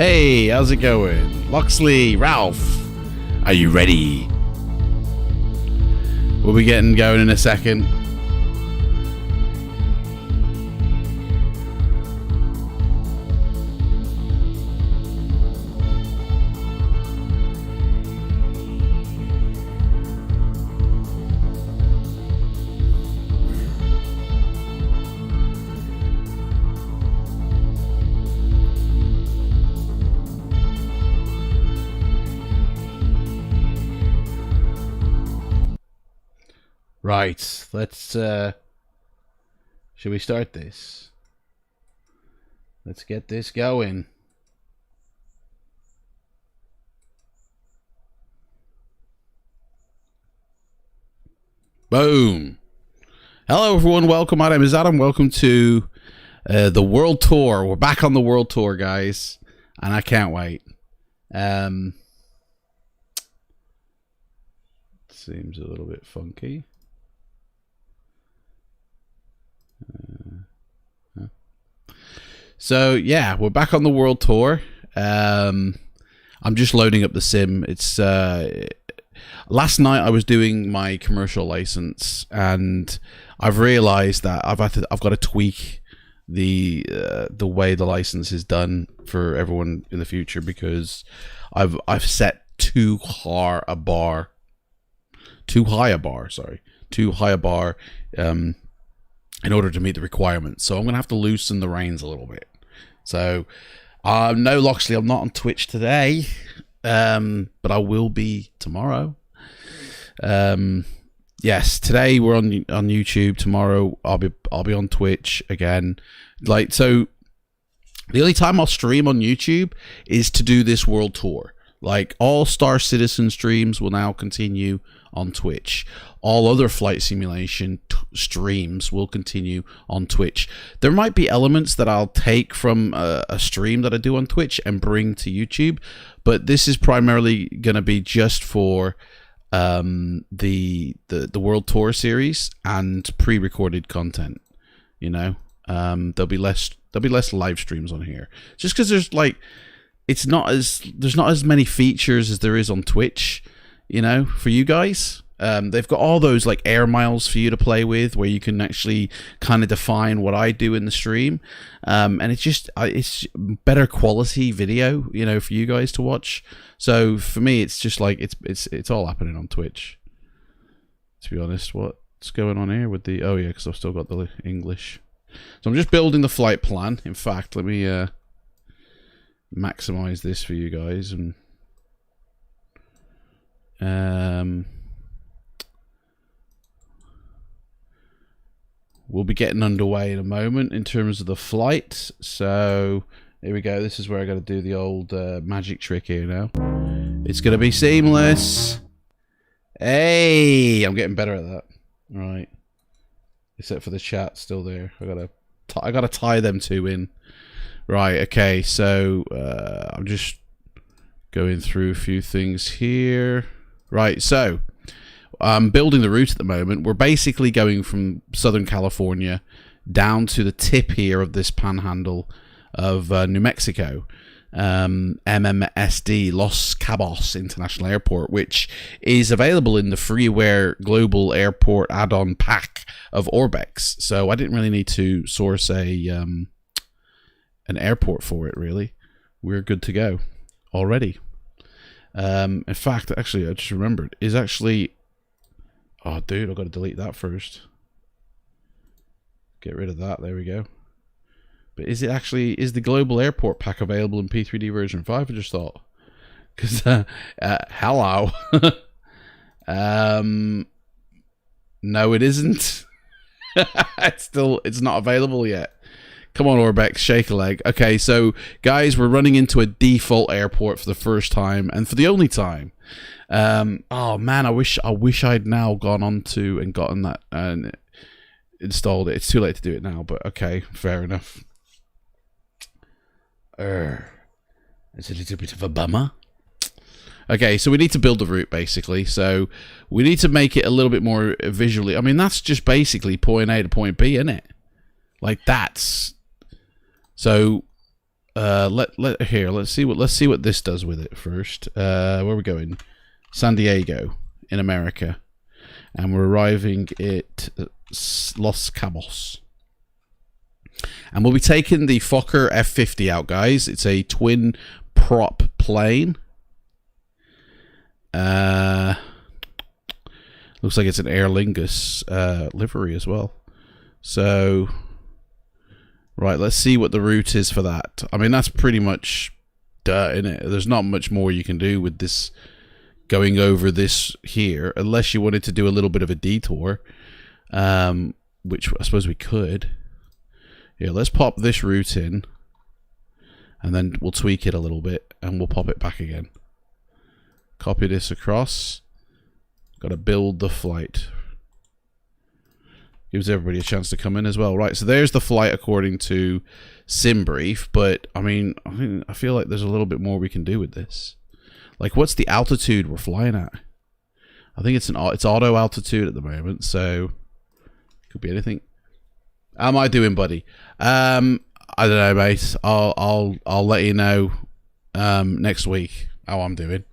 Hey, how's it going? Loxley, Ralph, are you ready? We'll be getting going in a second. Right, let's, should we start this? Let's get this going. Boom. Hello everyone, welcome. My name is Adam. Welcome to the World Tour. We're back on the World Tour, guys, and I can't wait. Seems a little bit funky. So yeah, we're back on the World Tour. I'm just loading up the sim. It's last night I was doing my commercial license, and I've realized that I've got to tweak the way the license is done for everyone in the future, because I've set too high a bar. In order to meet the requirements, so I'm gonna have to loosen the reins a little bit. So, no, Loxley, I'm not on Twitch today, but I will be tomorrow. Yes, today we're on YouTube. Tomorrow I'll be on Twitch again. Like, so, the only time I'll stream on YouTube is to do this World Tour. Like, all Star Citizen streams will now continue on Twitch. All other flight simulation streams will continue on Twitch. There might be elements that I'll take from a stream that I do on Twitch and bring to YouTube, but this is primarily going to be just for the World Tour series and pre-recorded content. You know, there'll be less live streams on here, just because there's like, there's not as many features as there is on Twitch, you know, for you guys. They've got all those like air miles for you to play with, where you can actually kind of define what I do in the stream, and it's better quality video, you know, for you guys to watch. So for me, it's just like it's all happening on Twitch. To be honest, what's going on here with the? Oh yeah, because I've still got the English. So I'm just building the flight plan. In fact, let me maximize this for you guys, and we'll be getting underway in a moment in terms of the flight. So here we go. This is where I got to do the old magic trick here now. It's going to be seamless. Hey, I'm getting better at that. Right. Except for the chat still there. I gotta tie them two in. Right, okay, so I'm just going through a few things here. Right, so I'm building the route at the moment. We're basically going from Southern California down to the tip here of this panhandle of New Mexico, MMSD, Los Cabos International Airport, which is available in the freeware global airport add-on pack of Orbex. So I didn't really need to source an airport for it, really. We're good to go already. In fact, actually, I just remembered, is actually... Oh, dude, I've got to delete that first. Get rid of that. There we go. But is the global airport pack available in P3D version 5? I just thought. Because, hello. No, it isn't. It's not available yet. Come on, Orbex, shake a leg. Okay, so guys, we're running into a default airport for the first time and for the only time. Oh man, I wish I'd now gone on to and gotten that and installed it. It's too late to do it now, but okay, fair enough. It's a little bit of a bummer. Okay, so we need to build the route, basically. So we need to make it a little bit more visually. I mean, that's just basically point A to point B, isn't it? Like, that's... So let's see what this does with it first. Where are we going? San Diego in America, and we're arriving at Los Cabos, and we'll be taking the Fokker F50 out, guys. It's a twin prop plane. Looks like it's an Aer Lingus livery as well. So, right, let's see what the route is for that. I mean, that's pretty much dirt, isn't it? There's not much more you can do with this going over this here, unless you wanted to do a little bit of a detour, which I suppose we could. Yeah, let's pop this route in, and then we'll tweak it a little bit, and we'll pop it back again. Copy this across. Got to build the flight. Gives everybody a chance to come in as well. Right, so there's the flight according to SimBrief, but I mean, I feel like there's a little bit more we can do with this. Like, what's the altitude we're flying at? I think it's auto altitude at the moment, so could be anything. How am I doing, buddy? I don't know, mate. I'll let you know next week how I'm doing.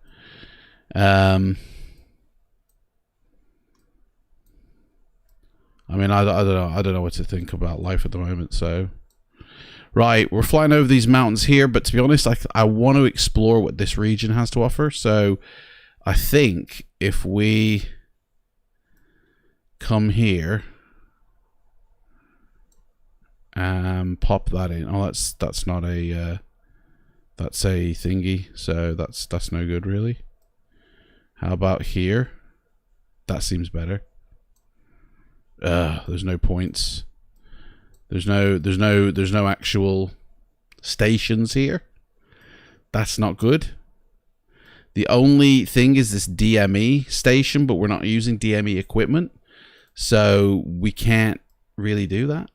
I mean, I don't know what to think about life at the moment. So, right, we're flying over these mountains here, but to be honest, I want to explore what this region has to offer. So, I think if we come here, pop that in. Oh, that's not a that's a thingy. So that's no good, really. How about here? That seems better. There's no points. There's no actual stations here. That's not good. The only thing is this DME station, but we're not using DME equipment, so we can't really do that.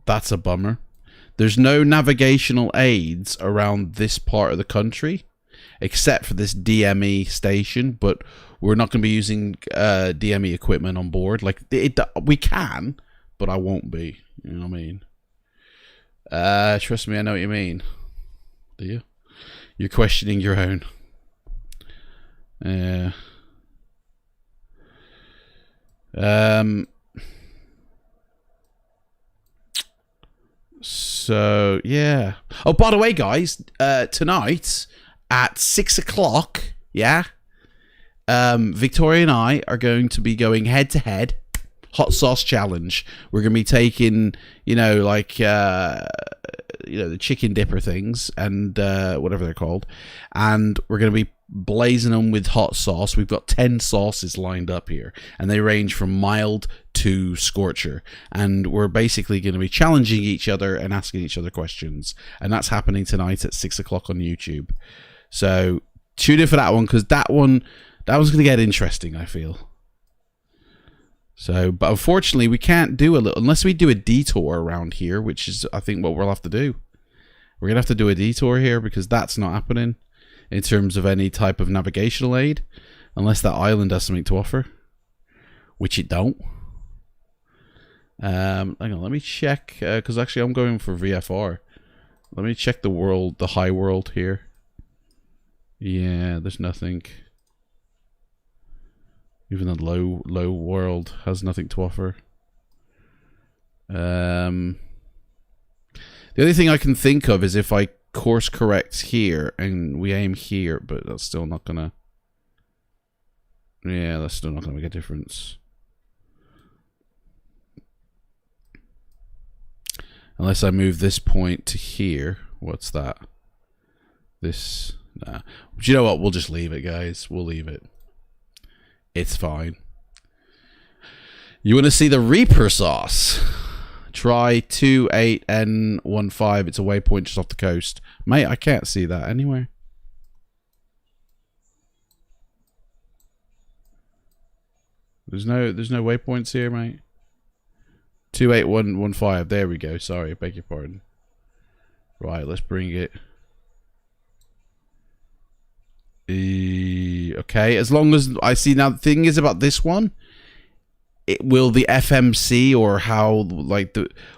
That's a bummer. There's no navigational aids around this part of the country, except for this DME station, but we're not going to be using DME equipment on board. Like, we can, but I won't be. You know what I mean? Trust me, I know what you mean. Do you? You're questioning your own. So yeah. Oh, by the way, guys, tonight at 6 o'clock, yeah, Victoria and I are going to be going head to head. Hot sauce challenge. We're gonna be taking, like, the chicken dipper things and whatever they're called, and we're gonna be blazing them with hot sauce. We've got 10 sauces lined up here, and they range from mild to scorcher, and we're basically going to be challenging each other and asking each other questions, and that's happening tonight at 6 o'clock on YouTube. So tune in for that one, because that one's going to get interesting, I feel. So, but unfortunately we can't do unless we do a detour around here, which is, I think, what we'll have to do. We're gonna have to do a detour here, because that's not happening in terms of any type of navigational aid, unless that island has something to offer, which it don't. Hang on, let me check, because actually I'm going for VFR. Let me check the high world here. Yeah, there's nothing. Even the low world has nothing to offer. The only thing I can think of is if I course correct here and we aim here, but that's still not gonna. Yeah, that's still not gonna make a difference. Unless I move this point to here. What's that? This. Nah. But you know what? We'll just leave it, guys. We'll leave it. It's fine. You want to see the Reaper sauce? Try 28N15. It's a waypoint just off the coast. Mate, I can't see that anywhere. There's no waypoints here, mate. 28115. There we go. Sorry, I beg your pardon. Right, let's bring it. Okay, as long as I see. Now the thing is about this one, will the FMC or how, like,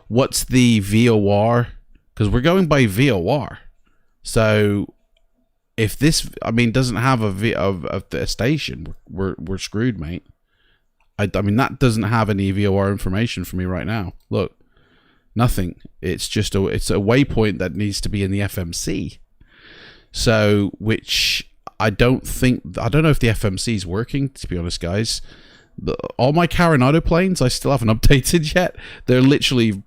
what's the VOR? Because we're going by VOR. So if this, I mean, doesn't have a station, we're screwed, mate. I mean, that doesn't have any VOR information for me right now. Look, nothing. It's just it's a waypoint that needs to be in the FMC. So, which I don't know if the FMC is working, to be honest, guys. All my Coronado planes, I still haven't updated yet. They're literally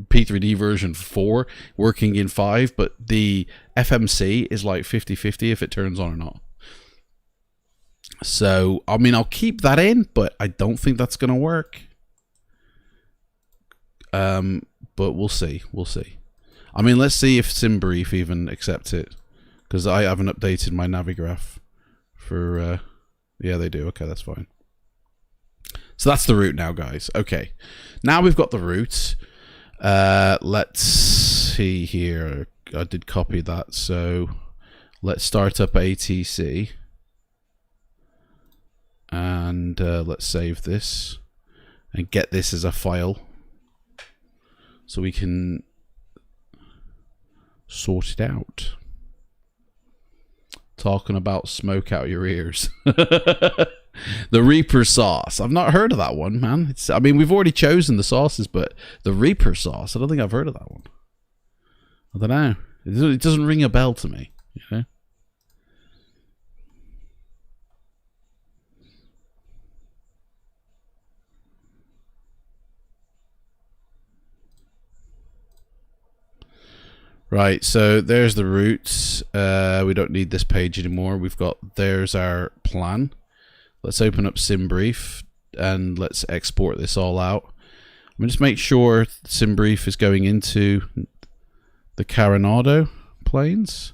P3D version 4 working in 5, but the FMC is like 50-50 if it turns on or not. So, I mean, I'll keep that in, but I don't think that's going to work. But we'll see. We'll see. I mean, let's see if SimBrief even accepts it, because I haven't updated my Navigraph for... yeah, they do. Okay, that's fine. So that's the route now, guys. Okay, now we've got the route. Let's see here. I did copy that, so let's start up ATC. And let's save this and get this as a file so we can sort it out. Talking about smoke out your ears. The Reaper sauce. I've not heard of that one, man. I mean, we've already chosen the sauces, but the Reaper sauce, I don't think I've heard of that one. I don't know. It doesn't ring a bell to me, you know? Right, so there's the routes. We don't need this page anymore. There's our plan. Let's open up SimBrief and let's export this all out. I'm going to just make sure SimBrief is going into the Coronado planes.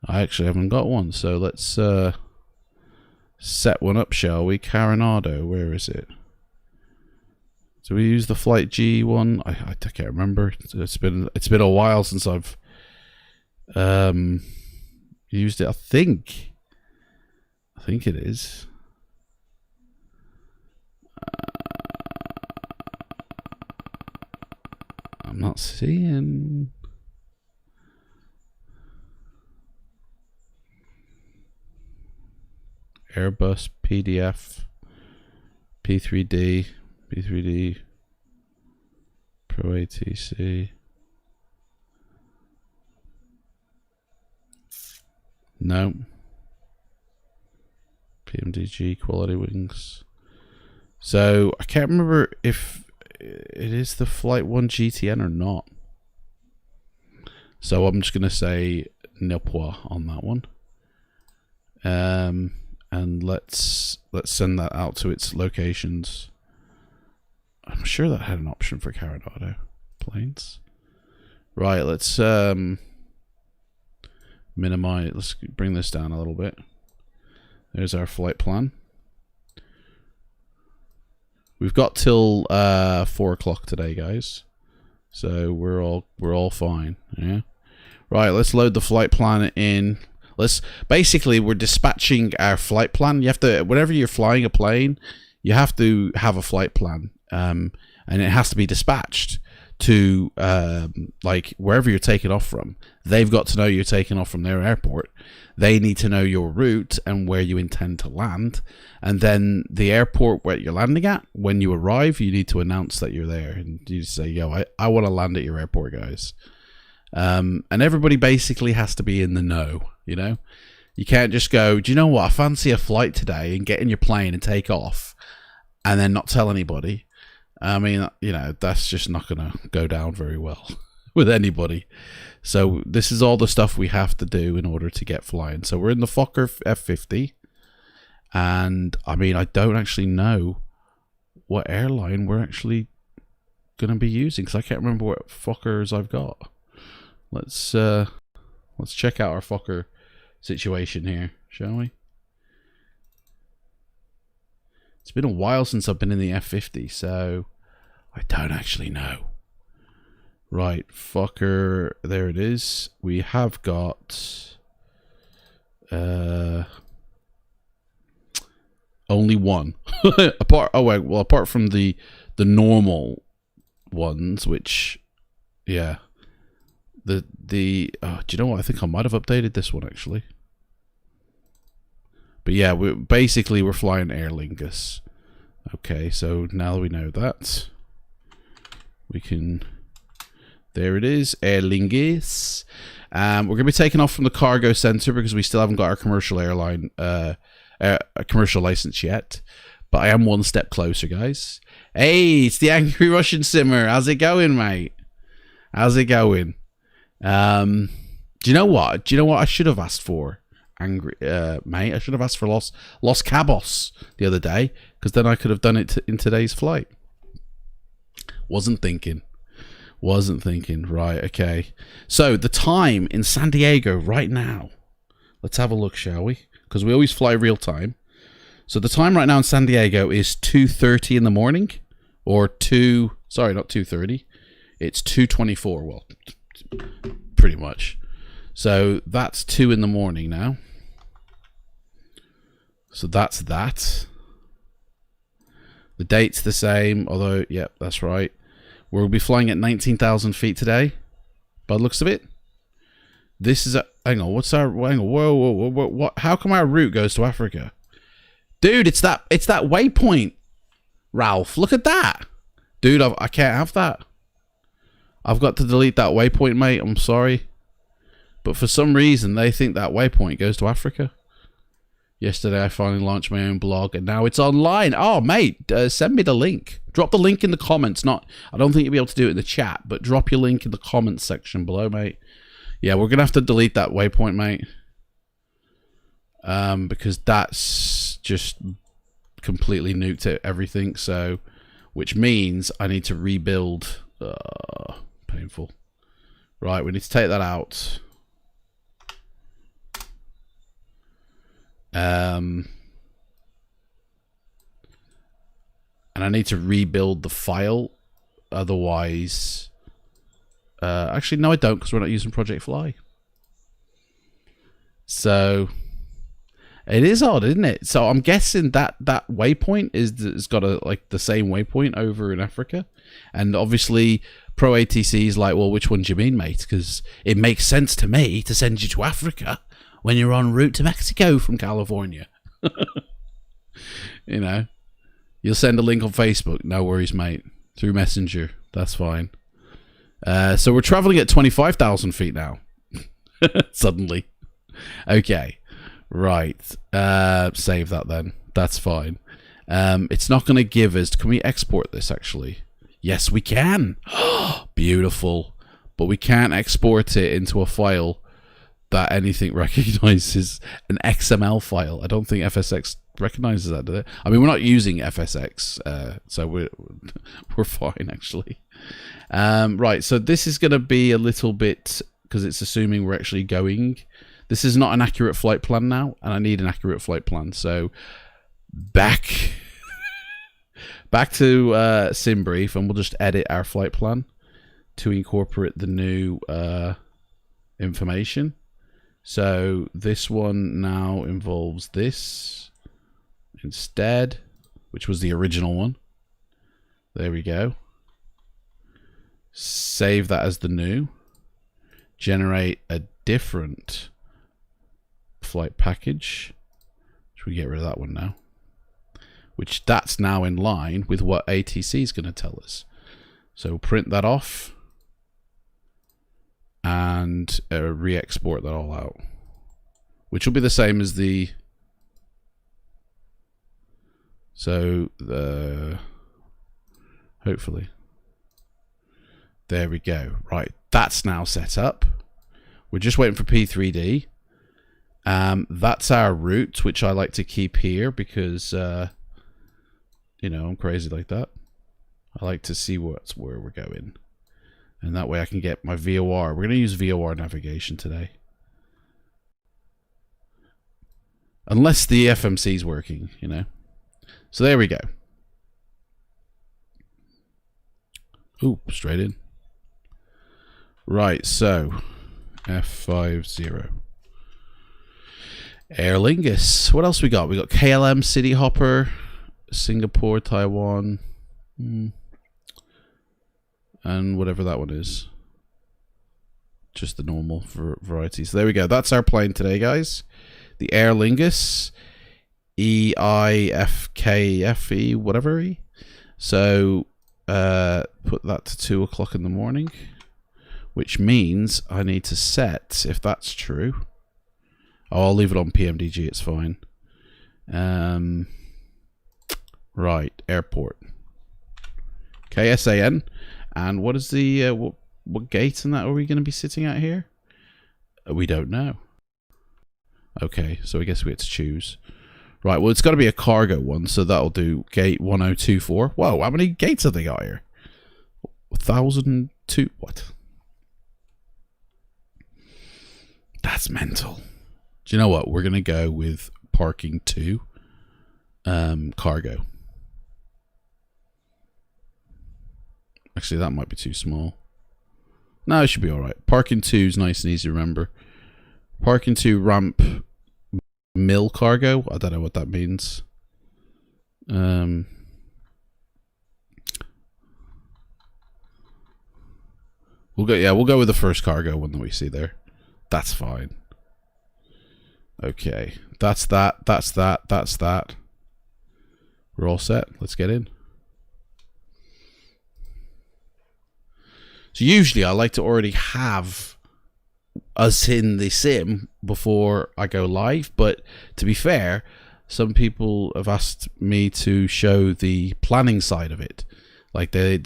I actually haven't got one, so let's set one up, shall we? Coronado, where is it? Do we use the Flight G one? I can't remember. It's been a while since I've used it. I think it is. I'm not seeing. Airbus PDF P3D Pro ATC. No. PMDG quality wings. So I can't remember if it is the Flight 1 GTN or not. So I'm just gonna say Nipwa on that one. And let's send that out to its locations. I'm sure that had an option for Coronado planes. Right, let's minimize. Let's bring this down a little bit. There's our flight plan. We've got till 4 o'clock today, guys. So we're all fine. Yeah. Right, let's load the flight plan in. We're dispatching our flight plan. You have to, whenever you're flying a plane, you have to have a flight plan, and it has to be dispatched to like wherever you're taking off from. They've got to know you're taking off from their airport. They need to know your route and where you intend to land, and then the airport where you're landing at, when you arrive, you need to announce that you're there, and you say, "Yo, I want to land at your airport, guys." And everybody basically has to be in the know. You know, you can't just go, "Do you know what? I fancy a flight today," and get in your plane and take off, and then not tell anybody. I mean, you know, that's just not going to go down very well with anybody. So this is all the stuff we have to do in order to get flying. So we're in the Fokker F50, and I mean, I don't actually know what airline we're actually going to be using, because I can't remember what Fokkers I've got. Let's check out our Fokker situation here, shall we? It's been a while since I've been in the F50, so I don't actually know. Right, Fokker, there it is. We have got Only one. Apart from the normal ones, which, yeah. Do you know what? I think I might have updated this one actually. But yeah, we're flying Aer Lingus. Okay, so now we know that, we can. There it is, Aer Lingus. We're gonna be taking off from the cargo center because we still haven't got our commercial airline, a commercial license yet. But I am one step closer, guys. Hey, it's the Angry Russian Simmer. How's it going, mate? How's it going? Do you know what? I should have asked for? Angry, mate. I should have asked for Los Cabos the other day, because then I could have done it in today's flight. Wasn't thinking. Right, okay. So, the time in San Diego right now. Let's have a look, shall we? Because we always fly real time. So, the time right now in San Diego is 2:30 in the morning. Or not 2:30. It's 2:24. Well, pretty much. So, that's 2 in the morning now. So, that's that. The date's the same, although, yep, that's right. We'll be flying at 19,000 feet today, by the looks of it. This is hang on, whoa, what? How come our route goes to Africa? Dude, it's that waypoint, Ralph. Look at that. Dude, I can't have that. I've got to delete that waypoint, mate. I'm sorry. But for some reason, they think that waypoint goes to Africa. Yesterday, I finally launched my own blog, and now it's online. Oh, mate, send me the link. Drop the link in the comments. I don't think you'll be able to do it in the chat, but drop your link in the comments section below, mate. Yeah, we're going to have to delete that waypoint, mate. Because that's just completely nuked everything, so... Which means I need to rebuild... painful. Right, we need to take that out. And I need to rebuild the file, otherwise actually no I don't, because we're not using Project Fly. So it is odd, isn't it? So I'm guessing that waypoint has got the same waypoint over in Africa, and obviously Pro ATC is like, well, which one do you mean, mate? Because it makes sense to me to send you to Africa when you're en route to Mexico from California. You know, you'll send a link on Facebook. No worries, mate. Through Messenger. That's fine. So we're traveling at 25,000 feet now. Suddenly. Okay. Right. Save that then. That's fine. It's not going to give us... Can we export this, actually? Yes, we can. Beautiful. But we can't export it into a file that anything recognizes, an XML file. I don't think FSX recognizes that, do they? I mean, we're not using FSX, so we're fine, actually. Right, so this is going to be a little bit, because it's assuming we're actually going. This is not an accurate flight plan now, and I need an accurate flight plan. So back to SimBrief, and we'll just edit our flight plan to incorporate the new information. So this one now involves this instead, which was the original one. There we go. Save that as the new. Generate a different flight package. Should we get rid of that one now? Which that's now in line with what ATC is going to tell us. So print that off and re-export that all out, which will be the same as the... So hopefully. There we go. Right, that's now set up. We're just waiting for P3D. That's our route, which I like to keep here because, you know, I'm crazy like that. I like to see where we're going. And that way I can get my VOR. We're going to use VOR navigation today. Unless the FMC is working, you know. So there we go. Ooh, straight in. Right, so F50. Aer Lingus. What else we got? We got KLM City Hopper, Singapore, Taiwan, and whatever that one is. Just the normal variety. So there we go. That's our plane today, guys. The Aer Lingus EIFKFE, whatever E. So put that to 2 o'clock in the morning, which means I need to set, if that's true. Oh, I'll leave it on PMDG. It's fine. Right, airport. KSAN. And what is the what gate and that are we going to be sitting at here? We don't know. Okay, so I guess we get to choose. Right, well, it's got to be a cargo one, so that'll do gate 1024. Whoa, how many gates have they got here? 1002. What? That's mental. Do you know what? We're going to go with parking 2, cargo. Actually, that might be too small. No, it should be alright. Parking 2 is nice and easy to remember. Parking 2 ramp mill cargo. I don't know what that means. We'll go with the first cargo one that we see there. That's fine. Okay. That's that. That's that. That's that. We're all set. Let's get in. So usually I like to already have us in the sim before I go live, but to be fair, some people have asked me to show the planning side of it. Like they're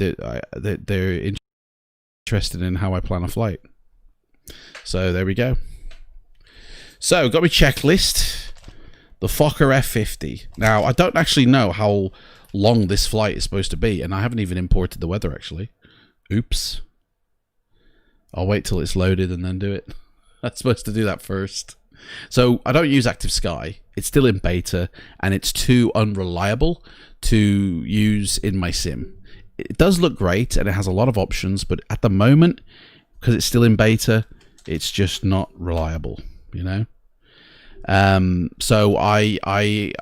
interested in how I plan a flight. So there we go. So got my checklist. The Fokker F50. Now I don't actually know how long this flight is supposed to be, and I haven't even imported the weather actually. Oops. I'll wait till it's loaded and then do it. I'm supposed to do that first. So I don't use Active Sky. It's still in beta and it's too unreliable to use in my sim. It does look great and it has a lot of options, but at the moment, because it's still in beta, it's just not reliable, you know? So I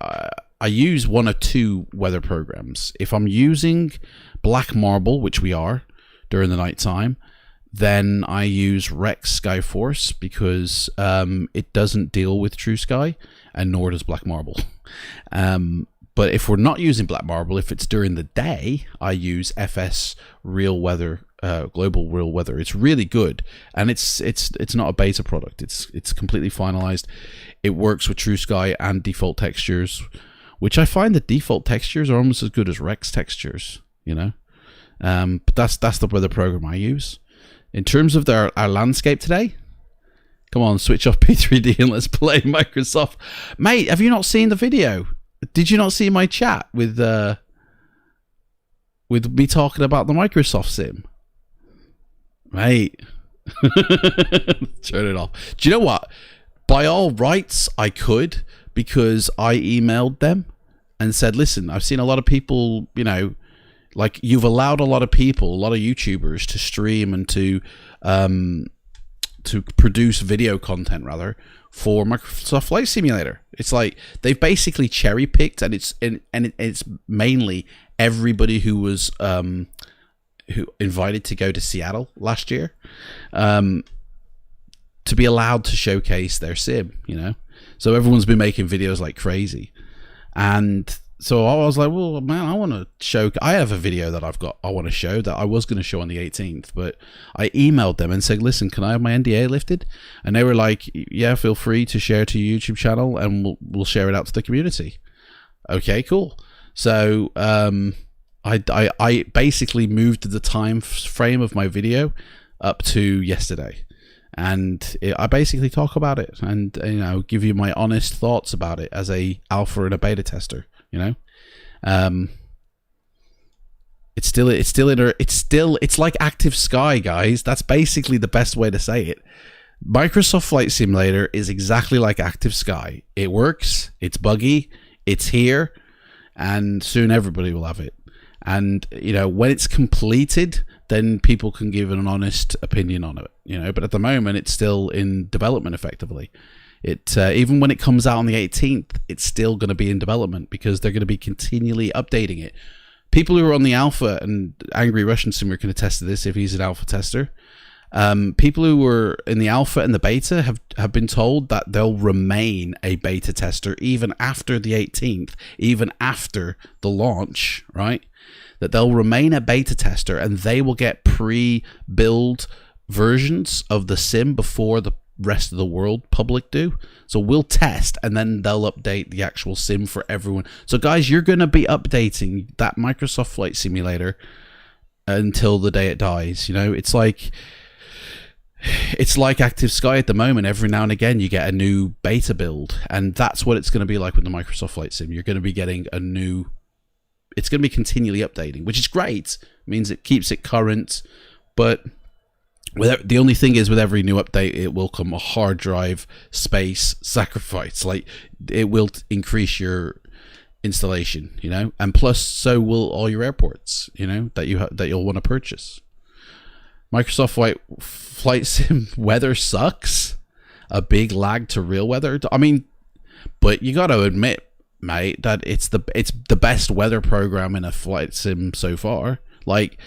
use one or two weather programs. If I'm using Black Marble, which we are during the night time, then I use Rex Skyforce because it doesn't deal with True Sky, and nor does Black Marble. But if we're not using Black Marble, if it's during the day, I use FS Real Weather, Global Real Weather. It's really good, and it's not a beta product. It's completely finalized. It works with True Sky and default textures, which I find the default textures are almost as good as Rex textures. You know, but that's the weather program I use. In terms of our landscape today, come on, switch off P3D and let's play Microsoft. Mate, have you not seen the video? Did you not see my chat with me talking about the Microsoft sim? Mate. Turn it off. Do you know what? By all rights, I could, because I emailed them and said, listen, I've seen a lot of people, you know, like you've allowed a lot of people, a lot of YouTubers to stream and to produce video content rather for Microsoft Flight Simulator. It's like they've basically cherry picked, and it's mainly everybody who was who invited to go to Seattle last year to be allowed to showcase their sim, you know. So everyone's been making videos like crazy, and so I was like, well, man, I want to show. I have a video that I want to show that I was going to show on the 18th, but I emailed them and said, listen, can I have my NDA lifted? And they were like, yeah, feel free to share to your YouTube channel, and we'll share it out to the community. Okay, cool. So I basically moved the time frame of my video up to yesterday, and I basically talk about it and, you know, give you my honest thoughts about it as a alpha and a beta tester. You know, it's like Active Sky, guys. That's basically the best way to say it. Microsoft Flight Simulator is exactly like Active Sky. It works, it's buggy, it's here, and soon everybody will have it. And, you know, when it's completed, then people can give an honest opinion on it, you know, but at the moment it's still in development effectively. Even when it comes out on the 18th, it's still going to be in development because they're going to be continually updating it. People who are on the alpha, and Angry Russian Simmer can attest to this if he's an alpha tester. People who were in the alpha and the beta have been told that they'll remain a beta tester even after the 18th, even after the launch, right? That they'll remain a beta tester and they will get pre-build versions of the sim before the rest of the world public do. So we'll test and then they'll update the actual sim for everyone. So guys, you're going to be updating that Microsoft Flight Simulator until the day it dies. You know, it's like Active Sky at the moment. Every now and again you get a new beta build, and that's what it's going to be like with the Microsoft Flight Sim. You're going to be getting a new, it's going to be continually updating, which is great. It means it keeps it current, but the only thing is, with every new update, it will come a hard drive space sacrifice. Like, it will increase your installation, you know, and plus so will all your airports, you know, that you'll want to purchase. Microsoft Flight Sim weather sucks. A big lag to real weather. I mean, but you got to admit, mate, that it's the best weather program in a flight sim so far. Like,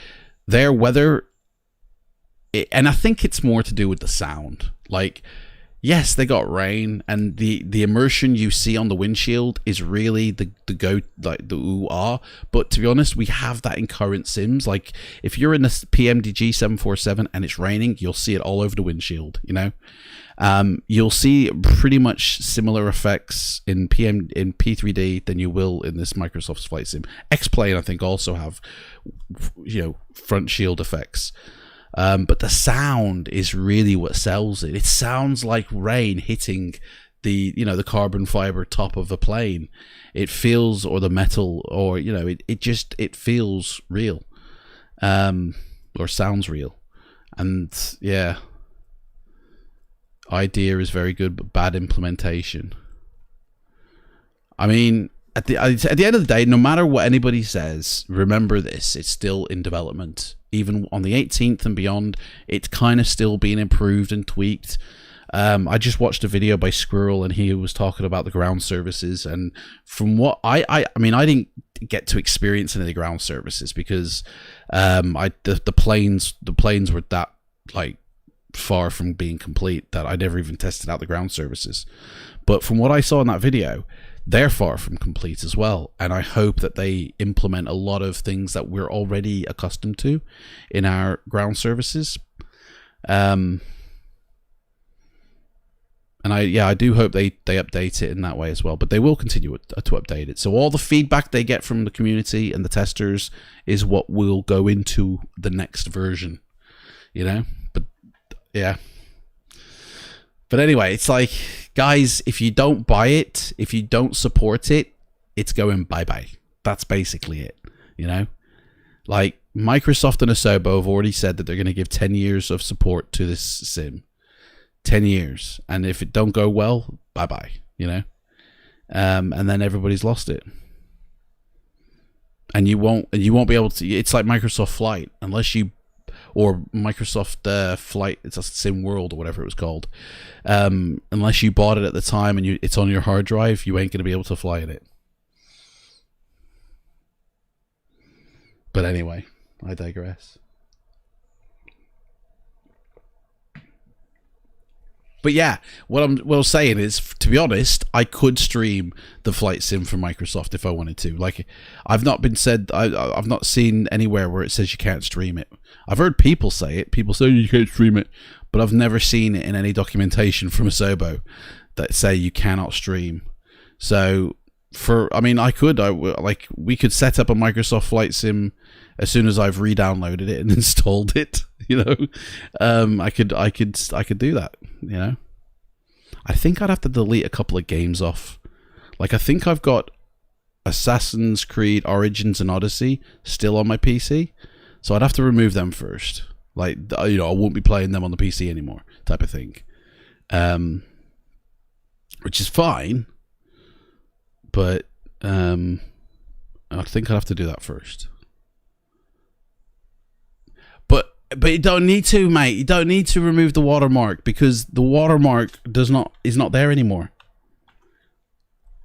their weather, and I think it's more to do with the sound. Like, yes, they got rain, and the immersion you see on the windshield is really the ooh-ah. But to be honest, we have that in current sims. Like, if you're in the PMDG 747 and it's raining, you'll see it all over the windshield, you know? You'll see pretty much similar effects in P3D than you will in this Microsoft's Flight Sim. X-Plane, I think, also have, you know, front shield effects. But the sound is really what sells it. It sounds like rain hitting the, you know, the carbon fiber top of a plane. It feels, or the metal, or, you know, it feels real, or sounds real. And yeah, idea is very good, but bad implementation. I mean, at the end of the day, no matter what anybody says, remember this: it's still in development. Even on the 18th and beyond, it's kind of still being improved and tweaked. I just watched a video by Squirrel, and he was talking about the ground services. And from what I mean, I didn't get to experience any of the ground services because the planes were that, like, far from being complete that I never even tested out the ground services. But from what I saw in that video, they're far from complete as well, and I hope that they implement a lot of things that we're already accustomed to in our ground services. And I do hope they update it in that way as well, but they will continue to update it. So all the feedback they get from the community and the testers is what will go into the next version, you know? But yeah. But anyway, it's like, guys, if you don't buy it, if you don't support it, it's going bye-bye. That's basically it, you know? Like, Microsoft and Asobo have already said that they're going to give 10 years of support to this sim. 10 years. And if it don't go well, bye-bye, you know? And then everybody's lost it. And you won't be able to... It's like Microsoft Flight, unless you... Or Microsoft Flight, it's a Sim World or whatever it was called. Unless you bought it at the time and it's on your hard drive, you ain't going to be able to fly in it. But anyway, I digress. But yeah, what I'm saying is, to be honest, I could stream the flight sim for Microsoft if I wanted to. Like, I've not seen anywhere where it says you can't stream it. I've heard people say it. People say you can't stream it, but I've never seen it in any documentation from Asobo that say you cannot stream. So we could set up a Microsoft flight sim as soon as I've re-downloaded it and installed it. You know, I could do that. You know, I think I'd have to delete a couple of games off. Like, I think I've got Assassin's Creed Origins and Odyssey still on my PC, so I'd have to remove them first. Like, you know, I won't be playing them on the PC anymore, type of thing. Which is fine, but I think I'd have to do that first. But you don't need to, mate. You don't need to remove the watermark because the watermark is not there anymore.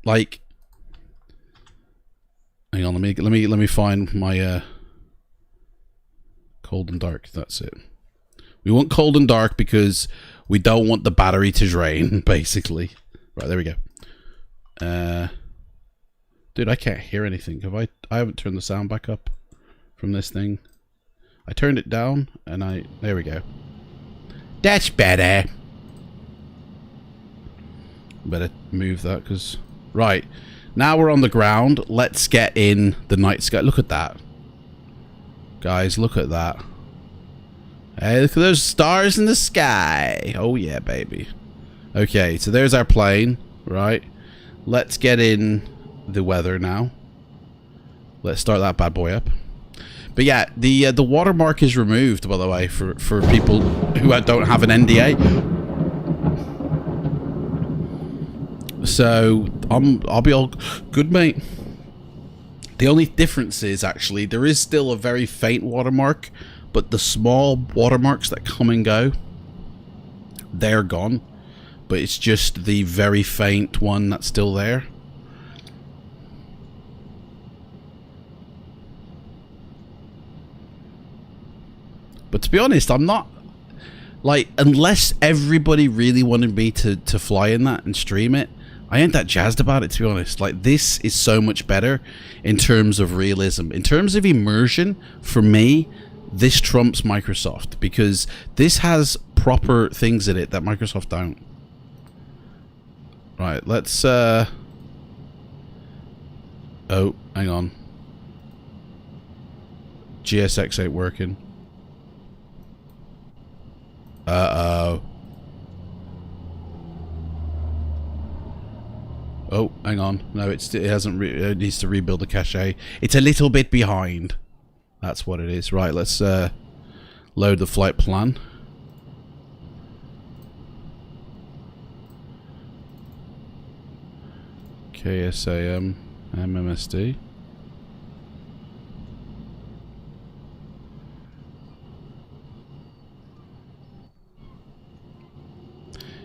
Like, hang on, let me find my cold and dark. That's it. We want cold and dark because we don't want the battery to drain, basically. Right, there we go. Dude, I can't hear anything. I haven't turned the sound back up from this thing. I turned it down and there we go. That's better. Better move that because right. Now we're on the ground. Let's get in the night sky. Look at that. Guys, look at that. Hey, look at those stars in the sky. Oh yeah, baby. Okay, so there's our plane, right? Let's get in the weather now. Let's start that bad boy up. But yeah, the watermark is removed, by the way, for people who don't have an NDA. So I'll be all good, mate. The only difference is actually there is still a very faint watermark, but the small watermarks that come and go, they're gone. But it's just the very faint one that's still there. But to be honest, I'm not, like, unless everybody really wanted me to fly in that and stream it, I ain't that jazzed about it, to be honest. Like, this is so much better in terms of realism. In terms of immersion, for me, this trumps Microsoft, because this has proper things in it that Microsoft don't. Right, let's, oh, hang on. GSX ain't working. Uh-oh. Oh, hang on. No, it hasn't. It needs to rebuild the cache. It's a little bit behind. That's what it is. Right, let's load the flight plan. KSAN MMSD.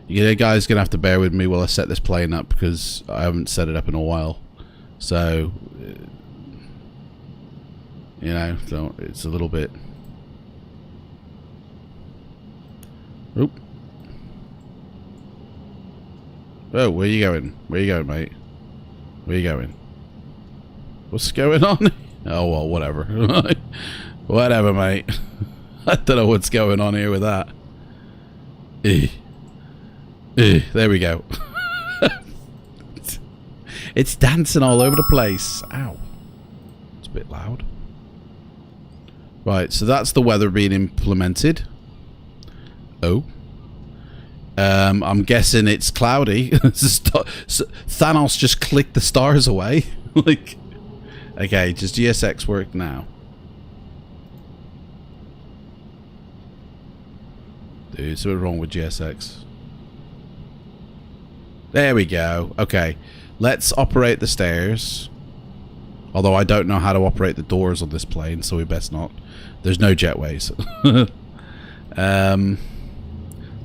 You guys gonna have to bear with me while I set this plane up because I haven't set it up in a while. So, you know, so it's a little bit. Oop. Oh, where you going? Where you going, mate? Where you going? What's going on? Oh well, whatever. Whatever, mate. I don't know what's going on here with that. There we go. It's dancing all over the place. Ow. It's a bit loud. Right, so that's the weather being implemented. Oh. I'm guessing it's cloudy. Thanos just clicked the stars away. Like, okay, does GSX work now? Dude, something wrong with GSX. There we go. Okay, let's operate the stairs. Although I don't know how to operate the doors on this plane, so we best not. There's no jetways.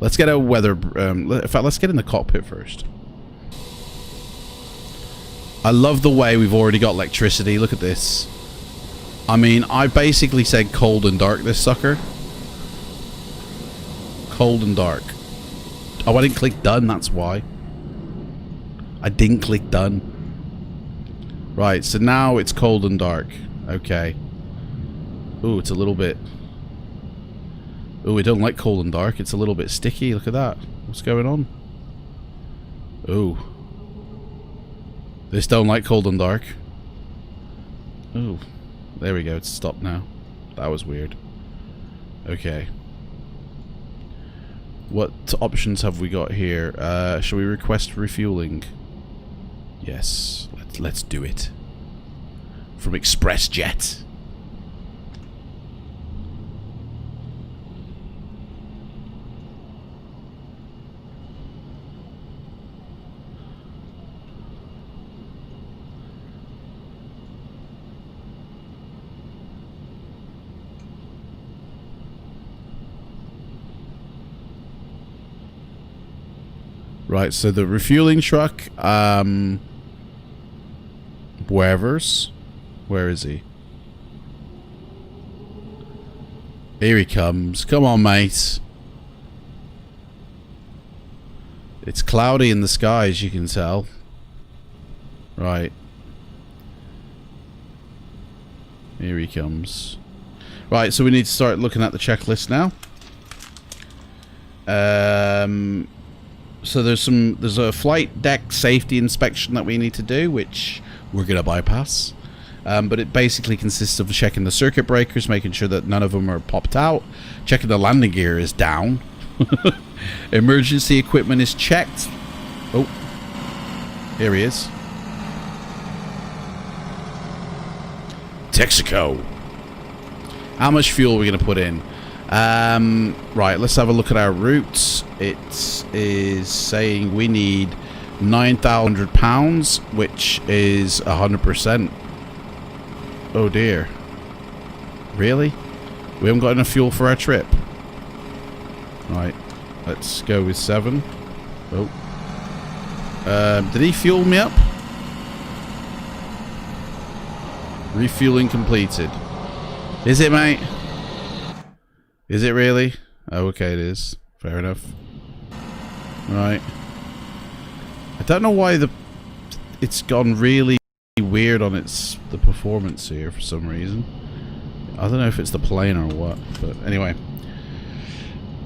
Let's get a weather. In fact, let's get in the cockpit first. I love the way we've already got electricity. Look at this. I mean, I basically said cold and dark this sucker. Cold and dark. Oh, I didn't click done, that's why. I didn't click done. Right, so now it's cold and dark. Okay. Ooh, it's a little bit... Ooh, we don't like cold and dark. It's a little bit sticky. Look at that. What's going on? Ooh. This don't like cold and dark. Ooh. There we go. It's stopped now. That was weird. Okay. What options have we got here? Shall we request refueling? Yes. Let's do it. From ExpressJet. Right, so the refueling truck, wherever's. Where is he? Here he comes. Come on, mate. It's cloudy in the sky, as you can tell. Right. Here he comes. Right, so we need to start looking at the checklist now. So there's a flight deck safety inspection that we need to do, which we're gonna bypass. But it basically consists of checking the circuit breakers, making sure that none of them are popped out, checking the landing gear is down. Emergency equipment is checked. Oh, here he is. Texaco. How much fuel are we going to put in? Right, let's have a look at our routes. It is saying we need 9,000 pounds, which is 100%. Oh dear. Really? We haven't got enough fuel for our trip. Right, let's go with 7. Oh. Did he fuel me up? Refueling completed. Is it, mate? Is it really? Oh, okay, it is. Fair enough. Right. I don't know why it's gone really weird on the performance here for some reason. I don't know if it's the plane or what, but anyway.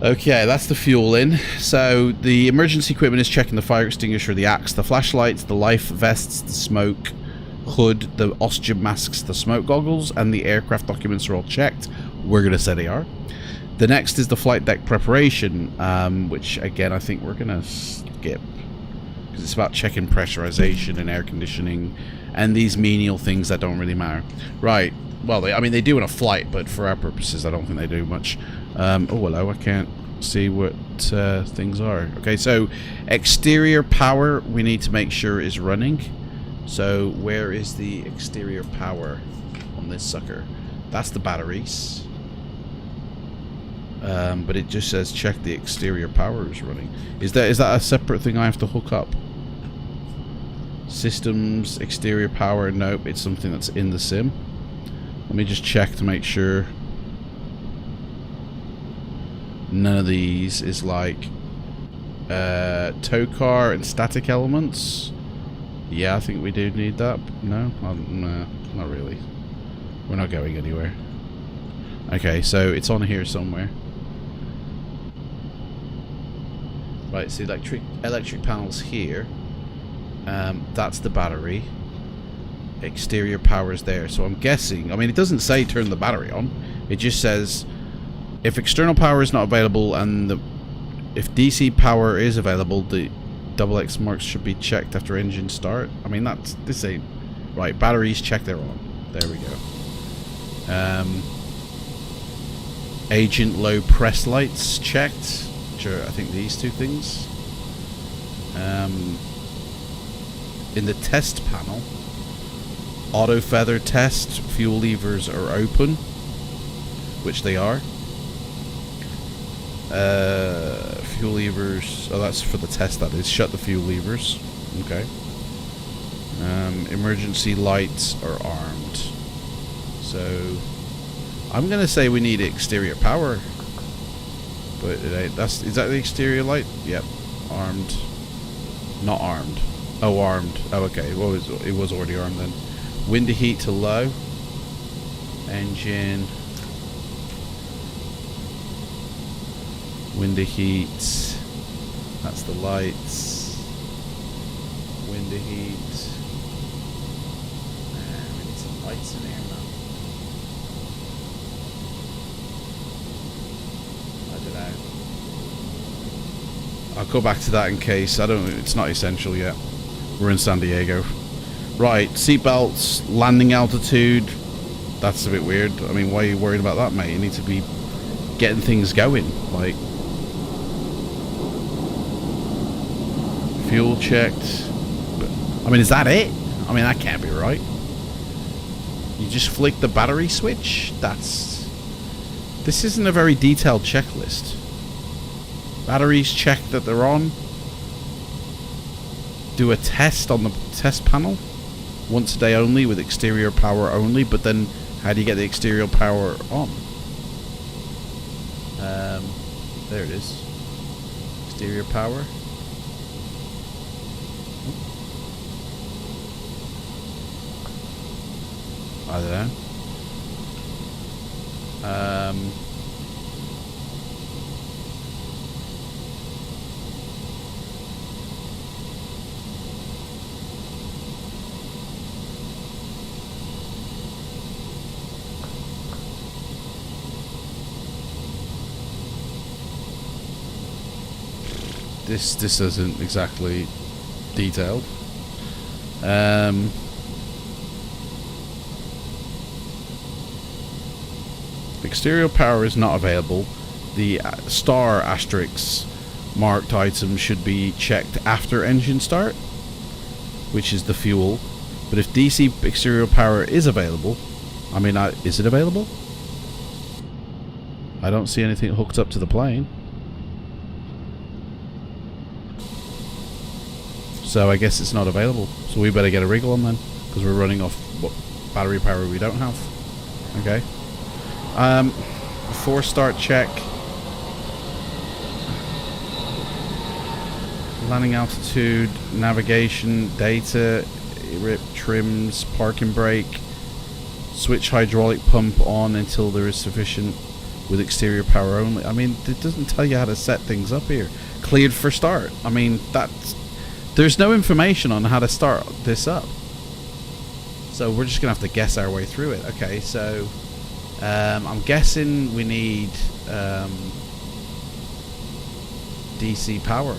Okay, that's the fuel in. So the emergency equipment is checking the fire extinguisher, the axe, the flashlights, the life vests, the smoke hood, the oxygen masks, the smoke goggles, and the aircraft documents are all checked. We're going to say they are. The next is the flight deck preparation, which again I think we're going to skip, because it's about checking pressurization and air conditioning and these menial things that don't really matter. Right, well, I mean they do in a flight, but for our purposes I don't think they do much. Oh hello, I can't see what things are. Okay, so exterior power we need to make sure is running. So where is the exterior power on this sucker? That's the batteries. But it just says check the exterior power is running. Is that a separate thing I have to hook up? Systems, exterior power, nope, it's something that's in the sim. Let me just check to make sure none of these is like tow car and static elements. Yeah, I think we do need that. No, not really. We're not going anywhere. Okay, so it's on here somewhere. Right, so electric panels here. That's the battery. Exterior power is there. So I'm guessing, I mean it doesn't say turn the battery on. It just says if external power is not available and if DC power is available, the XX marks should be checked after engine start. I mean this ain't right. Batteries check, they're on. There we go. Agent low press lights checked. Sure, I think these two things. In the test panel, auto feather test, fuel levers are open, which they are. Fuel levers, oh that's for the test, that is. Shut the fuel levers. Okay. Emergency lights are armed. So I'm gonna say we need exterior power, but it ain't. Is that the exterior light? Yep. Armed. Not armed. Oh, armed. Oh, okay. Well, it was already armed then. Window heat to low. Engine. Window heat. That's the lights. Window heat. We need some lights in here now. I don't know. I'll go back to that in case. It's not essential yet. We're in San Diego. Right, seatbelts, landing altitude. That's a bit weird. I mean, why are you worried about that, mate? You need to be getting things going. Like, fuel checked. But, I mean, is that it? I mean, that can't be right. You just flick the battery switch? This isn't a very detailed checklist. Batteries checked that they're on. do a test on the test panel once a day only with exterior power only, but then how do you get the exterior power on? There it is. Exterior power. I don't know. This isn't exactly detailed. Exterior power is not available. The star asterisk marked item should be checked after engine start, which is the fuel. But if DC exterior power is available, I mean, is it available? I don't see anything hooked up to the plane. So I guess it's not available. So we better get a wriggle on then, because we're running off what battery power we don't have. Okay. Before start check. Landing altitude, navigation, data, rip trims, parking brake. Switch hydraulic pump on until there is sufficient with exterior power only. I mean, it doesn't tell you how to set things up here. Cleared for start. I mean, there's no information on how to start this up. So we're just going to have to guess our way through it. Okay, so I'm guessing we need DC power.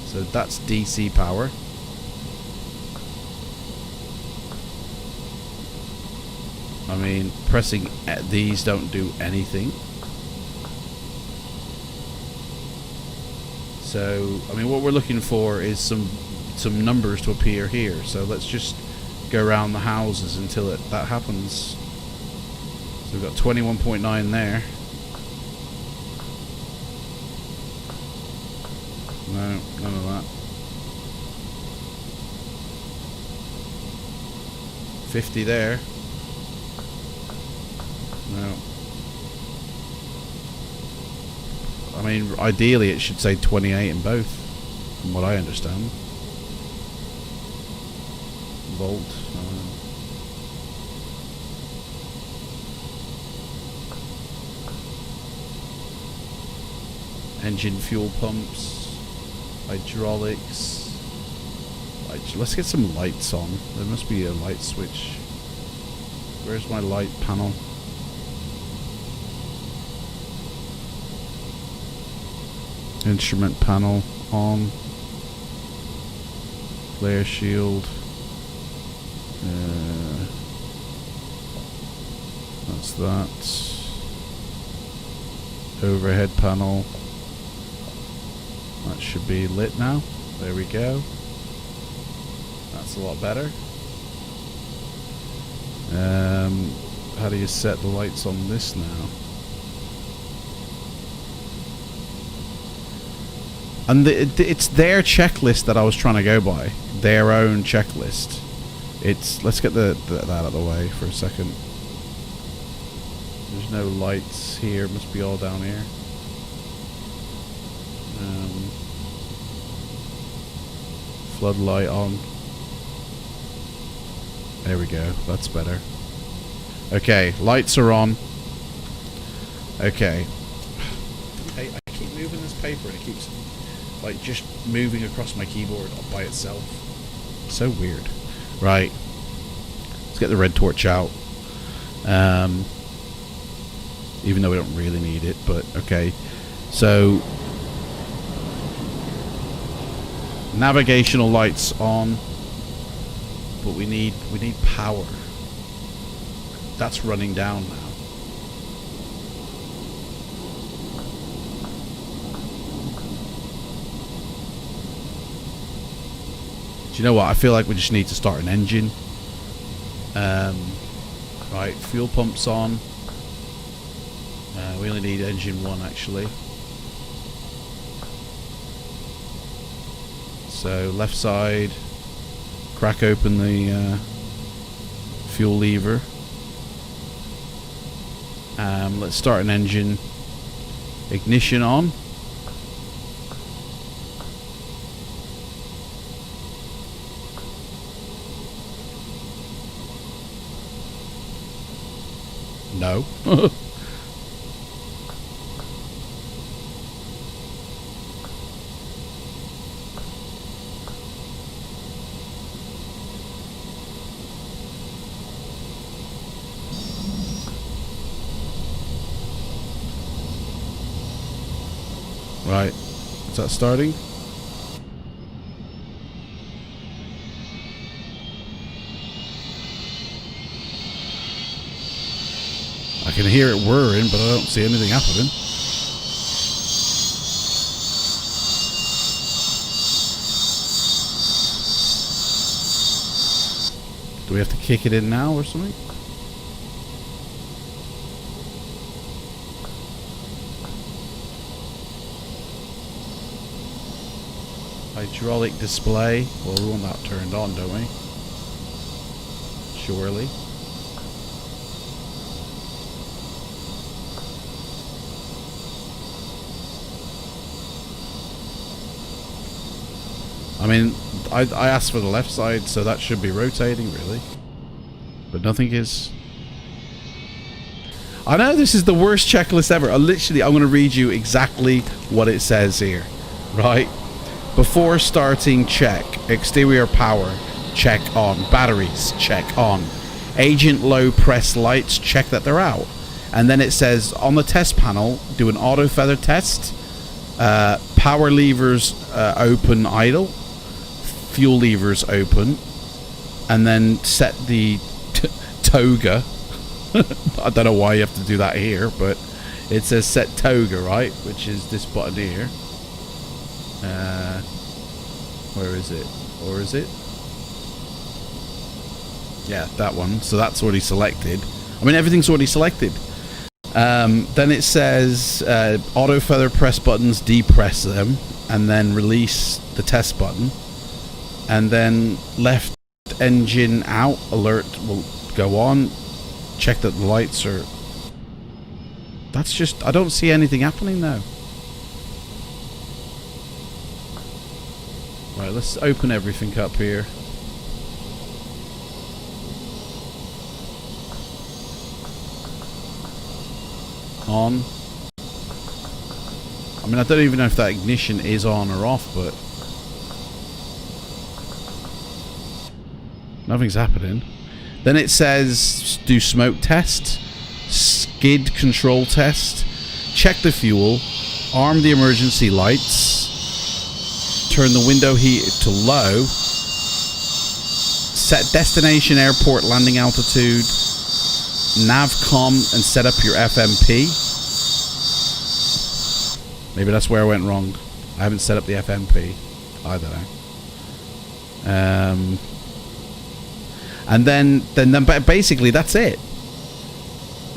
So that's DC power. I mean, pressing these don't do anything. So, I mean, what we're looking for is some numbers to appear here. So let's just go around the houses until that happens. So we've got 21.9 there. No, none of that. 50 there. No. I mean, ideally it should say 28 in both, from what I understand. Volt. Engine fuel pumps. Hydraulics. Let's get some lights on. There must be a light switch. Where's my light panel? Instrument panel on. Flare shield. That's that. Overhead panel. That should be lit now. There we go. That's a lot better. How do you set the lights on this now? And it's their checklist that I was trying to go by. Their own checklist. Let's get that out of the way for a second. There's no lights here. It must be all down here. Floodlight on. There we go. That's better. Okay, lights are on. Okay. Hey, I keep moving this paper and it keeps like just moving across my keyboard by itself. So weird. Right. Let's get the red torch out. Even though we don't really need it, but okay. So navigational lights on, but we need power. That's running down now. Do you know what? I feel like we just need to start an engine. Right, fuel pumps on. We only need engine 1 actually. So left side, crack open the fuel lever. Let's start an engine. Ignition on. No. Right. Is that starting? I can hear it whirring, but I don't see anything happening. Do we have to kick it in now or something? Hydraulic display. Well, we want that turned on, don't we? Surely. I mean, I asked for the left side, so that should be rotating, really. But nothing is. I know this is the worst checklist ever. I'm going to read you exactly what it says here. Right? Before starting, check. Exterior power, check on. Batteries, check on. Agent low press lights, check that they're out. And then it says, on the test panel, do an auto feather test. Power levers open idle. Fuel levers open. And then set the toga. I don't know why you have to do that here, but it says set toga, right? Which is this button here. Where is it? Or is it? Yeah, that one. So that's already selected. I mean, everything's already selected. Then it says auto feather press buttons, depress them, and then release the test button. And then left engine out alert will go on. Check that the lights are... That's just... I don't see anything happening now. Right, let's open everything up here. On. I mean, I don't even know if that ignition is on or off, but... Nothing's happening. Then it says do smoke test, skid control test, check the fuel, arm the emergency lights, turn the window heat to low, set destination airport landing altitude, navcom, and set up your FMP. Maybe that's where I went wrong. I haven't set up the FMP. I don't know. And then basically that's it.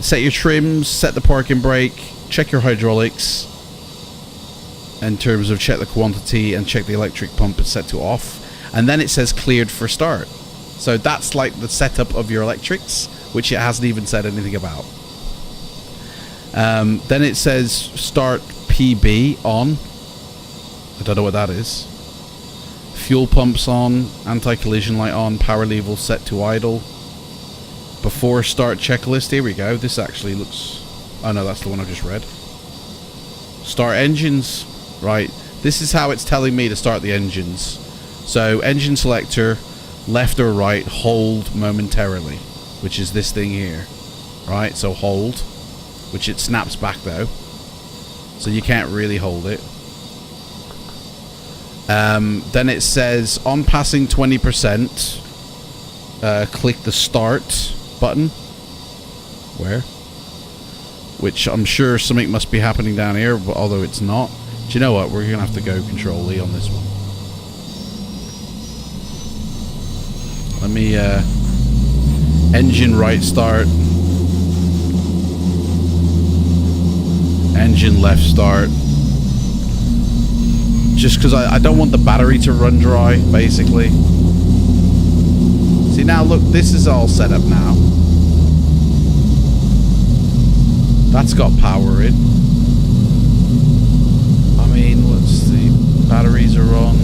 Set your trims, set the parking brake, check your hydraulics in terms of check the quantity and check the electric pump is set to off. And then it says cleared for start. So that's like the setup of your electrics, which it hasn't even said anything about. Then it says start PB on. I don't know what that is. Fuel pumps on, anti-collision light on, power lever set to idle. Before start checklist, here we go. This actually looks... Oh no, that's the one I just read. Start engines. Right, this is how it's telling me to start the engines. So, engine selector, left or right, hold momentarily, which is this thing here. Right, so hold, which it snaps back though. So you can't really hold it. Then it says on passing 20%, click the start button. Where? Which I'm sure something must be happening down here, but although it's not. Do you know what? We're gonna have to go Control E on this one. Let me engine right start, engine left start. just because I don't want the battery to run dry, basically. See, now look, this is all set up now. That's got power in. I mean, let's see. Batteries are on.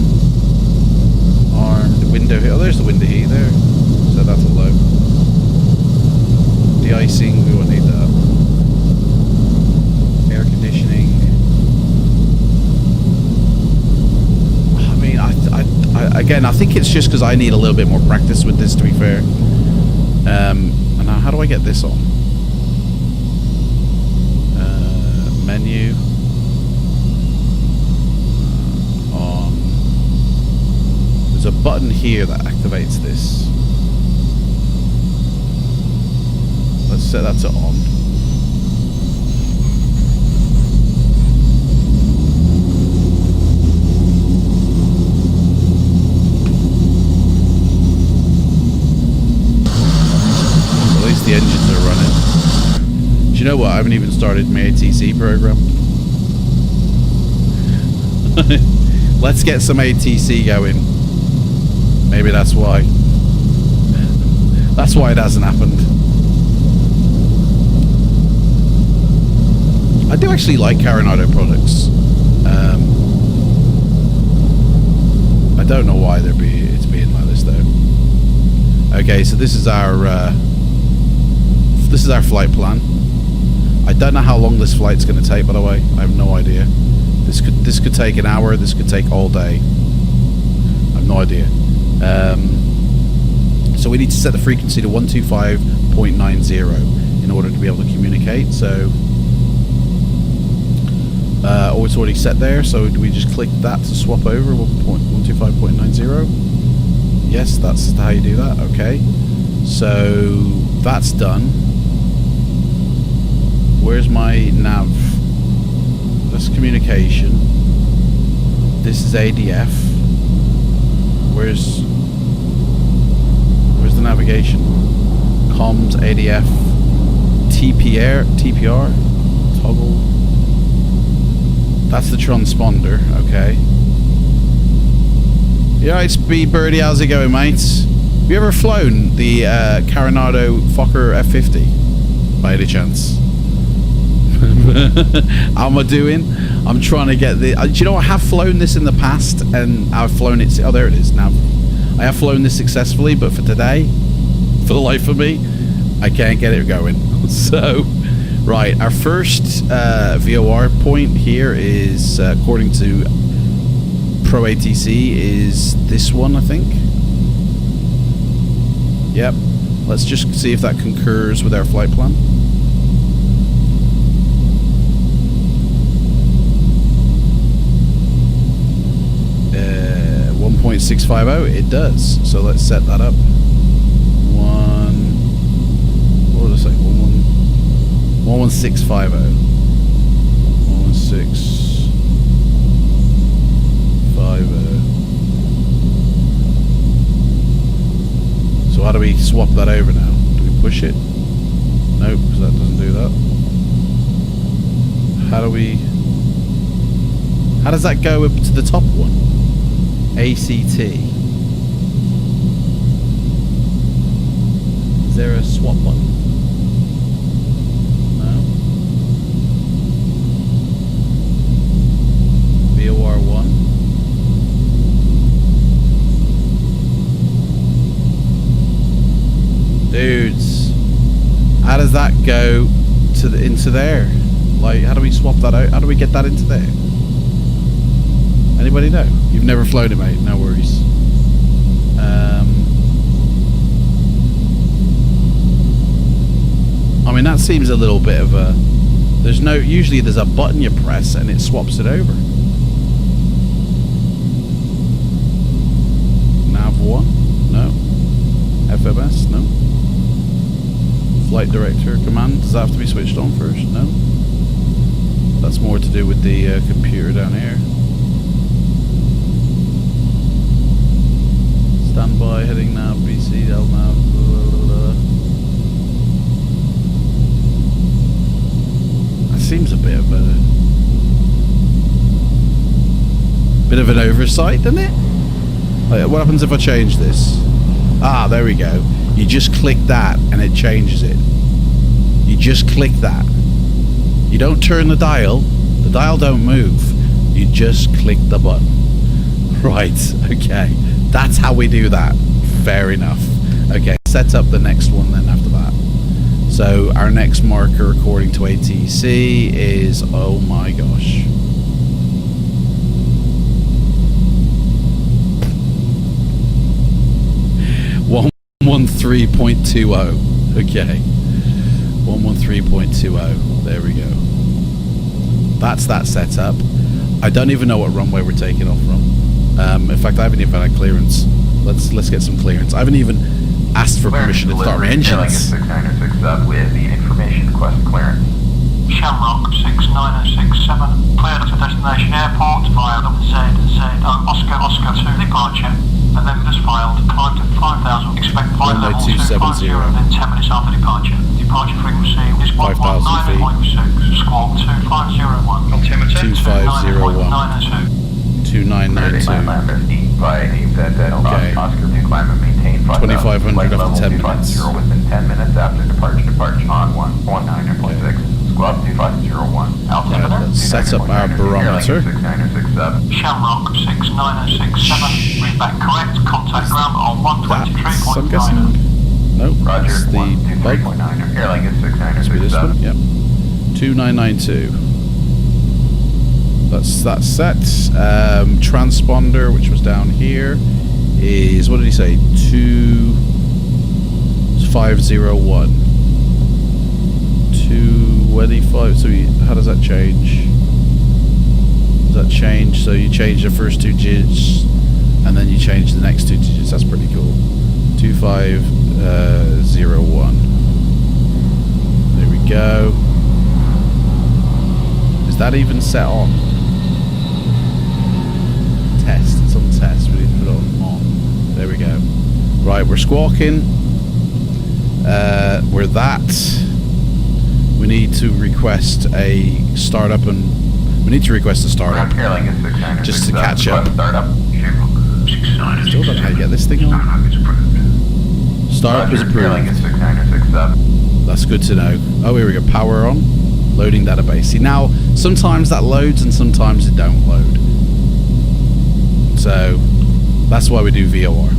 Armed. Window heat. Oh, there's the window heat there. Set that to low. De-icing, we won't need that. Air conditioning. I mean, again, I think it's just because I need a little bit more practice with this, to be fair. And now, how do I get this on? Menu. On. There's a button here that activates this. Let's set that to on. At least the engines are running. Do you know what? I haven't even started my ATC program. Let's get some ATC going. Maybe that's why. That's why it hasn't happened. I do actually like Coronado products. I don't know why it's being like this though. Okay, so this is our flight plan. I don't know how long this flight's going to take, by the way. I have no idea. This could take an hour. This could take all day. I have no idea. So we need to set the frequency to 125.90 in order to be able to communicate. So, oh, it's already set there. So do we just click that to swap over 125.90? Yes, that's how you do that. Okay. So that's done. Where's my nav? That's communication. This is ADF. Where's the navigation? Comms, ADF, TPR, toggle. That's the transponder. Okay. Yeah, right, Speed Birdie. How's it going, mates? Have you ever flown the Coronado Fokker F50 by any chance? How am I doing? I'm trying to get the. Do you know I have flown this in the past, and I've flown it. Oh, there it is. Now, I have flown this successfully, but for today, for the life of me, I can't get it going. So, right, our first VOR point here is, according to Pro ATC, is this one, I think. Yep. Let's just see if that concurs with our flight plan. 1.650, it does. So let's set that up. What was I saying? 11650. 11650. So how do we swap that over now? Do we push it? Nope, because that doesn't do that. How does that go up to the top one? ACT. Is there a swap button? No. VOR1. Dudes, how does that go to into there? Like, how do we swap that out? How do we get that into there? Anybody know? You've never flown it, mate. No worries. I mean, that seems a little bit of a... Usually there's a button you press and it swaps it over. Nav1? No. FMS? No. Flight director command? Does that have to be switched on first? No. That's more to do with the computer down here. Standby, heading nav, BC, L nav, blah, blah, blah. That seems a bit of a... Bit of an oversight, isn't it? What happens if I change this? Ah, there we go. You just click that and it changes it. You just click that. You don't turn the dial. The dial don't move. You just click the button. Right, okay. That's how we do that. Fair enough. Okay, set up the next one then after that. So our next marker according to ATC is, oh my gosh. 113.20. Okay. 113.20. There we go. That's that setup. I don't even know what runway we're taking off from. In fact, I haven't even had clearance. Let's get some clearance. I haven't even asked for permission to start my engines. 6906 up with the information request clearance. Shamrock 69067, cleared for destination airport via Oscar 2 departure, and then just filed, climb to 5,000, expect flight level 250 within 10 minutes after departure. Departure frequency is 119.6, squawk 2501, altimeter 2992. 2992. Okay. Oscar 2 climb and maintain 2500 after 10 minutes. Within 10 minutes after departure on 119.6. Squawk 2501. Altimeter. Let's set up our barometer. Shamrock 69067. Read back correct. Contact ground on 123.9. I'm guessing. Nope. Roger. That's the bug. Airline is Must be this one. Yep. 2992. That's set. Transponder, which was down here, is, what did he say? 2501. 225. So how does that change? Does that change? So you change the first two digits, and then you change the next two digits. That's pretty cool. 2501. There we go. Is that even set on? Test. It's on test. We need to put it on. There we go. Right, we're squawking. We're that. We need to request a startup, and we need to request a startup just to catch up. Still don't know how to get this thing on. Startup is approved. That's good to know. Oh, here we go. Power on. Loading database. See, now sometimes that loads and sometimes it don't load. So that's why we do VOR.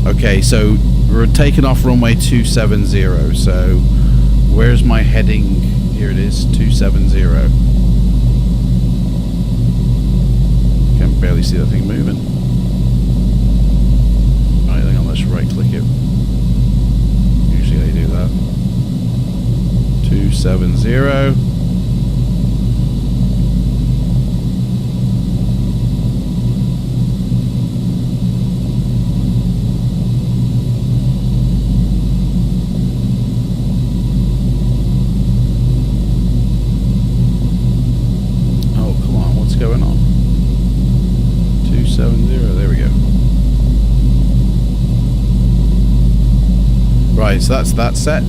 Okay, so we're taking off runway 270. So where's my heading? Here it is, 270. Can barely see that thing moving. Right, hang on, let's right click it. Usually how you do that. 270. Going on 270. There we go. Right, so that's that set.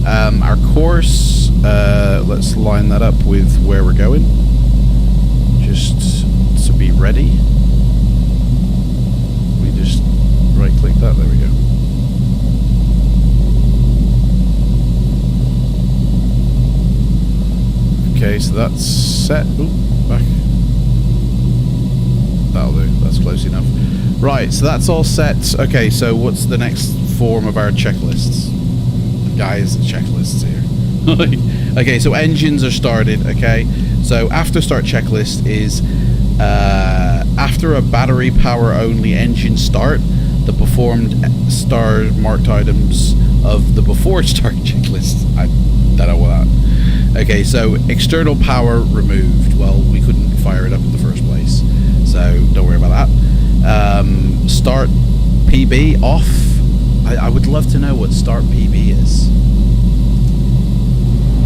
Our course, let's line that up with where we're going, just to be ready. We just right click that. There we go. Okay, so that's set. Ooh, back. That'll do. That's close enough. Right, so that's all set. Okay, so what's the next form of our checklists? Guys, checklists here. Okay, so engines are started. Okay, so after start checklist is after a battery power only engine start, the performed star marked items of the before start checklist. I don't know what that. Okay, so external power removed. Well, we couldn't fire it up in the first place, so don't worry about that. Start PB off. I would love to know what start PB is.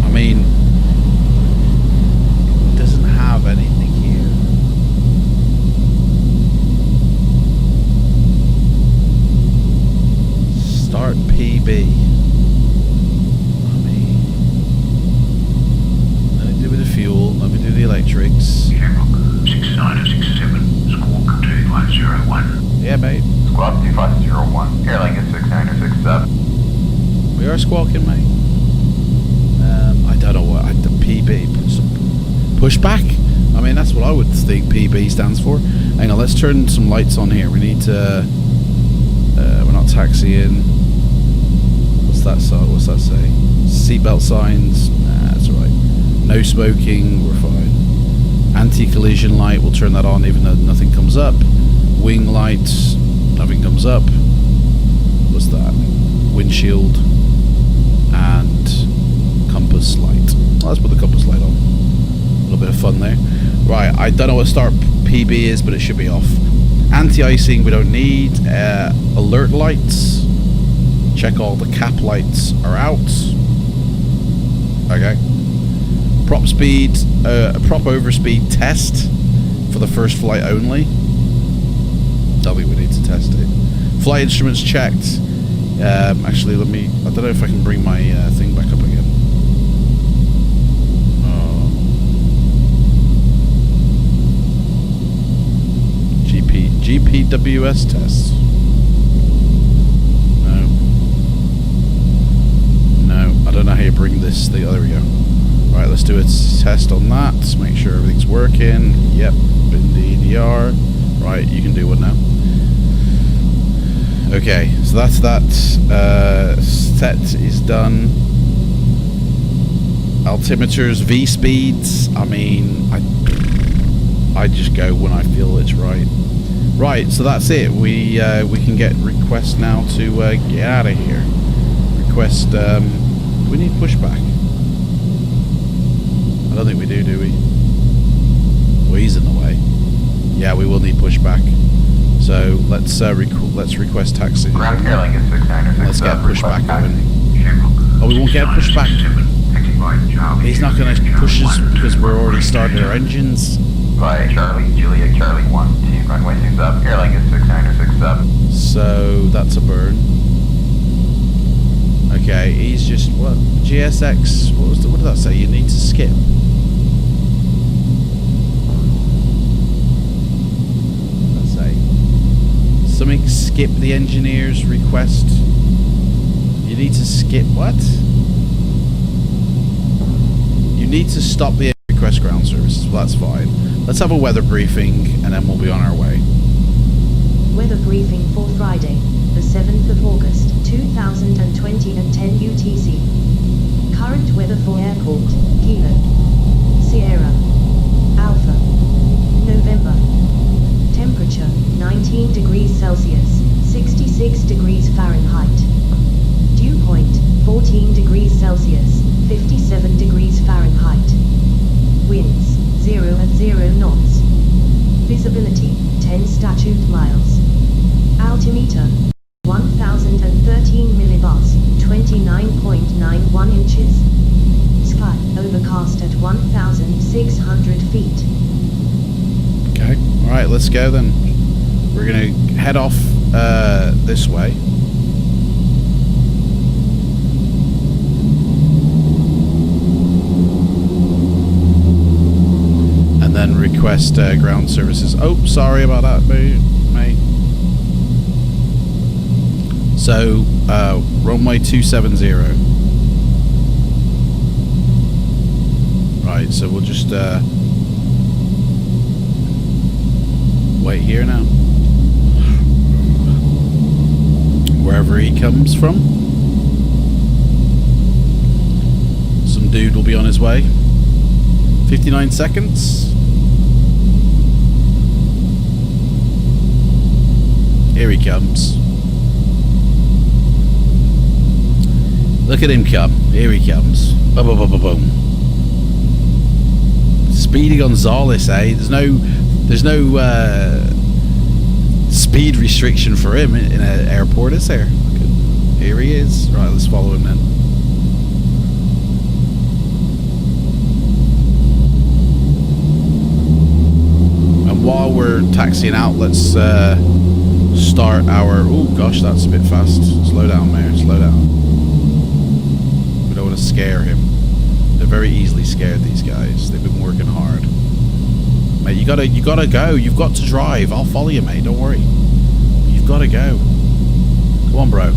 I mean, it doesn't have anything here. Start PB. Let me do with the fuel. Let me do the electrics. 2501. Airline is 69 or 67. We are squawking, mate. I don't know what the PB pushback. I mean, that's what I would think PB stands for. Hang on, let's turn some lights on here. We need to. We're not taxiing. What's that say? Seatbelt signs. Nah, that's all right. No smoking. We're fine. Anti-collision light. We'll turn that on even though nothing comes up. Wing lights. Nothing comes up. What's that? Windshield and compass light. Well, let's put the compass light on. A little bit of fun there. Right, I don't know what start PB is, but it should be off. Anti-icing we don't need. Alert lights. Check all the cap lights are out. Okay. Prop speed, prop overspeed test for the first flight only. Don't think we need to test it. Flight instruments checked. Actually, I don't know if I can bring my thing back up again. GPWS tests. No, I don't know how you bring this thing. Oh, there we go. Right, let's do a test on that. Make sure everything's working. Yep, indeed you are. Right, you can do one now. Okay, so that's that. Set is done. Altimeters, V speeds. I mean, I just go when I feel it's right. Right, so that's it. We can get request now to get out of here. Request. Do we need pushback? I don't think we do we? Well, he's in the way. Yeah, we will need pushback. So let's request taxi. Ground airline is 69 or 67. Let's get pushback going. Oh, we won't get pushback. He's not going to push us because we're already started our engines. By Charlie, Juliet, Charlie 1, T, runway 27. Airline is 69 or 67. So that's a burn. Okay, he's just what? GSX. What did that say? You need to skip. Let's say something. Skip the engineer's request. You need to skip what? You need to stop the request ground services. Well, that's fine. Let's have a weather briefing and then we'll be on our way. Weather briefing for Friday, the 7th of August, 2020 at 10 UTC. Current weather for airport, Kilo, Sierra, Alpha, November. Temperature, 19 degrees Celsius, 66 degrees Fahrenheit. Dew point, 14 degrees Celsius, 57 degrees Fahrenheit. Winds, 0 at 0 knots. Visibility, 10 statute miles. Altimeter, 1013 millibars, 29.91 inches. Sky, overcast at 1,600 feet. Okay, alright, let's go then. We're going to head off this way. And then request ground services. Oh, sorry about that, mate. So, runway 270. Right, so we'll just wait here now. Wherever he comes from. Some dude will be on his way. 59 seconds. Here he comes. Look at him come. Here he comes. Boom, boom, boom, boom, boom. Speedy Gonzales, eh? There's no speed restriction for him in an airport, is there? Here he is. Right, let's follow him then. And while we're taxiing out, let's start our... Oh gosh, that's a bit fast. Slow down, Mayor. Slow down. We don't want to scare him. They're very easily scared, these guys. They've been working hard. Mate, you gotta go. You've got to drive. I'll follow you, mate. Don't worry. You've got to go. Come on, bro.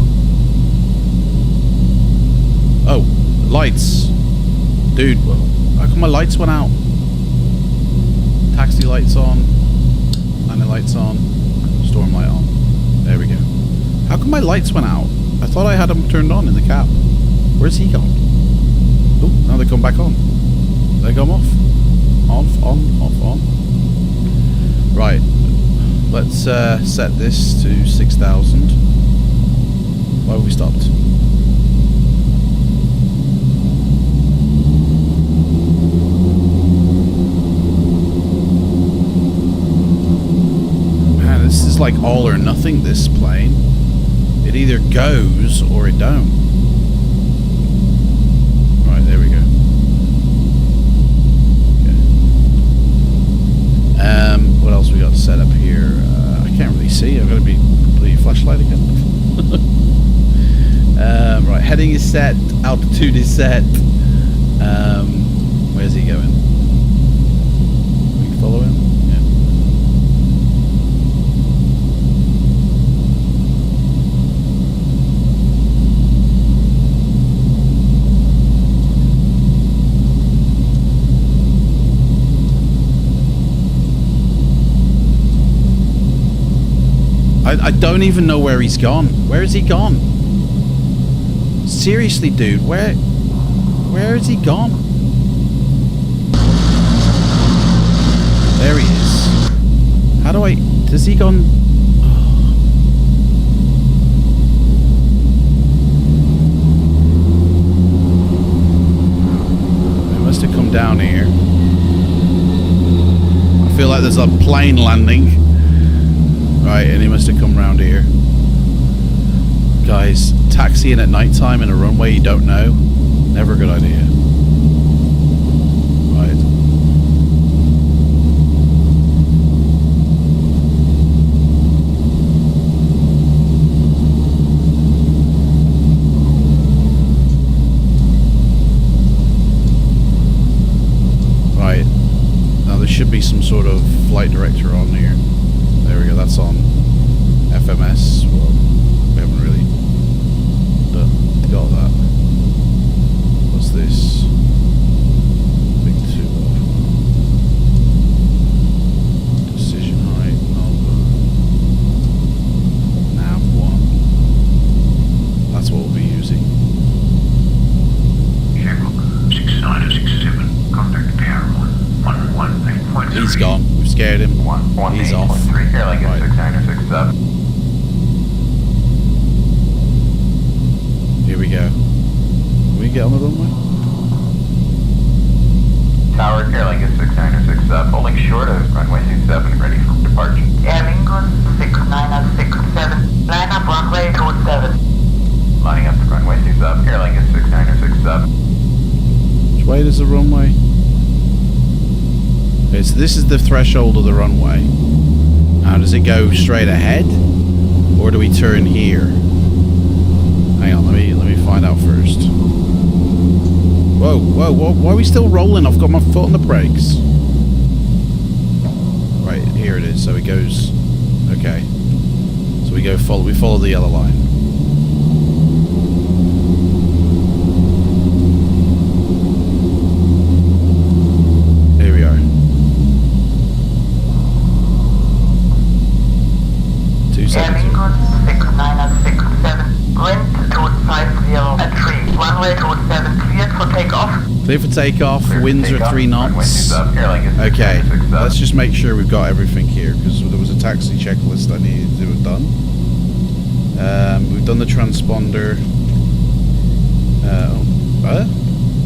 Oh, lights. Dude, how come my lights went out? Taxi lights on. Landing lights on. Storm light on. There we go. How come my lights went out? I thought I had them turned on in the cab. Where's he gone? Oh, now they come back on. They come off. Off, on, off, on. Right. Let's set this to 6,000. Why have we stopped? Man, this is like all or nothing, this plane. It either goes or it don't. Right, there we go. Okay. What else we got set up here? I can't really see. I've got to be completely flashlight again. Right, heading is set. Altitude is set. Where's he going? Can we follow him? Yeah. I don't even know where he's gone. Where has he gone? Seriously, dude, where has he gone? There he is. How do I... Has he gone... Oh. He must have come down here. I feel like there's a plane landing. Right, and he must have come round here. Guys, taxiing at night time in a runway you don't know, never a good idea. Right. Right. Now there should be some sort of flight director on here. There we go, that's on FMS. Well, we haven't really got that. What's this? Big 2 off. Decision height, nav 1. That's what we'll be using. Checkbook 6967. Contact pair 118.3. He's gone. We've scared him. He's off. 118.3. Airline Right. 6967. Here we go. Can we get on the runway? Tower, airline 6967. Holding short of runway 27, ready for departure. Air Lincoln 6967. Line up runway 27. Lining up to runway 27, airline 6967. Which way does the runway? Okay, so this is the threshold of the runway. Now, does it go straight ahead, or do we turn here? Hang on, let me find out first. Whoa, whoa, whoa! Why are we still rolling? I've got my foot on the brakes. Right, here it is. So it goes. Okay. So we follow the yellow line. Here we are. 2 Air seconds. Lincoln 6967. Wind 250 at 3. Runway 27 cleared for takeoff. Clear for takeoff. Clear for Winds are takeoff, 3 runway knots. 27, airline Okay, 6967. let's just make sure we've got everything here, because there was a taxi checklist I needed to have done. We've done the transponder.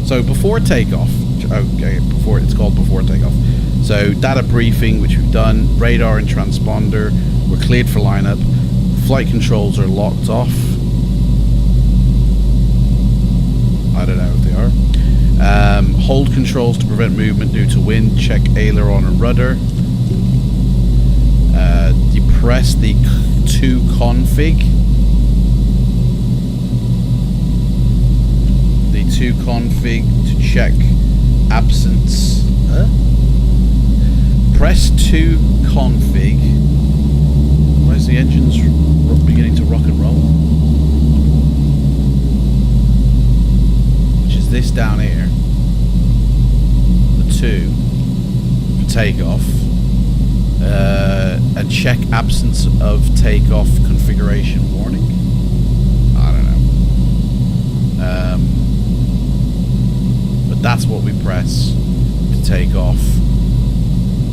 So before takeoff, okay, it's called before takeoff. So data briefing, which we've done, radar and transponder, we're cleared for lineup. Flight controls are locked off. I don't know if they are. Hold controls to prevent movement due to wind. Check aileron and rudder. Depress the 2 config. The 2 config to check absence. Press 2 config. Why is the engines beginning to rock and roll? Which is this down here. The 2 for takeoff. And check absence of takeoff configuration warning. I don't know. But that's what we press to take off.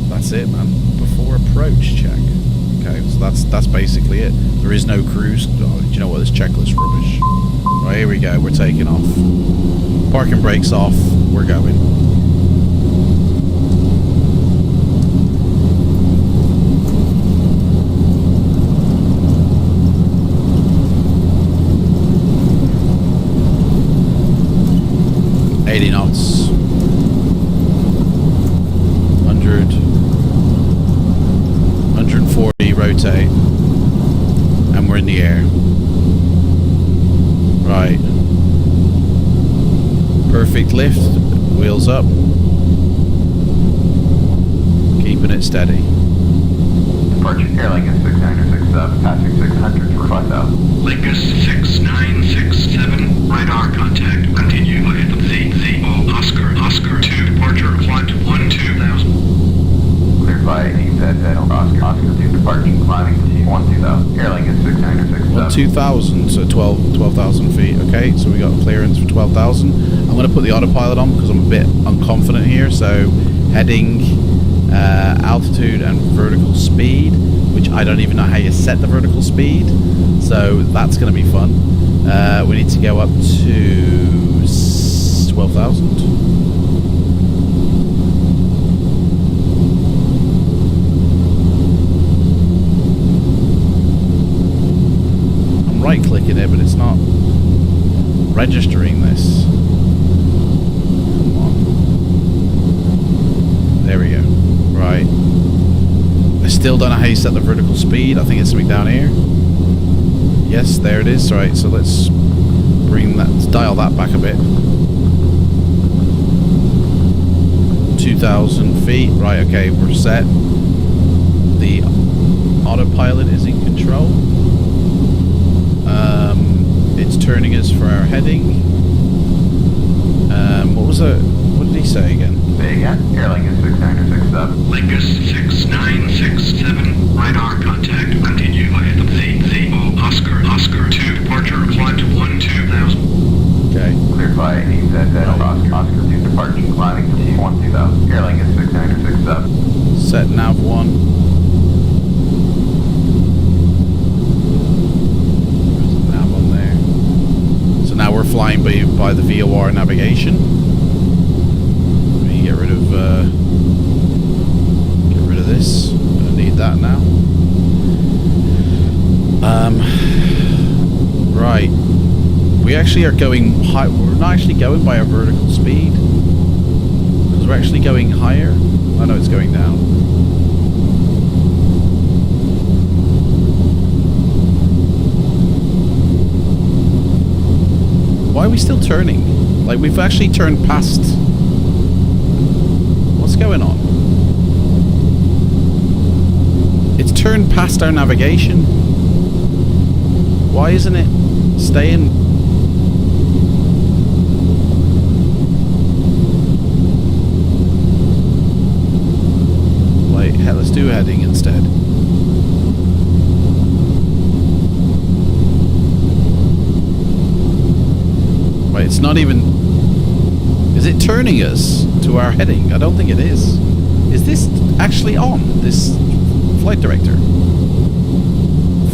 That's it, man. Before approach check. Okay, so that's basically it. There is no cruise. Oh, do you know what? This checklist rubbish. Right, here we go. We're taking off. Parking brakes off. We're going. Knots, 100, 140, rotate, and we're in the air. Right. Perfect lift, wheels up, keeping it steady. Departure airline is 6967, passing 600 for 5,000. Lingus 6967, radar contact, continue ahead of Oscar 2, departure, flight 12,000. Cleared by EZZ, Oscar 2, departure, climbing to 12,000. Airline is 6967. 12,000, so 12,000 feet. Okay, so we got clearance for 12,000. I'm going to put the autopilot on because I'm a bit unconfident here. So heading, altitude and vertical speed, which I don't even know how you set the vertical speed. So that's going to be fun. We need to go up to 12,000. I'm right clicking it, but it's not registering this. Come on. There we go. Right. I still don't know how you set the vertical speed. I think it's something down here. Yes, there it is. Right, so let's dial that back a bit. 2,000 feet. Right, okay, we're set. The autopilot is in control. It's turning us for our heading. What did he say again? Say again. Airline is 6967. Lingus 6967, radar contact, continue ahead of Oscar 2, departure, flight 12,000. Okay. Cleared by EZZ, Oscar 2, departure, climbing to 12,000. Airline is 6967. Set nav 1. There's a nav on there. So now we're flying by the VOR navigation. Let me get rid of this. I don't need that now. Right. We actually are going high. We're not actually going by a vertical speed because we're actually going higher. I know it's going down. Why are we still turning? Like, we've actually turned past. What's going on? It's turned past our navigation. Why isn't it staying? Wait, let's do heading instead. Wait, it's not even... Is it turning us to our heading? I don't think it is. Is this actually on? This flight director?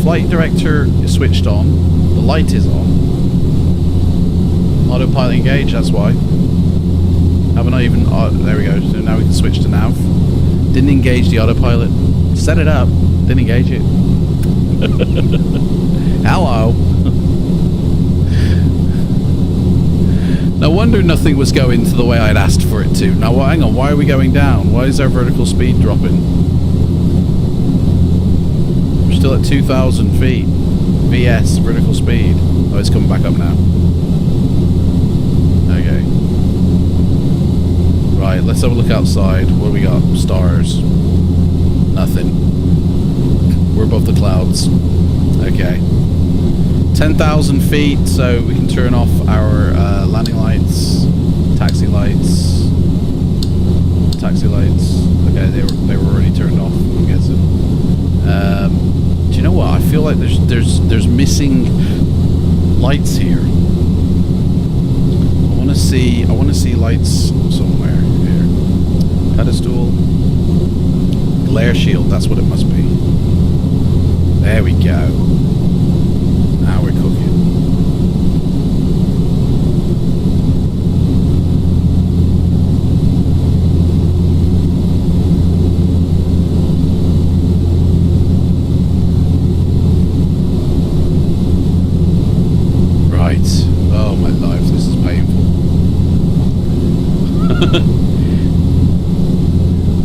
Flight director is switched on. The light is on. Autopilot engaged, that's why. Haven't I even... there we go. So now we can switch to nav. Didn't engage the autopilot. Set it up. Didn't engage it. Hello. No wonder nothing was going to the way I'd asked for it to. Now, hang on. Why are we going down? Why is our vertical speed dropping? We're still at 2,000 feet. VS, vertical speed. Oh, it's coming back up now. Okay. Right, let's have a look outside. What do we got? Stars. Nothing. We're above the clouds. 10,000 feet, so we can turn off our landing lights, taxi lights. Okay, they were already turned off. I'm guessing. Do you know what? I feel like there's missing lights here. I want to see lights somewhere here. Pedestal, glare shield. That's what it must be. There we go. Now we're cooking. Right. Oh my life, this is painful.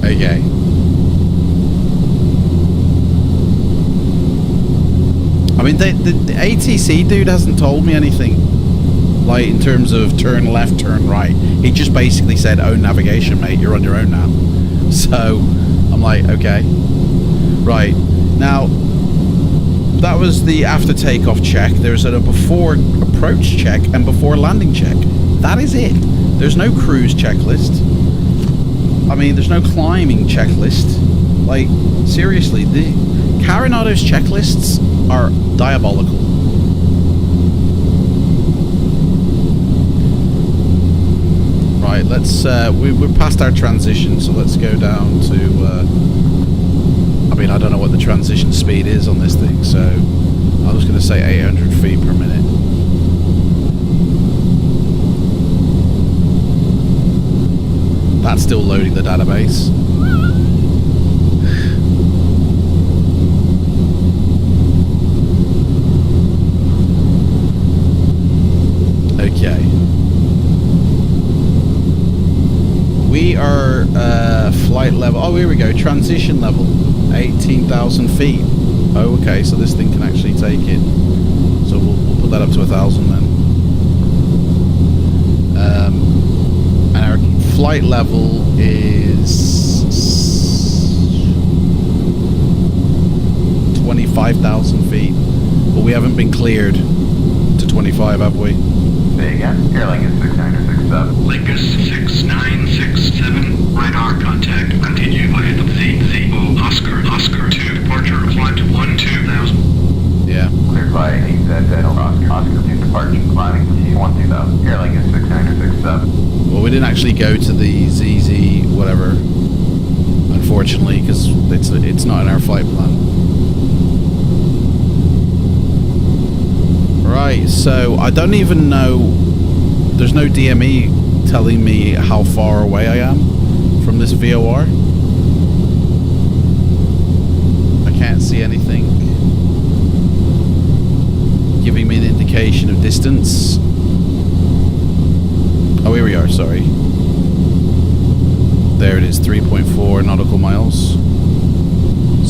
Okay. I mean, the ATC dude hasn't told me anything, like, in terms of turn left, turn right. He just basically said, "Oh, navigation, mate, you're on your own now." So, I'm like, okay. Right. Now, that was the after takeoff check. There's a before approach check and before landing check. That is it. There's no cruise checklist. I mean, there's no climbing checklist. Like, seriously, the Coronado's checklists are diabolical. Right, let's, we're past our transition, so let's go down to, I mean, I don't know what the transition speed is on this thing, so I was going to say 800 feet per minute. That's still loading the database. Okay. We are flight level. Oh, here we go. Transition level. 18,000 feet. Oh, okay. So this thing can actually take it. So we'll put that up to 1,000 then. And our flight level is 25,000 feet. But we haven't been cleared to 25, have we? Say again. Airline is 6967. Lingus 6967, radar contact, continue via the ZO Oscar 2, departure, climb to 12,000. Yeah. Cleared by AZZ Oscar 2, departure, climbing to 12,000. Airline is 6967. Well, we didn't actually go to the ZZ whatever, unfortunately, because it's not in our flight plan. Right, so I don't even know. There's no DME telling me how far away I am from this VOR. I can't see anything giving me an indication of distance. Oh, here we are, sorry. There it is, 3.4 nautical miles.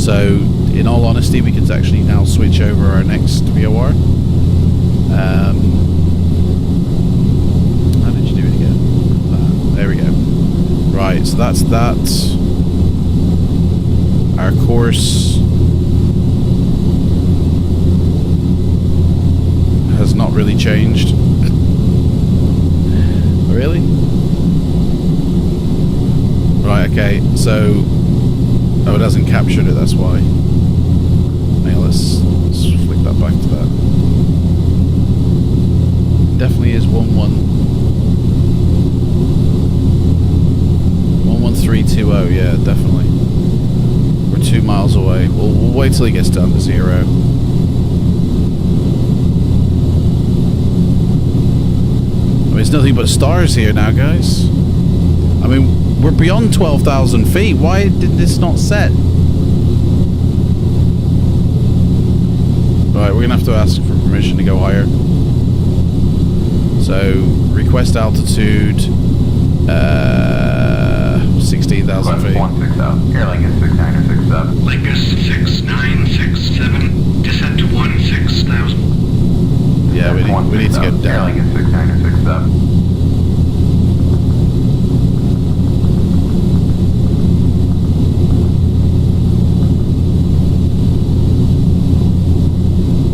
So, in all honesty, we could actually now switch over our next VOR. How did you do it again? There we go. Right, so that's that. Our course has not really changed. Really? Right, okay, so... Oh, it hasn't captured it, that's why. Hang on, let's flick that back to that. Definitely is 11320, yeah, definitely. We're 2 miles away. We'll wait till he gets down to 0. I mean, it's nothing but stars here now, guys. I mean, we're beyond 12,000 feet. Why did this not set? Right, we're gonna have to ask for permission to go higher. So, request altitude, 16,000 feet. 16,000. Airline is 6967. Lingus 6967, descent to 16,000. Yeah, we need to get down. Airline is 6967.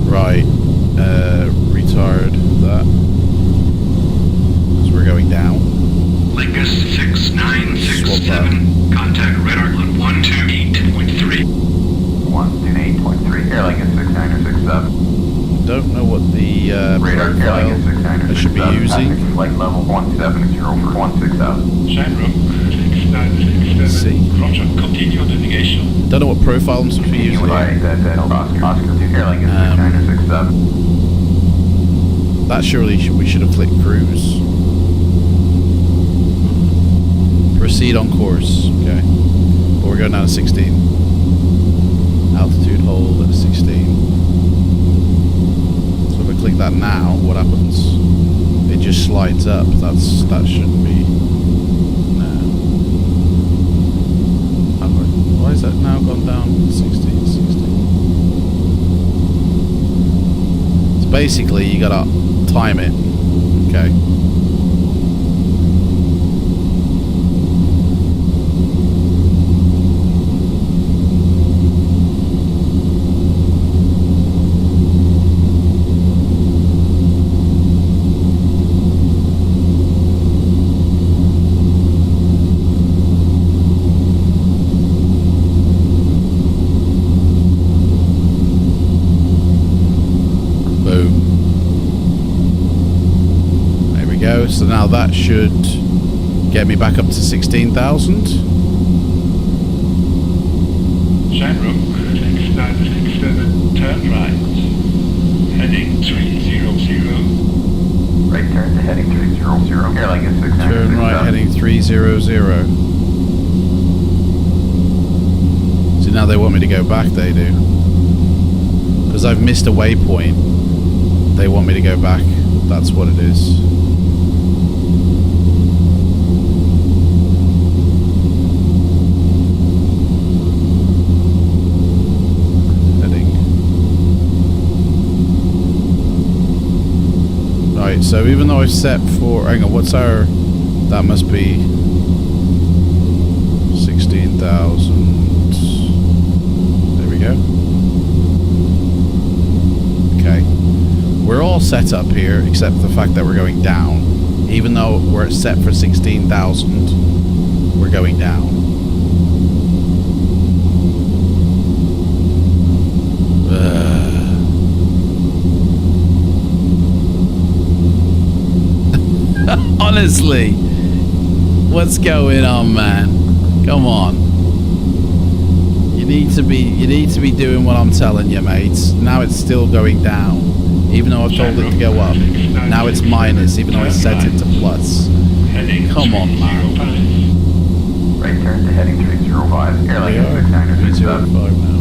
Right. the Radar profile airline is 69. I should be using. Flight level 170 for 16,000. Sandro, 6967. See. Roger, continue navigation. Don't know what profile I'm supposed to be using. Oscar 2 airline is 6967. That surely we should have clicked cruise. Proceed on course. Okay. But we're going down to 16. Altitude hold at 16. So if I click that now, what happens? It just slides up. That shouldn't be. No. Why is that now gone down 16? So basically, you gotta time it. Okay. So now that should get me back up to 16,000. Sandro, 6967, turn right. Heading 300. Right turn to heading 300. Airline is 6967. Turn right heading 300. So now they want me to go back, they do. Because I've missed a waypoint. They want me to go back. That's what it is. So even though I've set for, hang on, what's our, that must be 16,000, there we go. Okay, we're all set up here except for the fact that we're going down. Even though we're set for 16,000, we're going down. Honestly, what's going on, man? Come on. You need to be doing what I'm telling you, mates. Now it's still going down, even though I've told it to go up. Now it's minus, even though I set it to plus. Come on, man. Right turn to heading 305. Airline is 6967. 305 now.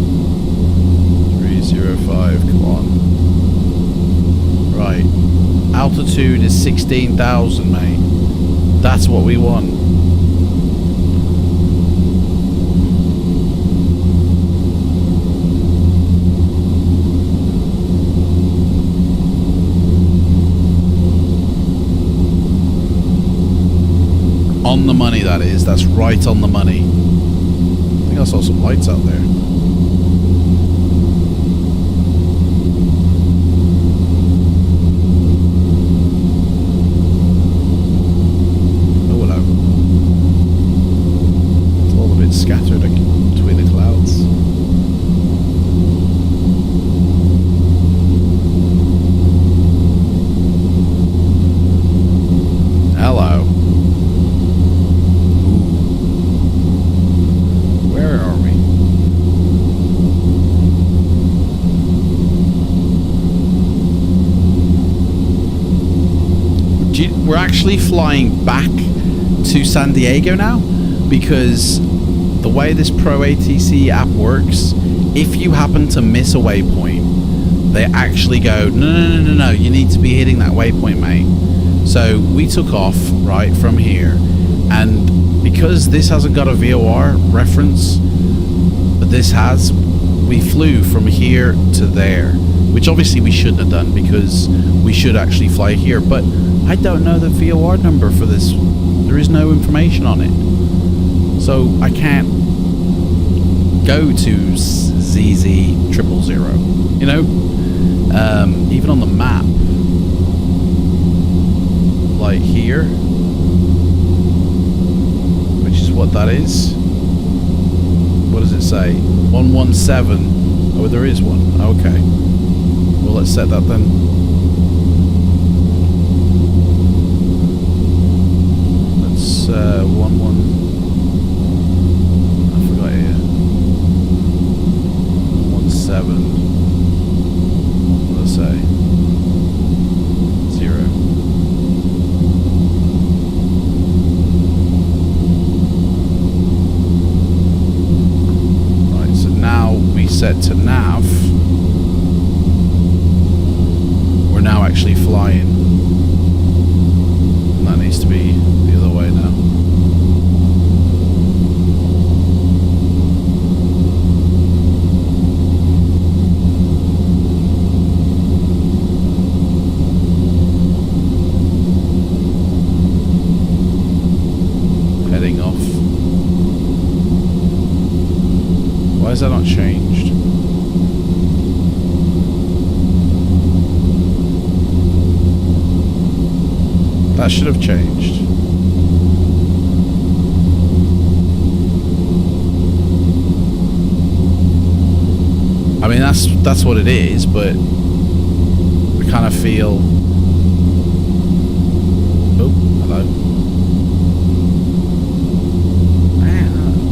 305. Come on. Right. Altitude is 16,000, mate. That's what we want. On the money, that is. That's right on the money. I think I saw some lights out there. Scattered between the clouds. Hello. Ooh. Where are we? We're actually flying back to San Diego now, because the way this Pro ATC app works, if you happen to miss a waypoint, they actually go, no, you need to be hitting that waypoint, mate. So we took off right from here, and because this hasn't got a VOR reference, but this has, we flew from here to there, which obviously we shouldn't have done, because we should actually fly here, but I don't know the VOR number for this. There is no information on it. So I can't go to ZZ000, you know? Even on the map, like here, which is what that is. What does it say? 117. Oh, there is one. Okay. Well, let's set that then. I forgot here. 17. What did I say? 0. Right, so now we set to nav. We're now actually flying. And that needs to be the other way now. Heading off. Why is that not changed? That should have changed. I mean, that's what it is, but I kind of feel. Oh, hello.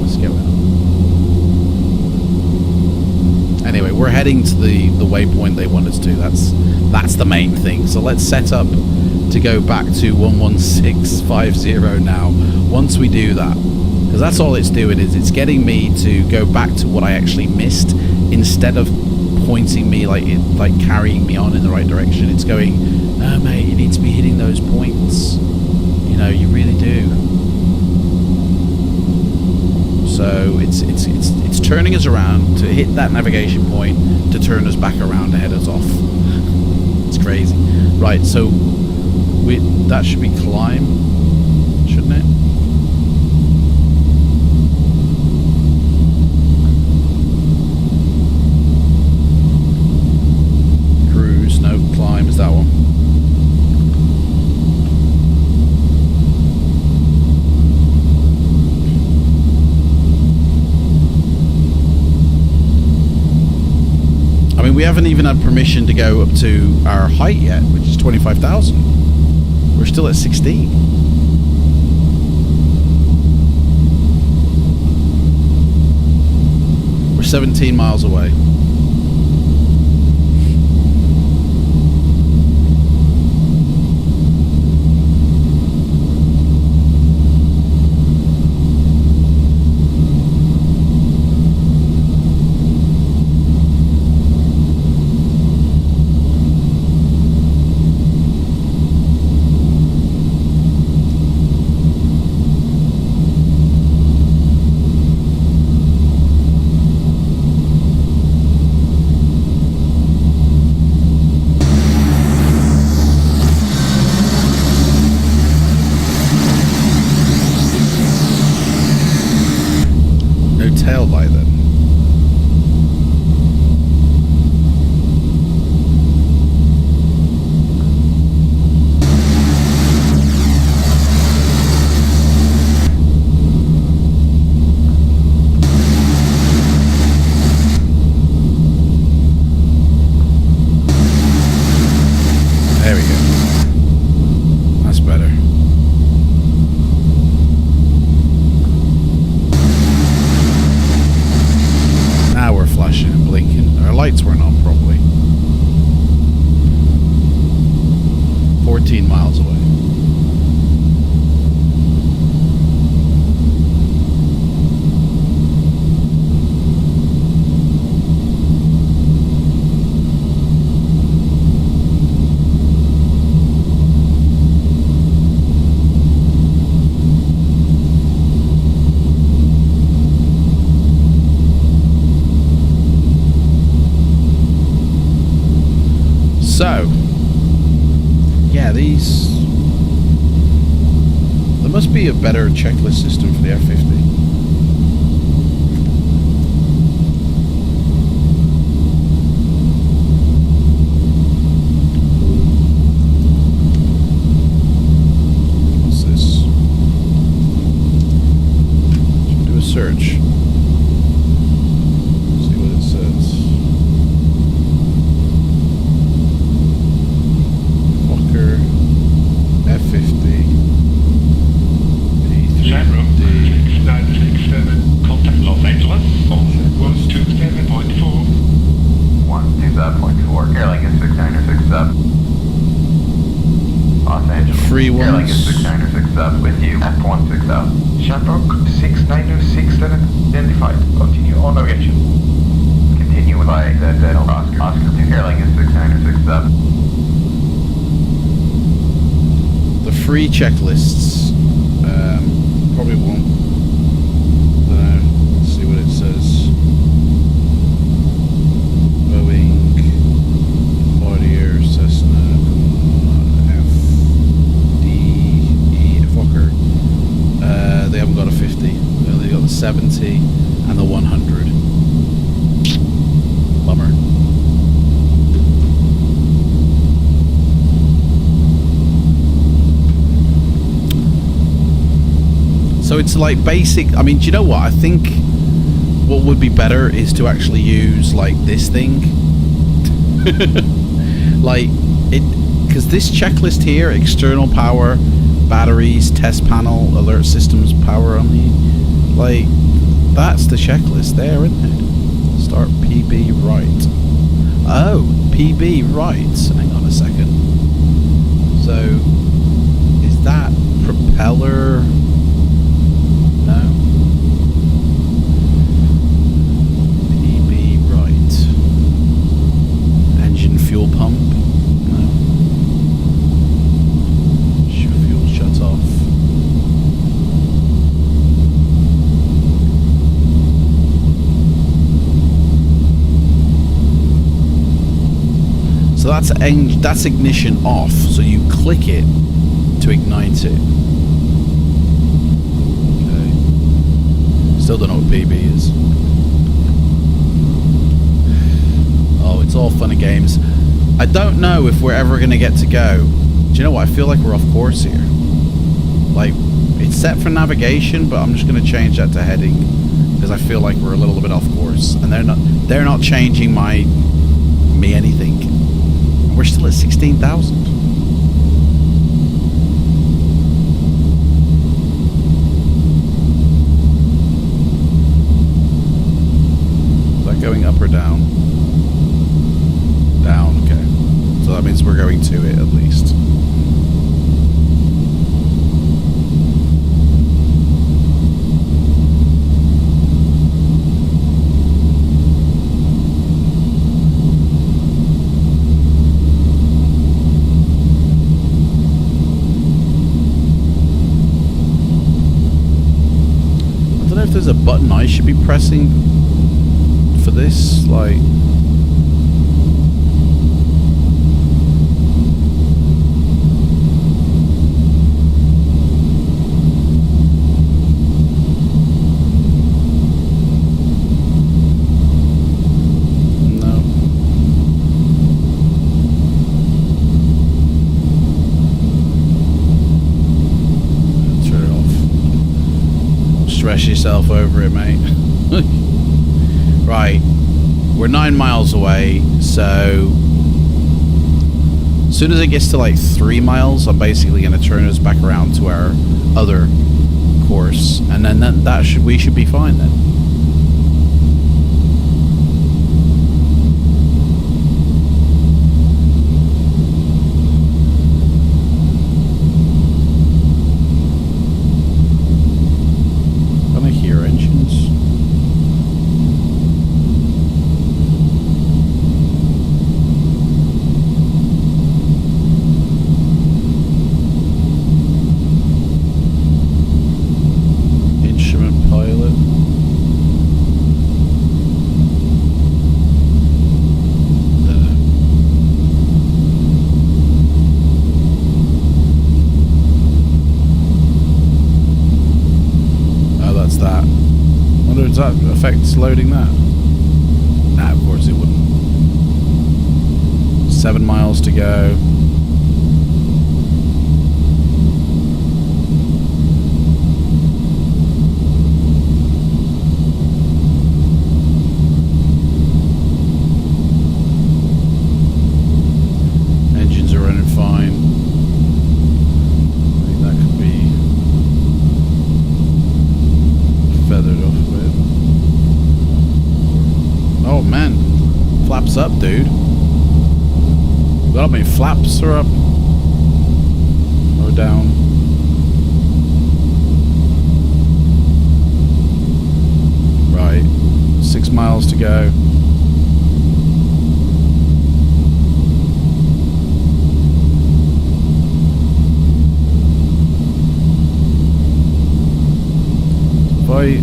Let's go out. Anyway, we're heading to the waypoint they want us to. That's the main thing. So let's set up to go back to 11650 now. Once we do that, because that's all it's doing, is it's getting me to go back to what I actually missed instead of pointing me like carrying me on in the right direction. It's going, no mate, you need to be hitting those points. You know, you really do. So it's turning us around to hit that navigation point to turn us back around to head us off. It's crazy. Right, so that should be climb, shouldn't it? Cruise, no, climb is that one. I mean, we haven't even had permission to go up to our height yet, which is 25,000. We're still at 16. We're 17 miles away. Tail light then. There we go. That's better. Now we're flashing and blinking. Our lights weren't on properly. 14 miles away. So, yeah, there must be a better checklist system for the F50. What's this? Should we do a search? See what it says. Fokker F50 P3 Airlink is 6967 with you at 16,000. Shamrock 6967 identified. Continue on navigation. Continue by ZZ Oscar. Oscar 2. Airlink is 6967. The free checklists probably won't. Dunno. Let's see what it says. Boeing, Bombardier, Cessna, FDE, Fokker. They haven't got a 50. They got the 70 and the 100. Bummer. So it's like basic. I mean, do you know what? I think what would be better is to actually use like this thing. Like it, because this checklist here: external power, batteries, test panel, alert systems, power only. Like that's the checklist there, isn't it? Start PB right. Oh, PB right. Hang on a second. So is that propeller? No. PB right. Engine fuel pump? No. Fuel shut off. So that's ignition off. So you click it to ignite it. Still don't know what PB is. Oh, it's all fun and games. I don't know if we're ever going to get to go. Do you know what? I feel like we're off course here. Like, it's set for navigation, but I'm just going to change that to heading because I feel like we're a little bit off course, and they're not changing me anything. We're still at 16,000. Going up or down? Down, okay. So that means we're going to it at least. I don't know if there's a button I should be pressing for this, like no. Turn it off. Don't stress yourself over it, mate. Right, we're 9 miles away, so as soon as it gets to like 3 miles, I'm basically going to turn us back around to our other course, and then we should be fine then. Can I hear engines? Does that affect loading that? Nah, of course it wouldn't. 7 miles to go. Engines are running fine. I think that could be feathered off a bit. Oh man, flaps up, dude. Got how many flaps are up? Or down? 6 miles to go. Right,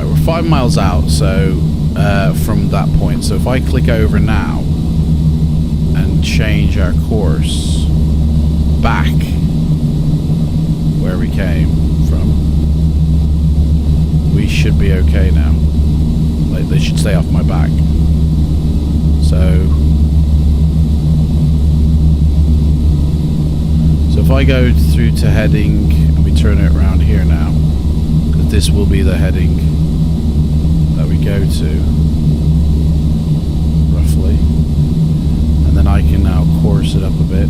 we're 5 miles out, so from that point. So if I click over now and change our course back where we came from, we should be okay now. Like, they should stay off my back. So if I go through to heading, and we turn it around here now, because this will be the heading that we go to, roughly, and then I can now course it up a bit.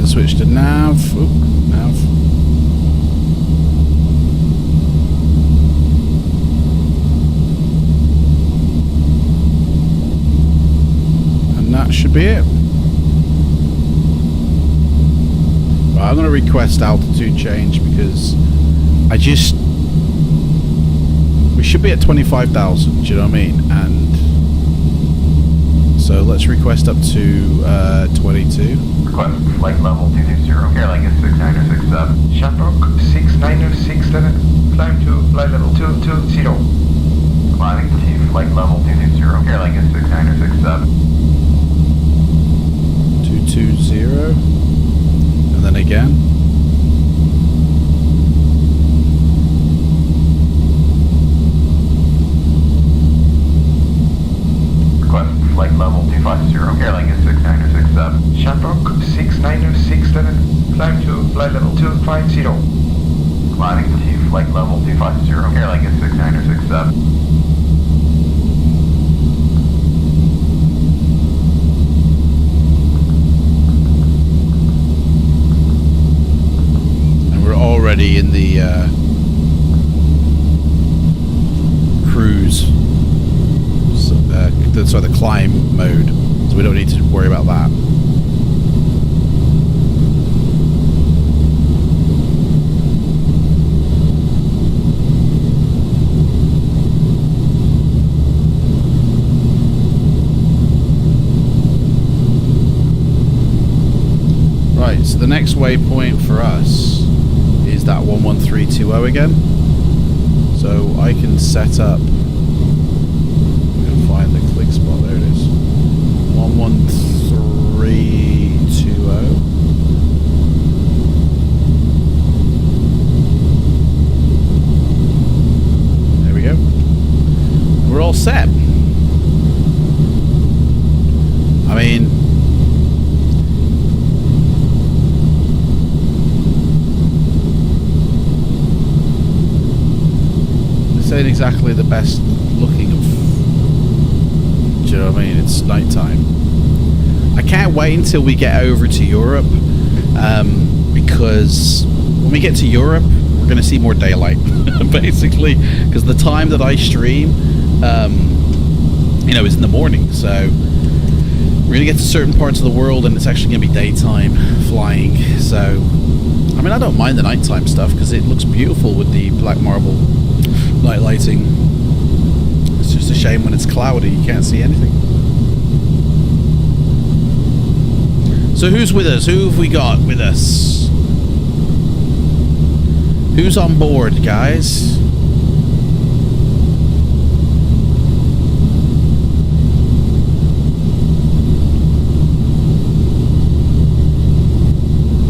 Switch to nav. Oop, nav. And that should be it. Well, I'm going to request altitude change because we should be at 25,000, do you know what I mean? And so let's request up to 22. Request flight level 220, airline is 6967. Shamrock 6967, climb to flight level 220. Climbing to flight level 220, airline is 6967. 220. And then again. Request flight level 250, airline is 6967. Shamrock 6967, climb to flight level 250. Climbing to flight level 250, airline is 6967. And we're already in the cruise, so the climb mode, so we don't need to worry about that. Right, so the next waypoint for us is that 11320 again. So I can set up, I'm going to find the click spot, there it is, 11320. There we go. We're all set. I mean, this ain't exactly the best looking of, do you know what I mean? It's nighttime. I can't wait until we get over to Europe, because when we get to Europe, we're going to see more daylight, basically, because the time that I stream, is in the morning, so we're going to get to certain parts of the world and it's actually going to be daytime flying. So, I mean, I don't mind the nighttime stuff because it looks beautiful with the black marble night lighting. It's just a shame when it's cloudy, you can't see anything. So who's with us? Who have we got with us? Who's on board, guys?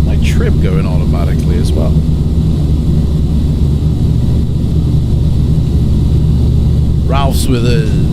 My trip going automatically as well. Ralph's with us.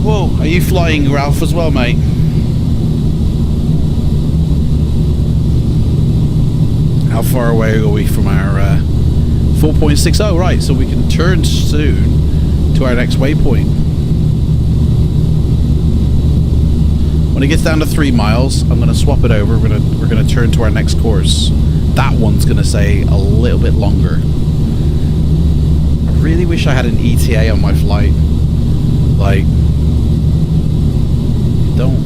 Whoa, are you flying, Ralph, as well, mate? How far away are we from our 4.60? Right, so we can turn soon to our next waypoint. When it gets down to 3 miles, I'm going to swap it over. We're going to turn to our next course. That one's going to say a little bit longer. I really wish I had an ETA on my flight. Like, don't.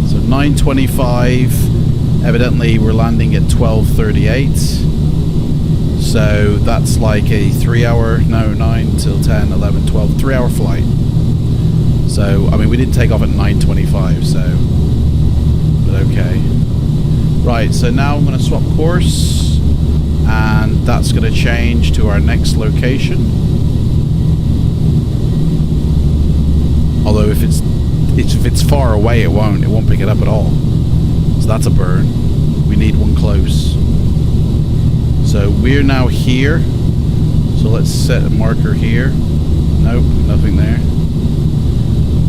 So 9:25. Evidently, we're landing at 12:38. So that's like a 3 hour, no, 9 till 10, 11, 12, 3 hour flight. So, I mean, we didn't take off at 9:25, so, but okay. Right, so now I'm going to swap course, and that's going to change to our next location. Although if it's far away, it won't pick it up at all. So that's a burn. We need one close. So we're now here. So let's set a marker here. Nope, nothing there.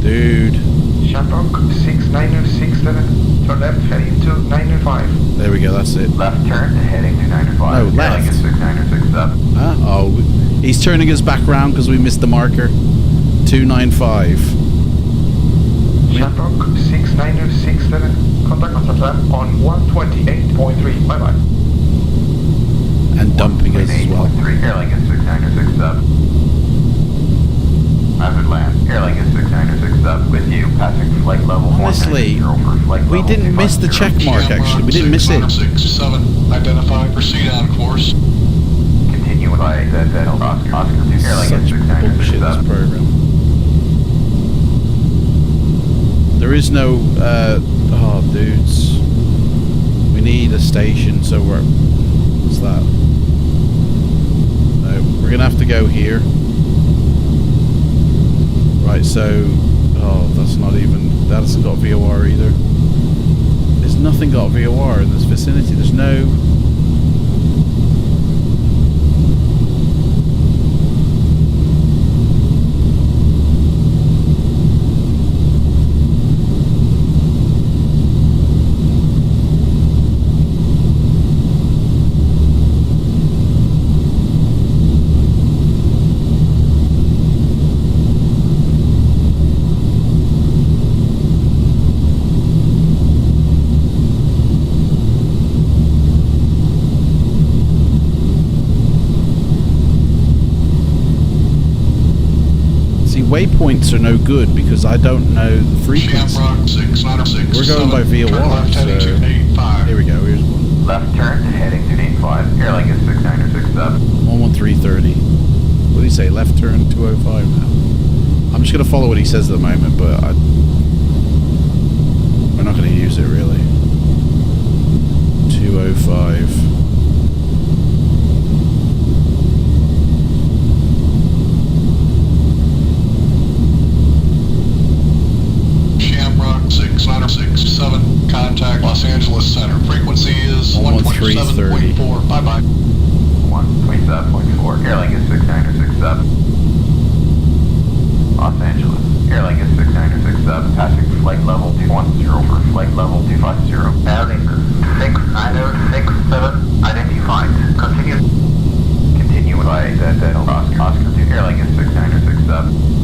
Dude. Shamrock 69067, turn left heading to 905. There we go, that's it. Left turn to heading to 905. No, left. Airline is 6967. Huh? Oh, he's turning us back round because we missed the marker. 295. Shamrock 69067, contact Amsterdam on 128.3. Bye bye. And dumping us as well. 8.3. Airline is 6967. Rapid land. Airline is 6967 with you, passing flight level. Honestly, 190 for flight we level didn't miss the 250. check mark, actually. We didn't miss it. 667, identify, proceed on course. Continue by ZZ Oscar 2. Airline is Such bullshit, this 6967. program. There is no, oh, dudes. We need a station, so what's that? No, we're gonna have to go here. Right, so, oh, that hasn't got VOR either. There's nothing got VOR in this vicinity. There's no... Waypoints are no good because I don't know the frequency. Shamrock 696. We're going by VOR, so here we go, here's one. Left turn to heading to 85. Airline is 6967. 11330. What do you say, left turn 205 now? I'm just going to follow what he says at the moment, but we're not going to use it really. 205. Shamrock 667, contact Los Angeles Center. Frequency is 127.4. Bye bye. 127.4. Airline is 6967. Los Angeles. Airline is 6967. Passing flight level 210 for flight level 250. Airline 69067, identified. Continue. Continue by ZZ Oscar 2. Airline is 6967.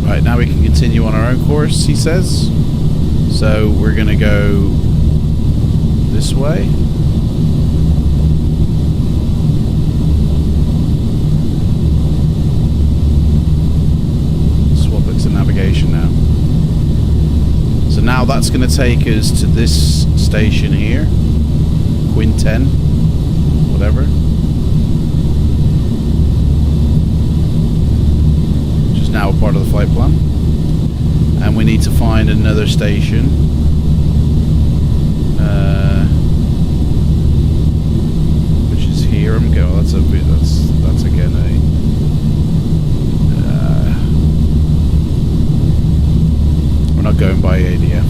Right, now we can continue on our own course, he says. So we're going to go this way. Swap it to navigation now. So now that's going to take us to this station here. Quinten, whatever. Now a part of the flight plan, and we need to find another station, which is here. I'm going. That's again a. We're not going by ADF.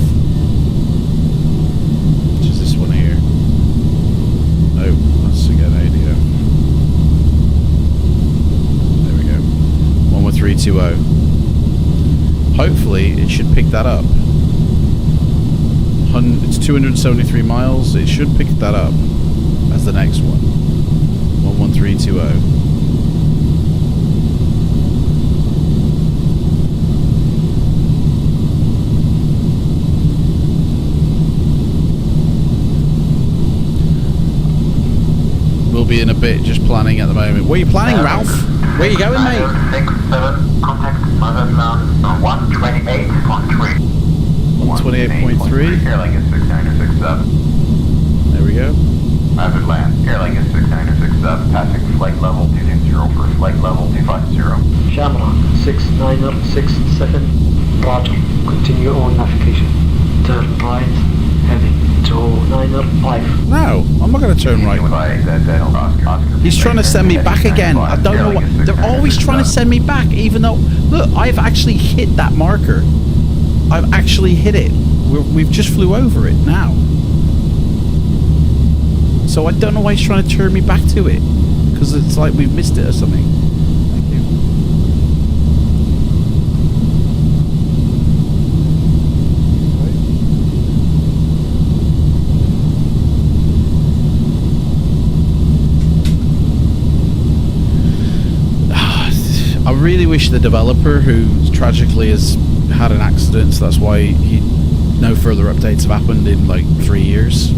1320. Hopefully it should pick that up. It's 273 miles. It should pick that up as the next one. 11320. We'll be in a bit just planning at the moment. What are you planning, Ralph? Where are you going, mate? 967, contact Mother Mountain 128.3. 128.3. Airlink is 6967. There we go. Rapid land. Airlink is 6967. Passing flight level 220 for flight level 250. Shamrock 6967. Roger. Continue on navigation. Turn right. Heading to 905. No, I'm not going to turn right. He's trying to send me back again. I don't know what. They're always trying to send me back, even though, look, I've actually hit that marker. I've actually hit it. We've just flew over it now. So I don't know why he's trying to turn me back to it. Because it's like we've missed it or something. Thank you. I really wish the developer, who tragically has had an accident, so that's why no further updates have happened in like 3 years.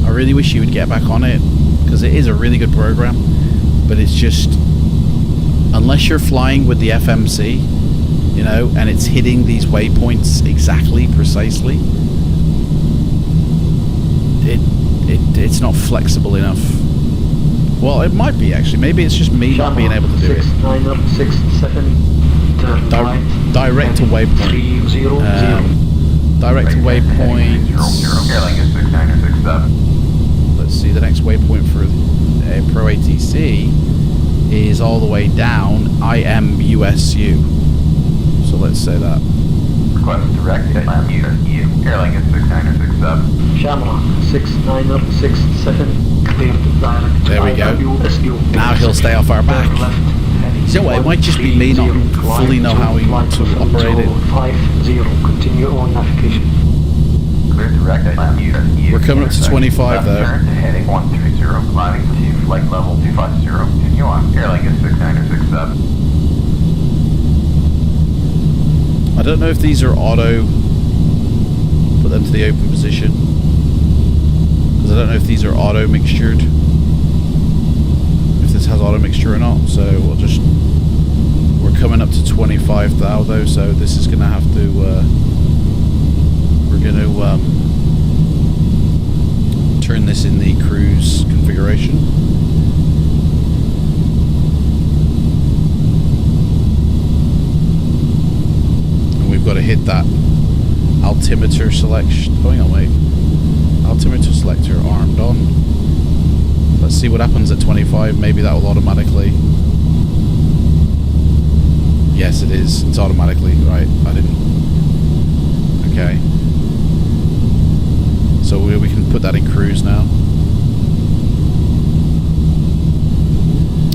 I really wish he would get back on it, because it is a really good program, but it's just, unless you're flying with the FMC, you know, and it's hitting these waypoints exactly, precisely, it's not flexible enough. Well, it might be actually. Maybe it's just me not being able to do it. 6967. Direct to waypoint. Direct to waypoint. Airlink is 6967. Let's see, the next waypoint for Pro ATC is all the way down IMUSU. So let's say that. Request direct IMUSU. Airlink is 6967. Shamrock 6967. Cleared direct. There we go. Now he'll stay off our back. You know what, it might just be me not fully know how he wants to operate it. 50. Continue on navigation. Clear direct IMUSU. We're coming up to 25 though. Turn to heading 130, climbing to flight level 250. Continue on. Airlink is 6967. I don't know if these are auto. Put them to the open position. Because I don't know if these are auto mixtured. If this has auto mixture or not. So we'll just. We're coming up to 25 now though, so this is going to have to. We're going to turn this in the cruise configuration. And we've got to hit that altimeter selection. Hang on, wait. Altimeter selector armed on. Let's see what happens at 25. Maybe that will automatically. Yes, it is. It's automatically. Right. I didn't. Okay. So we can put that in cruise now.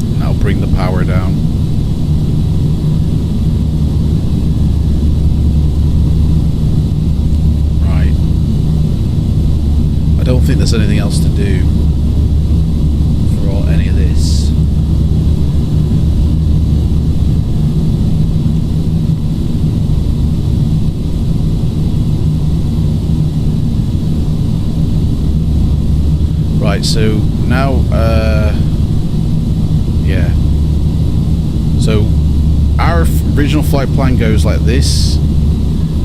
And that'll bring the power down. Right. I don't think there's anything else to do for any of this. Right, so now, yeah. So our original flight plan goes like this.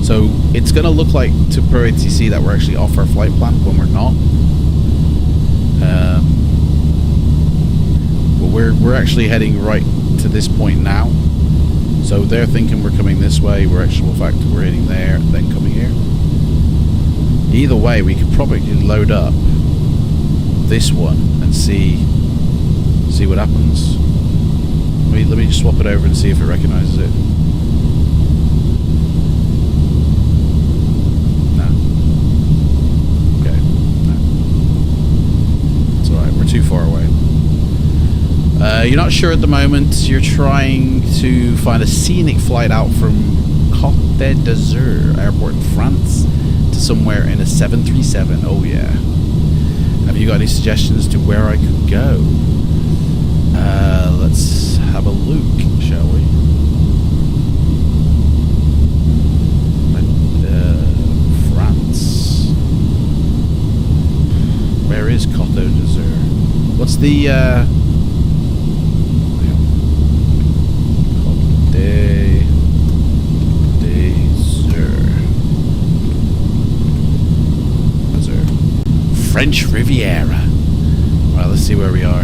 So it's going to look like to Pro ATC that we're actually off our flight plan when we're not. But we're actually heading right to this point now. So they're thinking we're coming this way. We're actually, in fact, we're heading there, then coming here. Either way, we could probably load up this one and see what happens. Let me just swap it over and see if it recognizes it. No. Okay. No. It's alright, we're too far away. You're not sure at the moment. You're trying to find a scenic flight out from Côte d'Azur Airport in France to somewhere in a 737. Oh yeah. Have you got any suggestions to where I could go? Let's have a look, shall we? France. Where is Côte d'Azur? What's the French Riviera. Well, let's see where we are.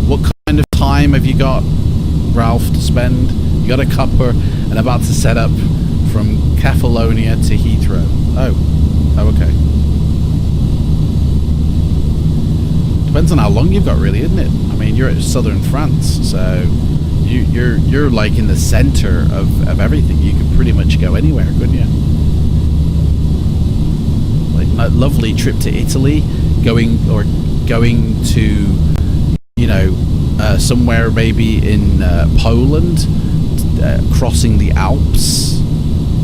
What kind of time have you got, Ralph, to spend? You got a cuppa and about to set up from Catalonia to Heathrow. Oh, okay. Depends on how long you've got, really, isn't it? I mean, you're at southern France, so you're like in the center of everything. You could pretty much go anywhere, couldn't you? Like a lovely trip to Italy, going to, you know, somewhere maybe in Poland, crossing the Alps,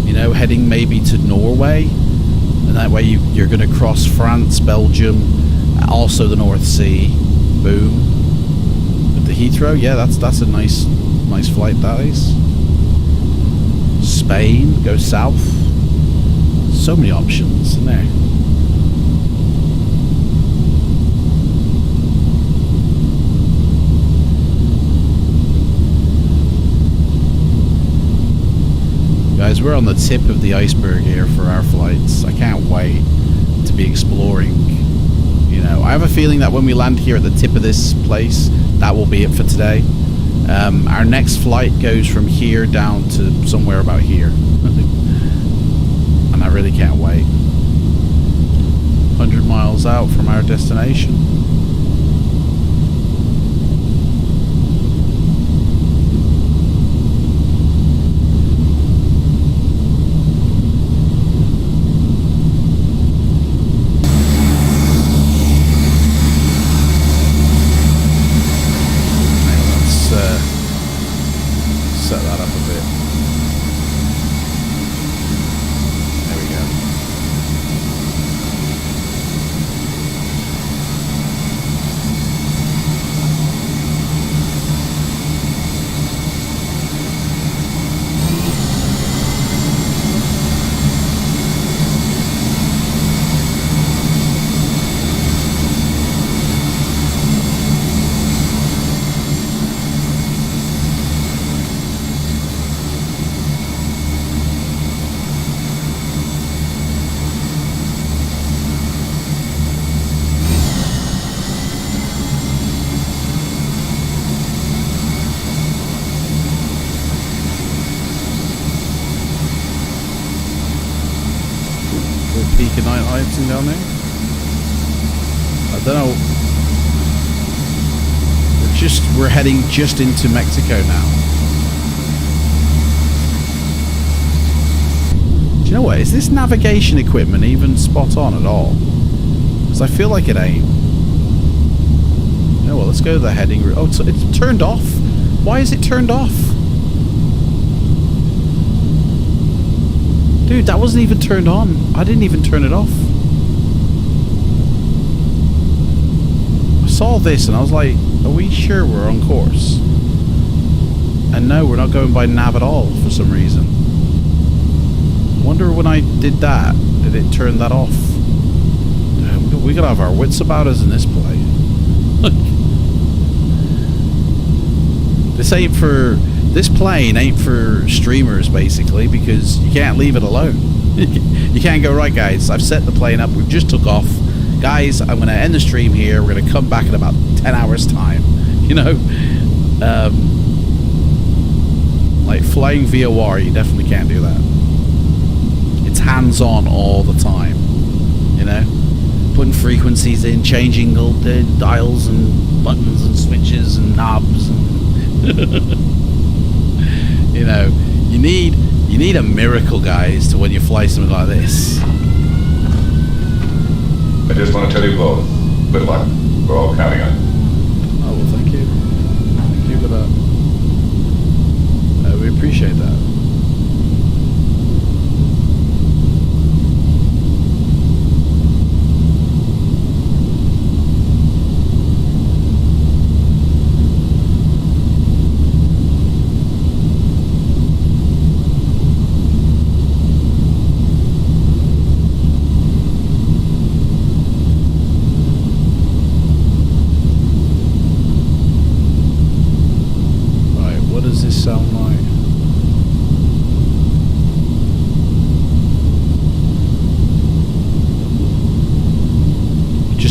you know, heading maybe to Norway, and that way you're going to cross France, Belgium, also the North Sea. Boom. With the Heathrow, yeah, that's a nice flight, that is. Spain, go south. So many options, isn't there? Guys, we're on the tip of the iceberg here for our flights. I can't wait to be exploring. You know, I have a feeling that when we land here at the tip of this place, that will be it for today. Our next flight goes from here down to somewhere about here. And I really can't wait. 100 miles out from our destination. Set that up a bit. There we go. Peak of night lighting down there. I don't know. We're heading just into Mexico now. Do you know what? Is this navigation equipment even spot on at all? Because I feel like it ain't. You know what? Let's go to the heading route. Oh, it's turned off. Why is it turned off? Dude, that wasn't even turned on. I didn't even turn it off. I saw this and I was like, are we sure we're on course? And no, we're not going by nav at all for some reason. I wonder when I did that, did it turn that off? We gotta have our wits about us in this play. This plane ain't for streamers, basically, because you can't leave it alone. You can't go, right guys, I've set the plane up, we've just took off. Guys, I'm going to end the stream here, we're going to come back in about 10 hours time. You know? Like flying VOR, you definitely can't do that. It's hands-on all the time. You know? Putting frequencies in, changing the dials and buttons and switches and knobs and you know, you need a miracle, guys, to when you fly something like this. I just want to tell you both, good luck. We're all counting on you.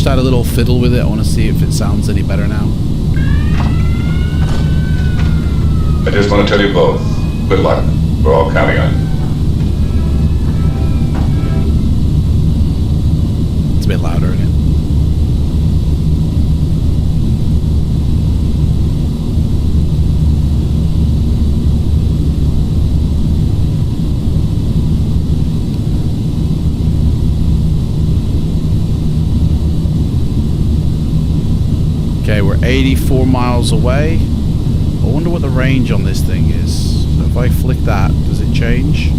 had a little fiddle with it. I want to see if it sounds any better now. I just want to tell you both, good luck. We're all counting on you. It's a bit louder, isn't it? Okay, we're 84 miles away. I wonder what the range on this thing is. So if I flick that, does it change?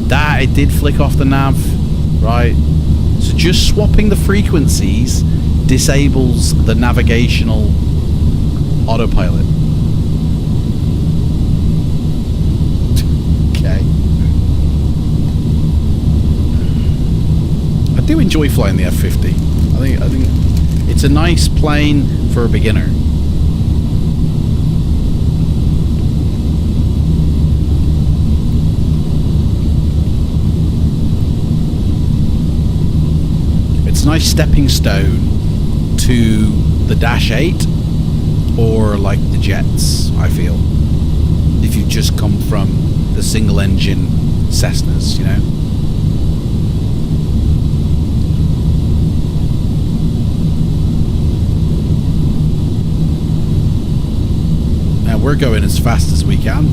That, it did flick off the nav. Right. So just swapping the frequencies disables the navigational autopilot. Okay. I do enjoy flying the F50. I think it's a nice plane for a beginner. It's a nice stepping stone to the Dash 8 or like the jets, I feel. If you've just come from the single engine Cessnas, you know? We're going as fast as we can.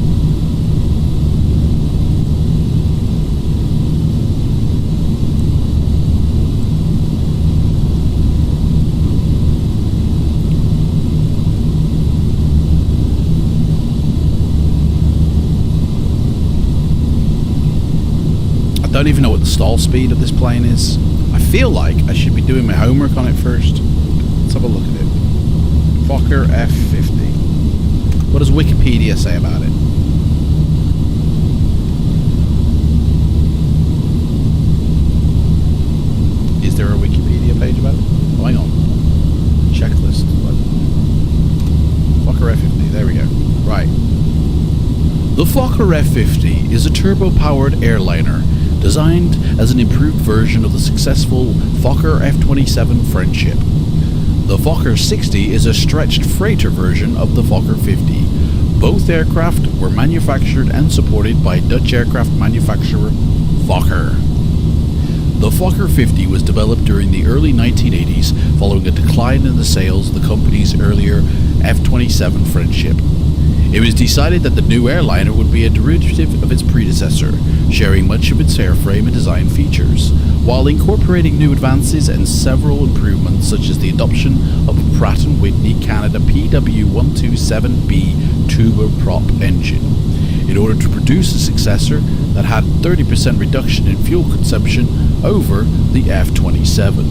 I don't even know what the stall speed of this plane is. I feel like I should be doing my homework on it first. Let's have a look at it. Fokker F50. What does Wikipedia say about it? Is there a Wikipedia page about it? Oh, hang on. Checklist. What? Fokker F50. There we go. Right. The Fokker F50 is a turbo-powered airliner designed as an improved version of the successful Fokker F27 Friendship. The Fokker 60 is a stretched freighter version of the Fokker 50. Both aircraft were manufactured and supported by Dutch aircraft manufacturer Fokker. The Fokker 50 was developed during the early 1980s following a decline in the sales of the company's earlier F27 Friendship. It was decided that the new airliner would be a derivative of its predecessor, sharing much of its airframe and design features, while incorporating new advances and several improvements such as the adoption of a Pratt & Whitney Canada PW127B turboprop engine, in order to produce a successor that had 30% reduction in fuel consumption over the F27.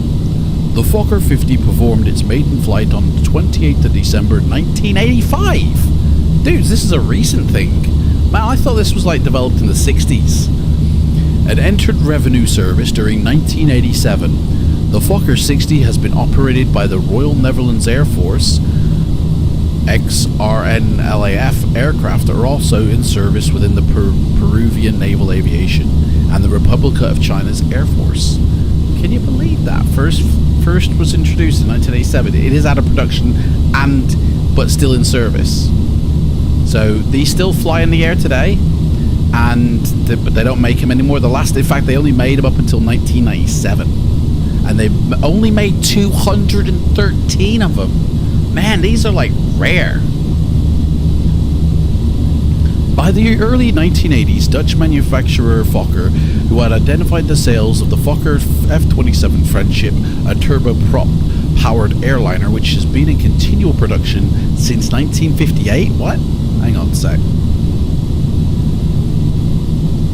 The Fokker 50 performed its maiden flight on the 28th of December 1985. Dudes, this is a recent thing. Man, I thought this was like developed in the 60s. It entered revenue service during 1987. The Fokker 60 has been operated by the Royal Netherlands Air Force. XRNLAF aircraft are also in service within the Peruvian Naval Aviation and the Republic of China's Air Force. Can you believe that? First was introduced in 1987. It is out of production but still in service. So these still fly in the air today, but they don't make them anymore. In fact, they only made them up until 1997, and they only made 213 of them. Man, these are like rare. By the early 1980s, Dutch manufacturer Fokker, who had identified the sales of the Fokker F27 Friendship, a turboprop-powered airliner which has been in continual production since 1958. What? Hang on a sec.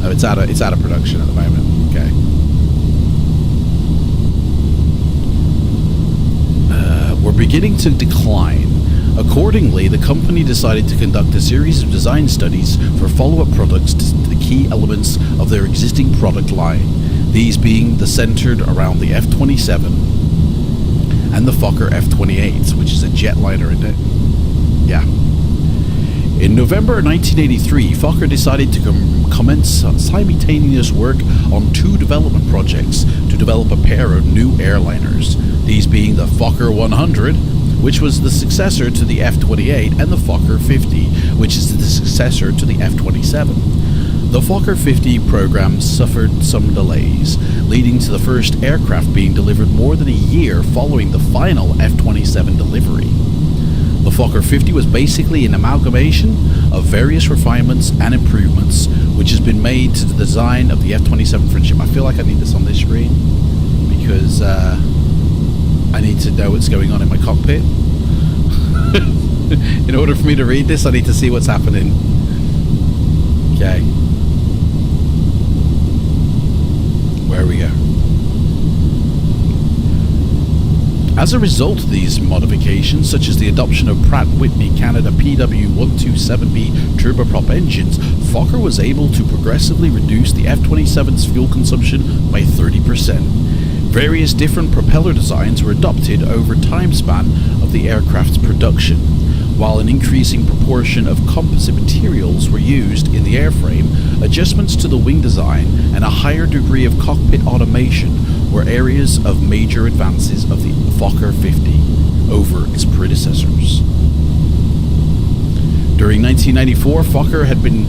Oh, it's out of production at the moment. Okay. We're beginning to decline. Accordingly, the company decided to conduct a series of design studies for follow-up products to the key elements of their existing product line. These being centered around the F27 and the Fokker F28, which is a jetliner, isn't it? Yeah. In November 1983, Fokker decided to commence simultaneous work on 2 development projects to develop a pair of new airliners, these being the Fokker 100, which was the successor to the F-28, and the Fokker 50, which is the successor to the F-27. The Fokker 50 program suffered some delays, leading to the first aircraft being delivered more than a year following the final F-27 delivery. The Fokker 50 was basically an amalgamation of various refinements and improvements which has been made to the design of the F-27 friendship. I feel like I need this on this screen because I need to know what's going on in my cockpit. In order for me to read this, I need to see what's happening. Okay. Where we go. As a result of these modifications, such as the adoption of Pratt & Whitney Canada PW127B turboprop engines, Fokker was able to progressively reduce the F-27's fuel consumption by 30%. Various different propeller designs were adopted over time span of the aircraft's production, while an increasing proportion of composite materials were used in the airframe. Adjustments to the wing design and a higher degree of cockpit automation were areas of major advances of the Fokker 50 over its predecessors. During 1994, Fokker had been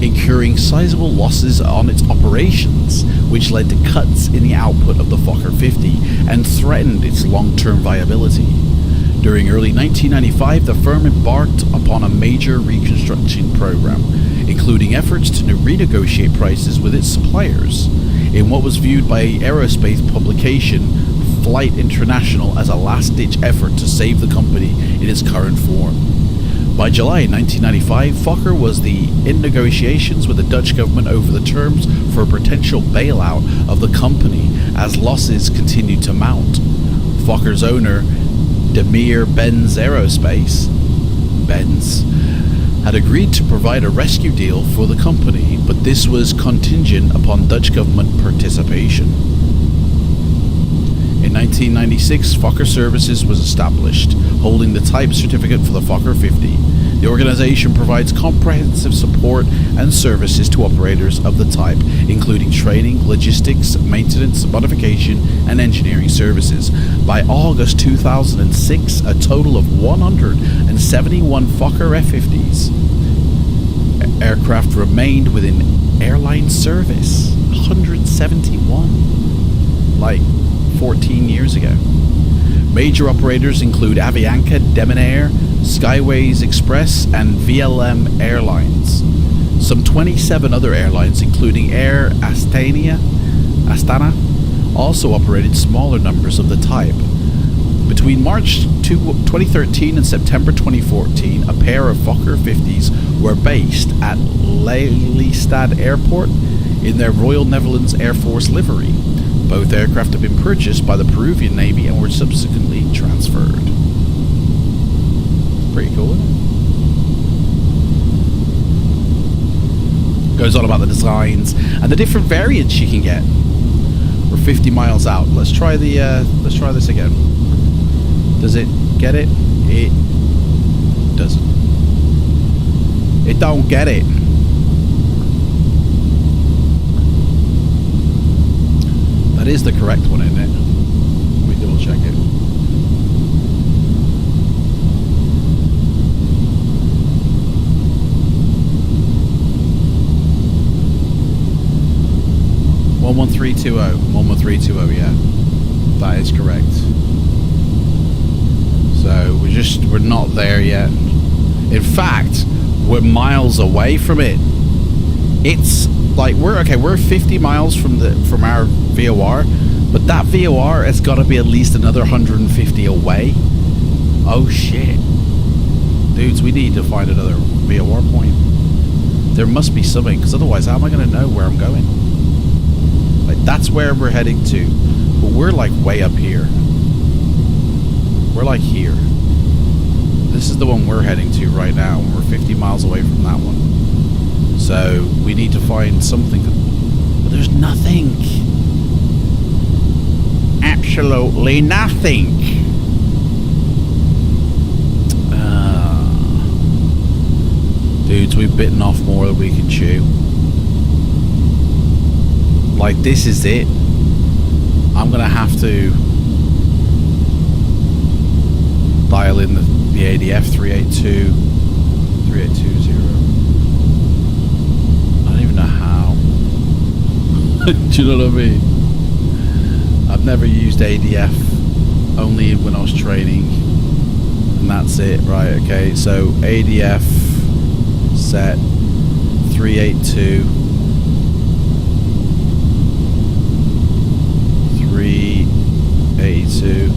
incurring sizable losses on its operations, which led to cuts in the output of the Fokker 50 and threatened its long-term viability. During early 1995, the firm embarked upon a major reconstruction program, including efforts to renegotiate prices with its suppliers, in what was viewed by aerospace publication Flight International as a last-ditch effort to save the company in its current form. By July 1995, Fokker was in negotiations with the Dutch government over the terms for a potential bailout of the company as losses continued to mount. Fokker's owner, Daimler-Benz Aerospace, Benz, had agreed to provide a rescue deal for the company, but this was contingent upon Dutch government participation. In 1996, Fokker Services was established, holding the type certificate for the Fokker 50. The organization provides comprehensive support and services to operators of the type, including training, logistics, maintenance, modification, and engineering services. By August 2006, a total of 171 Fokker F50s aircraft remained within airline service. 171. Like 14 years ago. Major operators include Avianca, Deminair, Skyways Express, and VLM Airlines. Some 27 other airlines, including Air Astana, also operated smaller numbers of the type. Between March 2013 and September 2014, a pair of Fokker 50s were based at Lelystad Airport in their Royal Netherlands Air Force livery. Both aircraft have been purchased by the Peruvian Navy and were subsequently transferred. Pretty cool, isn't it? Goes on about the designs and the different variants you can get. We're 50 miles out. Let's try this again. Does it get it? It doesn't. It don't get it. That is the correct one, isn't it? Let me double check it. $11320, yeah, that is correct. So we're not there yet. In fact, we're miles away from it. It's like we're 50 miles from our VOR, but that VOR has got to be at least another 150 away. Oh shit, dudes, we need to find another VOR point. There must be something, because otherwise how am I going to know where I'm going? Like, that's where we're heading to, but we're like way up here. We're like here. This is the one we're heading to right now. We're 50 miles away from that one. So we need to find something. But there's nothing. Absolutely nothing. dudes, we've bitten off more than we can chew. Like, this is it. I'm gonna have to dial in the ADF 3820. I don't even know how. Do you know what I mean? I've never used ADF, only when I was training, and that's it. Right, okay, so ADF set 382 382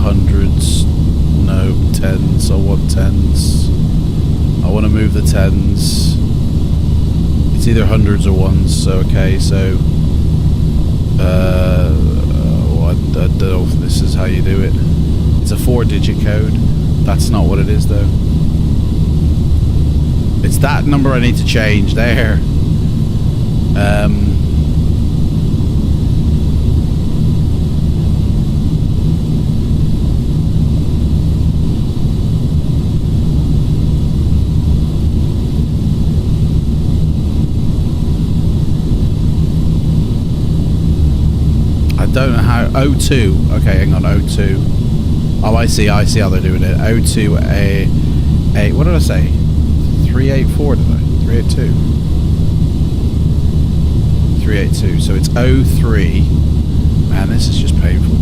200s, no, 10s. I want 10s. I want to move the 10s. It's either hundreds or ones. So okay, so I don't know if this is how you do it. It's a 4-digit code. That's not what it is though. It's that number I need to change there. I don't know how. 02. Okay, hang on. 02. Oh, I see how they're doing it. 02 a what did I say? 384 did I? 382. 382. So it's 03. Man, this is just painful.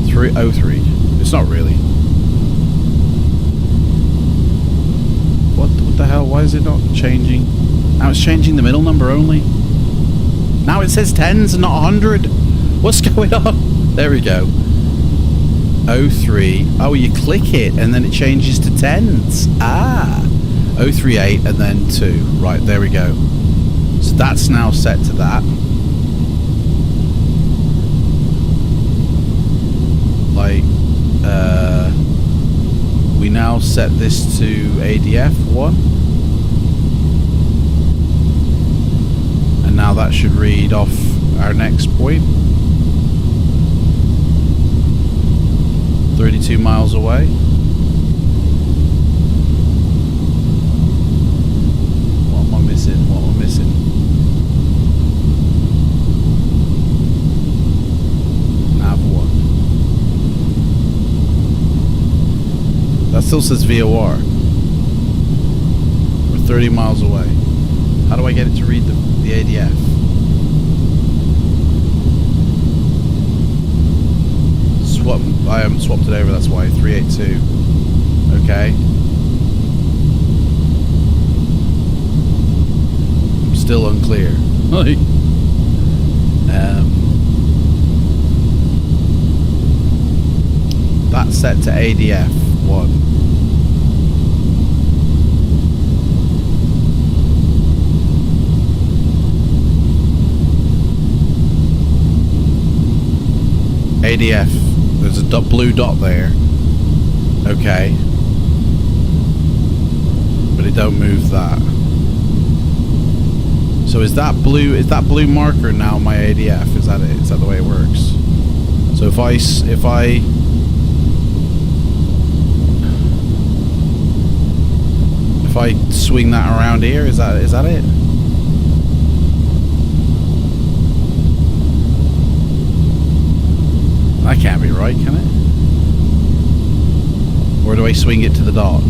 303. It's not really. What the hell? Why is it not changing? Now it's changing the middle number only. Now it says 10s and not 100. What's going on? There we go. 03. Oh, you click it and then it changes to 10s. Ah. 038 and then 2. Right, there we go. So that's now set to that. Like, we now set this to ADF 1. And now that should read off our next point. 32 miles away. What am I missing? Nav 1. That still says VOR. We're 30 miles away. How do I get it to read the ADF? I haven't swapped it over, that's why. 382. Okay. I'm still unclear. That's set to ADF 1. ADF. There's a blue dot there. Okay. But it don't move that. So is that blue marker now my ADF? Is that it? Is that the way it works? So if I swing that around here, is that it? That can't be right, can it? Or do I swing it to the dot?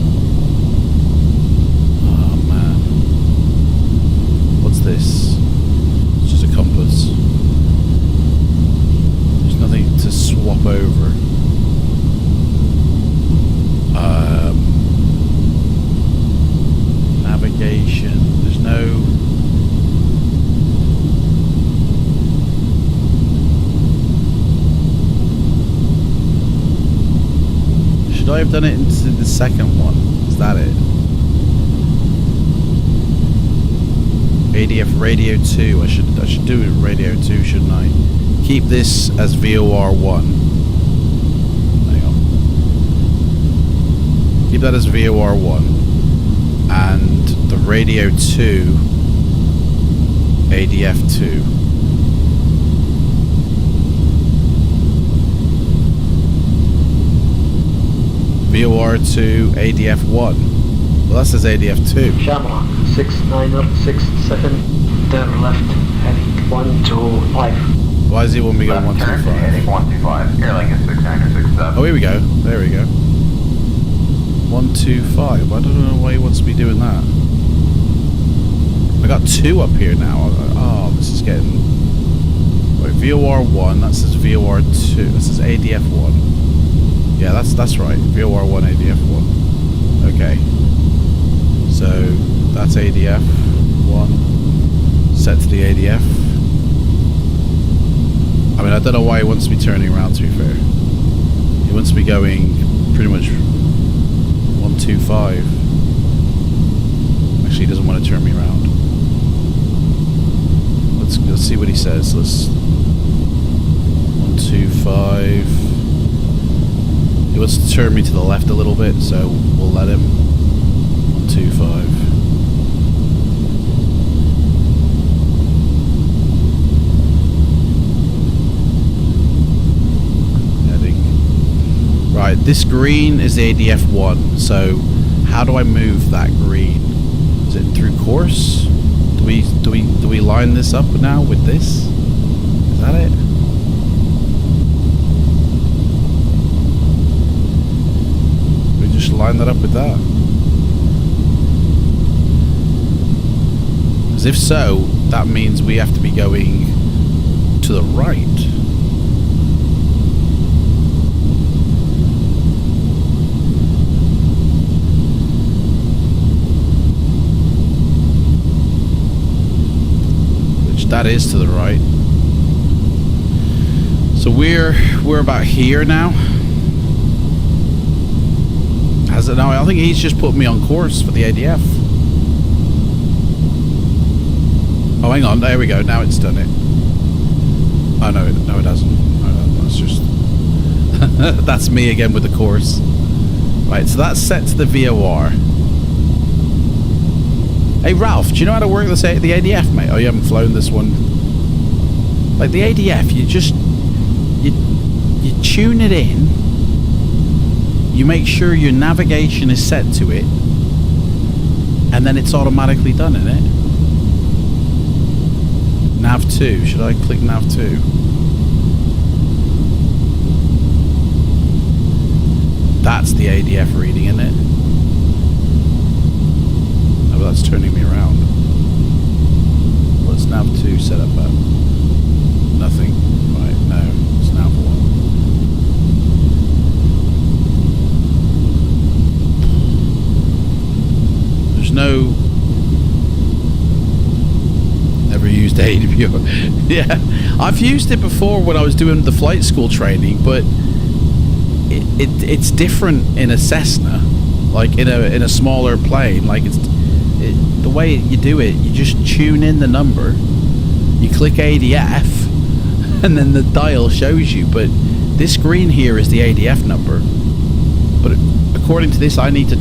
Oh man. What's this? It's just a compass. There's nothing to swap over. Navigation. There's no... Should I have done it into the second one? Is that it? ADF radio 2. I should do it radio 2, shouldn't I? Keep this as VOR 1. Hang on. Keep that as VOR 1. And the radio 2 ADF2. VOR2 ADF1. Well, that says ADF2. Shamrock 6967, turn left, heading 125. Why does he want me to go Left turn, 125? heading 125. Airlink is 6967. Oh, here we go. There we go. 125. I don't know why he wants me doing that. I got 2 up here now. Oh, this is getting... Wait, VOR1. That says VOR2. This is ADF1. Yeah, that's right. VOR1, ADF1. Okay. So, that's ADF1. Set to the ADF. I mean, I don't know why he wants me turning around, to be fair. He wants me going pretty much 125. Actually, he doesn't want to turn me around. Let's see what he says. Let's 125. He wants to turn me to the left a little bit, so we'll let him. 125. Right, this green is the ADF1, so how do I move that green? Is it through course? Do we line this up now with this? Is that it? We just line that up with that? Because if so, that means we have to be going to the right. That is to the right. So we're about here now. Has it now? I think he's just put me on course for the ADF. Oh, hang on. There we go. Now it's done it. Oh no, it hasn't. Oh, that's just that's me again with the course. Right. So that's set to the VOR. Hey Ralph, do you know how to work the ADF, mate? Oh, you haven't flown this one. Like the ADF, you tune it in. You make sure your navigation is set to it, and then it's automatically done, isn't it? Nav 2. Should I click Nav 2? That's the ADF reading, isn't it? That's turning me around. What's nav 2 set up at? Nothing. Right, no. It's nav 1. There's no... Never used AWR. Yeah. I've used it before when I was doing the flight school training, but it's different in a Cessna. Like in a smaller plane. Like the way you do it, you just tune in the number, you click ADF, and then the dial shows you. But this green here is the ADF number. But according to this, I need to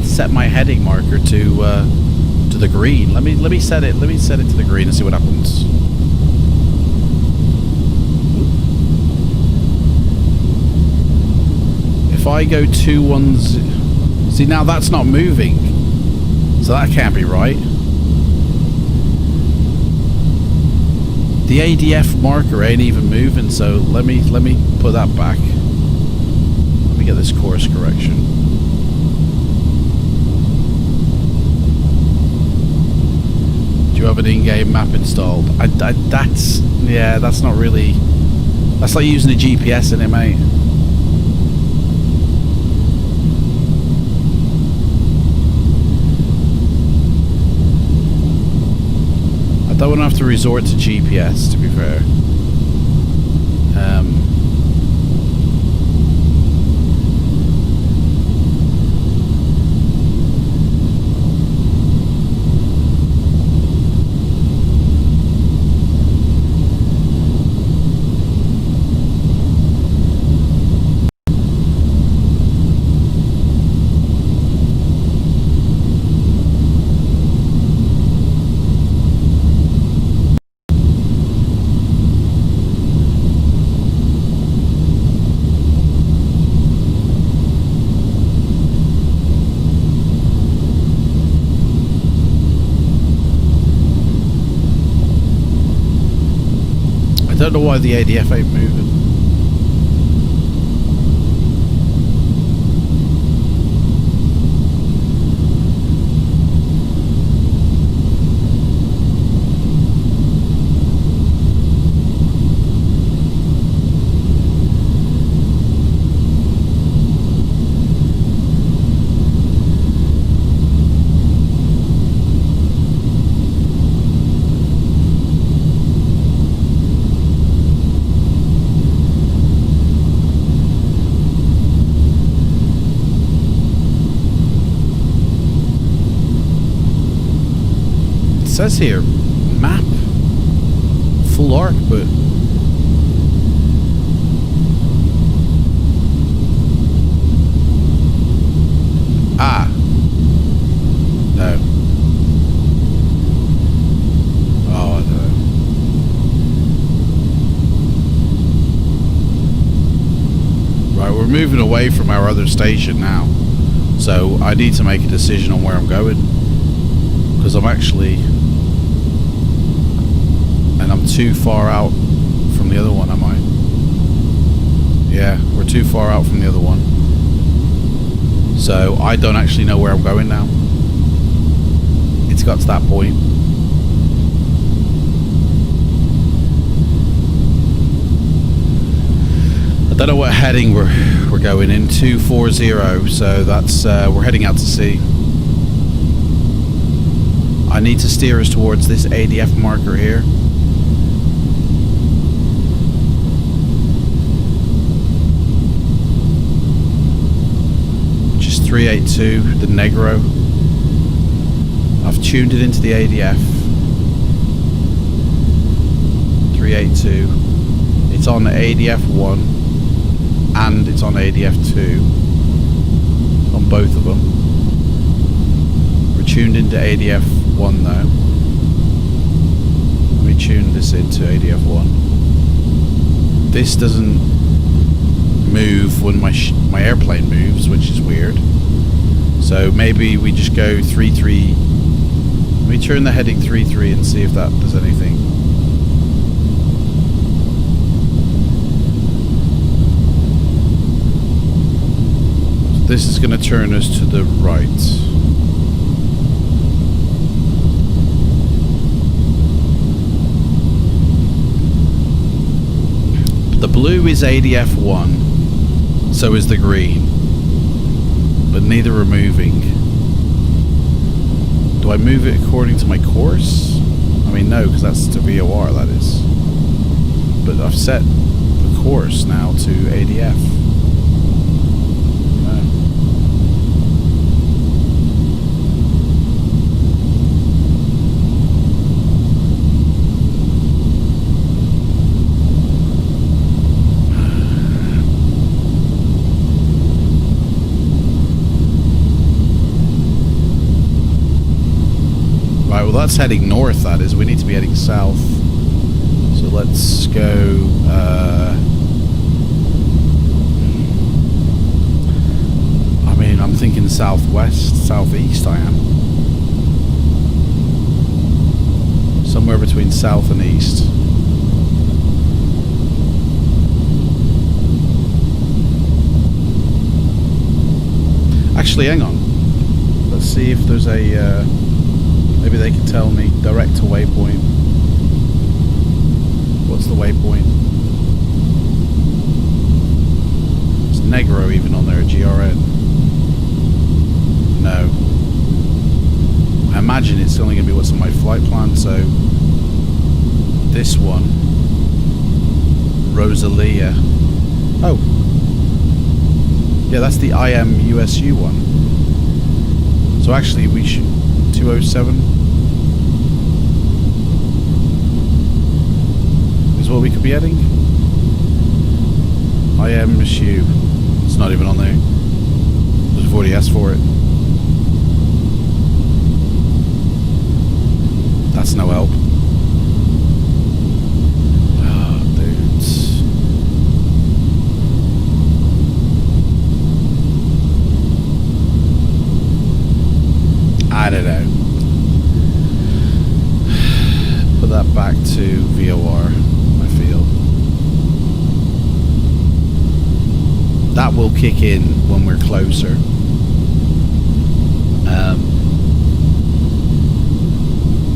set my heading marker to the green. Let me set it to the green and see what happens. If I go 210, see now that's not moving. So that can't be right. The ADF marker ain't even moving, so let me put that back. Let me get this course correction. Do you have an in-game map installed? That's not really... That's like using a GPS in it, mate. I don't want to have to resort to GPS, to be fair. don't know why the ADF ain't moving. It says here map full arc, but no. Oh, I don't know. Right, we're moving away from our other station now, so I need to make a decision on where I'm going, because I'm actually, and I'm too far out from the other one, am I? Yeah, we're too far out from the other one. So I don't actually know where I'm going now. It's got to that point. I don't know what heading we're going in. 240, so that's we're heading out to sea. I need to steer us towards this ADF marker here. Which is 382, the Negro. I've tuned it into the ADF. 382. It's on ADF 1 and it's on ADF 2. On both of them. We're tuned into ADF 1 now. Let me tune this into ADF 1. This doesn't move when my airplane moves, which is weird. So maybe we just go 3-3. Let me turn the heading 3-3 and see if that does anything. So this is going to turn us to the right. The blue is ADF 1, so is the green, but neither are moving. Do I move it according to my course? I mean, no, because that's to VOR, that is. But I've set the course now to ADF. Well, that's heading north, that is. We need to be heading south. So let's go... I mean, I'm thinking southwest, southeast I am. Somewhere between south and east. Actually, hang on. Let's see if there's a... maybe they can tell me. Direct to waypoint. What's the waypoint? Is Negro even on there? GRN? No. I imagine it's only going to be what's on my flight plan, so... This one. Rosalia. Oh. Yeah, that's the IMUSU one. So actually we should... 207 is what we could be heading. IMSU. It's not even on there. I've already asked for it. That's no help. Oh, dudes. I don't know. Put that back to VOR, I feel. that will kick in when we're closer.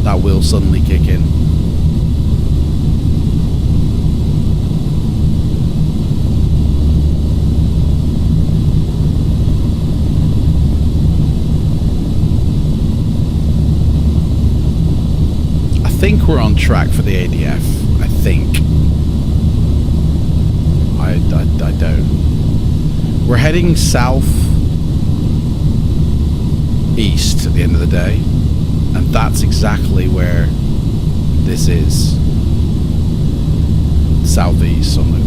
That will suddenly kick in. I think we're on track for the ADF. I think. I don't. We're heading south east at the end of the day, and that's exactly where this is. Southeast, something.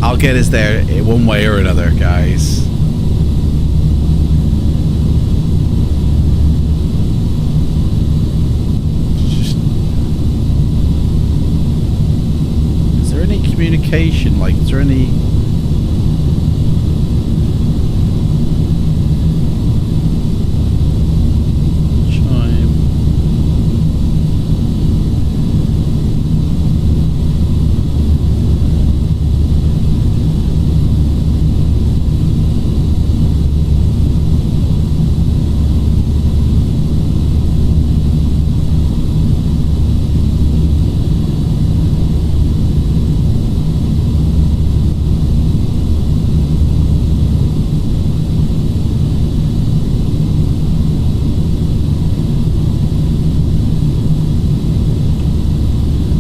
I'll get us there one way or another, guys. Communication, like, is there any chime?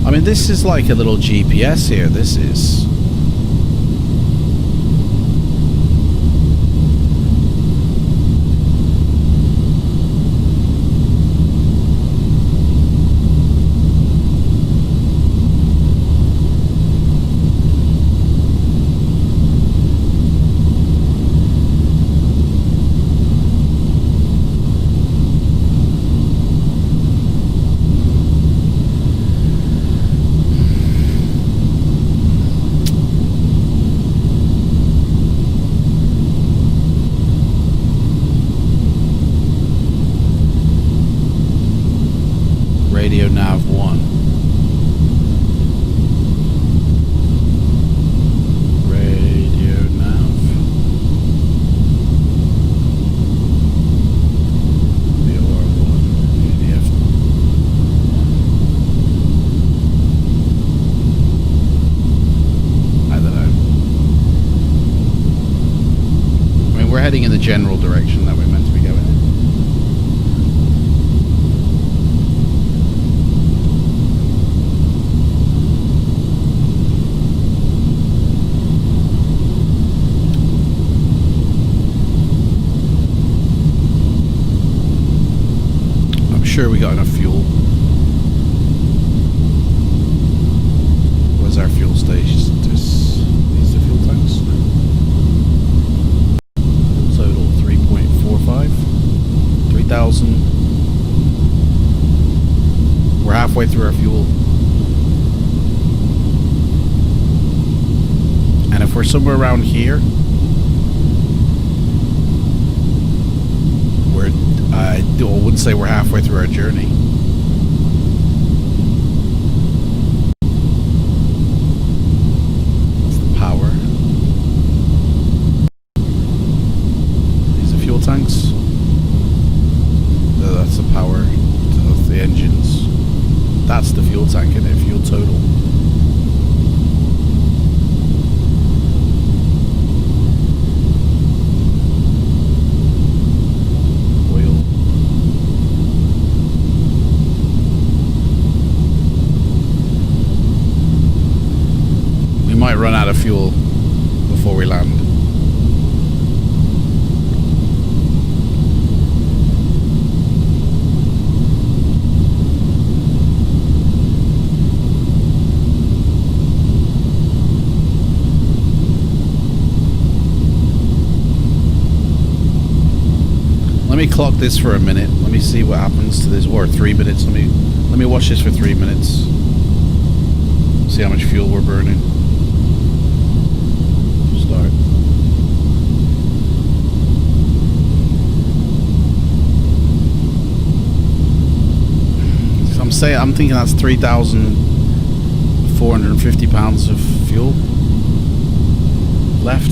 I mean, this is like a little GPS here. This is. Radio nav 1. Radio nav. VOR 1. ADF 1. I don't know. I mean, we're heading in the general direction that we're meant to be going in. Sure we got enough fuel. Where's our fuel station? These the fuel tanks. Total 3.45. 3,000. We're halfway through our fuel. And if we're somewhere around here, I wouldn't say we're halfway through our journey. That's the power. These are fuel tanks. That's the power to the engines. That's the fuel tank, isn't it? Fuel total. Might run out of fuel before we land. Let me clock this for a minute. Let me see what happens to this. Or 3 minutes. Let me watch this for 3 minutes. See how much fuel we're burning. Start. I'm thinking that's 3,000 450 pounds of fuel left.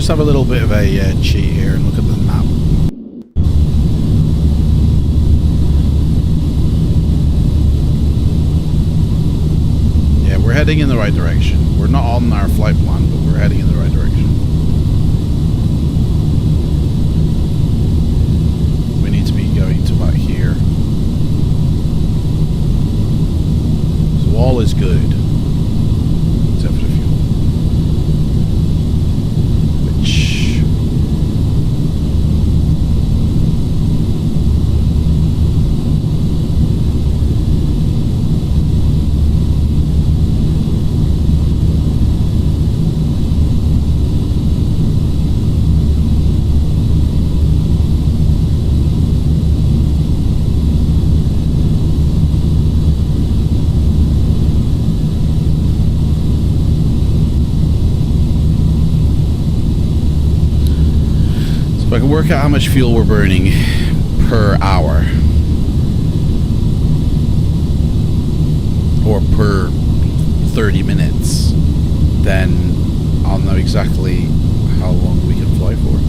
Have a little bit of a cheat here and look at the map. Yeah, we're heading in the right direction. We're not on our flight plan, but we're heading in the right direction. We need to be going to about here. So all is good. Except for the fuel. So I can work out how much fuel we're burning per hour. Or per 30 minutes. Then I'll know exactly how long we can fly for.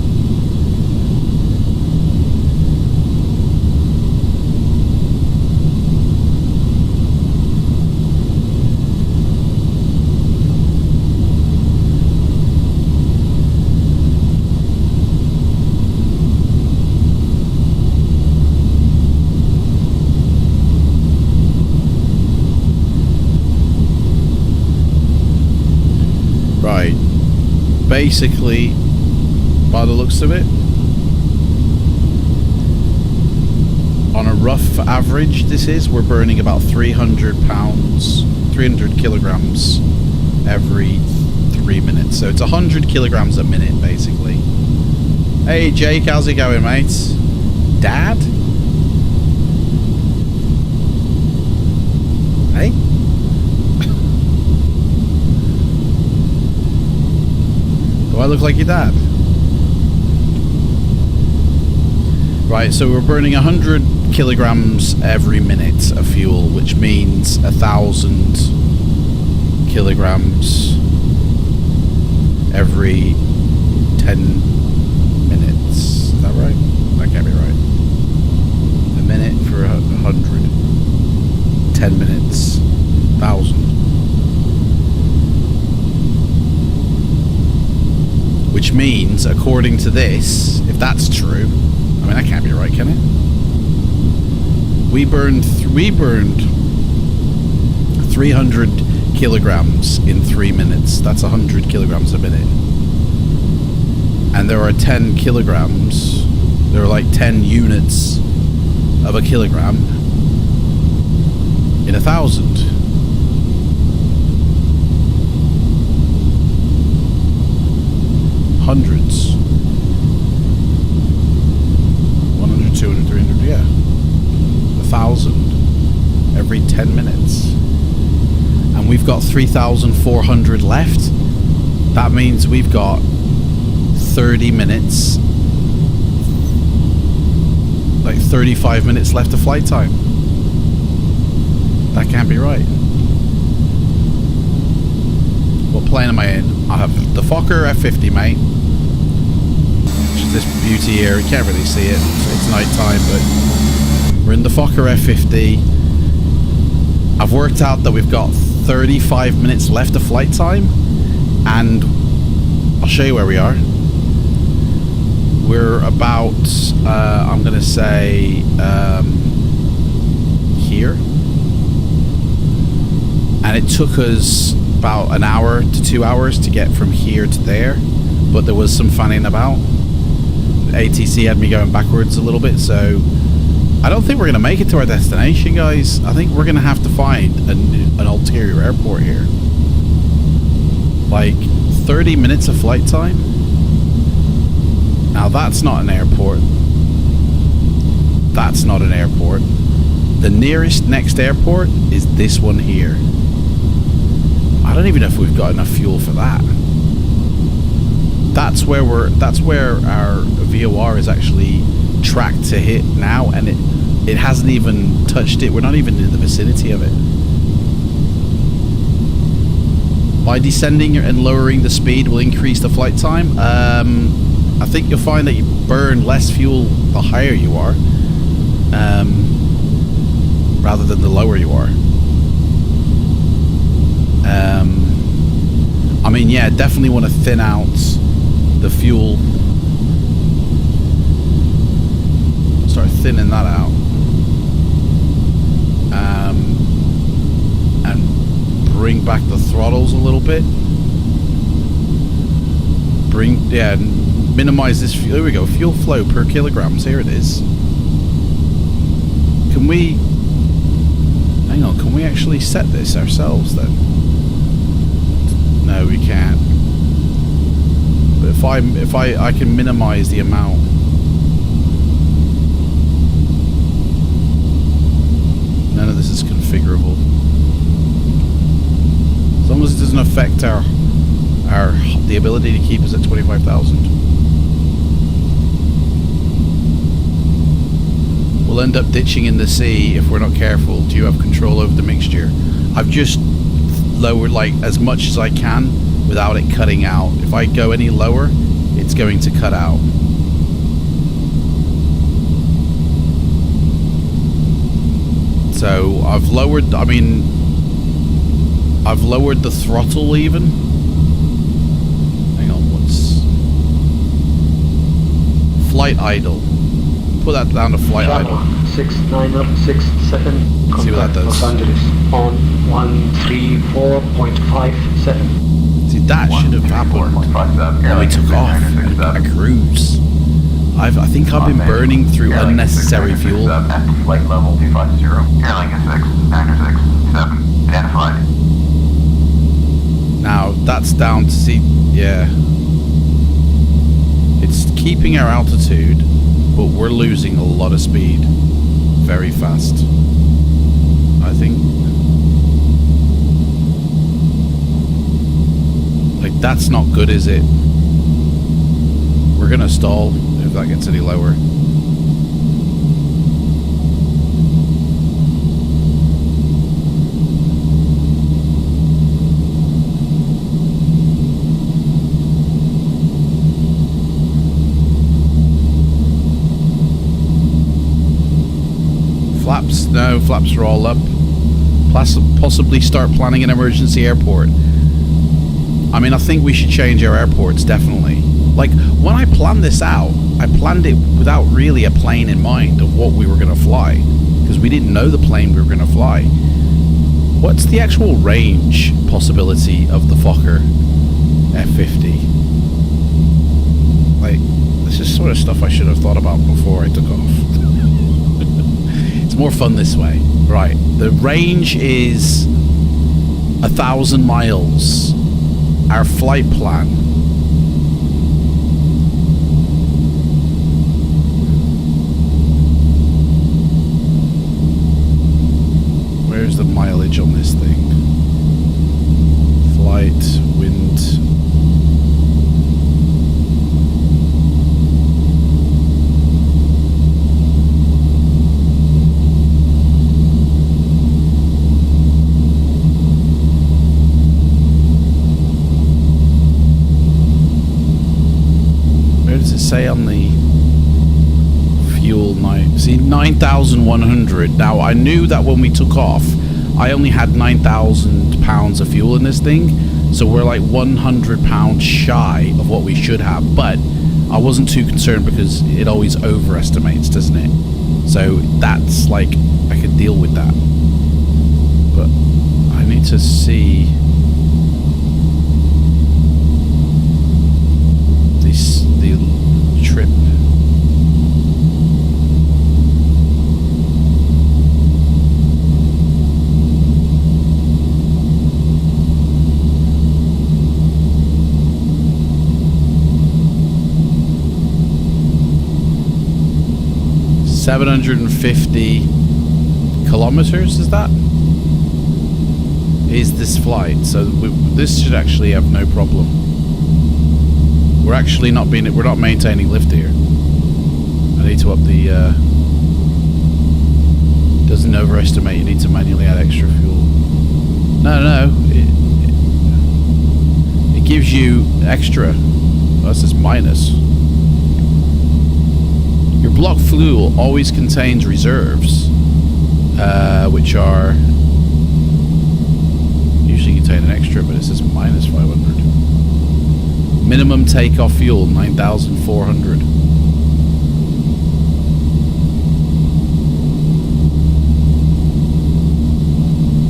Right, basically, by the looks of it, on a rough average, we're burning about 300 kilograms every 3 minutes. So it's 100 kilograms a minute, basically. Hey Jake, how's it going, mate? Dad? Hey? Do I look like your dad? Right, so we're burning 100 kilograms every minute of fuel, which means 1,000 kilograms every 10 minutes. Is that right? That can't be right. A minute for 100. 10 minutes. 1,000. Which means, according to this, if that's true, I mean that can't be right, can it? We burned 300 kilograms in 3 minutes. That's 100 kilograms a minute. And there are 10 kilograms. There are like 10 units of a kilogram in 1,000. Hundreds. 100, 200, 300, yeah. 1,000 every 10 minutes. And we've got 3,400 left. That means we've got 30 minutes, like 35 minutes left of flight time. That can't be right. What plane am I in? I have the Fokker F50, mate. Which is this beauty here. You can't really see it. It's night time, but we're in the Fokker F50. I've worked out that we've got 35 minutes left of flight time, and I'll show you where we are. we're about, I'm going to say, here. And it took us about an hour to 2 hours to get from here to there. But there was some fanning about. ATC had me going backwards a little bit, so I don't think we're going to make it to our destination, guys. I think we're going to have to find an ulterior airport here. Like 30 minutes of flight time. Now that's not an airport. That's not an airport. The nearest next airport is this one here. I don't even know if we've got enough fuel for that. That's where our VOR is actually tracked to hit now, and it hasn't even touched it. We're not even in the vicinity of it. By descending and lowering the speed will increase the flight time. I think you'll find that you burn less fuel the higher you are, rather than the lower you are. I mean, yeah, definitely want to thin out the fuel. Start thinning that out. And bring back the throttles a little bit. Minimize this fuel. There we go. Fuel flow per kilograms. Here it is. Can we... Hang on, can we actually set this ourselves then? No, we can't. But if I can minimize the amount. None of this is configurable. As long as it doesn't affect the ability to keep us at 25,000. We'll end up ditching in the sea if we're not careful. Do you have control over the mixture? I've just lowered like as much as I can without it cutting out. If I go any lower, it's going to cut out. So I've lowered the throttle even. Hang on, what's flight idle? Put that down to flight idle. 6967. See what that does. Los Angeles on 134.57. See, that should have happened when we took off a cruise. I think I've been burning through unnecessary fuel. Flight level 250. Airline is 6967. Identified. Now that's down to see, yeah. It's keeping our altitude, but we're losing a lot of speed very fast, I think. Like, that's not good, is it? We're gonna stall if that gets any lower. Flaps, no, flaps are all up. Possibly start planning an emergency airport. I mean, I think we should change our airports, definitely. Like, when I planned this out, I planned it without really a plane in mind of what we were going to fly. Because we didn't know the plane we were going to fly. What's the actual range possibility of the Fokker F50? Like, this is sort of stuff I should have thought about before I took off. It's more fun this way. Right, the range is 1,000 miles. Our flight plan. Where's the mileage on this thing? Flight, wind. Say on the fuel night. See, 9,100. Now, I knew that when we took off, I only had 9,000 pounds of fuel in this thing, so we're like 100 pounds shy of what we should have. But I wasn't too concerned because it always overestimates, doesn't it? So that's like, I could deal with that. But I need to see the trip. $750 kilometers, is that? Is this flight? So this should actually have no problem. We're actually not maintaining lift here. I need to up the doesn't overestimate, you need to manually add extra fuel. No, it gives you extra. This is minus. Your block fuel always contains reserves, which are usually contain an extra, but it says minus 500. Minimum takeoff fuel 9,400.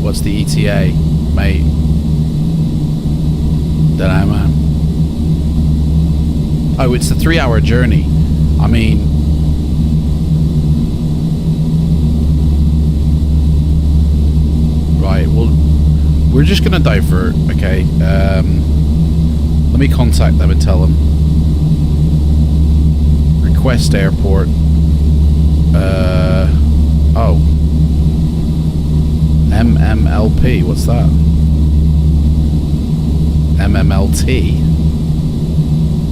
What's the ETA, mate? Dunno, man. Oh, it's a 3-hour journey. I mean, right, well, we're just gonna divert, okay? Let me contact them and tell them. Request airport. Oh. MMLP, what's that? MMLT?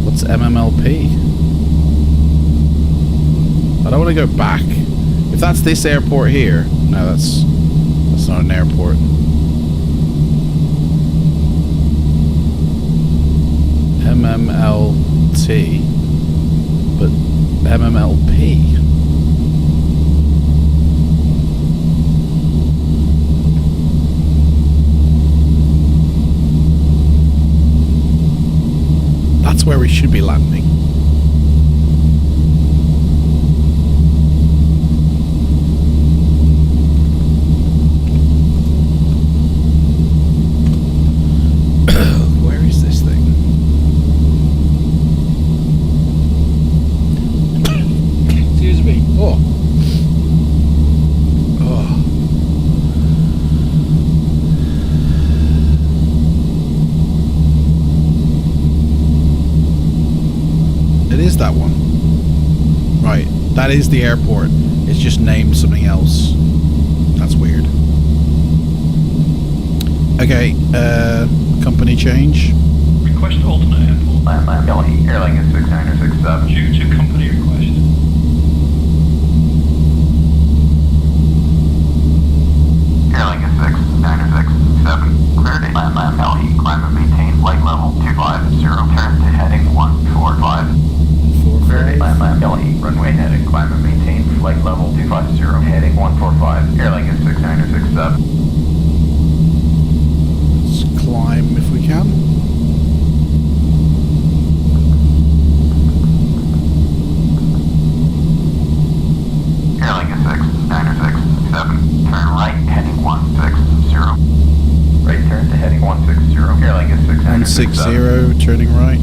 What's MMLP? I don't want to go back. If that's this airport here, no, that's not an airport. MMLT, but MMLP. That's where we should be landing. Where is this thing? Excuse me. Oh. It is that one. Right, that is the airport. It's just named something else. That's weird. Okay, company change. Request alternate airport. Landline Delhi, airline is 6967. Due to company request. Airline is 6967. Cleared it. Landline Delhi, climb and maintain flight level 250. Turn to heading 145. Cleared it. Landline Delhi, runway heading, climb and maintain flight level 250. Heading 145. Airline is 6967. Let's climb if we can. Airline is 6967. Turn right, heading 160. Right turn to heading 160. Airline is 6967. 160, turning right.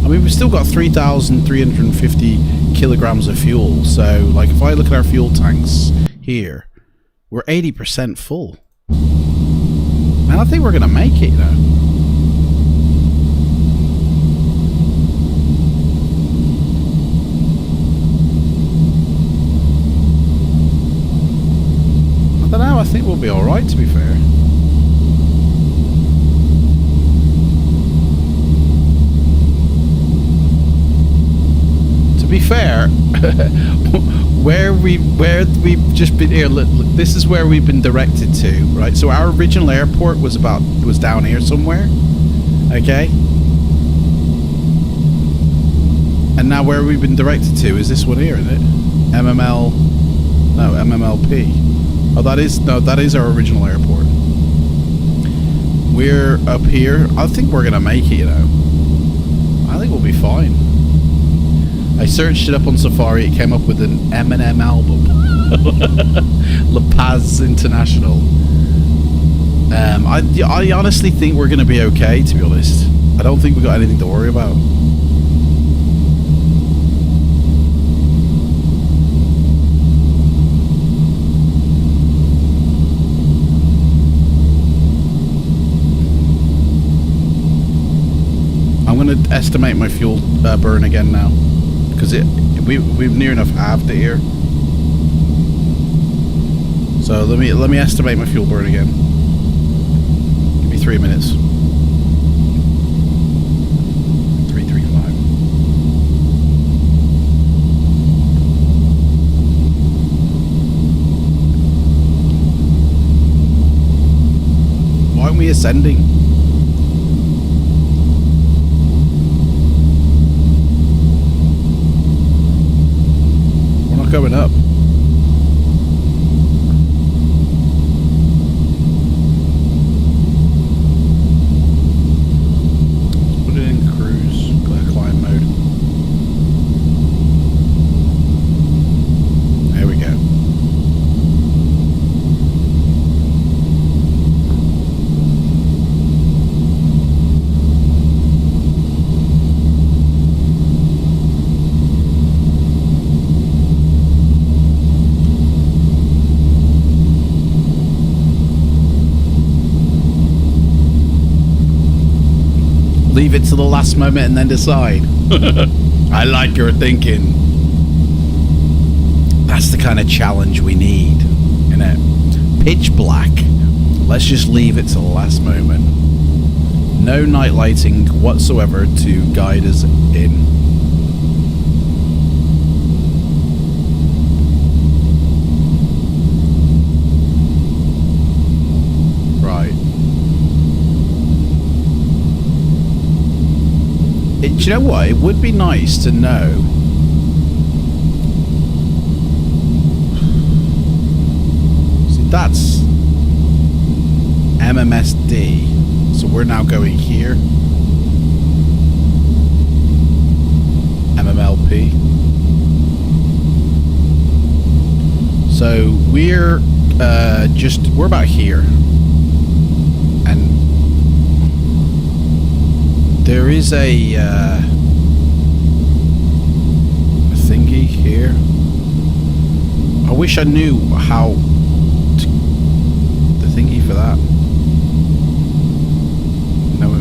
I mean, we've still got 3,350 kilograms of fuel. So, like, if I look at our fuel tanks here, we're 80% full. Man, I think we're going to make it, you know. I don't know, I think we'll be alright, to be fair. To be fair, where we've just been here, look, this is where we've been directed to, right? So our original airport was down here somewhere, okay? And now where we've been directed to is this one here, isn't it? MMLP. Oh, that is our original airport. we're up here. I think we're gonna make it, you know. I think we'll be fine. I searched it up on Safari. It came up with an Eminem album. La Paz International. I honestly think we're gonna be okay, to be honest. I don't think we've got anything to worry about. I'm gonna estimate my fuel burn again now, because we've near enough halved it here. So let me estimate my fuel burn again. Give me 3 minutes. 335. Why aren't we ascending? Going up. Put it in cruise, climb mode. There we go. Leave it to the last moment and then decide. I like your thinking. That's the kind of challenge we need, you know. Pitch black. Let's just leave it to the last moment. No night lighting whatsoever to guide us in. Do you know what? It would be nice to know. See, that's MMSD. So we're now going here. MMLP. So we're we're about here. And there is a thingy here. I wish I knew how the thingy for that. No.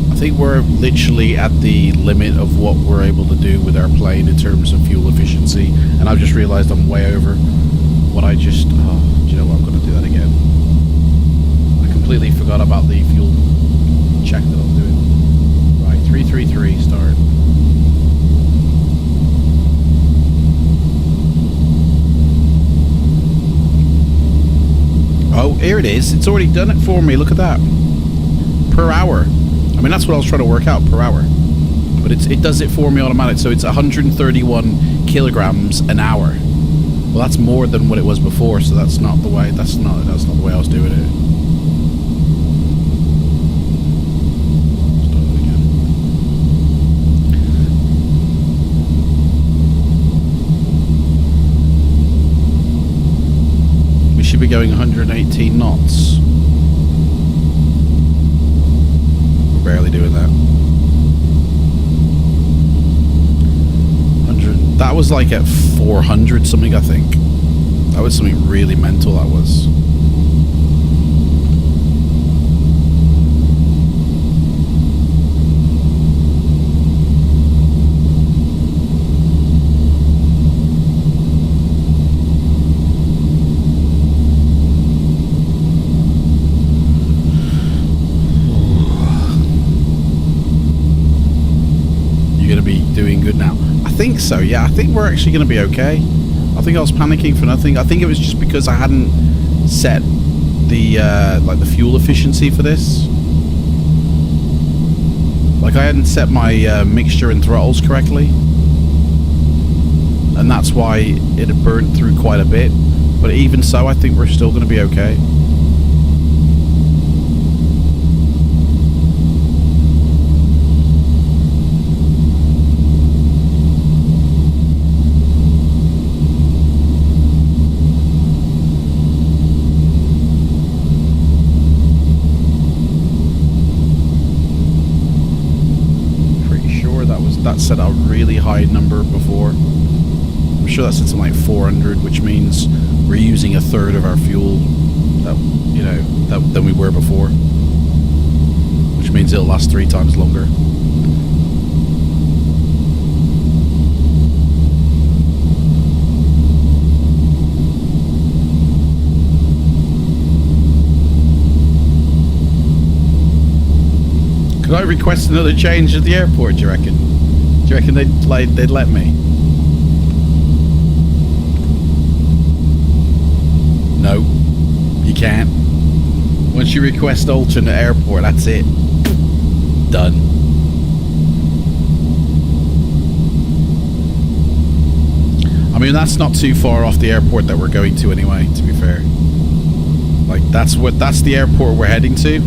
I think we're literally at the limit of what we're able to do with our plane in terms of fuel efficiency, and I've just realized I'm way over what I just... Oh, do you know what? I'm going to do that again. I completely forgot about the fuel check that I was doing. Right, 333, start. Oh, here it is. It's already done it for me. Look at that. Per hour. I mean, that's what I was trying to work out, per hour. But it does it for me automatic. So it's 131 kilograms an hour. Well, that's more than what it was before. So that's not the way. That's not the way I was doing it. Start it again. We should be going 118 knots. We're barely doing that. 100. That was like at 400 something, I think. That was something really mental, that was. Doing good now. I think so, yeah. I think we're actually going to be okay. I think I was panicking for nothing. I think it was just because I hadn't set the like the fuel efficiency for this. Like I hadn't set my mixture and throttles correctly, and that's why it had burned through quite a bit. But even so, I think we're still going to be okay. That set a really high number before. I'm sure that's something like 400, which means we're using a third of our fuel that, you know, than we were before, which means it'll last 3 times longer. Could I request another change at the airport, do you reckon? Do you reckon they'd let me? No, you can't. Once you request alternate airport, that's it. Done. I mean, that's not too far off the airport that we're going to anyway, to be fair. Like, that's the airport we're heading to.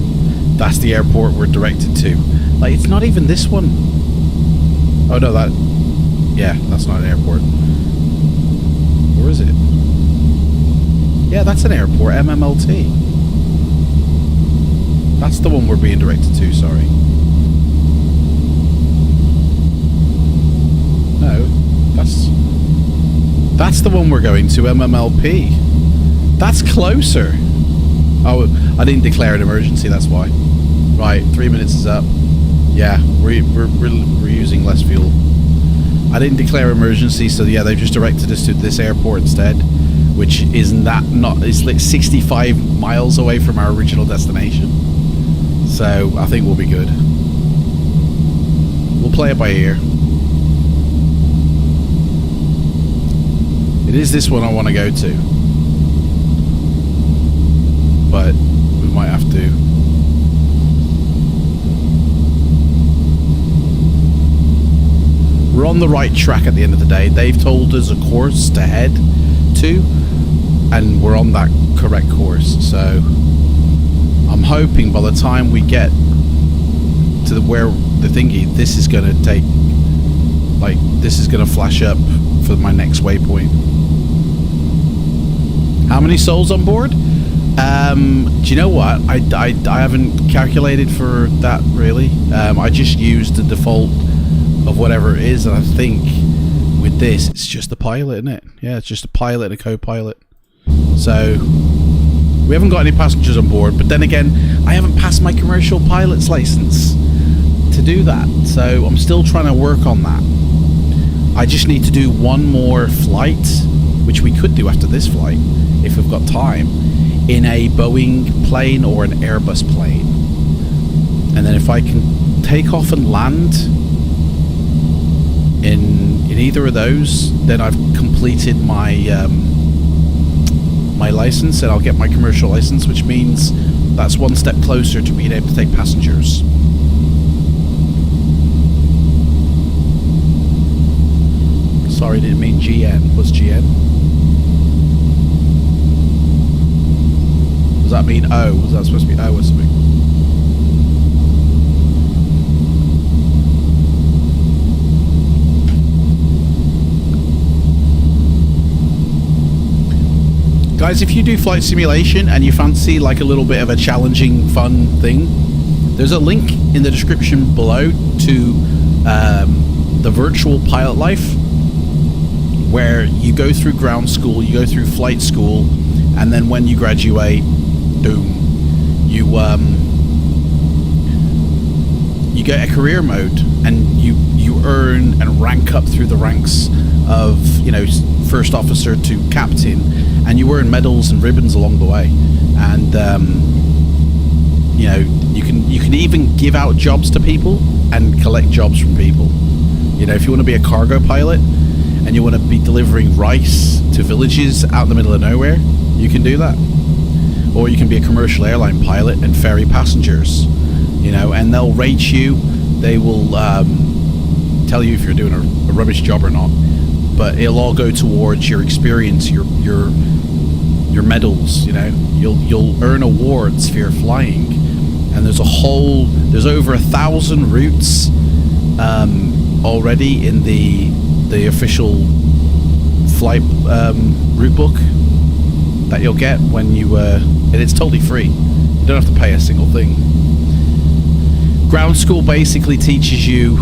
That's the airport we're directed to. Like, it's not even this one. Oh no, yeah, that's not an airport. Where is it? Yeah, that's an airport, MMLT. That's the one we're being directed to, sorry. No, that's the one we're going to, MMLP. That's closer. Oh, I didn't declare an emergency, that's why. Right, 3 minutes is up. Yeah, we're using less fuel. I didn't declare emergency, so yeah, they've just directed us to this airport instead, which it's like 65 miles away from our original destination. So I think we'll be good. We'll play it by ear. It is this one I want to go to, but we might have to. We're on the right track at the end of the day. They've told us a course to head to, and we're on that correct course. So I'm hoping by the time we get to where the thingy, this is going to take, like, this is going to flash up for my next waypoint. How many souls on board? Do you know what? I haven't calculated for that really. I just used the default of whatever it is, and I think with this it's just a pilot, isn't it? Yeah, it's just a pilot and a co-pilot. So we haven't got any passengers on board, but then again, I haven't passed my commercial pilot's license to do that, so I'm still trying to work on that. I just need to do one more flight, which we could do after this flight if we've got time, in a Boeing plane or an Airbus plane, and then if I can take off and land in either of those, then I've completed my my license, and I'll get my commercial license, which means that's one step closer to being able to take passengers. Sorry, didn't mean GN. What's GN? Does that mean O? Was that supposed to be O or something? Guys, if you do flight simulation and you fancy like a little bit of a challenging, fun thing, there's a link in the description below to the virtual pilot life, where you go through ground school, you go through flight school, and then when you graduate, boom, you get a career mode, and you earn and rank up through the ranks of, you know, first officer to captain, and you earn medals and ribbons along the way. And you know, you can even give out jobs to people and collect jobs from people. You know, if you want to be a cargo pilot and you want to be delivering rice to villages out in the middle of nowhere, you can do that. Or you can be a commercial airline pilot and ferry passengers, you know, and they'll rate you. They will tell you if you're doing a rubbish job or not, but it'll all go towards your experience, your medals. You know, you'll earn awards for your flying, and there's over 1,000 routes already in the official flight route book that you'll get when you and it's totally free. You don't have to pay a single thing. Ground school basically teaches you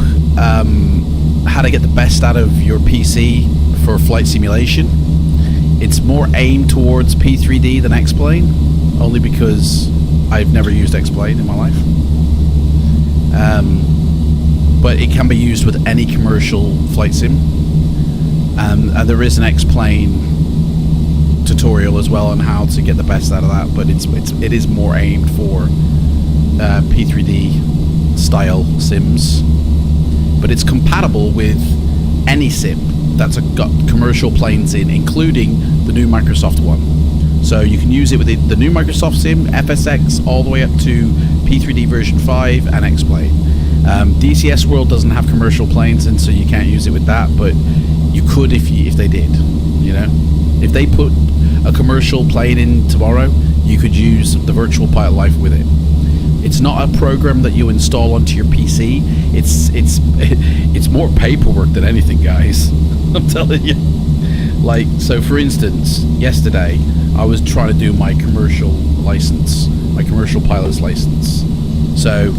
how to get the best out of your PC for flight simulation. It's more aimed towards P3D than X-Plane, only because I've never used X-Plane in my life. But it can be used with any commercial flight sim, and there is an X-Plane tutorial as well on how to get the best out of that. But it is more aimed for P3D style sims, but it's compatible with any sim that's got commercial planes in, including the new Microsoft one. So you can use it with the new Microsoft sim, FSX, all the way up to P3Dv5 and X-Plane. DCS World doesn't have commercial planes in, so you can't use it with that, but you could if they did. You know, if they put a commercial plane in tomorrow, you could use the virtual pilot life with it. It's not a program that you install onto your PC. It's more paperwork than anything, guys. I'm telling you. Like, so for instance, yesterday I was trying to do my commercial license, my commercial pilot's license. So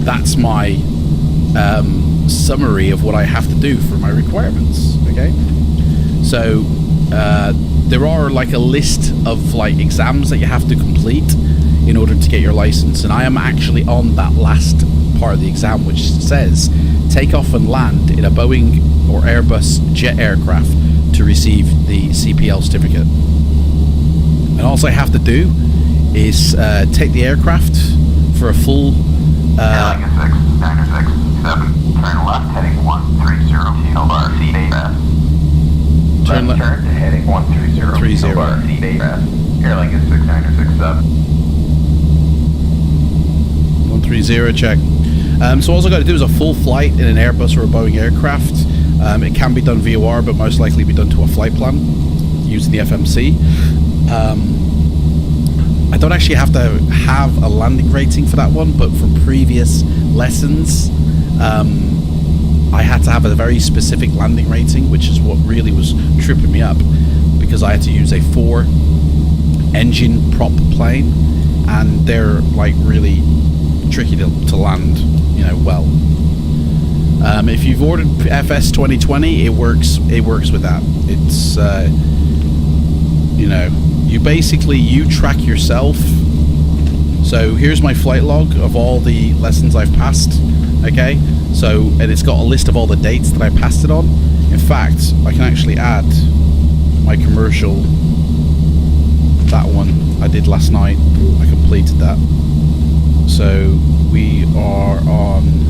that's my summary of what I have to do for my requirements. Okay, so there are like a list of like exams that you have to complete in order to get your license, and I am actually on that last part of the exam, which says take off and land in a Boeing or Airbus jet aircraft to receive the CPL certificate. And all I have to do is take the aircraft for a full Airline 6, Diner 6, 7, turn left heading 130, LRC base. turn left to heading 130, LRC base. Airline 6, Diner 6, 7. 130, check. So all I got to do is a full flight in an Airbus or a Boeing aircraft. It can be done VOR, but most likely be done to a flight plan using the FMC. I don't actually have to have a landing rating for that one, but from previous lessons, I had to have a very specific landing rating, which is what really was tripping me up, because I had to use a 4-engine prop plane, and they're like really tricky to land, you know, well. If you've ordered FS 2020, it works with that. It's you know, you track yourself. So here's my flight log of all the lessons I've passed. Okay, so, and it's got a list of all the dates that I passed it on. In fact, I can actually add my commercial, that one I did last night. I completed that. So we are on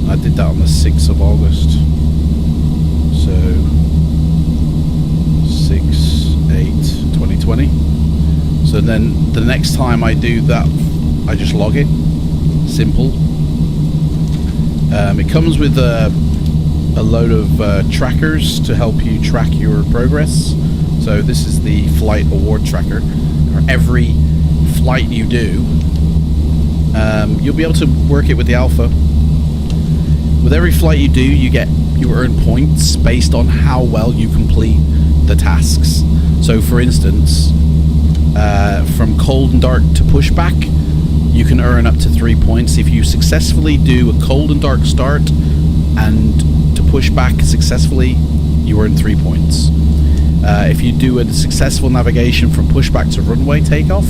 I did that on the 6th of August. So 6/8/2020. So then the next time I do that, I just log it. Simple. It comes with a load of trackers to help you track your progress. So this is the flight award tracker. Every flight you do, you'll be able to work it with the alpha. With every flight you do, you earn points based on how well you complete the tasks. So for instance, from cold and dark to pushback, you can earn up to 3 points. If you successfully do a cold and dark start and to push back successfully, you earn 3 points. If you do a successful navigation from pushback to runway takeoff,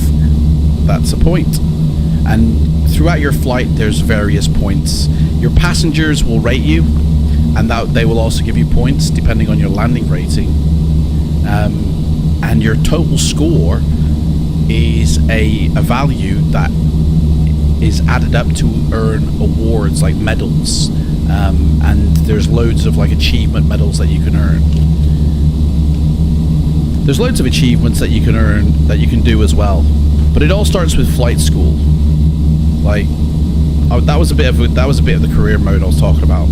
that's a point. And throughout your flight, there's various points. Your passengers will rate you, and that they will also give you points depending on your landing rating. And your total score is a value that is added up to earn awards like medals, and there's loads of like achievement medals that you can earn. There's loads of achievements that you can earn that you can do as well, but it all starts with flight school. Like, that was a bit of the career mode I was talking about.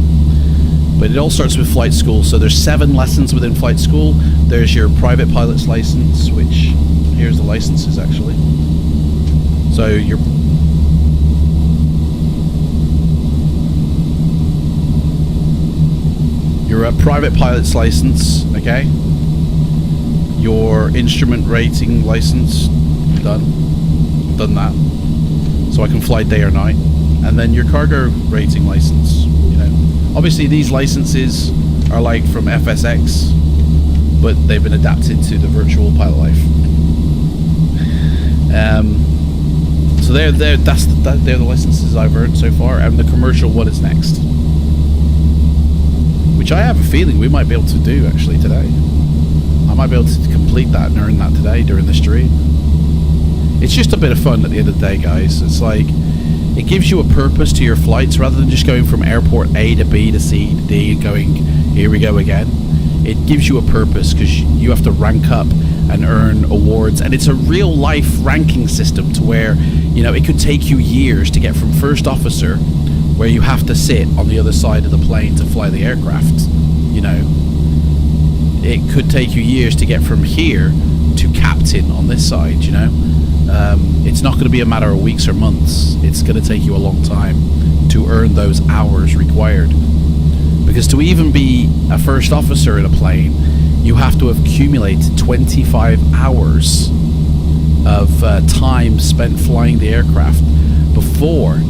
But it all starts with flight school. So there's 7 lessons within flight school. There's your private pilot's license, which here's the licenses actually. So your private pilot's license, okay? Your instrument rating license, done that. So I can fly day or night. And then your cargo rating license, you know. Obviously these licenses are like from FSX, but they've been adapted to the virtual pilot life. So they're the licenses I've earned so far, and the commercial one is next, which I have a feeling we might be able to do actually today. I might be able to complete that and earn that today during the stream. It's just a bit of fun at the end of the day, guys. It's like, it gives you a purpose to your flights rather than just going from airport A to B to C to D and going, here we go again. It gives you a purpose because you have to rank up and earn awards, and it's a real life ranking system to where, you know, it could take you years to get from first officer, where you have to sit on the other side of the plane to fly the aircraft, you know. It could take you years to get from here to captain on this side, you know. It's not going to be a matter of weeks or months. It's going to take you a long time to earn those hours required. Because to even be a first officer in a plane, you have to have accumulated 25 hours of time spent flying the aircraft before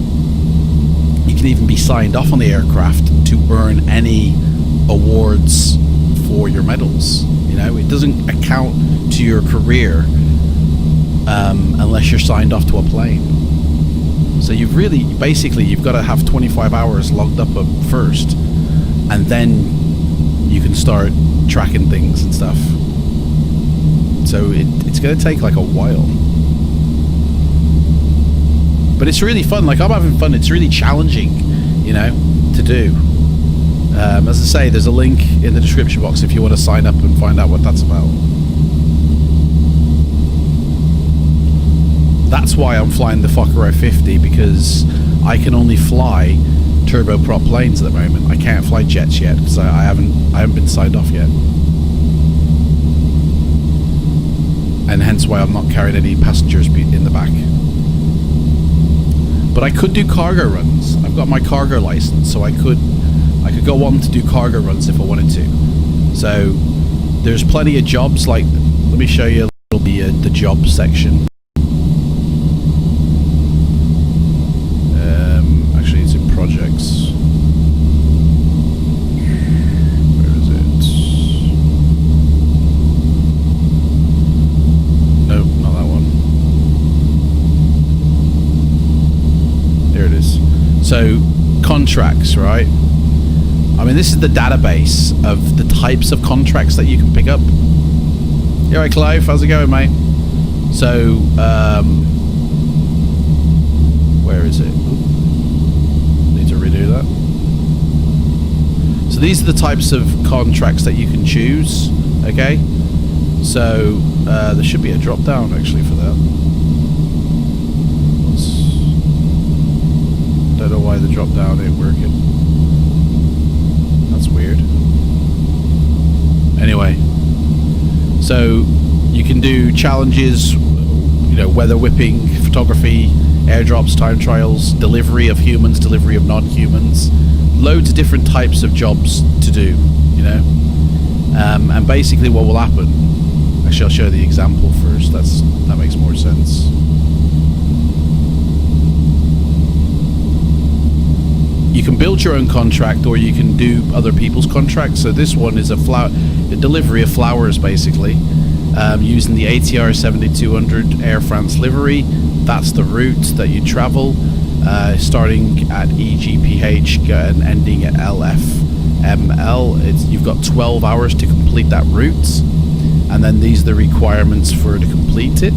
you can even be signed off on the aircraft to earn any awards for your medals. You know, it doesn't account to your career unless you're signed off to a plane. So you've got to have 25 hours logged up first, and then you can start tracking things and stuff. So it's going to take like a while, but it's really fun. Like, I'm having fun. It's really challenging, you know, to do. As I say, there's a link in the description box if you want to sign up and find out what that's about. That's why I'm flying the Fokker F50, because I can only fly turboprop planes at the moment. I can't fly jets yet because I haven't been signed off yet, and hence why I'm not carrying any passengers in the back. But I could do cargo runs. I've got my cargo license, so I could go on to do cargo runs if I wanted to. So there's plenty of jobs. Like, let me show you a little bit the job section. Actually, it's in projects. Where is it? Nope, not that one. There it is. So, contracts, right? I mean, this is the database of the types of contracts that you can pick up. You alright, Clive? How's it going, mate? So, where is it? Ooh. Need to redo that. So these are the types of contracts that you can choose, okay? So, there should be a drop down actually for that. Don't know why the drop down ain't working. That's weird. Anyway, so you can do challenges, you know, weather whipping, photography, airdrops, time trials, delivery of humans, delivery of non-humans, loads of different types of jobs to do, you know. And basically what will happen, Actually, I'll show the example first. That makes more sense. You can build your own contract, or you can do other people's contracts. So this one is a delivery of flowers, basically, using the ATR 7200 Air France livery. That's the route that you travel, starting at EGPH and ending at LFML. You've got 12 hours to complete that route, and then these are the requirements to complete it.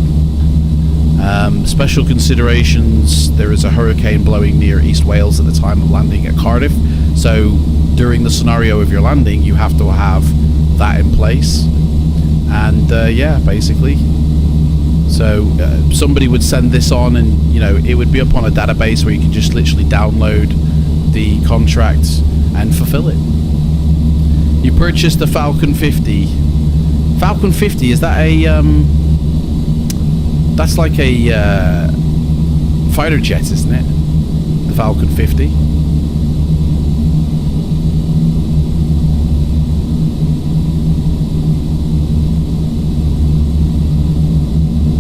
Special considerations: there is a hurricane blowing near East Wales at the time of landing at Cardiff, so during the scenario of your landing you have to have that in place. And yeah, basically, so somebody would send this on, and you know, it would be up on a database where you can just literally download the contract and fulfill it. You purchased the Falcon 50. Falcon 50, is that a that's like a fighter jet, isn't it? The Falcon 50.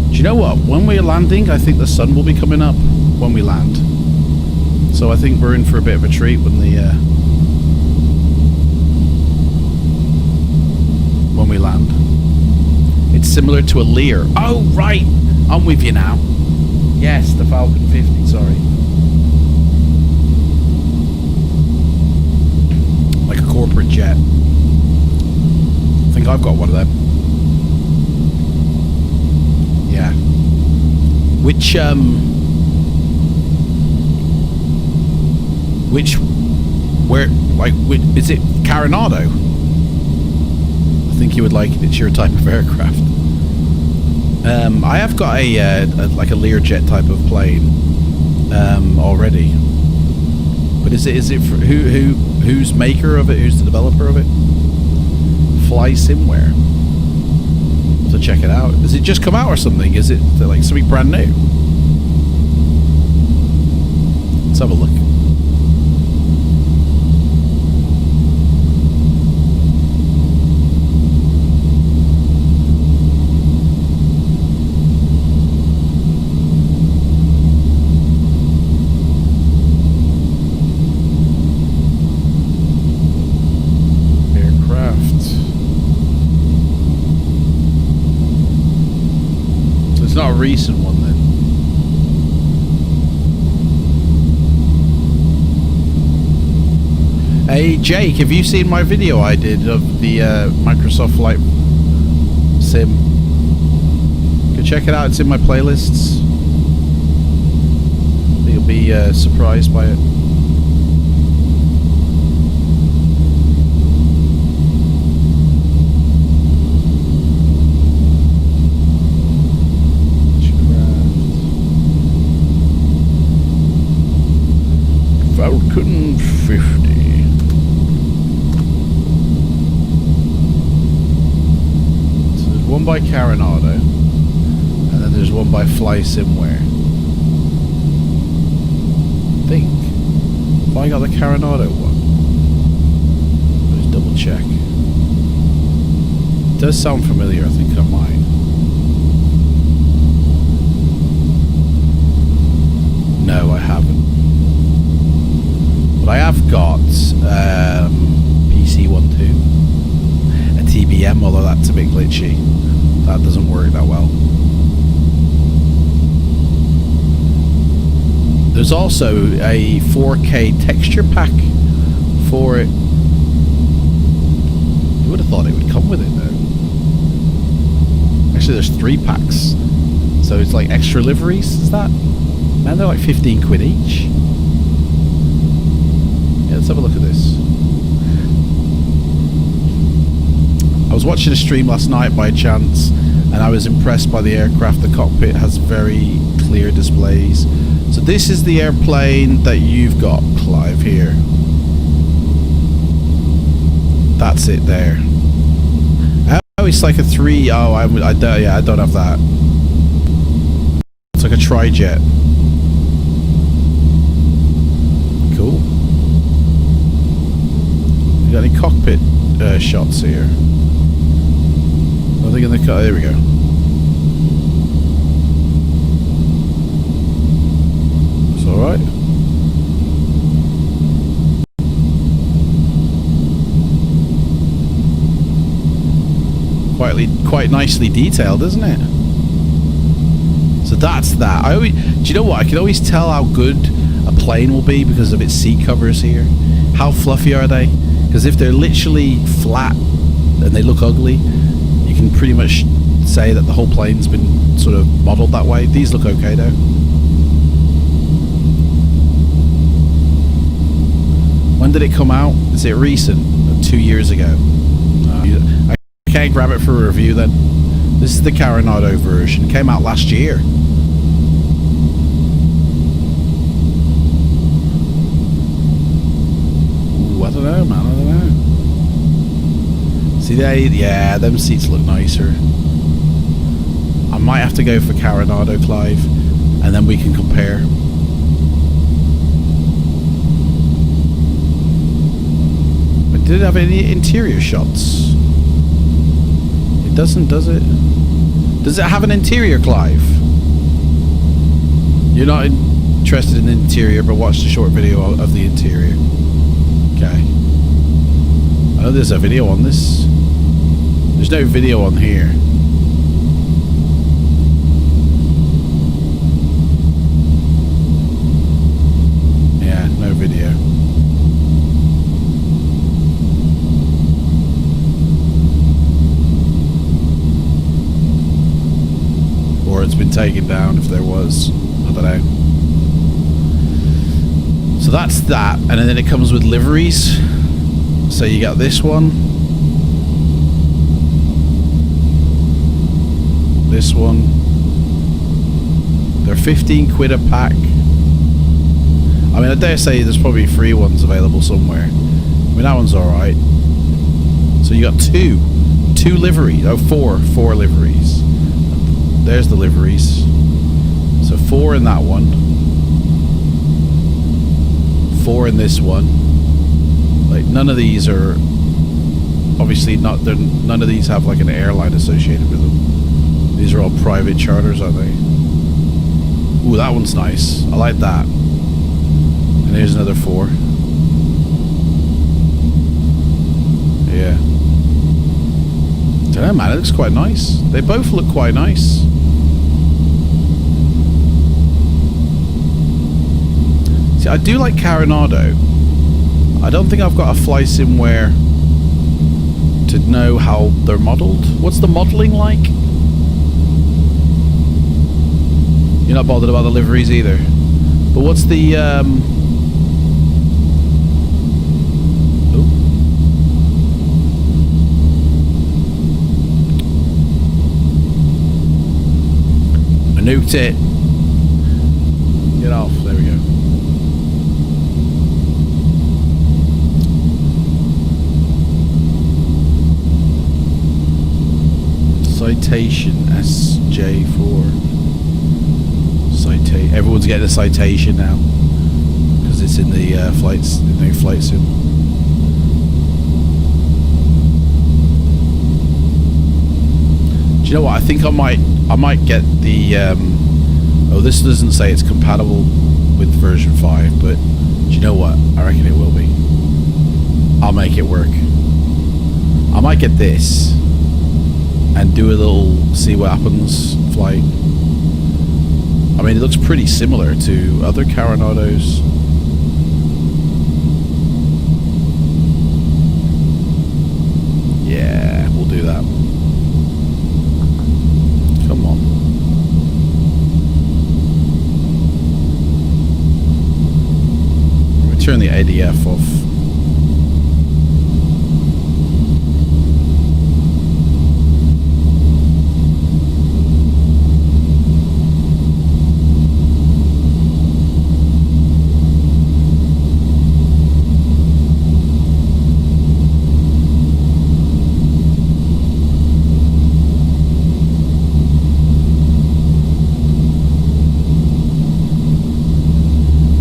Do you know what? When we're landing, I think the sun will be coming up when we land. So I think we're in for a bit of a treat when we land. It's similar to a Lear. Oh, right! I'm with you now. Yes, the Falcon 50, sorry. Like a corporate jet. I think I've got one of them. Yeah. Is it Carenado? I think you would like it. It's your type of aircraft. I have got a Lear jet type of plane already, but is it for, who's maker of it? Who's the developer of it? Fly Simware. So check it out. Has it just come out or something? Is it like something brand new? Let's have a look. It's not a recent one then. Hey Jake, have you seen my video I did of the Microsoft Flight Sim? Go check it out, it's in my playlists. You'll be surprised by it. Falcon 50. So there's one by Carenado, and then there's one by Fly Simware. I think. Have I got the Carenado one? Let's double check. It does sound familiar, I think I might. No, I haven't. But I have got PC12, a TBM, although that's a bit glitchy. That doesn't work that well. There's also a 4K texture pack for it. You would have thought it would come with it though. Actually, there's 3 packs. So it's like extra liveries, is that? Man, they're like 15 quid each. Yeah, let's have a look at this. I was watching a stream last night by chance, and I was impressed by the aircraft. The cockpit has very clear displays. So this is the airplane that you've got, Clive, here. That's it there. Oh, it's like a 3. Oh, I don't have that. It's like a tri-jet. Cool. You got any cockpit shots here? Nothing something in the car. There we go. It's all right. Quite nicely detailed, isn't it? So that's that. Do you know what? I can always tell how good a plane will be because of its seat covers here. How fluffy are they? Because if they're literally flat and they look ugly, you can pretty much say that the whole plane's been sort of modeled that way. These look okay though. When did it come out? Is it recent? 2 years ago. I can't grab it for a review then. This is the Coronado version. Came out last year. Ooh, I don't know, man. I don't know. See, yeah, them seats look nicer. I might have to go for Coronado, Clive, and then we can compare. But did it have any interior shots? It doesn't, does it? Does it have an interior, Clive? You're not interested in the interior, but watch the short video of the interior. Okay. I know there's a video on this. There's no video on here. Yeah, no video. Or it's been taken down if there was. I don't know. So that's that, and then it comes with liveries. So you got this one, this one. They're 15 quid a pack. I mean, I dare say there's probably free ones available somewhere. I mean, that one's alright. So you got two liveries. Oh, four liveries. There's the liveries. So 4 in that one, 4 in this one. Like, none of these are obviously not. None of these have like an airline associated with them. These are all private charters, aren't they? Ooh, that one's nice. I like that. And here's another 4. Yeah. Don't know, man. It looks quite nice. They both look quite nice. See, I do like Coronado. I don't think I've got a fly sim where to know how they're modeled. What's the modeling like? You're not bothered about the liveries either. But what's the I nuked it. Get off. There we go. Citation SJ4. Everyone's getting a citation now because it's in the flights. The new flight sim. Do you know what? I think I might get the. Oh, this doesn't say it's compatible with version 5, but do you know what? I reckon it will be. I'll make it work. I might get this and do a little see what happens flight. I mean, it looks pretty similar to other Coronados. Yeah, we'll do that. Come on. Let me turn the ADF off.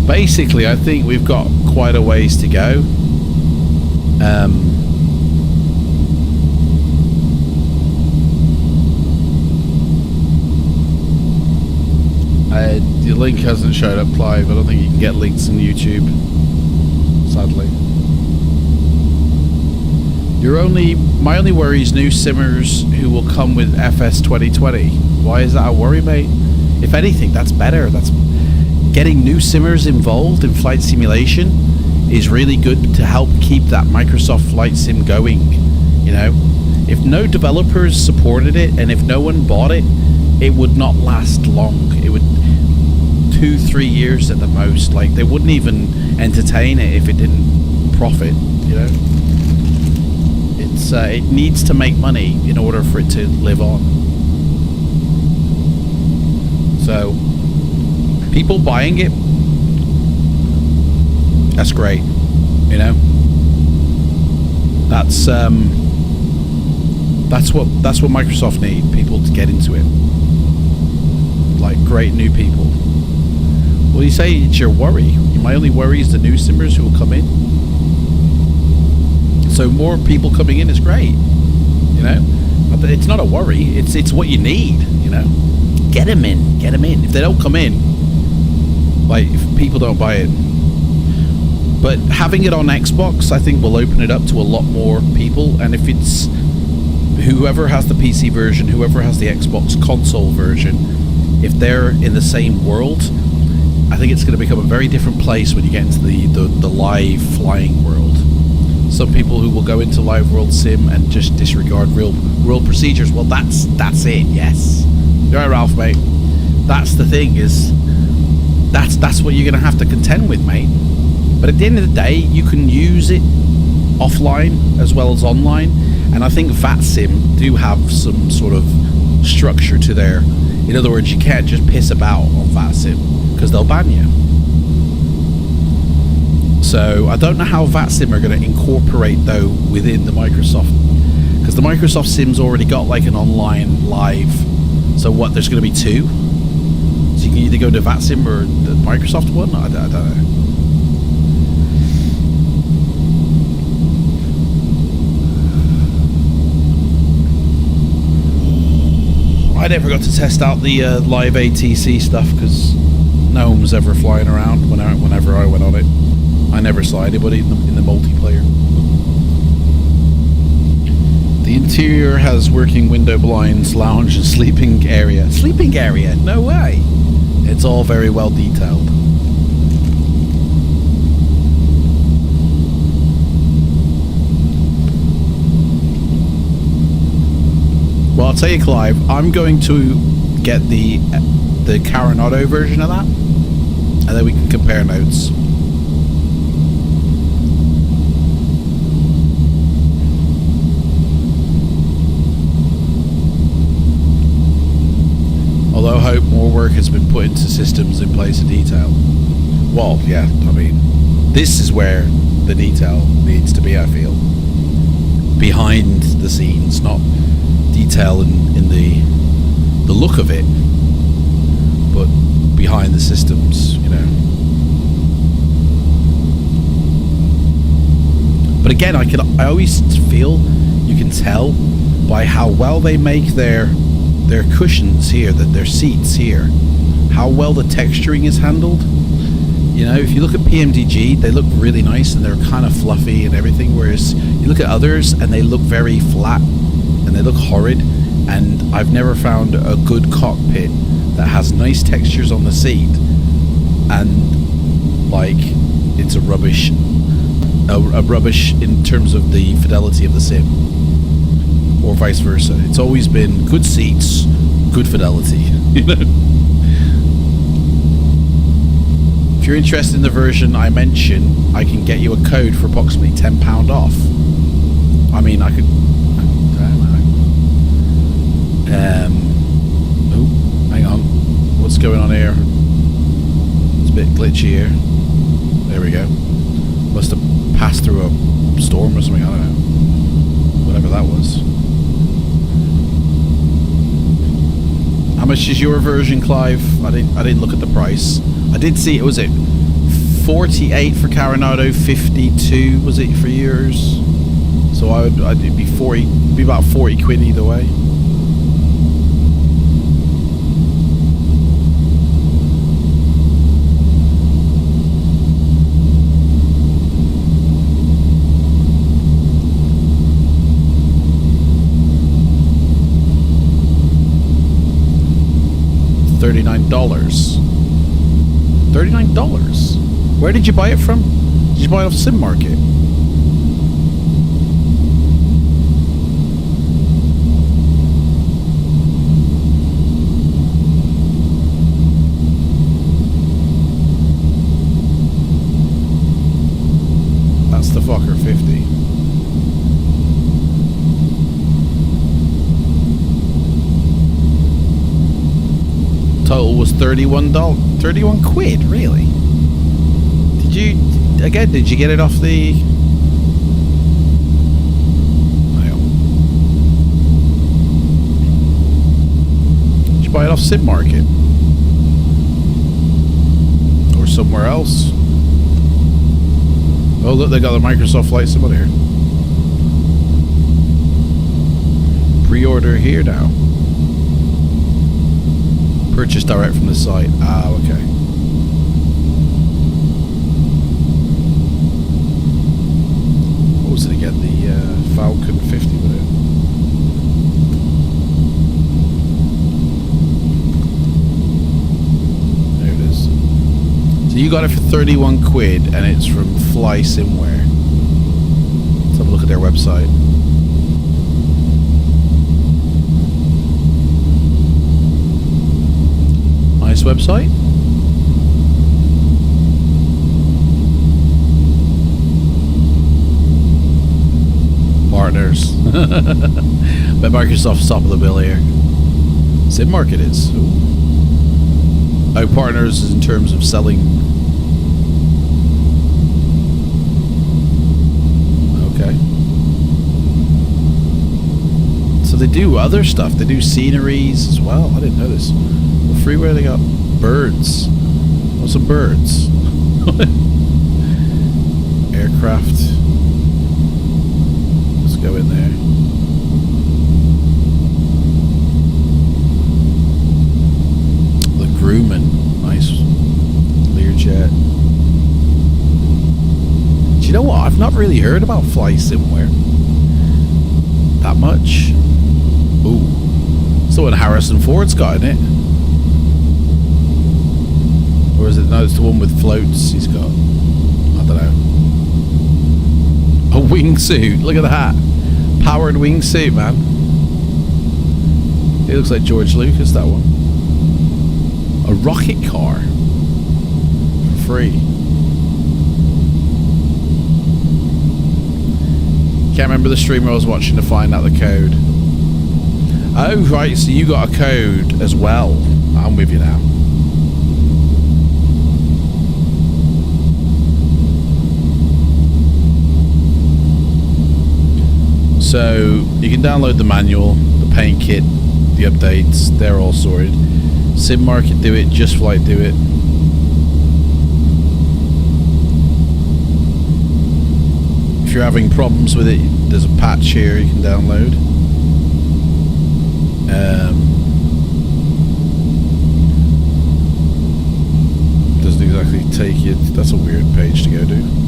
Basically, I think we've got quite a ways to go. The link hasn't showed up, Clive. I don't think you can get links on YouTube, sadly. My only worry is new simmers who will come with FS 2020. Why is that a worry, mate? If anything, that's better. That's getting new simmers involved in flight simulation is really good to help keep that Microsoft Flight Sim going. You know, if no developers supported it and if no one bought it, it would not last long. It would 2-3 years at the most. Like, they wouldn't even entertain it if it didn't profit. You know, it needs to make money in order for it to live on. So people buying it, that's great. You know, that's what Microsoft need, people to get into it, like great new people. Well, you say it's your worry. My only worry is the new simmers who will come in. So more people coming in is great, you know. But it's not a worry. It's what you need, you know. Get them in. Get them in. If they don't come in, like if people don't buy it. But having it on Xbox, I think, will open it up to a lot more people. And if it's whoever has the PC version, whoever has the Xbox console version, if they're in the same world, I think it's going to become a very different place when you get into the live flying world. Some people who will go into live world sim and just disregard real world procedures. Well, that's it. Yes, you're right, Ralph, mate. That's the thing, is that's what you're going to have to contend with, mate. But at the end of the day, you can use it offline as well as online, and I think VATSIM do have some sort of structure to their. In other words, you can't just piss about on VATSIM because they'll ban you. So I don't know how VATSIM are going to incorporate though within the Microsoft, because the Microsoft Sim's already got like an online live. So what? There's going to be two. So you can either go to VATSIM or the Microsoft one. I don't know. I never got to test out the live ATC stuff because no one was ever flying around whenever I went on it. I never saw anybody in the multiplayer. The interior has working window blinds, lounge and sleeping area. Sleeping area? No way! It's all very well detailed. Well, I'll tell you, Clive, I'm going to get the Coronado version of that, and then we can compare notes. Although I hope more work has been put into systems in place of detail. Well, yeah, I mean, this is where the detail needs to be, I feel. Behind the scenes, not detail in the look of it, but behind the systems, you know. But again, I always feel you can tell by how well they make their cushions here, their seats here, how well the texturing is handled. You know, if you look at PMDG, they look really nice and they're kind of fluffy and everything, whereas you look at others and they look very flat and they look horrid. And I've never found a good cockpit that has nice textures on the seat and like it's a rubbish in terms of the fidelity of the sim, or vice versa. It's always been good seats, good fidelity, you know. If you're interested in the version I mentioned, I can get you a code for approximately £10 off. I mean, I could. Oh, hang on. What's going on here? It's a bit glitchy here. There we go. Must have passed through a storm or something. I don't know. Whatever that was. How much is your version, Clive? I didn't look at the price. I did see it. Was it 48 for Coronado, 52 was it for yours? So it'd be 40. It'd be about 40 quid either way. $39. Where did you buy it from? Did you buy it off Sim Market? That's the Fokker 50. Total was $31 quid, really? Did you get it off the... Hang on. Did you buy it off Sim Market? Or somewhere else? Oh look, they got the Microsoft Flight Simulator. Pre-order here now. Purchase direct from the site. Ah, okay. What was it again? The Falcon 50 with it. There it is. So you got it for 31 quid and it's from Fly Simware. Let's have a look at their website. Nice website. Partners. Bet Microsoft's top of the bill here. Sim Market is. Ooh. Oh, partners is in terms of selling. Okay. So they do other stuff. They do sceneries as well. I didn't know this. Freeware, they got birds. What's some birds? Aircraft. Let's go in there. The Grumman. Nice. Learjet. Do you know what? I've not really heard about Fly Simware that much. Ooh. So what Harrison Ford's got in it. Or is it? No, it's the one with floats he's got. I don't know. A wingsuit. Look at that. Powered wingsuit, man. It looks like George Lucas, that one. A rocket car. For free. Can't remember the streamer I was watching to find out the code. Oh, right. So you got a code as well. I'm with you now. So you can download the manual, the paint kit, the updates, they're all sorted. Sim Market do it, Just Flight do it. If you're having problems with it, there's a patch here you can download. Doesn't exactly take you, that's a weird page to go to.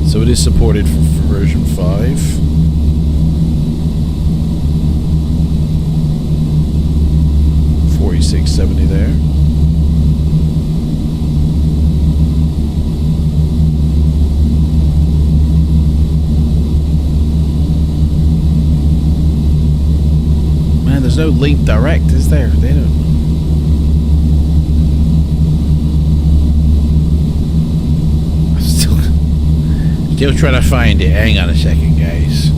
So it is supported for version 5. $46.70 there. Man, there's no link direct, is there? They don't. Still trying to find it. Hang on a second, guys.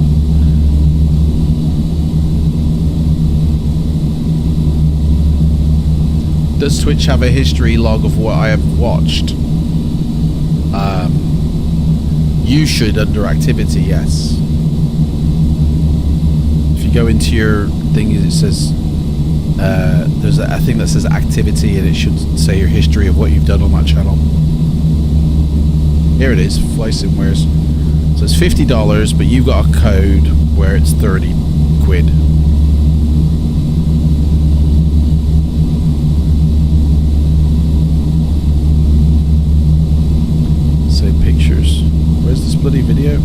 Does Twitch have a history log of what I have watched? You should under activity, yes. If you go into your thing, it says there's a thing that says activity, and it should say your history of what you've done on that channel. Here it is, Fly Simwares. So it's $50, but you've got a code where it's 30 quid. Say pictures. Where's this bloody video?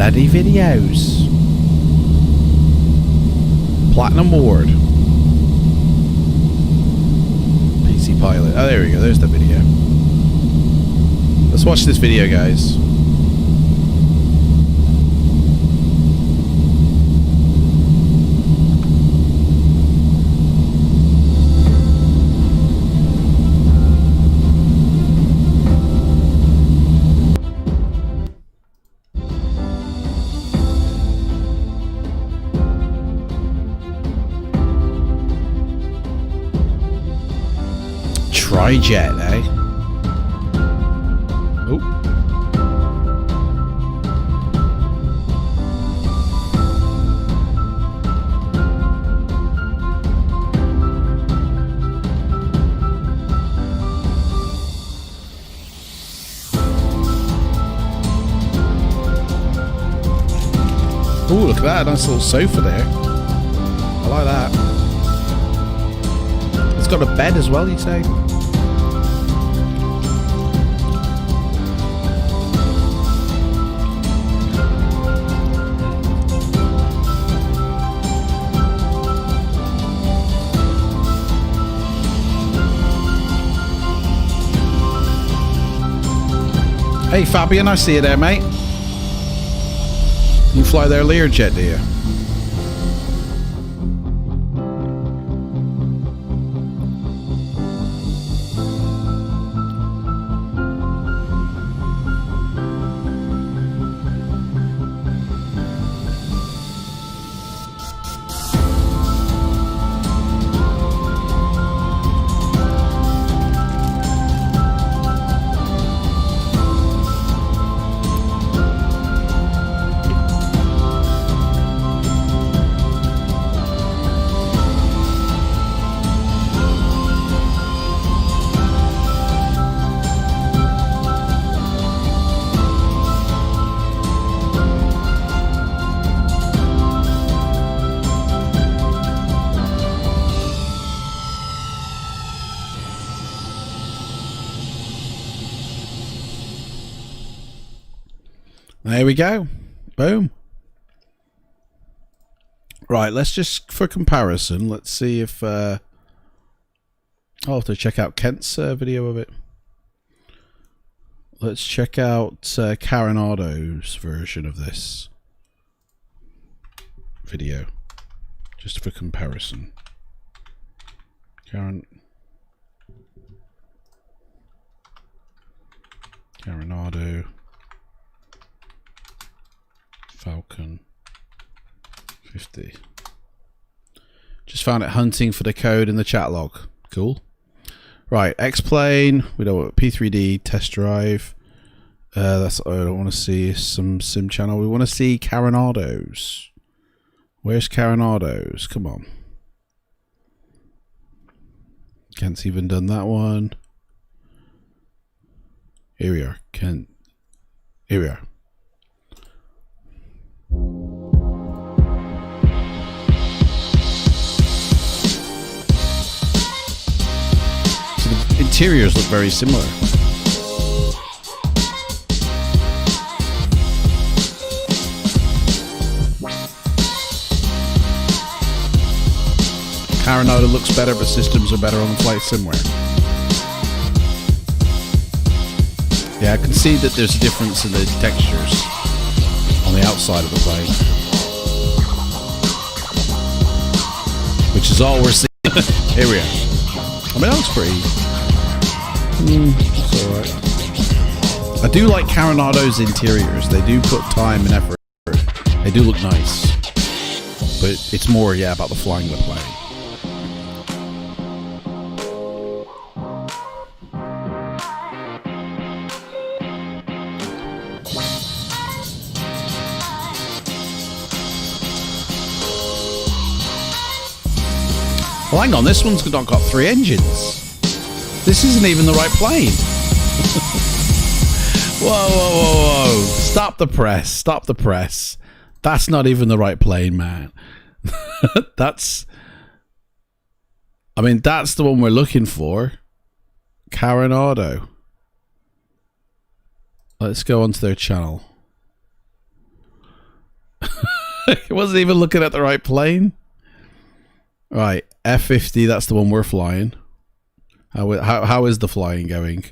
bloody videos. Platinum Award. PC Pilot. Oh, there we go. There's the video. Let's watch this video, guys. Tri-jet, eh? Oh. Oh, look at that. Nice little sofa there. I like that. It's got a bed as well, you say? Hey Fabian, I see you there, mate. You fly their Learjet, do you? There we go. Boom. Right, let's just, for comparison, let's see if... I'll have to check out Kent's video of it. Let's check out Coronado's version of this video. Just for comparison. Coronado. Falcon 50. Just found it hunting for the code in the chat log. Cool. Right, X-Plane. We don't want P3D test drive. That's I don't want to see some sim channel. We want to see Coronado's. Where's Coronado's? Come on. Kent's even done that one. Here we are. Kent. Here we are. So the interiors look very similar. Coronado looks better, but systems are better on the flight somewhere. Yeah, I can see that there's a difference in the textures on the outside of the plane, which is all we're seeing. Here we are. I mean, that looks pretty. It's alright. I do like Coronado's interiors. They do put time and effort. They do look nice, but it's more, yeah, about the flying of the plane. Well, hang on, this one's not got 3 engines. This isn't even the right plane. Whoa, whoa, whoa, whoa. Stop the press. Stop the press. That's not even the right plane, man. That's the one we're looking for. Coronado. Let's go onto their channel. It wasn't even looking at the right plane. Right, F50, that's the one we're flying. How is the flying going?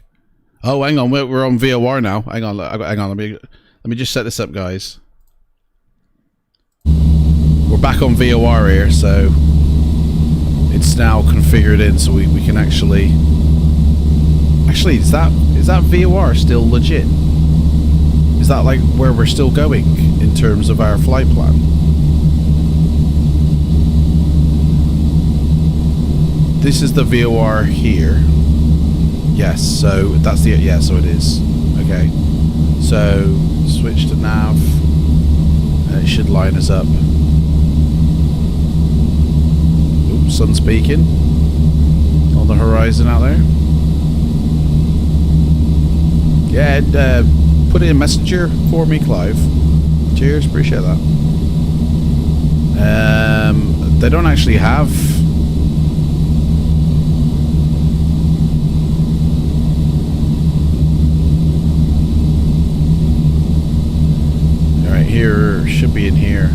Oh, hang on, we're on VOR now. Hang on, let me just set this up, guys. We're back on VOR here, so it's now configured in, so we can actually is that VOR still legit? Is that like where we're still going in terms of our flight plan? This is the VOR here. Yes, so that's the, yeah, so it is. Okay. So switch to nav. It should line us up. Oops, sun speaking on the horizon out there. Yeah, put it in Messenger for me, Clive. Cheers, appreciate that. They don't actually have. All right, here should be in here.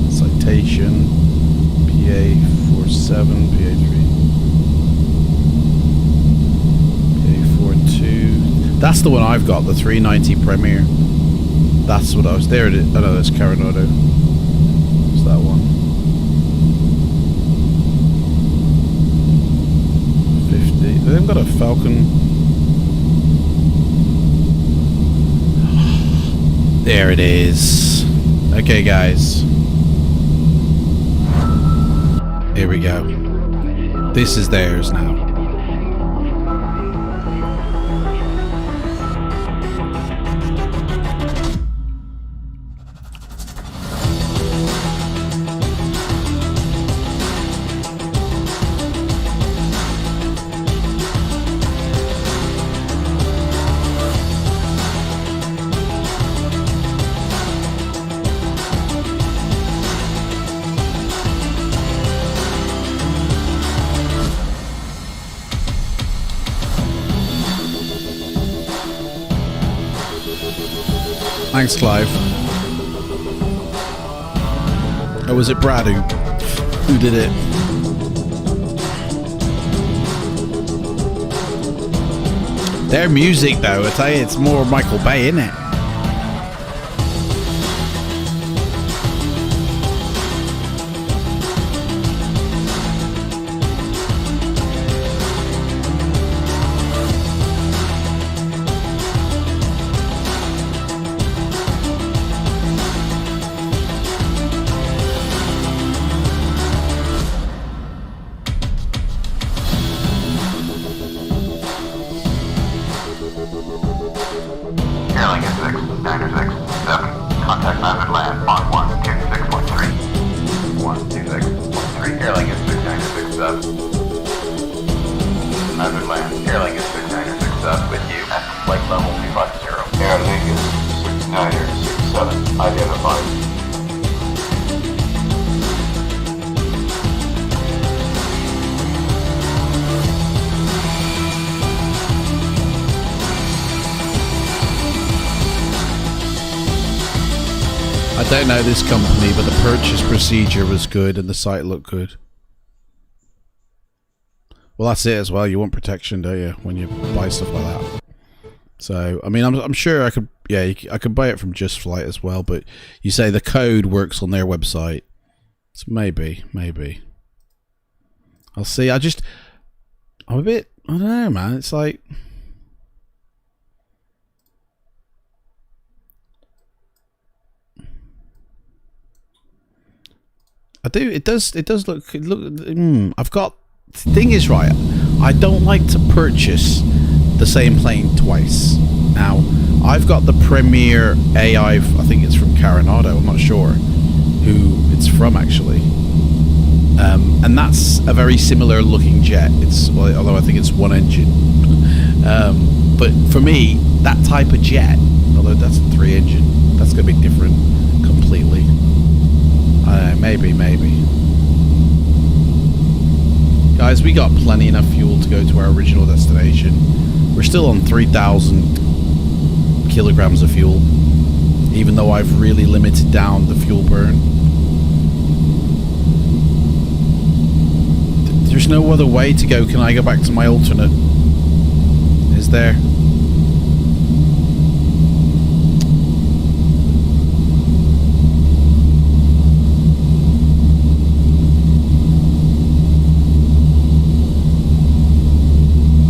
Citation PA47, PA3. That's the one I've got, the 390 Premier. That's what I was there. Oh no, that's Coronado. What's that one? 50. They've got a Falcon. There it is. Okay, guys. Here we go. This is theirs now. Thanks, Clive. Oh, was it Brad who did it? Their music, though, I tell you, it's more Michael Bay, isn't it? I don't know this company, but the purchase procedure was good and the site looked good. Well, that's it as well. You want protection, don't you, when you buy stuff like that? So, I mean, I'm sure I could, yeah, I could buy it from Just Flight as well. But you say the code works on their website, so maybe. I'll see. I'm a bit, I don't know, man. It's like. I do. It does look. I've got. The thing is, right. I don't like to purchase the same plane twice. Now, I've got the Premier AI. I think it's from Coronado. I'm not sure who it's from actually. And that's a very similar looking jet. Although I think it's one engine. But for me, that type of jet, although that's a 3 engine, that's going to be different completely. Maybe. Guys, we got plenty enough fuel to go to our original destination. We're still on 3,000 kilograms of fuel. even though I've really limited down the fuel burn. There's no other way to go. Can I go back to my alternate? Is there?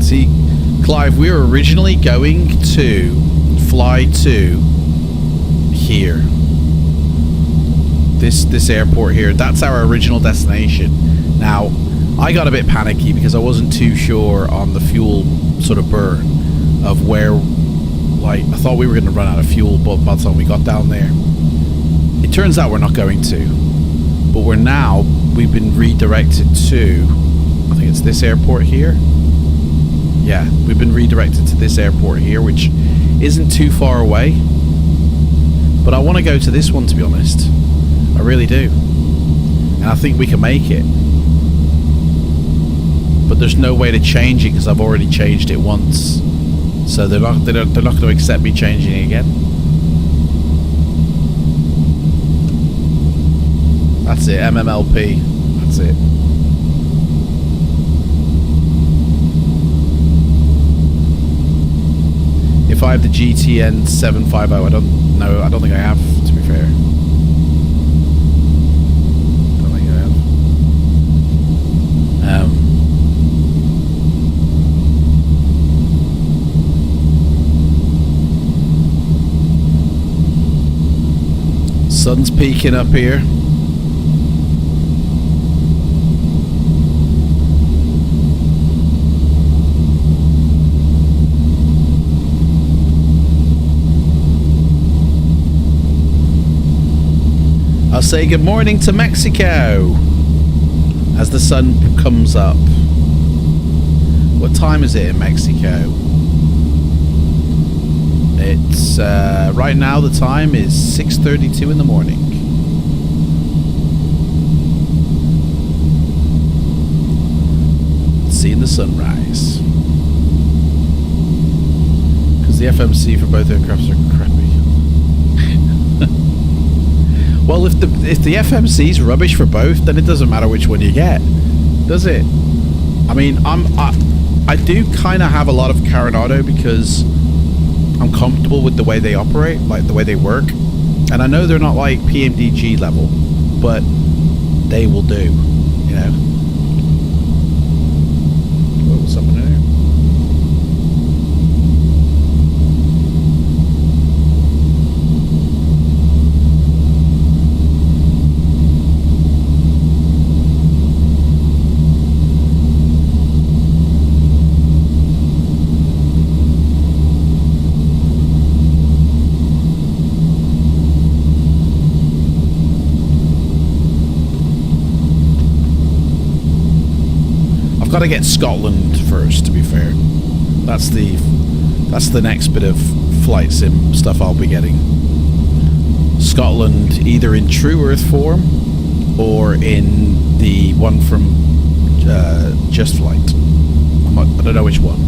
See, Clive, we were originally going to fly to here. This airport here. That's our original destination. Now, I got a bit panicky because I wasn't too sure on the fuel sort of burn of where, like, I thought we were going to run out of fuel, but by the time we got down there, it turns out we're not going to. But we've been redirected to, I think it's this airport here. Yeah, we've been redirected to this airport here, which isn't too far away. But I want to go to this one, to be honest. I really do. And I think we can make it. But there's no way to change it because I've already changed it once. So they're not going to accept me changing it again. That's it, MMLP. That's it. If I have the GTN 750, I don't know. I don't think I have, to be fair. Don't think I have. Sun's peeking up here. I'll say good morning to Mexico as the sun comes up. What time is it in Mexico? It's right now the time is 6:32 in the morning. Seeing the sunrise. Because the FMC for both aircrafts are crappy. Well, if the FMC's rubbish for both, then it doesn't matter which one you get, does it? I mean, I do kind of have a lot of Coronado because I'm comfortable with the way they operate, like the way they work, and I know they're not like PMDG level, but they will do, you know. Whoa, someone in there. Got to get Scotland first, to be fair. That's the next bit of flight sim stuff I'll be getting. Scotland, either in True Earth form or in the one from Just Flight. I don't know which one.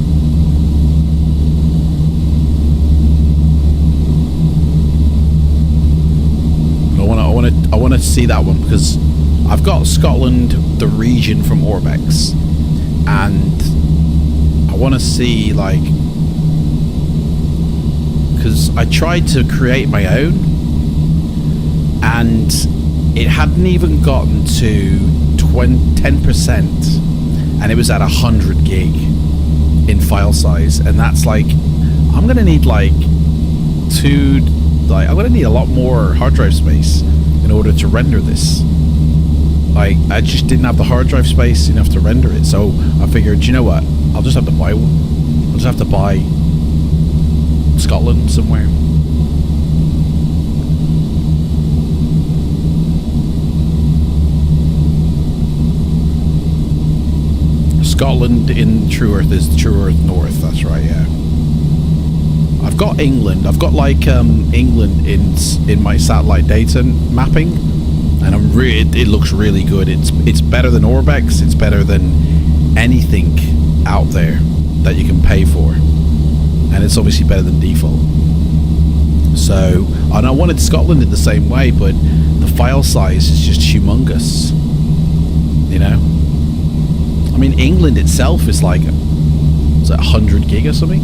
I want to see that one because I've got Scotland, the region from Orbex. And I want to see, like, because I tried to create my own and it hadn't even gotten to 10%, and it was at 100 gig in file size, and that's like, I'm gonna need like I'm gonna need a lot more hard drive space in order to render this. Like, I just didn't have the hard drive space enough to render it, so I figured, you know what, I'll just have to buy one. I'll just have to buy Scotland somewhere. Scotland in True Earth is True Earth North, that's right, yeah. I've got England. I've got like England in my satellite data mapping, and it looks really good. It's better than Orbex. It's better than anything out there that you can pay for, and it's obviously better than default. So, and I wanted Scotland in the same way, but the file size is just humongous. You know? I mean, England itself is like, is it 100 gig or something?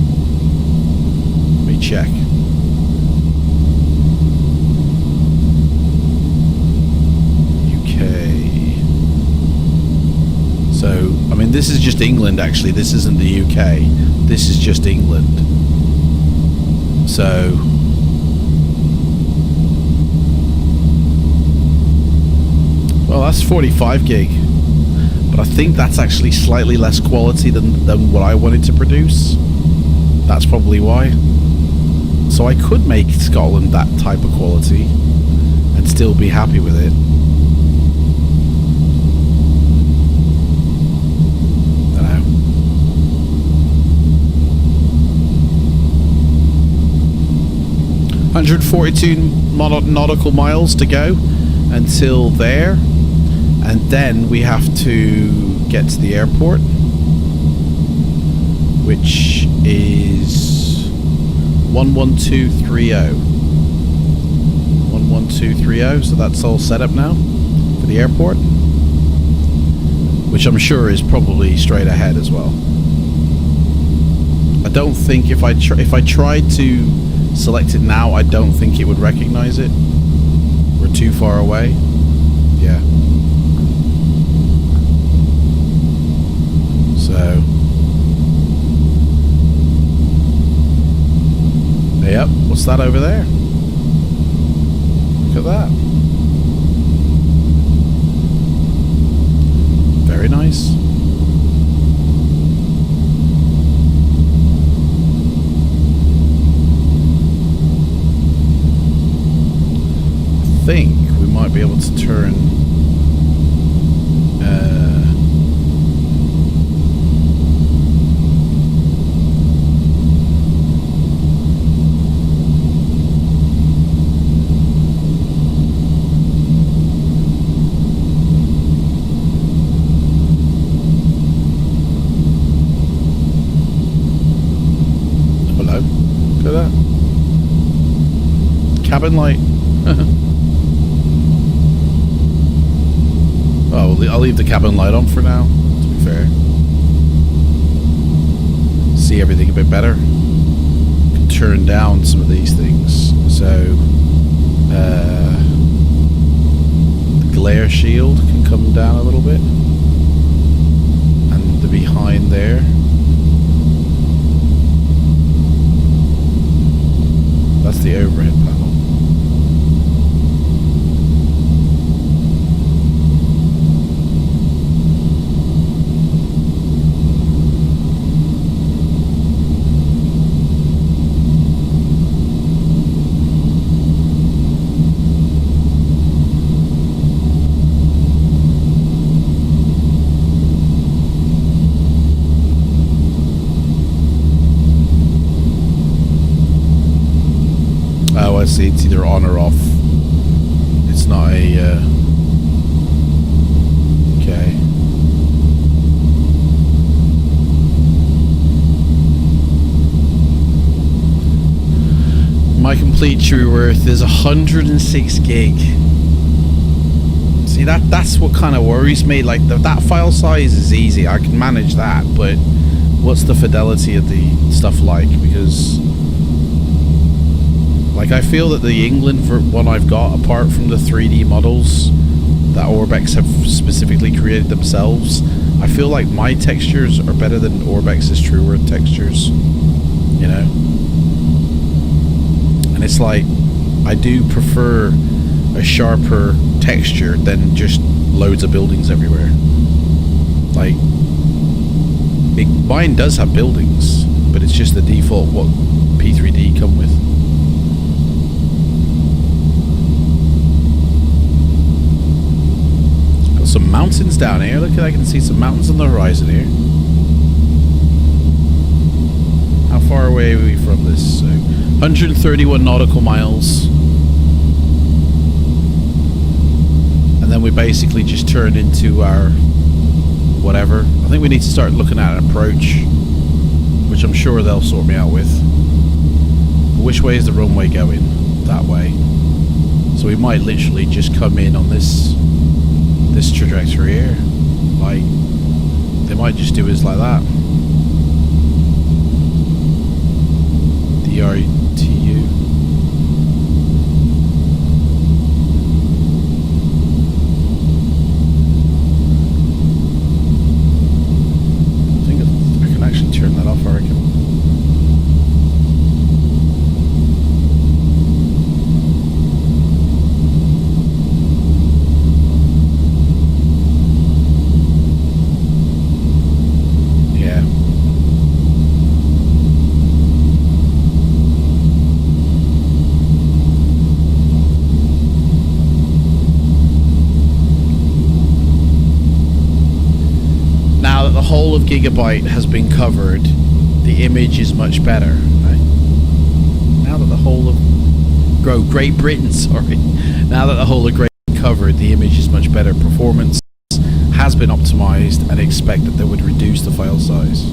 Let me check. So, I mean, this is just England, actually. This isn't the UK. This is just England. So... well, that's 45 gig. But I think that's actually slightly less quality than what I wanted to produce. That's probably why. So I could make Scotland that type of quality and still be happy with it. 142 nautical miles to go until there, and then we have to get to the airport, which is 11230. 11230, so that's all set up now for the airport, which I'm sure is probably straight ahead as well. I don't think if I tried to select it now, I don't think it would recognize it. We're too far away. Yeah. So. Yep. What's that over there? Look at that. Very nice. I think we might be able to turn hello, look at that cabin light. Oh, I'll leave the cabin light on for now, to be fair. See everything a bit better. Can turn down some of these things. So, the glare shield can come down a little bit. And the behind there. That's the overhead panel. Oh, I see. It's either on or off. It's not a... okay. My complete true worth is 106 gig. See, that's what kind of worries me. Like, that file size is easy. I can manage that, but what's the fidelity of the stuff like? Because... like, I feel that the England one I've got, apart from the 3D models that Orbex have specifically created themselves, I feel like my textures are better than Orbex's True Worth textures, you know? And it's like, I do prefer a sharper texture than just loads of buildings everywhere. Like, mine does have buildings, but it's just the default what P3D come with. Some mountains down here. Look, I can see some mountains on the horizon here. How far away are we from this? So, 131 nautical miles. And then we basically just turn into our whatever. I think we need to start looking at an approach, which I'm sure they'll sort me out with. But which way is the runway going? that way. So we might literally just come in on this trajectory here. Like, they might just do us like that. The RTU. I think I can actually turn that off, I reckon. The whole of Gigabyte has been covered, the image is much better. Right? Now that the whole of Great Britain, sorry, now that the whole of Great Britain covered, the image is much better. Performance has been optimized, and expect that they would reduce the file size.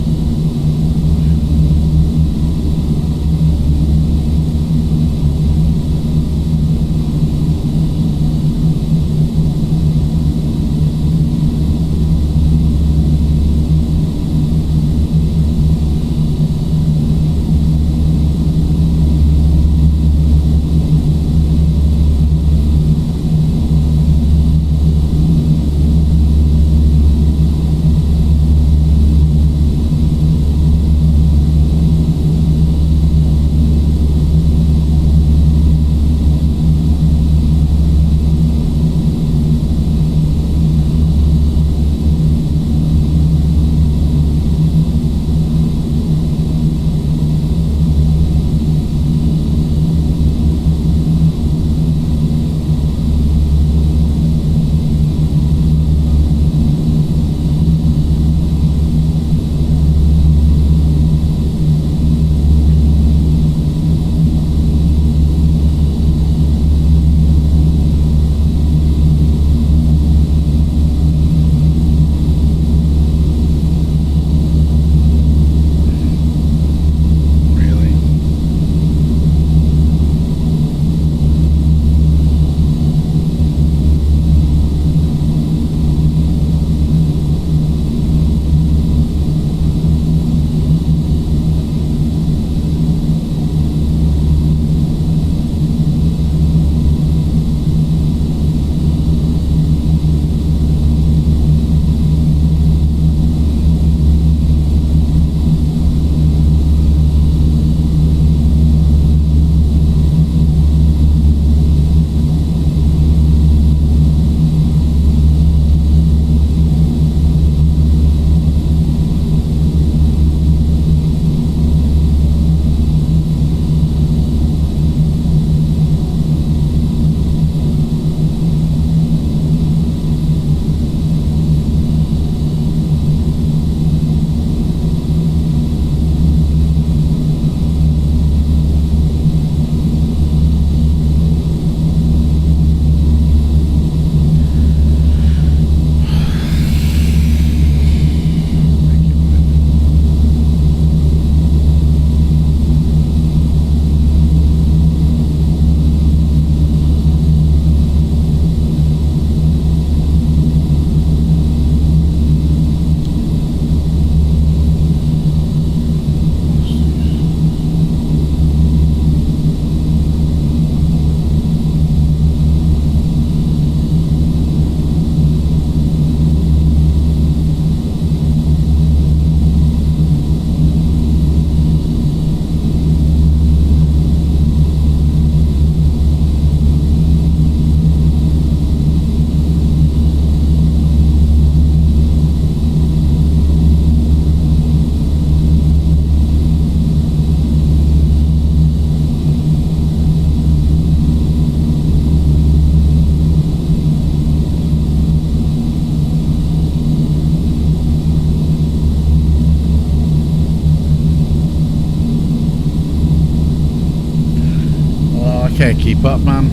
Can't keep up, man.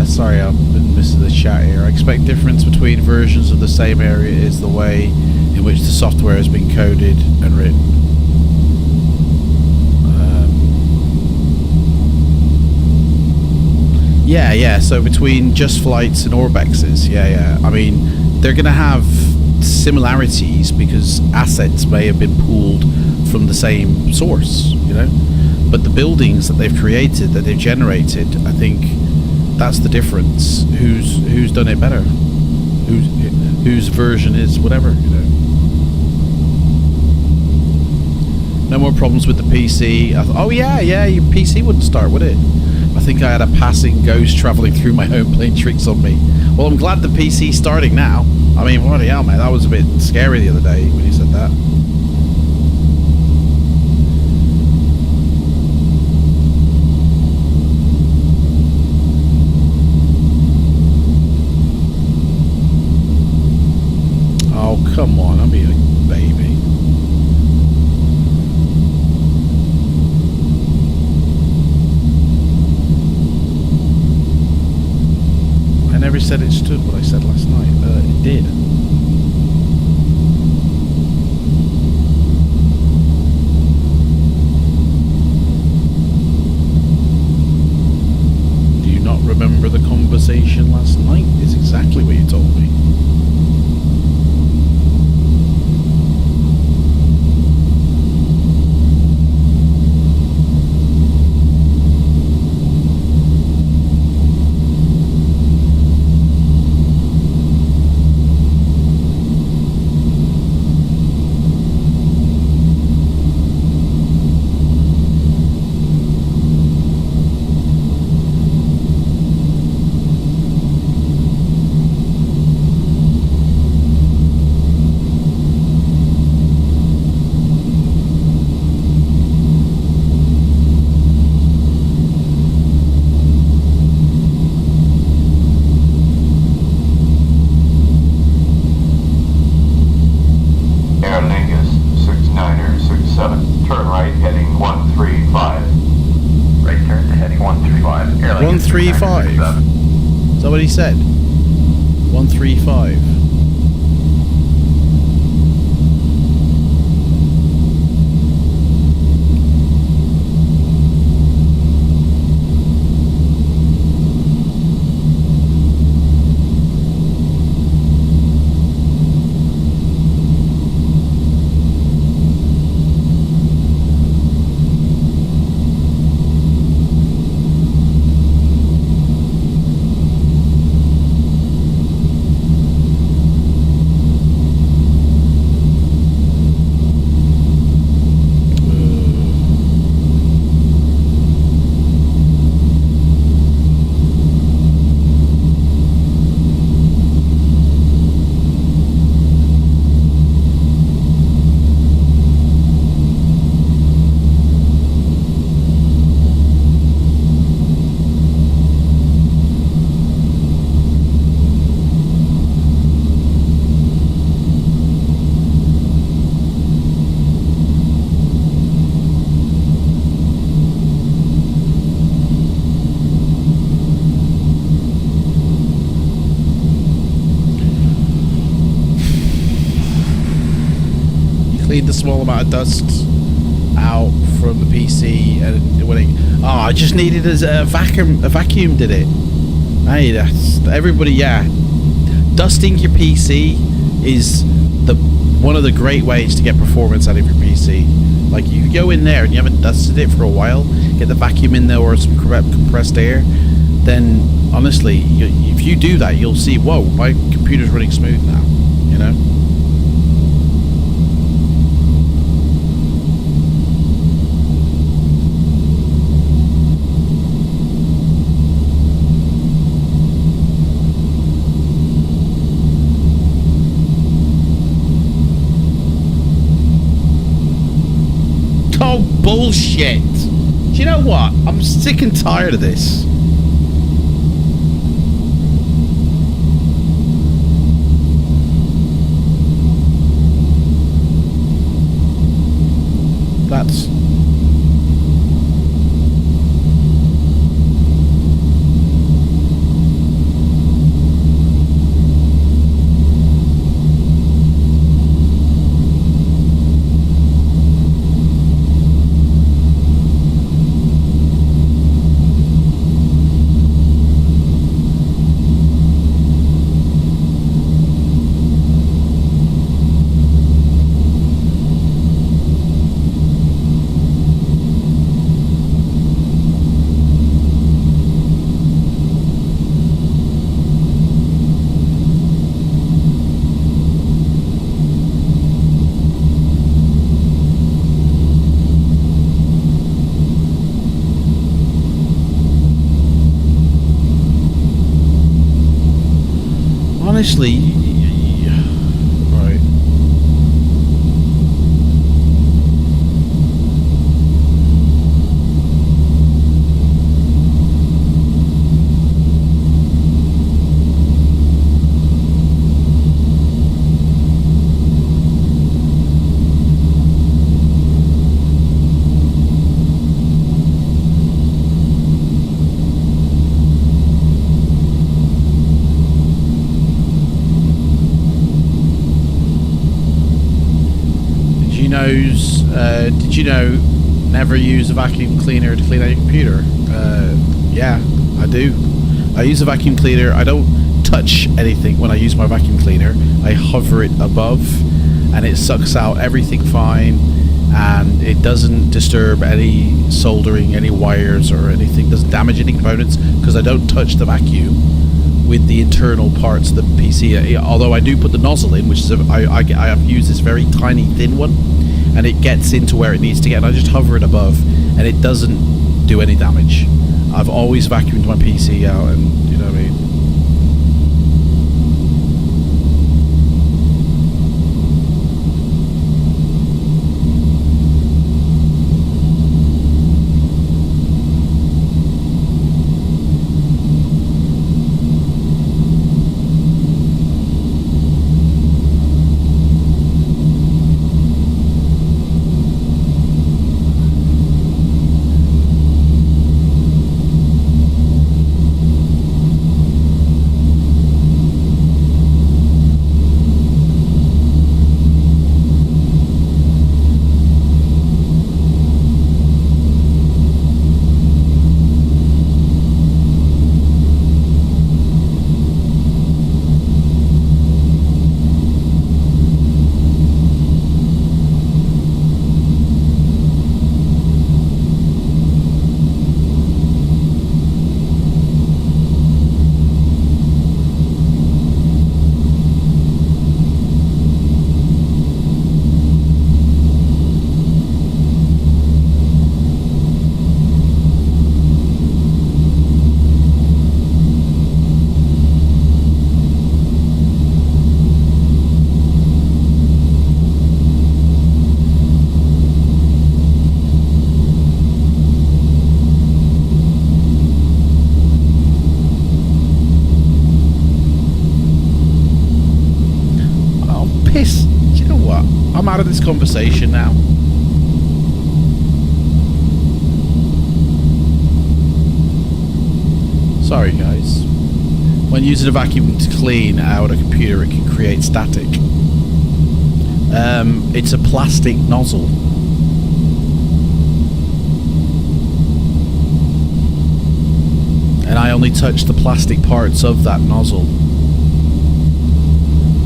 Sorry, I've been missing the chat here. I expect difference between versions of the same area is the way in which the software has been coded and written. Yeah, so between Just Flights and Orbexes, yeah. I mean, they're going to have similarities because assets may have been pooled from the same source, you know? But the buildings that they've created, that they've generated, I think that's the difference. Who's done it better? Whose version is whatever, you know? No more problems with the PC. Oh yeah, your PC wouldn't start, would it? I think I had a passing ghost travelling through my home playing tricks on me. Well, I'm glad the PC's starting now. I mean, bloody hell, man, that was a bit scary the other day when you said that. Oh, come on, I'll be a baby. I never said it stood what I said last night. It did. Do you not remember the conversation last night? It's exactly what you told me. Turn right, heading 135. Right turn to heading 135. 135? Is that what he said? 135. The small amount of dust out from the PC, and when I just needed a vacuum did it. Hey, that's everybody. Yeah, dusting your PC is one of the great ways to get performance out of your PC. Like, you go in there and you haven't dusted it for a while, get the vacuum in there or some compressed air, then honestly, if you do that, you'll see, whoa, my computer's running smooth now, you know. Bullshit. Do you know what? I'm sick and tired of this. That's... honestly, right. Did you know never use a vacuum cleaner to clean out your computer? Yeah, I do. I use a vacuum cleaner. I don't touch anything when I use my vacuum cleaner. I hover it above and it sucks out everything fine, and it doesn't disturb any soldering, any wires or anything, doesn't damage any components, because I don't touch the vacuum with the internal parts of the PC. Although I do put the nozzle in, which is I have used this very tiny thin one, and it gets into where it needs to get, and I just hover it above and it doesn't do any damage. I've always vacuumed my PC out, and you know what I mean. I'm out of this conversation now. Sorry guys. When using a vacuum to clean out a computer, it can create static. It's a plastic nozzle. And I only touch the plastic parts of that nozzle.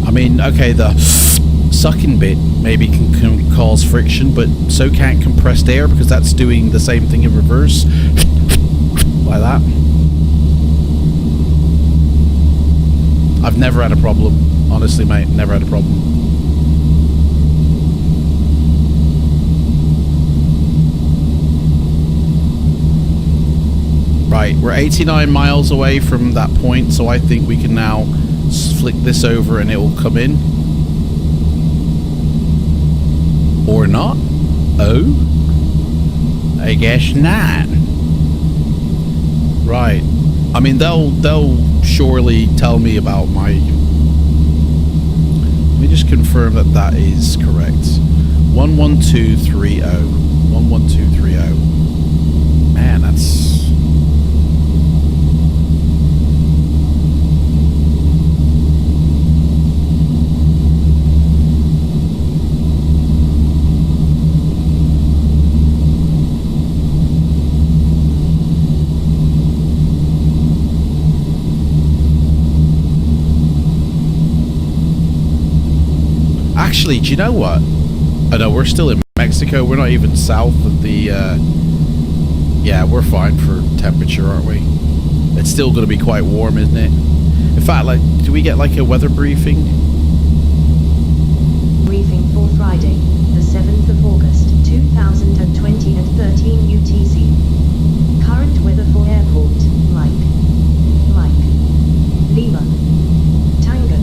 I mean, okay, the sucking bit maybe can cause friction, but so can't compressed air, because that's doing the same thing in reverse. Like that. I've never had a problem. Honestly, mate, never had a problem. Right, we're 89 miles away from that point, so I think we can now flick this over and it will come in. Or not? Oh? I guess not. Right. I mean, they'll surely tell me about my... Let me just confirm that that is correct. 11230. 11230. Man, that's... Actually, do you know what? I know we're still in Mexico. We're not even south of the... yeah, we're fine for temperature, aren't we? It's still going to be quite warm, isn't it? In fact, like, do we get like a weather briefing? Briefing for Friday, the 7th of August, 2020 at 13 UTC. Current weather for airport, Lima, Tango.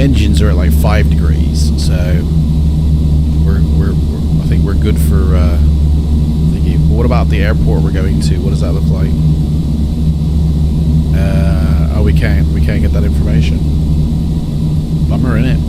engines are at like 5 degrees, so I think we're good for thinking. But what about the airport we're going to? What does that look like? Oh, we can't get that information. Bummer, innit?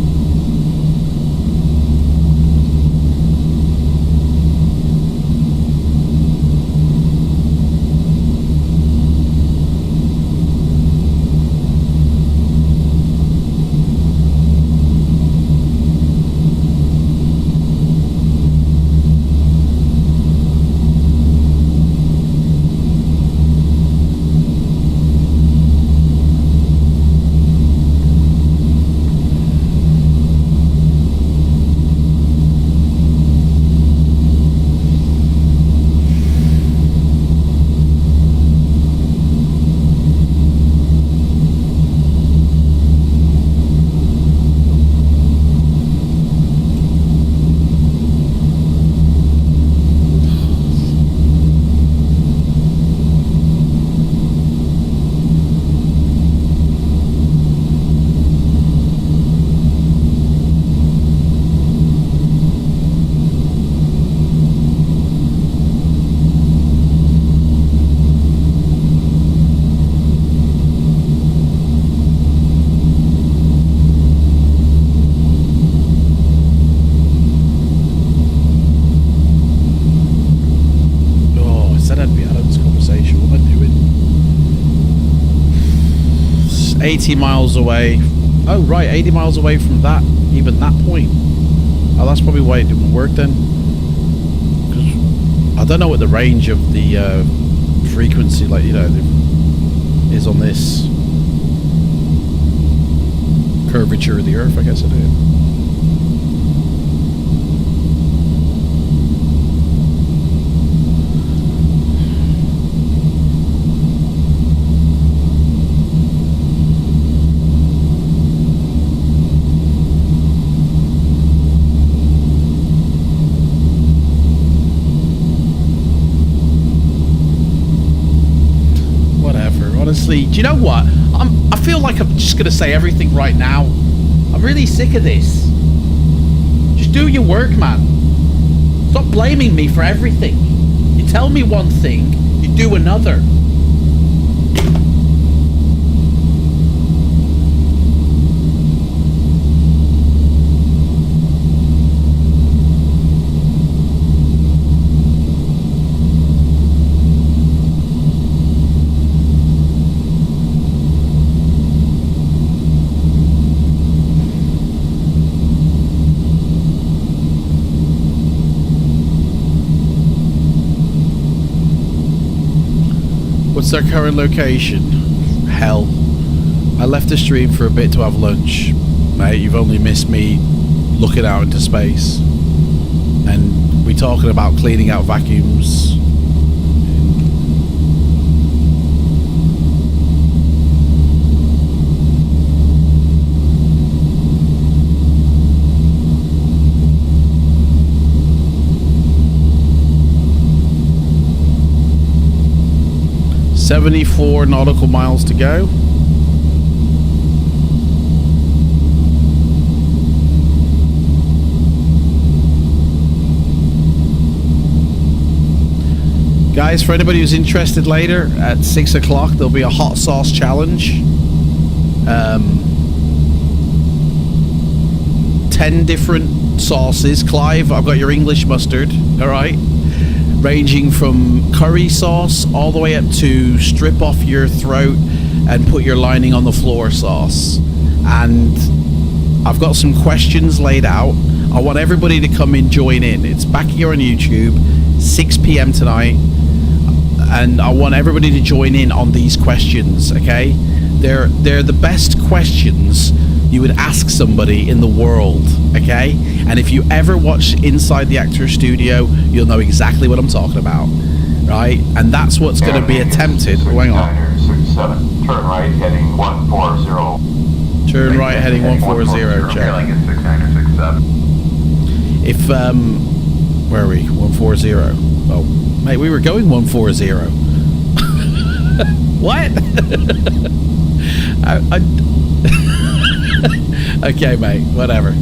That'd be Adam's conversation. What am I doing? 80 miles away. Oh, right, 80 miles away from that, even that point. Oh, that's probably why it didn't work then. Because I don't know what the range of the frequency, like, you know, is on this curvature of the Earth, I guess it is. Honestly, do you know what? I feel like I'm just gonna say everything right now. I'm really sick of this. Just do your work, man. Stop blaming me for everything. You tell me one thing, you do another. What's their current location? Hell. I left the stream for a bit to have lunch. Mate, you've only missed me looking out into space. And we're talking about cleaning out vacuums. "74 nautical miles to go." Guys, for anybody who's interested, later at 6 o'clock there'll be a hot sauce challenge. 10 different sauces. Clive, I've got your English mustard, alright? Ranging from curry sauce all the way up to strip off your throat and put your lining on the floor sauce. And I've got some questions laid out. I want everybody to come and join in. It's back here on YouTube, 6 p.m. tonight. And I want everybody to join in on these questions, okay? They're the best questions you would ask somebody in the world, okay? And if you ever watch Inside the Actor Studio, you'll know exactly what I'm talking about, right? And that's what's going to be attempted. Oh, hang on. 67. Turn right heading 140. Turn right heading 140. Check. Trailing at 69 or 67. If where are we? 140. Oh, mate, we were going 140. What? Okay, mate. Whatever.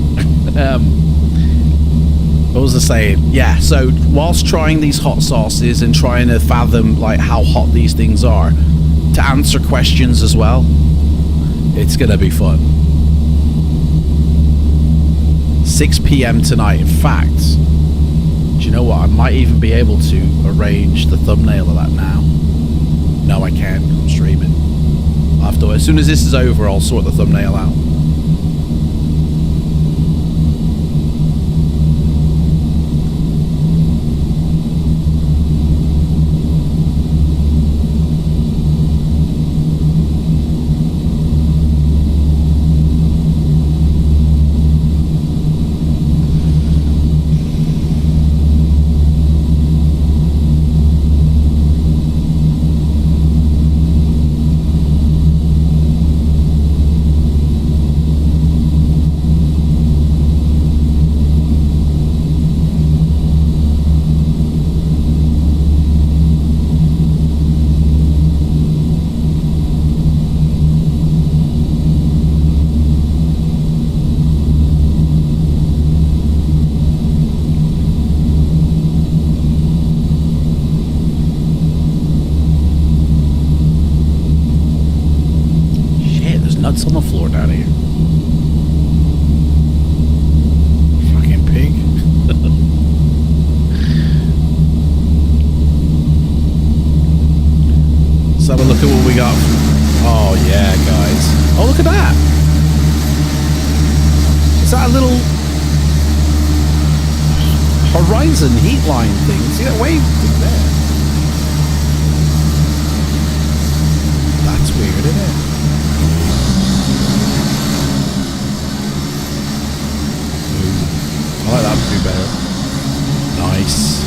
What was I saying? Yeah. So whilst trying these hot sauces and trying to fathom like how hot these things are, to answer questions as well, it's gonna be fun. 6 p.m. tonight. In fact, do you know what? I might even be able to arrange the thumbnail of that now. No, I can't. I'm streaming. After, as soon as this is over, I'll sort the thumbnail out. Nuts on the floor down here. Fucking pig. Let's have a look at what we got. Oh yeah, guys. Oh, look at that. Is that a little Horizon heat line thing? See that wave thing there? That's weird, isn't it? I like that view better. Nice.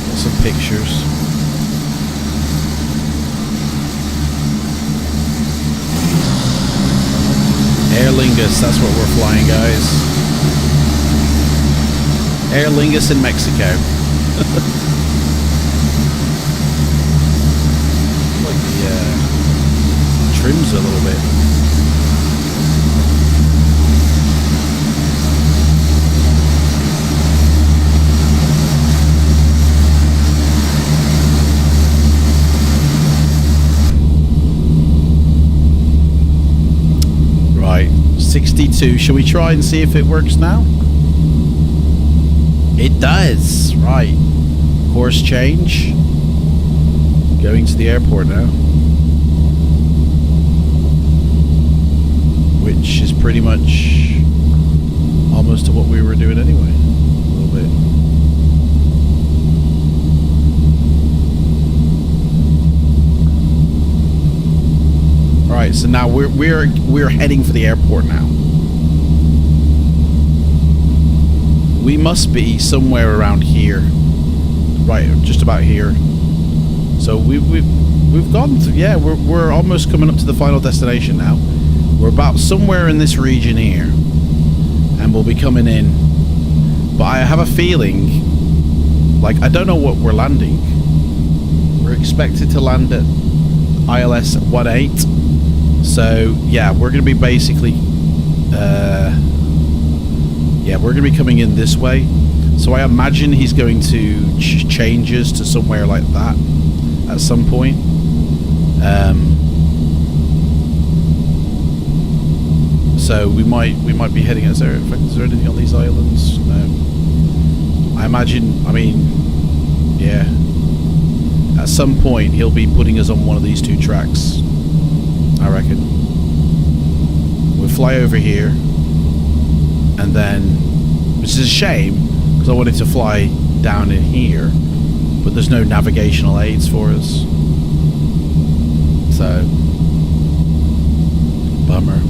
Got some pictures. Aer Lingus, that's what we're flying, guys. Aer Lingus in Mexico. Like the trims a little bit. Right, 62. Shall we try and see if it works now? It does. Right. Course change. Going to the airport now. Which is pretty much almost to what we were doing anyway. A little bit. Alright, so now we're heading for the airport now. We must be somewhere around here. Right, just about here. So we've gone through, yeah, we're almost coming up to the final destination now. We're about somewhere in this region here. And we'll be coming in. But I have a feeling, like, I don't know what we're landing. We're expected to land at ILS 18. So, yeah, we're going to be basically, yeah, we're going to be coming in this way. So I imagine he's going to change us to somewhere like that at some point. So we might be heading. Is there anything on these islands? No. I imagine. I mean, yeah. At some point, he'll be putting us on one of these two tracks. I reckon. We'll fly over here, and then, which is a shame because I wanted to fly down in here, but there's no navigational aids for us. So, bummer.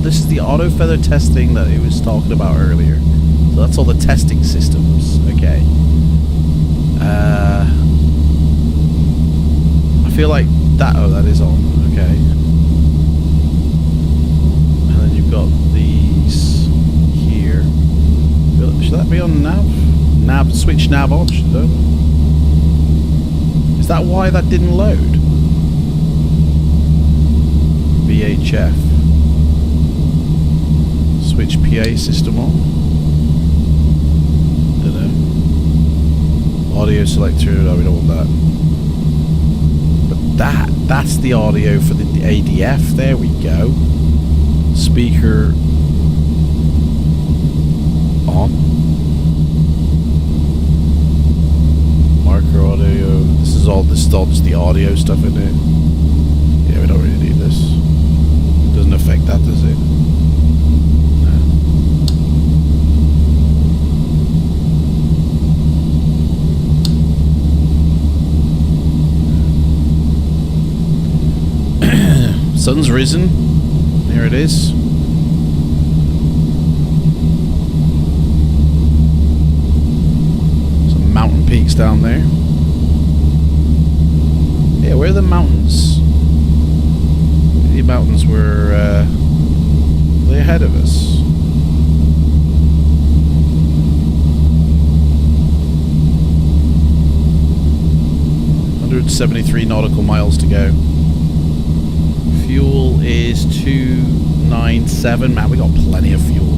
this is the auto feather testing that he was talking about earlier. So that's all the testing systems. Okay. I feel like that. Oh, that is on. Okay. And then you've got these here. Should that be on nav? Nav, switch nav on. Is that why that didn't load? VHF. Switch PA system on. Don't know. Audio selector. No, we don't want that. But that's the audio for the ADF. There we go. Speaker on. Marker audio. This is all just the audio stuff in it. Yeah, we don't really need this. Doesn't affect that, does it? No. Sun's risen. There it is. Some mountain peaks down there. Yeah, where are the mountains? The mountains were way ahead of us. $173 nautical miles to go. Fuel is 297. Man, we got plenty of fuel.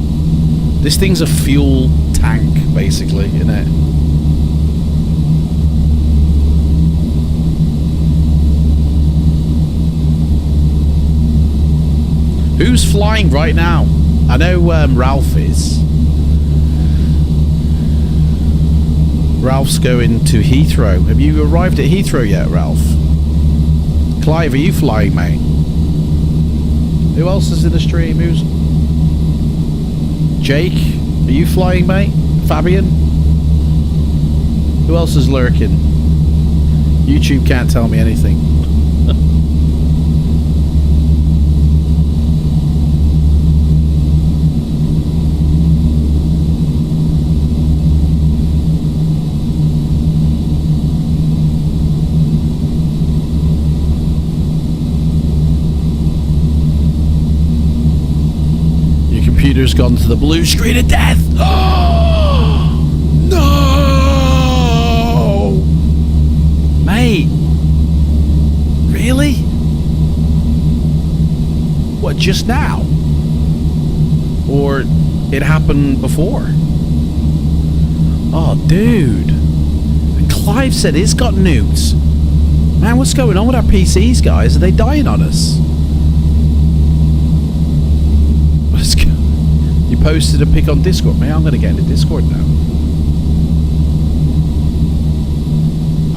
This thing's a fuel tank, basically, isn't it? Who's flying right now? I know Ralph is. Ralph's going to Heathrow. Have you arrived at Heathrow yet, Ralph? Clive, are you flying, mate? Who else is in the stream? Who's... Jake, are you flying, mate? Fabian? Who else is lurking? YouTube can't tell me anything. Computer's gone to the blue screen of death. Oh, no, mate. Really? What? Just now? Or it happened before? Oh, dude. And Clive said he's got nukes. Man, what's going on with our PCs, guys? Are they dying on us? Let's go. You posted a pic on Discord. Man, I'm going to get into Discord now.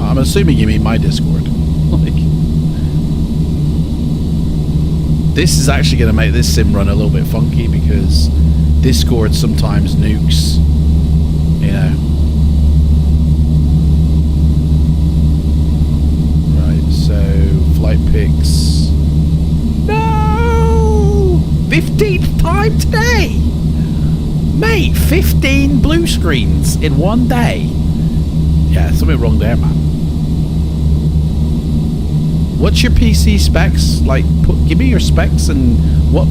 I'm assuming you mean my Discord. Like, this is actually going to make this sim run a little bit funky because Discord sometimes nukes, you know. Right, so flight pics. No! 15th time today! Mate, 15 blue screens in one day. Yeah, something wrong there, man. What's your PC specs? Like, give me your specs and what...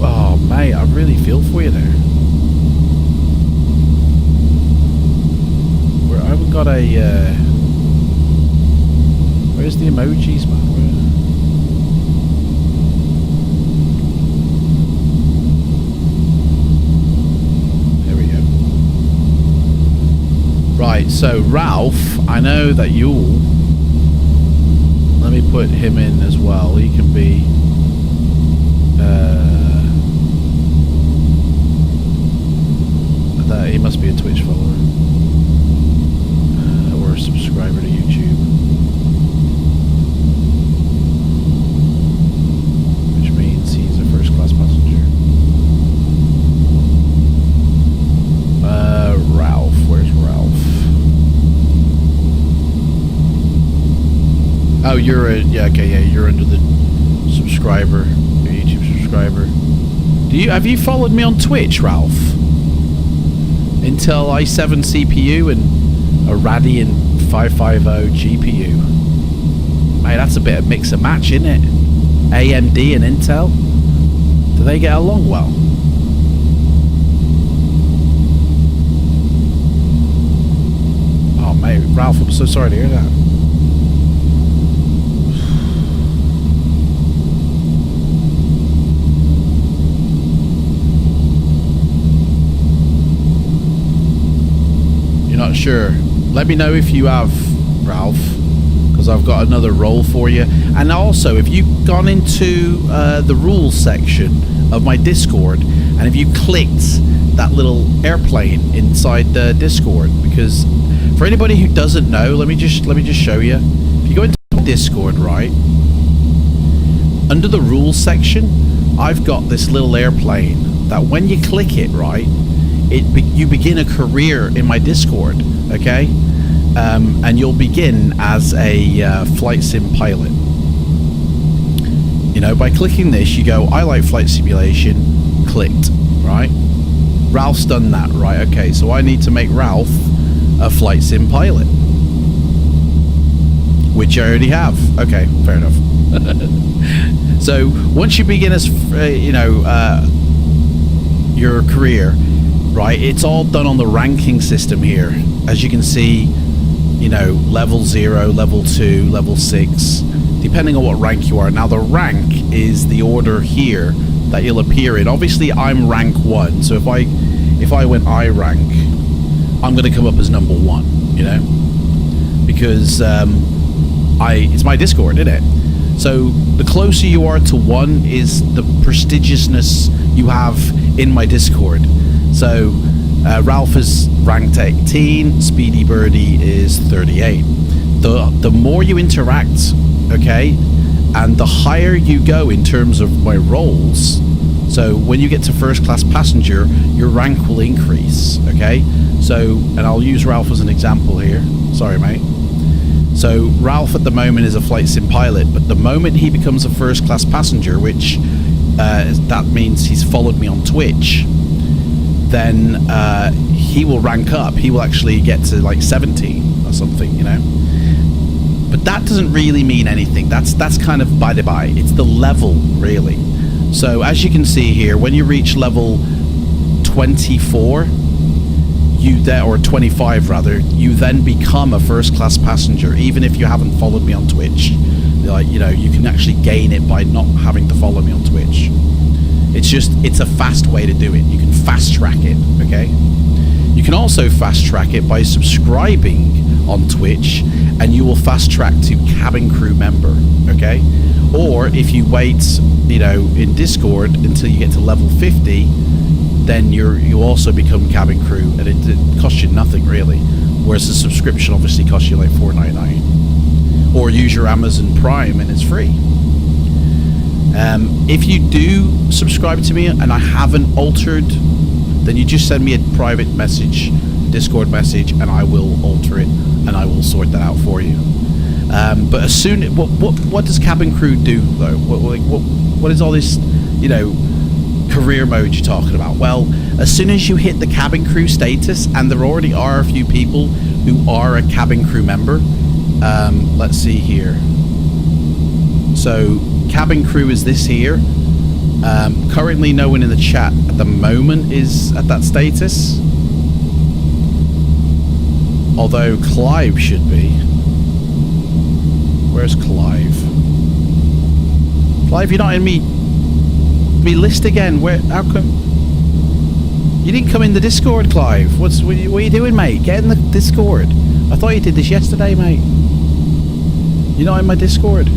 Oh, mate, I really feel for you there. I haven't got a... Where's the emojis, man? Right, so Ralph, I know that you'll... Let me put him in as well. He can be... he must be a Twitch follower. Or a subscriber to YouTube. Which means he's a first-class passenger. Ralph. Where's Ralph? Oh, you're a... Yeah, okay, yeah, you're under the subscriber. Your YouTube subscriber. Have you followed me on Twitch, Ralph? Intel i7 CPU and a Radeon 550 GPU. Mate, that's a bit of mix and match, isn't it? AMD and Intel. Do they get along well? Oh, mate, Ralph, I'm so sorry to hear that. Not sure. Let me know if you have, Ralph, because I've got another role for you. And also, if you've gone into the rules section of my Discord, and if you clicked that little airplane inside the Discord, because for anybody who doesn't know, let me just show you. If you go into Discord, right, under the rules section, I've got this little airplane that when you click it, right, you begin a career in my Discord, okay? And you'll begin as a flight sim pilot. You know, by clicking this, you go, I like flight simulation, clicked, right? Ralph's done that, right? Okay, so I need to make Ralph a flight sim pilot, which I already have. Okay, fair enough. So once you begin as, your career, right, it's all done on the ranking system here. As you can see, you know, level 0, level 2, level 6, depending on what rank you are. Now the rank is the order here that you'll appear in. Obviously I'm rank 1, so if I went I rank, I'm going to come up as number 1, you know, because it's my Discord, isn't it? So the closer you are to 1 is the prestigiousness you have in my Discord. So Ralph is ranked 18, Speedy Birdie is 38. The more you interact, okay, and the higher you go in terms of my roles, so when you get to first class passenger, your rank will increase, okay? So, and I'll use Ralph as an example here. Sorry, mate. So Ralph at the moment is a flight sim pilot, but the moment he becomes a first class passenger, which that means he's followed me on Twitch, then he will rank up. He will actually get to like 17 or something, you know. But that doesn't really mean anything. That's kind of by the by. It's the level, really. So as you can see here, when you reach level 24, or 25 rather, you then become a first class passenger, even if you haven't followed me on Twitch. Like, you know, you can actually gain it by not having to follow me on Twitch. It's a fast way to do it. You can fast track it, okay? You can also fast track it by subscribing on Twitch, and you will fast track to cabin crew member, okay? Or if you wait, you know, in Discord until you get to level 50, then you also become cabin crew, and it costs you nothing really. Whereas the subscription obviously costs you like $4.99. Or use your Amazon Prime and it's free. If you do subscribe to me and I haven't altered, then you just send me a private message, Discord message, and I will alter it and I will sort that out for you. But as soon, what does cabin crew do though? What is all this, you know, career mode you're talking about? Well, as soon as you hit the cabin crew status, and there already are a few people who are a cabin crew member. Let's see here. So cabin crew is this here. Currently no one in the chat at the moment is at that status, although Clive should be. Where's Clive? Clive, you're not in me list again. Where? How come you didn't come in the Discord, Clive? What are you doing, mate? Get in the Discord. I thought you did this yesterday, mate. You're not in my Discord.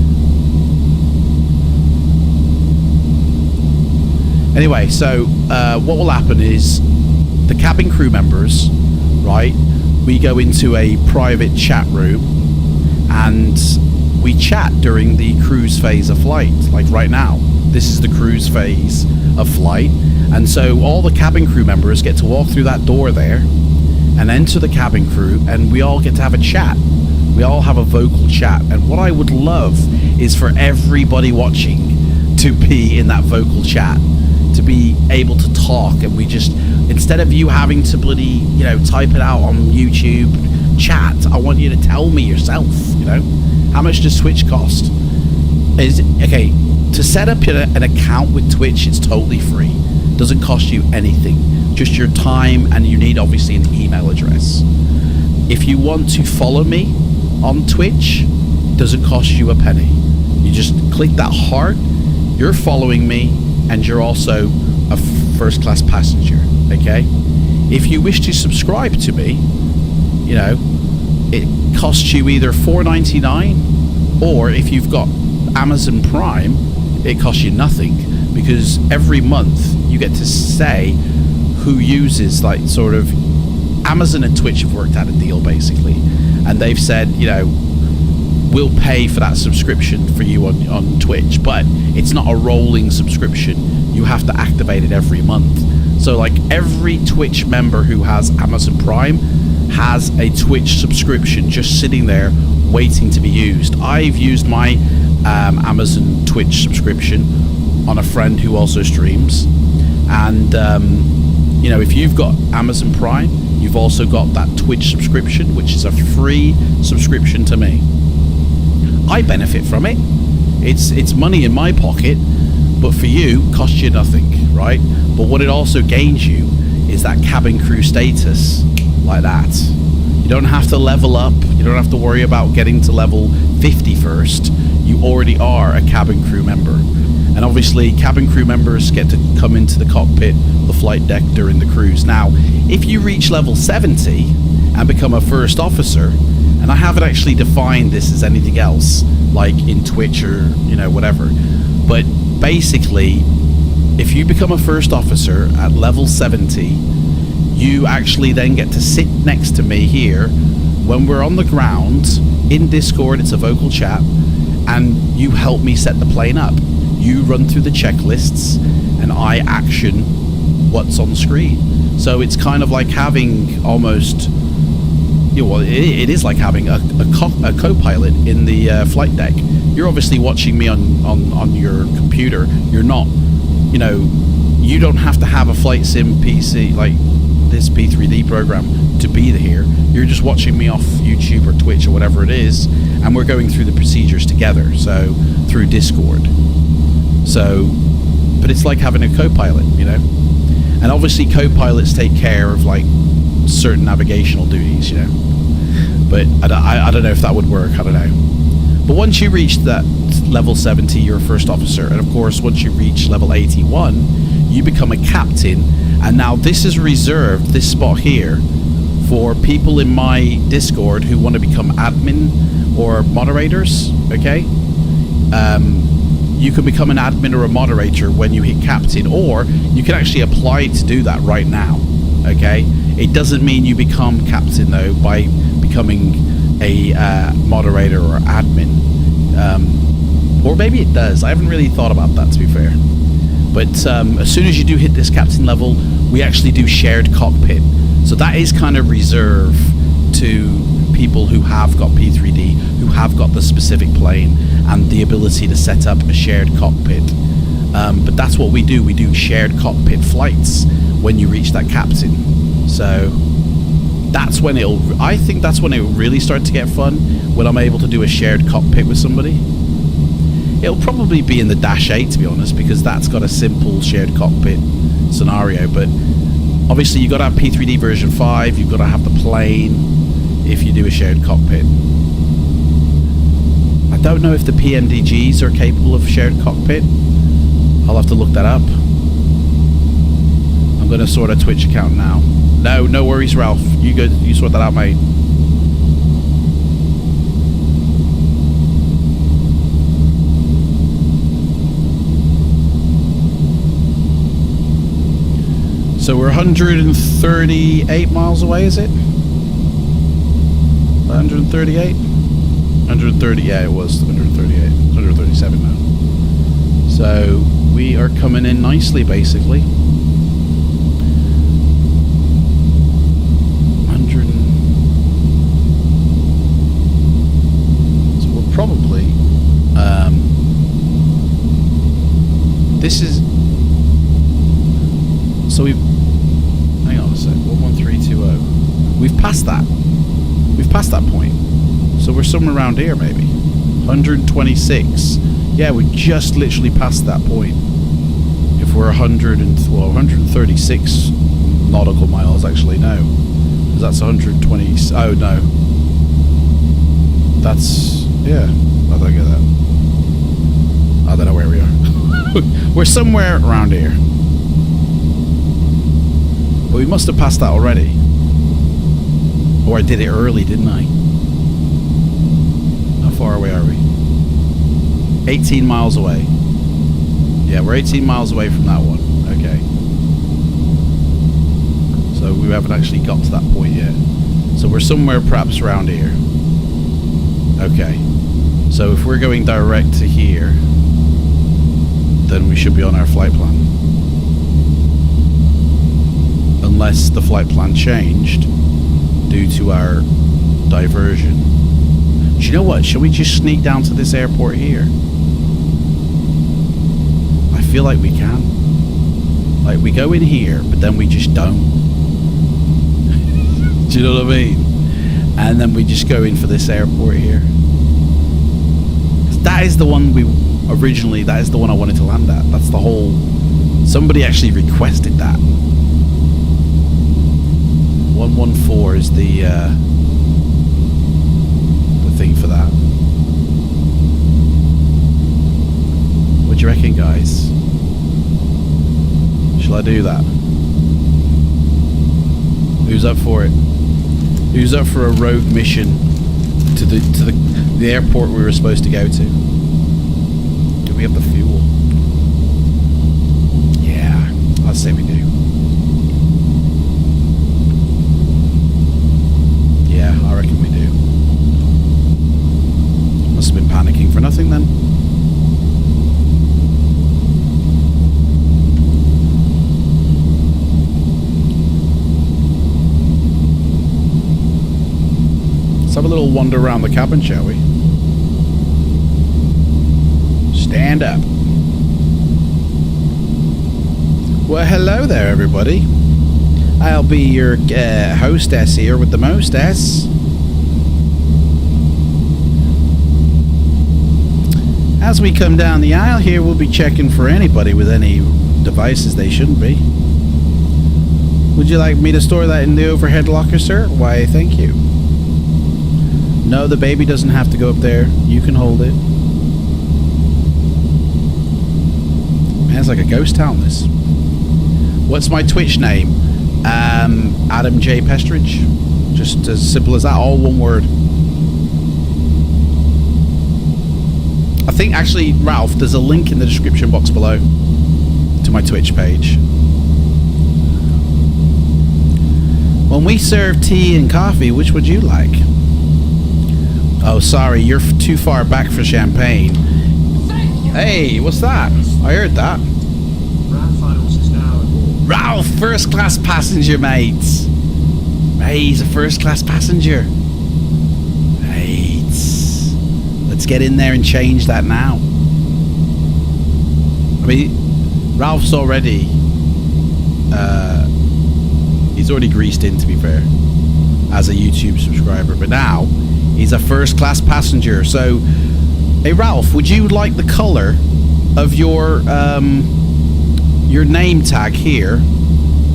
Anyway, so what will happen is the cabin crew members, right, we go into a private chat room and we chat during the cruise phase of flight. Like right now, this is the cruise phase of flight, and so all the cabin crew members get to walk through that door there and enter the cabin crew, and we all get to have a chat. We all have a vocal chat, and what I would love is for everybody watching to be in that vocal chat, to to be able to talk, and we just, instead of you having to bloody, you know, type it out on YouTube chat, I want you to tell me yourself, you know. How much does Twitch cost? Okay, to set up an account with Twitch, it's totally free. Doesn't cost you anything, just your time, and you need obviously an email address. If you want to follow me on Twitch, doesn't cost you a penny. You just click that heart, you're following me, and you're also a first class passenger, okay? If you wish to subscribe to me, you know, it costs you either $4.99, or if you've got Amazon Prime, it costs you nothing, because every month you get to say who uses, like, sort of, Amazon and Twitch have worked out a deal basically, and they've said, you know, we'll pay for that subscription for you on Twitch, but it's not a rolling subscription. You have to activate it every month. So like every Twitch member who has Amazon Prime has a Twitch subscription just sitting there waiting to be used. I've used my Amazon Twitch subscription on a friend who also streams, and you know, if you've got Amazon Prime, you've also got that Twitch subscription, which is a free subscription to me. I benefit from it. It's money in my pocket, but for you, costs you nothing, right? But what it also gains you is that cabin crew status, like that. You don't have to level up. You don't have to worry about getting to level 50 first. You already are a cabin crew member. And obviously, cabin crew members get to come into the cockpit, the flight deck during the cruise. Now, if you reach level 70 and become a first officer, and I haven't actually defined this as anything else, like in Twitch or, you know, whatever, but basically, if you become a first officer at level 70, you actually then get to sit next to me here when we're on the ground in Discord. It's a vocal chat, and you help me set the plane up. You run through the checklists, and I action what's on screen. So it's kind of like having almost, you know, well, it is like having a co-pilot in the flight deck. You're obviously watching me on your computer. You're not, you know, you don't have to have a flight sim PC like this P3D program to be here. You're just watching me off YouTube or Twitch or whatever it is, and we're going through the procedures together, so through Discord. So, but it's like having a co-pilot, you know. And obviously co-pilots take care of like certain navigational duties, you know. But I don't know if that would work, I don't know. But once you reach that level 70, you're a first officer. And of course, once you reach level 81, you become a captain. And now this is reserved, this spot here, for people in my Discord who want to become admin or moderators, okay? You can become an admin or a moderator when you hit captain, or you can actually apply to do that right now, okay? It doesn't mean you become captain, though, by becoming a moderator or admin. Or maybe it does. I haven't really thought about that, to be fair. But as soon as you do hit this captain level, we actually do shared cockpit. So that is kind of reserved to people who have got P3D, who have got the specific plane and the ability to set up a shared cockpit. But that's what we do. We do shared cockpit flights when you reach that captain. So that's when I think that's when it'll really start to get fun, when I'm able to do a shared cockpit with somebody. It'll probably be in the Dash 8, to be honest, because that's got a simple shared cockpit scenario. But obviously you've got to have P3D version 5, you've got to have the plane if you do a shared cockpit. I don't know if the PMDGs are capable of shared cockpit. I'll have to look that up. I'm going to sort a Twitch account now. No worries, Ralph. You sort that out, mate. So we're 138 miles away, is it? 138? 130, yeah, it was 138. 137 now. So we are coming in nicely, basically. 100. So we're probably. This is. So we've... Hang on a sec. 11320. We've passed that. We've passed that point. So we're somewhere around here, maybe. 126. Yeah, we just literally passed that point. If we're 136 nautical miles, actually, no. Because that's 120... Oh, no. That's... Yeah. I don't get that. I don't know where we are. We're somewhere around here. But we must have passed that already. Or I did it early, didn't I? How far away are we? 18 miles away. Yeah, we're 18 miles away from that one. Okay. So we haven't actually got to that point yet. So we're somewhere perhaps around here. Okay. So if we're going direct to here, then we should be on our flight plan. Unless the flight plan changed due to our diversion. Do you know what? Shall we just sneak down to this airport here? I feel like we can. Like, we go in here, but then we just don't. Do you know what I mean? And then we just go in for this airport here. That is the one we originally, that is the one I wanted to land at. That's the whole... Somebody actually requested that. 114 is the thing for that. What do you reckon, guys? Shall I do that? Who's up for it? Who's up for a rogue mission to the airport we were supposed to go to? Do we have the fuel? Yeah, I'd say we do. Yeah, I reckon we do. Must have been panicking for nothing then. Let's have a little wander around the cabin, shall we? Stand up. Well, hello there, everybody. I'll be your hostess here with the mostess. As we come down the aisle here, we'll be checking for anybody with any devices they shouldn't be. Would you like me to store that in the overhead locker, sir? Why, thank you. No, the baby doesn't have to go up there. You can hold it. Man, it's like a ghost town, this. What's my Twitch name? Adam J. Pestridge. Just as simple as that, all one word. I think actually, Ralph, there's a link in the description box below to my Twitch page. When we serve tea and coffee, which would you like? Oh, sorry, you're too far back for champagne. Hey, what's that? I heard that. Ralph, first class passenger, mates. Hey, he's a first class passenger. Mates. Let's get in there and change that now. I mean, Ralph's already... he's already greased in, to be fair, as a YouTube subscriber. But now, he's a first class passenger. So, hey, Ralph, would you like the colour of your name tag here?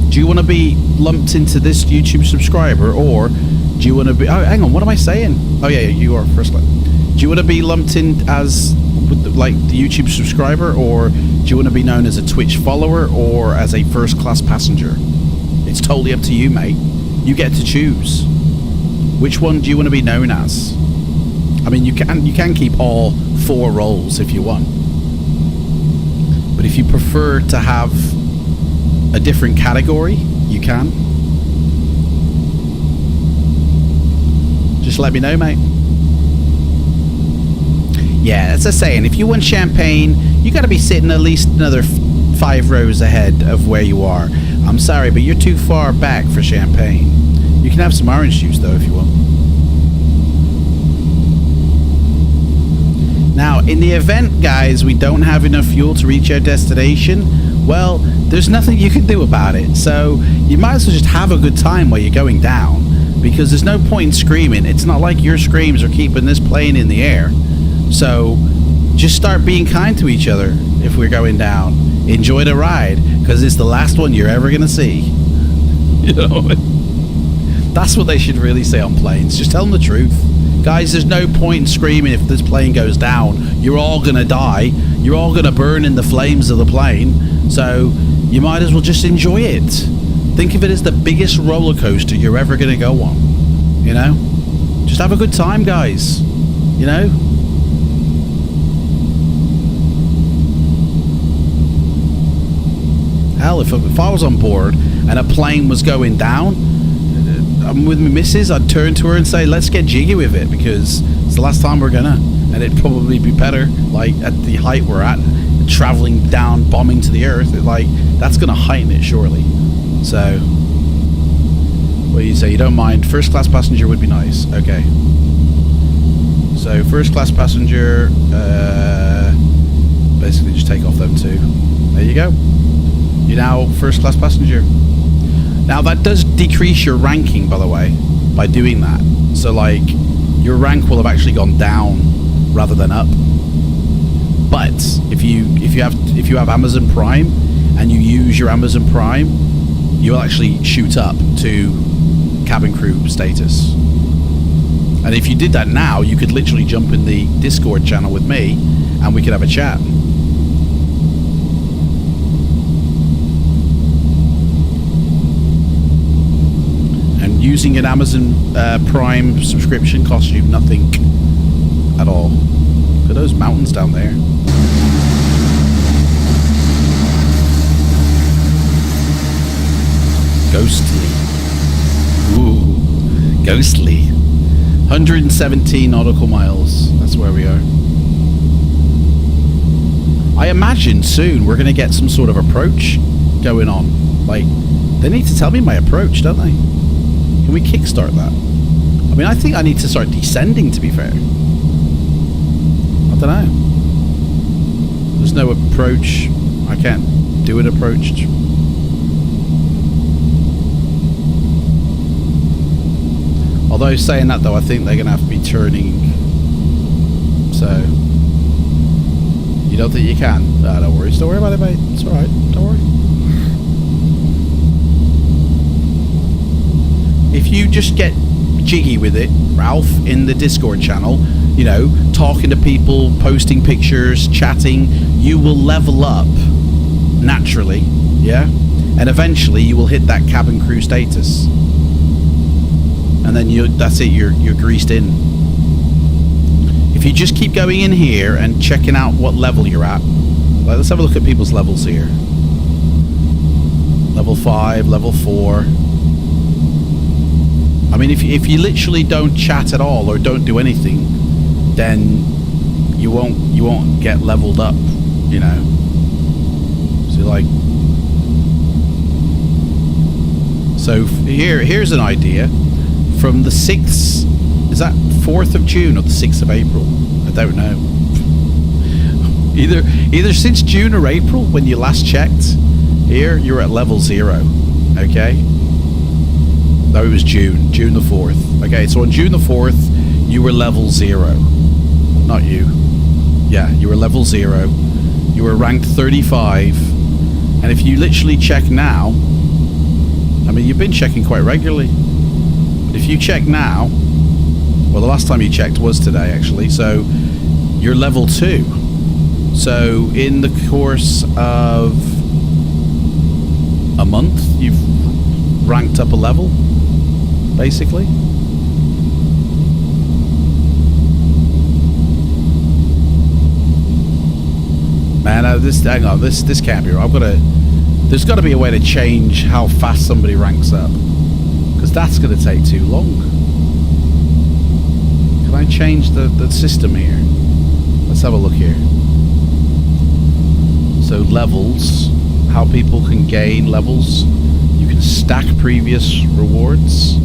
Do you want to be lumped into this YouTube subscriber, or do you want to be... Oh, hang on, what am I saying? Oh, yeah, you are first class. Do you want to be lumped in as, like, the YouTube subscriber, or do you want to be known as a Twitch follower, or as a first class passenger? It's totally up to you, mate. You get to choose. Which one do you want to be known as? I mean, you can keep all 4 roles if you want. But if you prefer to have a different category, you can. Just let me know, mate. Yeah, as I was saying, if you want champagne, you got to be sitting at least another 5 rows ahead of where you are. I'm sorry, but you're too far back for champagne. You can have some orange juice, though, if you want. Now, in the event, guys, we don't have enough fuel to reach our destination, Well, there's nothing you can do about it. So you might as well just have a good time while you're going down, because there's no point in screaming. It's not like your screams are keeping this plane in the air. So just start being kind to each other if we're going down. Enjoy the ride, because it's the last one you're ever going to see. You know, that's what they should really say on planes. Just tell them the truth. Guys, there's no point in screaming if this plane goes down. You're all going to die. You're all going to burn in the flames of the plane. So you might as well just enjoy it. Think of it as the biggest roller coaster you're ever going to go on. You know? Just have a good time, guys. You know? Hell, if I was on board and a plane was going down, I'm with my missus, I'd turn to her and say, let's get jiggy with it, because it's the last time we're gonna, and it'd probably be better, like, at the height we're at, traveling down, bombing to the earth, like, that's gonna heighten it, surely. So, what do you say? You don't mind? First class passenger would be nice. Okay. So, first class passenger, basically just take off them two. There you go. You're now first class passenger. Now that does decrease your ranking, by the way, by doing that. So like, your rank will have actually gone down rather than up. But if you have Amazon Prime and you use your Amazon Prime, you'll actually shoot up to cabin crew status. And if you did that now, you could literally jump in the Discord channel with me and we could have a chat. Using an Amazon Prime subscription costs you nothing at all. Look at those mountains down there. Ghostly. Ooh, ghostly. 117 nautical miles. That's where we are. I imagine soon we're going to get some sort of approach going on. Like, they need to tell me my approach, don't they? Can we kickstart that? I mean, I think I need to start descending, to be fair. I don't know. There's no approach. I can't do an approach. Although, saying that, though, I think they're going to have to be turning. So, you don't think you can? No, don't worry. Don't worry about it, mate. It's alright. Don't worry. If you just get jiggy with it, Ralph, in the Discord channel, you know, talking to people, posting pictures, chatting, you will level up naturally, yeah? And eventually you will hit that cabin crew status. And then that's it, you're greased in. If you just keep going in here and checking out what level you're at, like, let's have a look at people's levels here. Level 5, level 4. I mean, if you literally don't chat at all or don't do anything, then you won't get leveled up, you know. So like, so here's an idea. From the 6th, is that 4th of June or the 6th of April? I don't know. Either since June or April, when you last checked, here you're at level 0. Okay. No, it was June the 4th. Okay, so on June the 4th, you were level 0. Not you. Yeah, you were level 0. You were ranked 35. And if you literally check now, I mean, you've been checking quite regularly. But if you check now, well, the last time you checked was today, actually. So you're level 2. So in the course of a month, you've ranked up a level. Basically. Man, hang on, this can't be right. There's got to be a way to change how fast somebody ranks up, because that's going to take too long. Can I change the system here? Let's have a look here. So levels, how people can gain levels. You can stack previous rewards.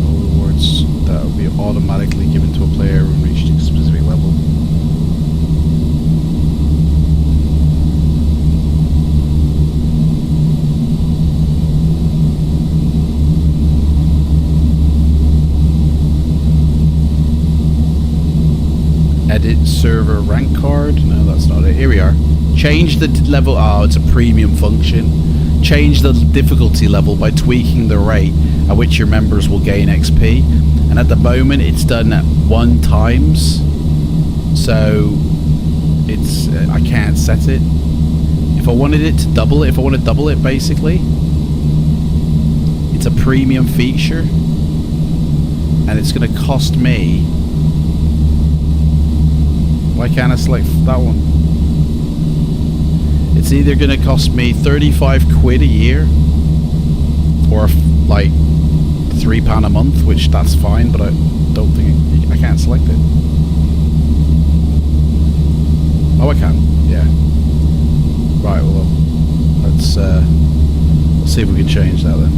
Rewards that will be automatically given to a player server rank card. No, that's not it. Here we are. Change the level. Oh, it's a premium function. Change the difficulty level by tweaking the rate at which your members will gain XP. And at the moment, it's done at 1 times. So it's I can't set it. If I wanted it to double it, if I want to double it, basically, it's a premium feature, and it's going to cost me. Why can't I select that one? It's either going to cost me 35 quid a year, or like £3 a month, which that's fine, but I don't think I can't select it. Oh, I can. Yeah. Right. Well, let's see if we can change that then.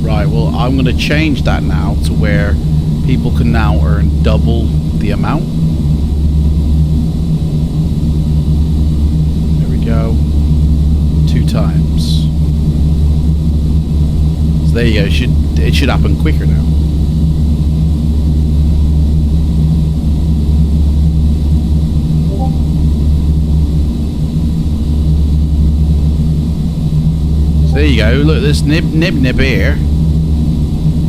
Right, well, I'm going to change that now to where people can now earn double the amount. There we go. 2 times. So there you go. It should happen quicker now. So there you go. Look, this Nib here.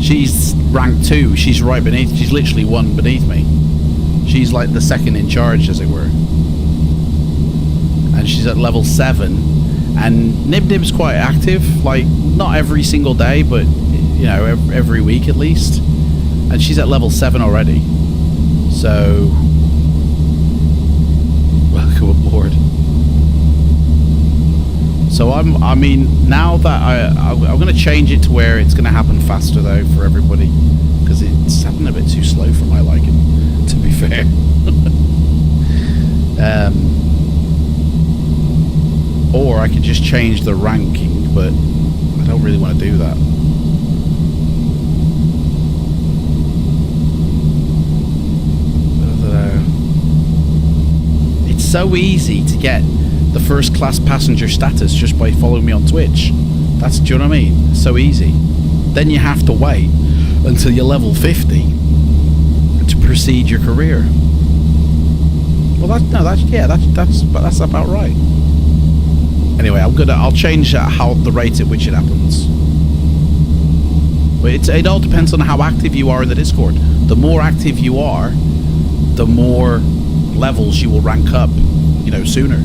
She's rank 2. She's right beneath. She's literally 1 beneath me. She's like the second in charge, as it were. And she's at level 7. And Nib's quite active. Like, not every single day, but, you know, every week at least. And she's at level 7 already. So, welcome aboard. So I mean, now that I'm going to change it to where it's going to happen faster though for everybody, because it's happening a bit too slow for my liking, to be fair. Or I could just change the ranking, but I don't really want to do that. It's so easy to get the first class passenger status just by following me on Twitch. Do you know what I mean? It's so easy. Then you have to wait until you're level 50 to proceed your career. Well, that's about right. Anyway, I'll change how the rate at which it happens. But it all depends on how active you are in the Discord. The more active you are, the more levels you will rank up, you know, sooner.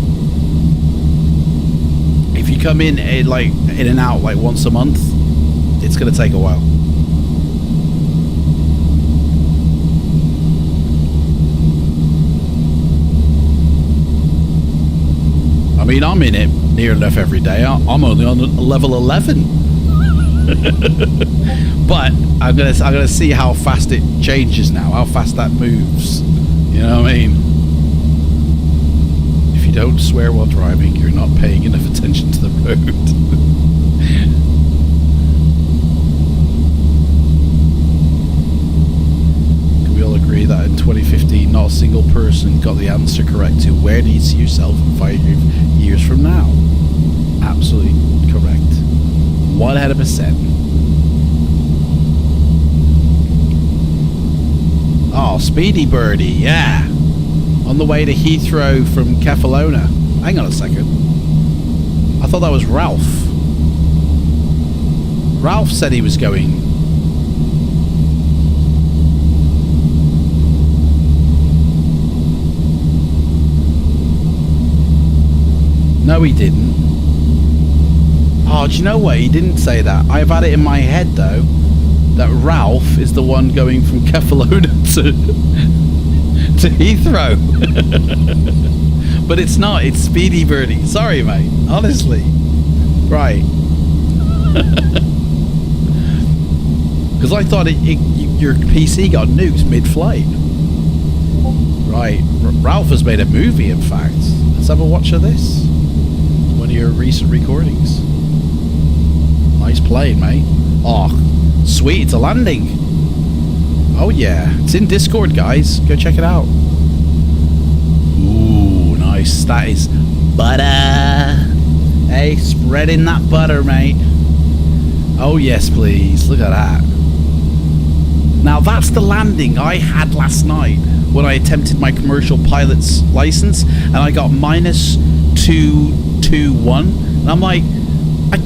If you come in and out like once a month, it's going to take a while. I mean, I'm in it near enough every day. I'm only on level 11. But I'm gonna see how fast it changes now, how fast that moves. You know what I mean? If you don't swear while driving, you're not paying enough attention to the road. Can we all agree that in 2015, not a single person got the answer correct to where do you see yourself in 5 years from now? Absolutely correct. 100%. Oh, Speedy Birdie, yeah. On the way to Heathrow from Kefalona. Hang on a second. I thought that was Ralph. Ralph said he was going. No, he didn't. Oh, do you know what? He didn't say that. I've had it in my head, though, that Ralph is the one going from Kefalona to Heathrow. But it's not. It's Speedy Birdie. Sorry, mate. Honestly. Right. Because I thought your PC got nuked mid-flight. Right. Ralph has made a movie, in fact. Let's have a watch of this. One of your recent recordings. Nice plane, mate. Oh, sweet. It's a landing. Oh, yeah. It's in Discord, guys. Go check it out. Ooh, nice. That is... butter. Hey, spreading that butter, mate. Oh, yes, please. Look at that. Now, that's the landing I had last night when I attempted my commercial pilot's license, and I got -221. And I'm like,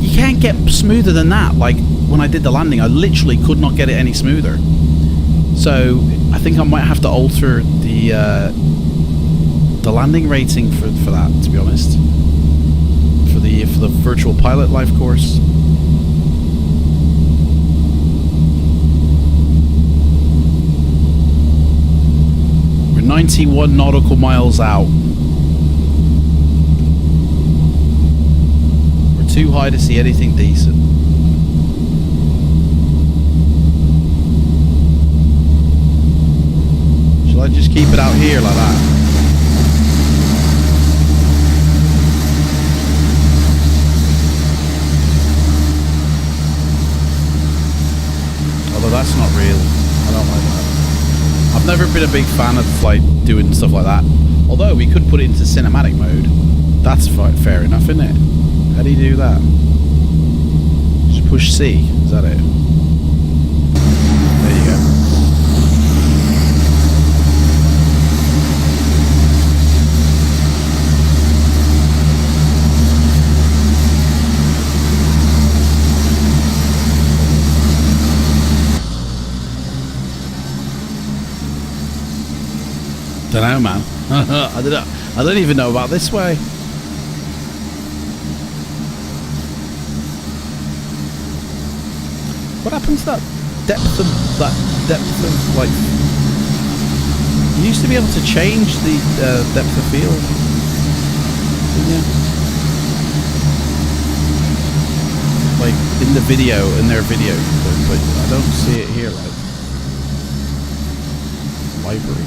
you can't get smoother than that. Like, when I did the landing, I literally could not get it any smoother. So, I think I might have to alter the landing rating for that, to be honest. For the virtual pilot life course. We're 91 nautical miles out. We're too high to see anything decent. Shall I just keep it out here like that? Although that's not real. I don't like that. I've never been a big fan of like doing stuff like that. Although we could put it into cinematic mode. That's fair enough, isn't it? How do you do that? Just push C. Is that it? There you go. Don't know, man. I don't even know about this way. What happened to that depth of like? You used to be able to change the depth of field, didn't you? Like in the video, in their video, but I don't see it here. Like library.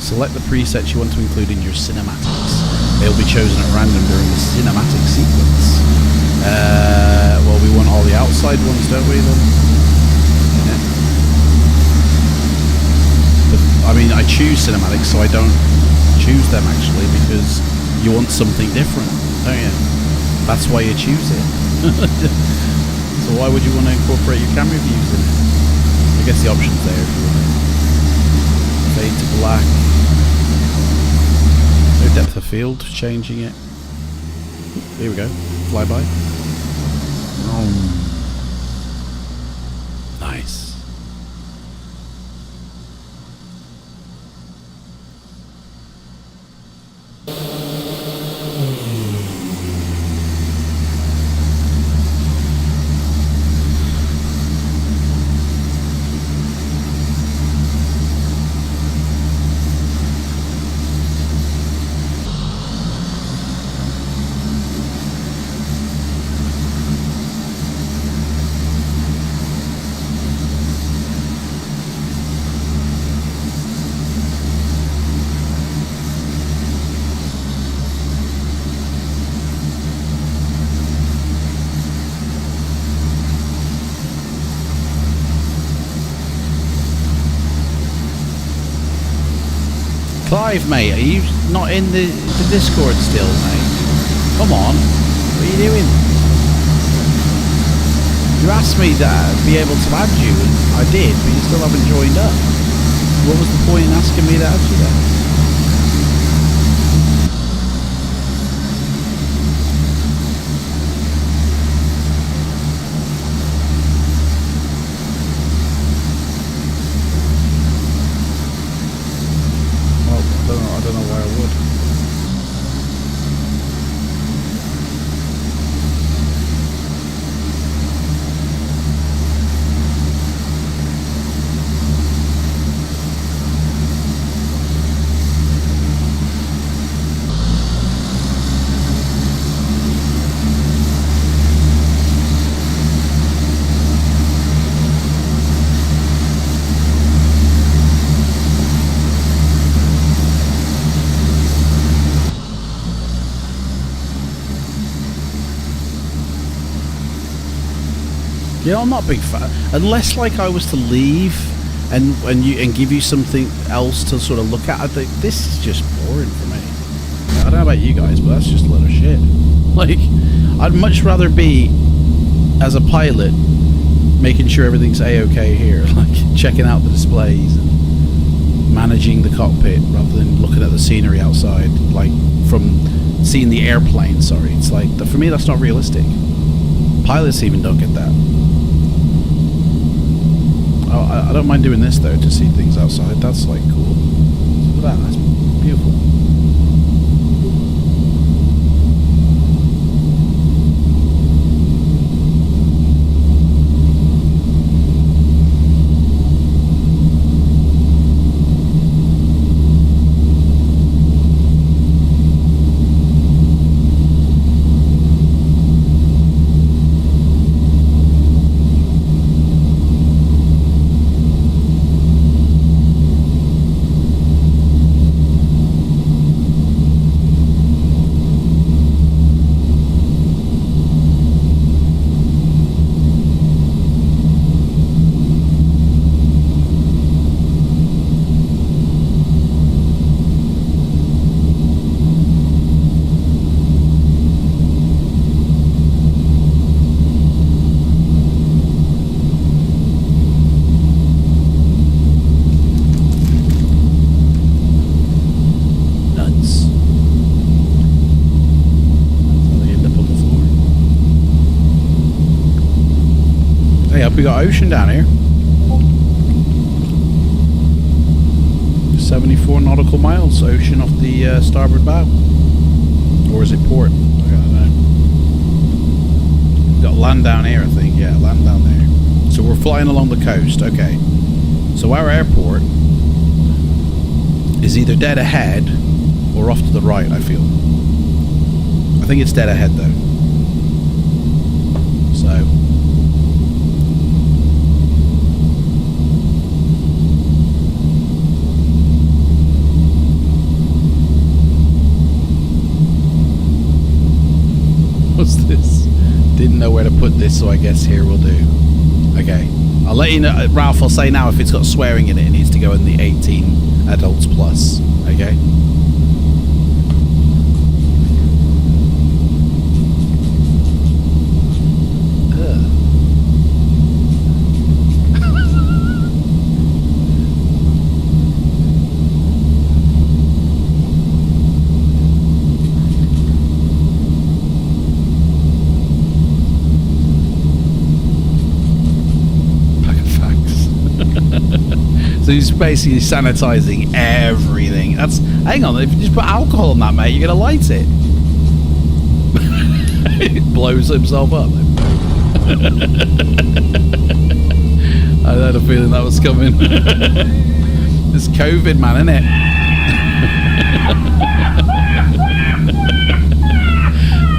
Select the presets you want to include in your cinematics. They'll be chosen at random during the cinematic sequence. Well, we want all the outside ones, don't we, then? Yeah. But, I mean, I choose cinematics, so I don't choose them, actually, because you want something different, don't you? That's why you choose it. So why would you want to incorporate your camera views in it? I guess the option's there if you want it. Fade to black. No depth of field, changing it. Here we go. Flyby. Nice. Clive, mate, are you not in the Discord still, mate? Come on, what are you doing? You asked me to be able to add you, and I did, but you still haven't joined up. What was the point in asking me to add you then? I don't know why I would. You know, I'm not a big fan. Unless, like, I was to leave and give you something else to sort of look at, I think this is just boring for me. I don't know about you guys, but that's just a lot of shit. Like, I'd much rather be, as a pilot, making sure everything's A-okay here, like checking out the displays and managing the cockpit rather than looking at the scenery outside, like from seeing the airplane. Sorry, it's like, for me, that's not realistic. Pilots even don't get that. Oh, I don't mind doing this though, to see things outside. That's like cool. Look at that, that's beautiful. We got ocean down here. 74 nautical miles ocean off the starboard bow. Or is it port? I don't know. We've got land down here, I think. Yeah, land down there. So we're flying along the coast. Okay. So our airport is either dead ahead or off to the right, I feel. I think it's dead ahead though. So what's this? Didn't know where to put this, so I guess here will do. Okay. I'll let you know, Ralph, I'll say now if it's got swearing in it, it needs to go in the 18 adults plus. Okay? So he's basically sanitizing everything. That's, hang on, if you just put alcohol on that, mate, you're gonna light it. It blows himself up. I had a feeling that was coming. It's COVID, man, isn't it?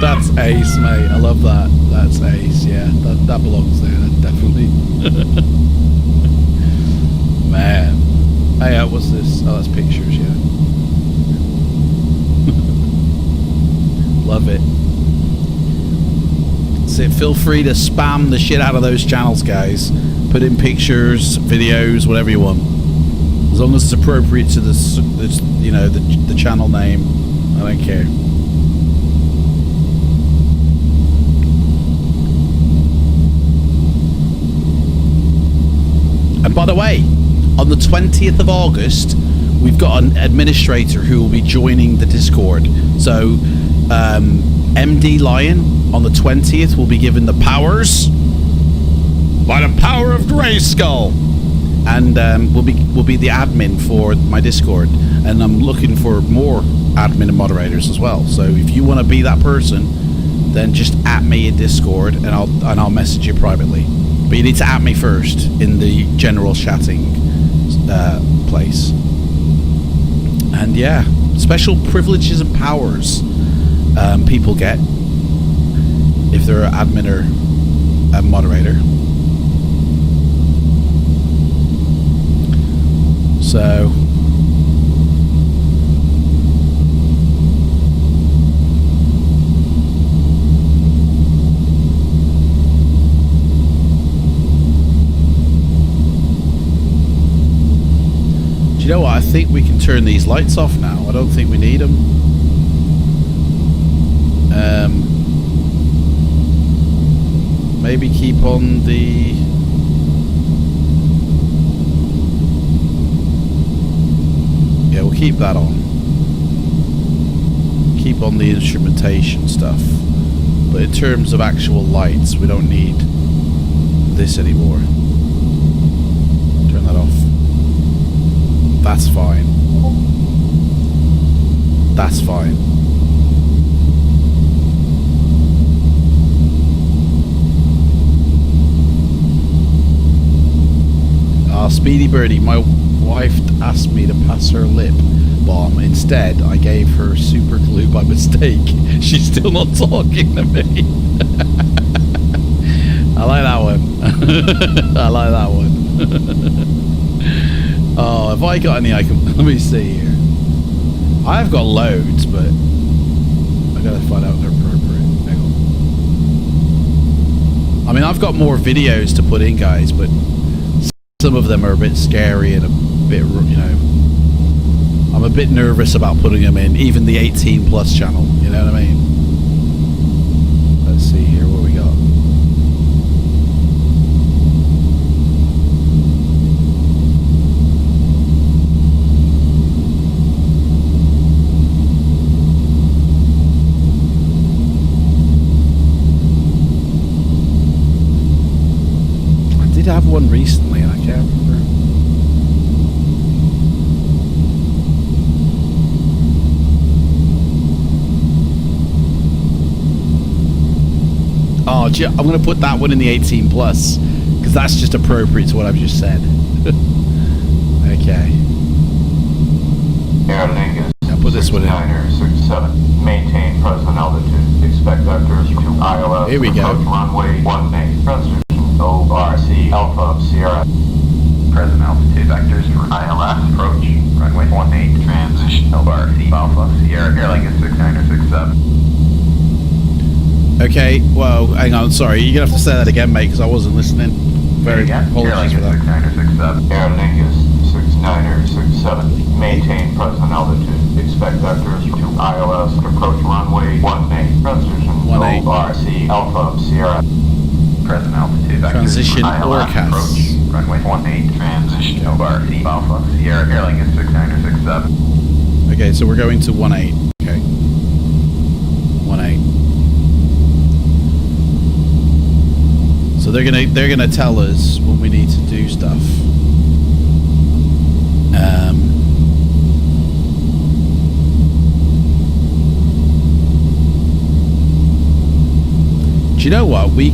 That's ace, mate. I love that. That's ace, yeah. That belongs there, definitely. Man. Hey, what's this? Oh, that's pictures, yeah. Love it. So feel free to spam the shit out of those channels, guys. Put in pictures, videos, whatever you want. As long as it's appropriate to the you know, the channel name. I don't care. And by the way, on the 20th of August, we've got an administrator who will be joining the Discord. So, MD Lion on the 20th will be given the powers by the power of Grayskull, and will be the admin for my Discord. And I'm looking for more admin and moderators as well. So if you want to be that person, then just at me in Discord, and I'll message you privately. But you need to at me first in the general chatting place. And yeah, special privileges and powers people get if they're an admin or a moderator. So think we can turn these lights off now. I don't think we need them. Maybe keep on the... Yeah, we'll keep that on. Keep on the instrumentation stuff. But in terms of actual lights, we don't need this anymore. Turn that off. That's fine. That's fine. Speedy Birdie, my wife asked me to pass her lip balm. Instead, I gave her super glue by mistake. She's still not talking to me. I like that one. I like that one. Oh, have I got any I can... Let me see here. I've got loads, but I gotta find out if they're appropriate. Hang on. I mean, I've got more videos to put in, guys, but some of them are a bit scary and a bit, you know, I'm a bit nervous about putting them in, even the 18 plus channel, you know what I mean? Let's see here what we got. I did have one recently and I can't remember. Oh, I'm going to put that one in the 18 plus because that's just appropriate to what I've just said. Okay. Air Lingus. I'll put this one in. 6967. Maintain present altitude. Expect vectors to ILS. Here we go. Approach runway 18. Transition ORC Alpha Sierra. Present altitude vectors for ILS. Approach runway 18. Transition ORC Alpha Sierra. Air Lingus 6967. Okay, well, hang on, sorry, you're going to have to say that again, mate, because I wasn't listening. Very apologies for that. Air Lingus 6967. Maintain present altitude. Expect vectors to ILS. Approach runway 18. Transition ORC Alpha Sierra. Present altitude vectors. Transition ORCAS. Approach runway 18. Transition ORC Alpha Sierra. Air Lingus 6967. Okay, so we're going to 18. Okay. 18. So they're gonna tell us when we need to do stuff. Do you know what we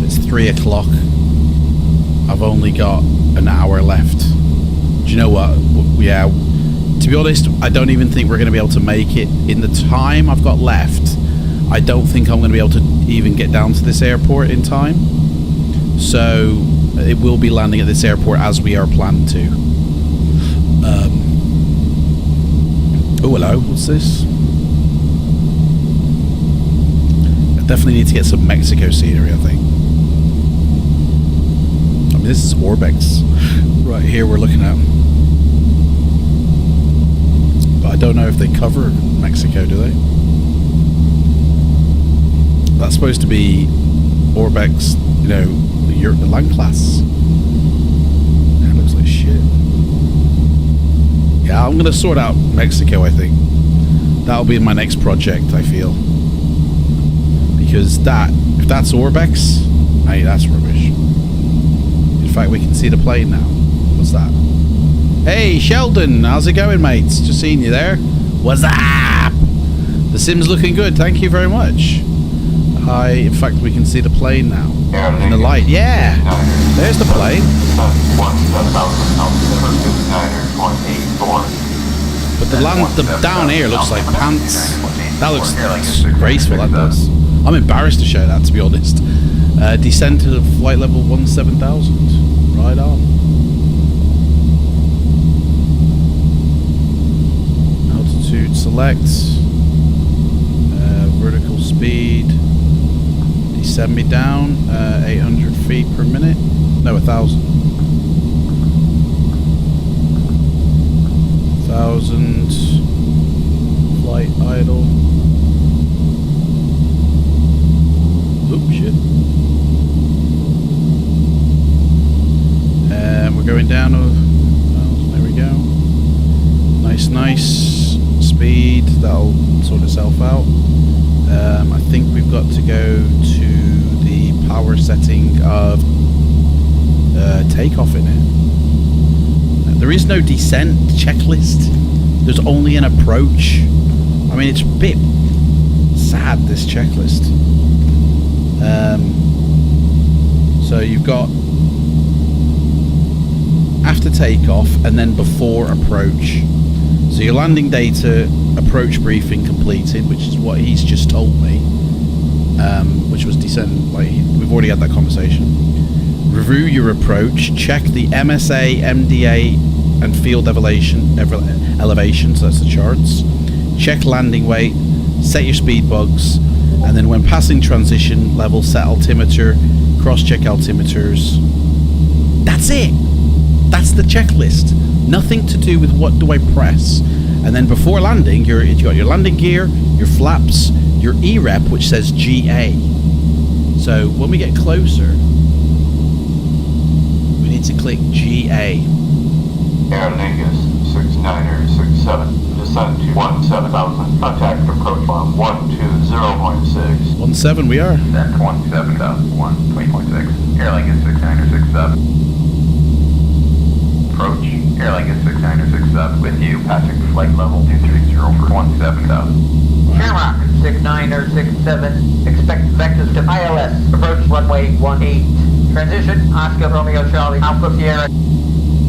it's 3 o'clock. I've only got an hour left. Do you know what? Yeah. To be honest, I don't even think we're going to be able to make it in the time I've got left. I don't think I'm going to be able to even get down to this airport in time. So it will be landing at this airport as we are planned to. Oh, hello. What's this? I definitely need to get some Mexico scenery, I think. I mean, this is Orbex. Right here we're looking at. But I don't know if they cover Mexico, do they? That's supposed to be Orbex, you know, the land class. That looks like shit. Yeah, I'm going to sort out Mexico, I think. That'll be my next project, I feel. Because if that's Orbex, hey, that's rubbish. In fact, we can see the plane now. What's that? Hey, Sheldon, how's it going, mates? Just seeing you there. What's up? The sim's looking good, thank you very much. Hi, in fact, we can see the plane now. In the light, yeah! There's the plane. But the down here looks like pants. That looks graceful, that does. I'm embarrassed to show that, to be honest. Descent to flight level 17,000. Right on. Altitude select. Vertical speed. Descend me down. 800 feet per minute. No, 1,000. that'll sort itself out. I think we've got to go to the power setting of takeoff in it. There is no descent checklist. There's only an approach. I mean, it's a bit sad, this checklist. So you've got after takeoff and then before approach. So your landing data approach briefing completed, which is what he's just told me, which was descent. Like, we've already had that conversation. Review your approach. Check the MSA, MDA, and field elevation. So that's the charts. Check landing weight. Set your speed bugs, and then when passing transition level, set altimeter. Cross-check altimeters. That's it. That's the checklist. Nothing to do with what do I press. And then before landing, you got your landing gear, your flaps, your EREP, which says GA. So when we get closer, we need to click GA. Air Lingus 6967, descend to 17,000, contact approach on 120.6. 17 we are. Descent 17,001, 20.6. Air Lingus 6967. Approach, Air Lingus 6967, with you, passing flight level 230 for 17,000. Shamrock 6967, expect vectors to ILS, approach runway 18. Transition, Oscar Romeo Charlie, Alpha Sierra.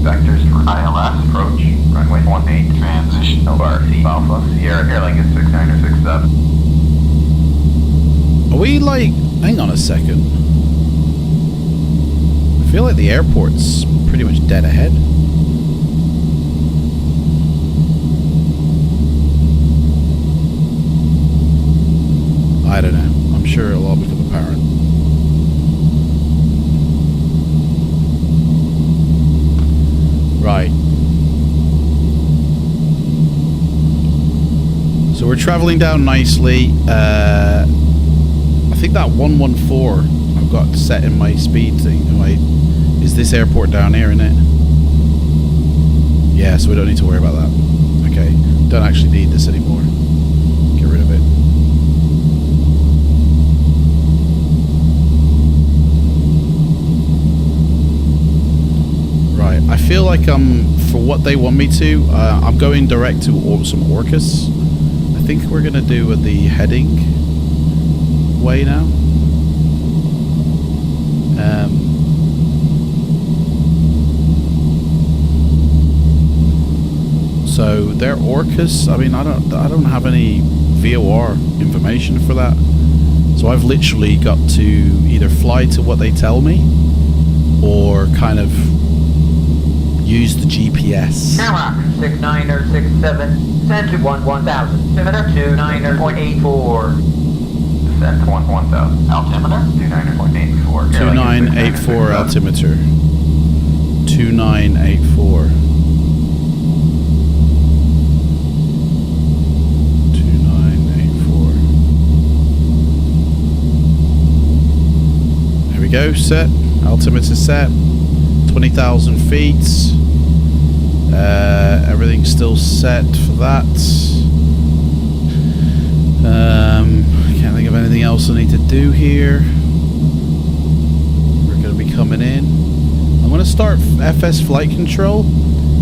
Vectors for ILS, approach, runway 18, transition, RC, Alpha Sierra, Air Lingus 6967. Are we like... Hang on a second. I feel like the airport's pretty much dead ahead. I don't know. I'm sure it'll all become apparent. Right. So we're traveling down nicely. I think that 114 I've got set in my speed thing. Is this airport down here, isn't it? Yeah, so we don't need to worry about that. Okay. Don't actually need this anymore. Get rid of it. Right, I feel like for what they want me to, I'm going direct to some Orcus. I think we're gonna do the heading way now. So they're Orcus. I mean, I don't have any VOR information for that. So I've literally got to either fly to what they tell me, or kind of use the GPS. Shamrock 6967, send to 1000, altimeter 29.84. Descent to 1,000, altimeter 29.84. 2984 altimeter. 2984. 2984. There we go, set. Altimeter set. 20,000 feet. Everything's still set for that. Can't think of anything else I need to do here. We're going to be coming in. I'm going to start FS flight control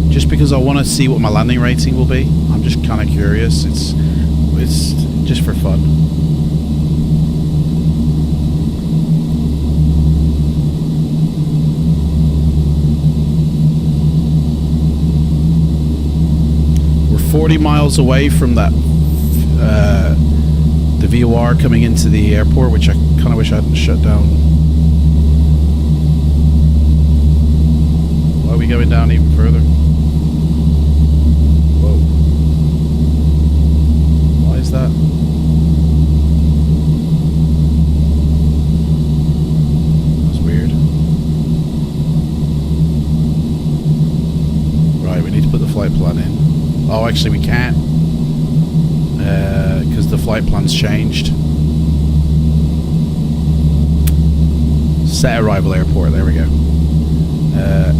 just because I want to see what my landing rating will be. I'm just kind of curious. It's just for fun. We're 40 miles away from that the VOR coming into the airport, which I kind of wish I hadn't shut down. Why are we going down even further? Whoa. Why is that? That's weird. Right, we need to put the flight plan in. Oh, actually we can't. Because the flight plan's changed. Set arrival airport, there we go.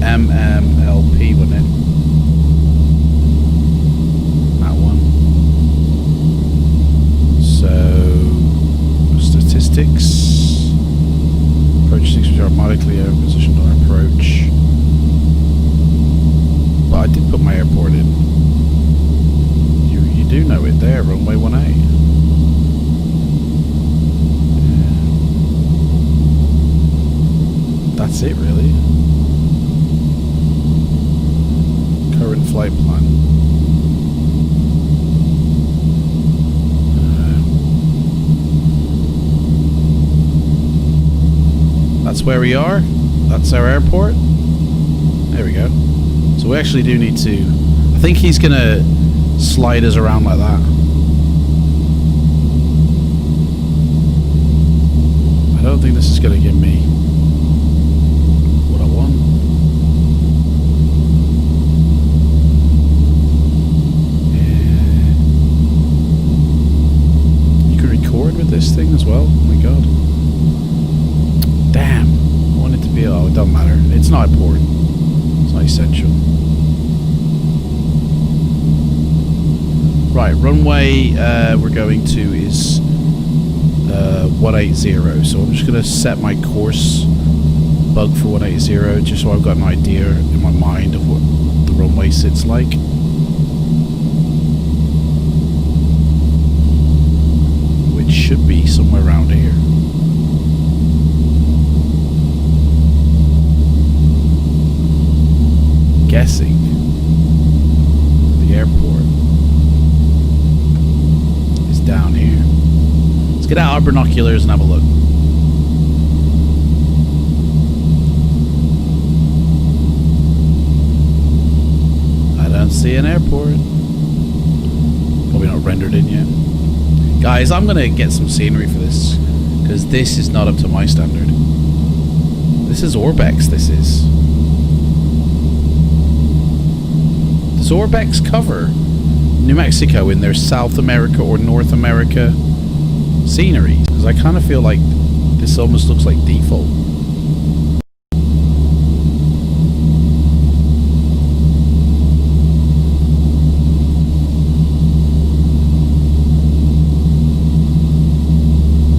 MMLP, wasn't it? That one. do know it there, runway 18. That's it, really. Current flight plan. That's where we are. That's our airport. There we go. So we actually do need to... I think he's going to slide us around like that. I don't think this is going to give me what I want. Yeah. You can record with this thing as well. Oh my god. Damn. I want it to be... Oh, it doesn't matter. It's not important. It's not essential. Right, runway we're going to is 180. So I'm just going to set my course bug for 180 just so I've got an idea in my mind of what the runway sits like. Which should be somewhere around here. Guessing the airport is down here. Let's get out our binoculars and have a look. I don't see an airport. Probably not rendered in yet. Guys, I'm gonna get some scenery for this because this is not up to my standard. This is Orbex, this is. Does Orbex cover New Mexico in their South America or North America scenery? Because I kind of feel like this almost looks like default.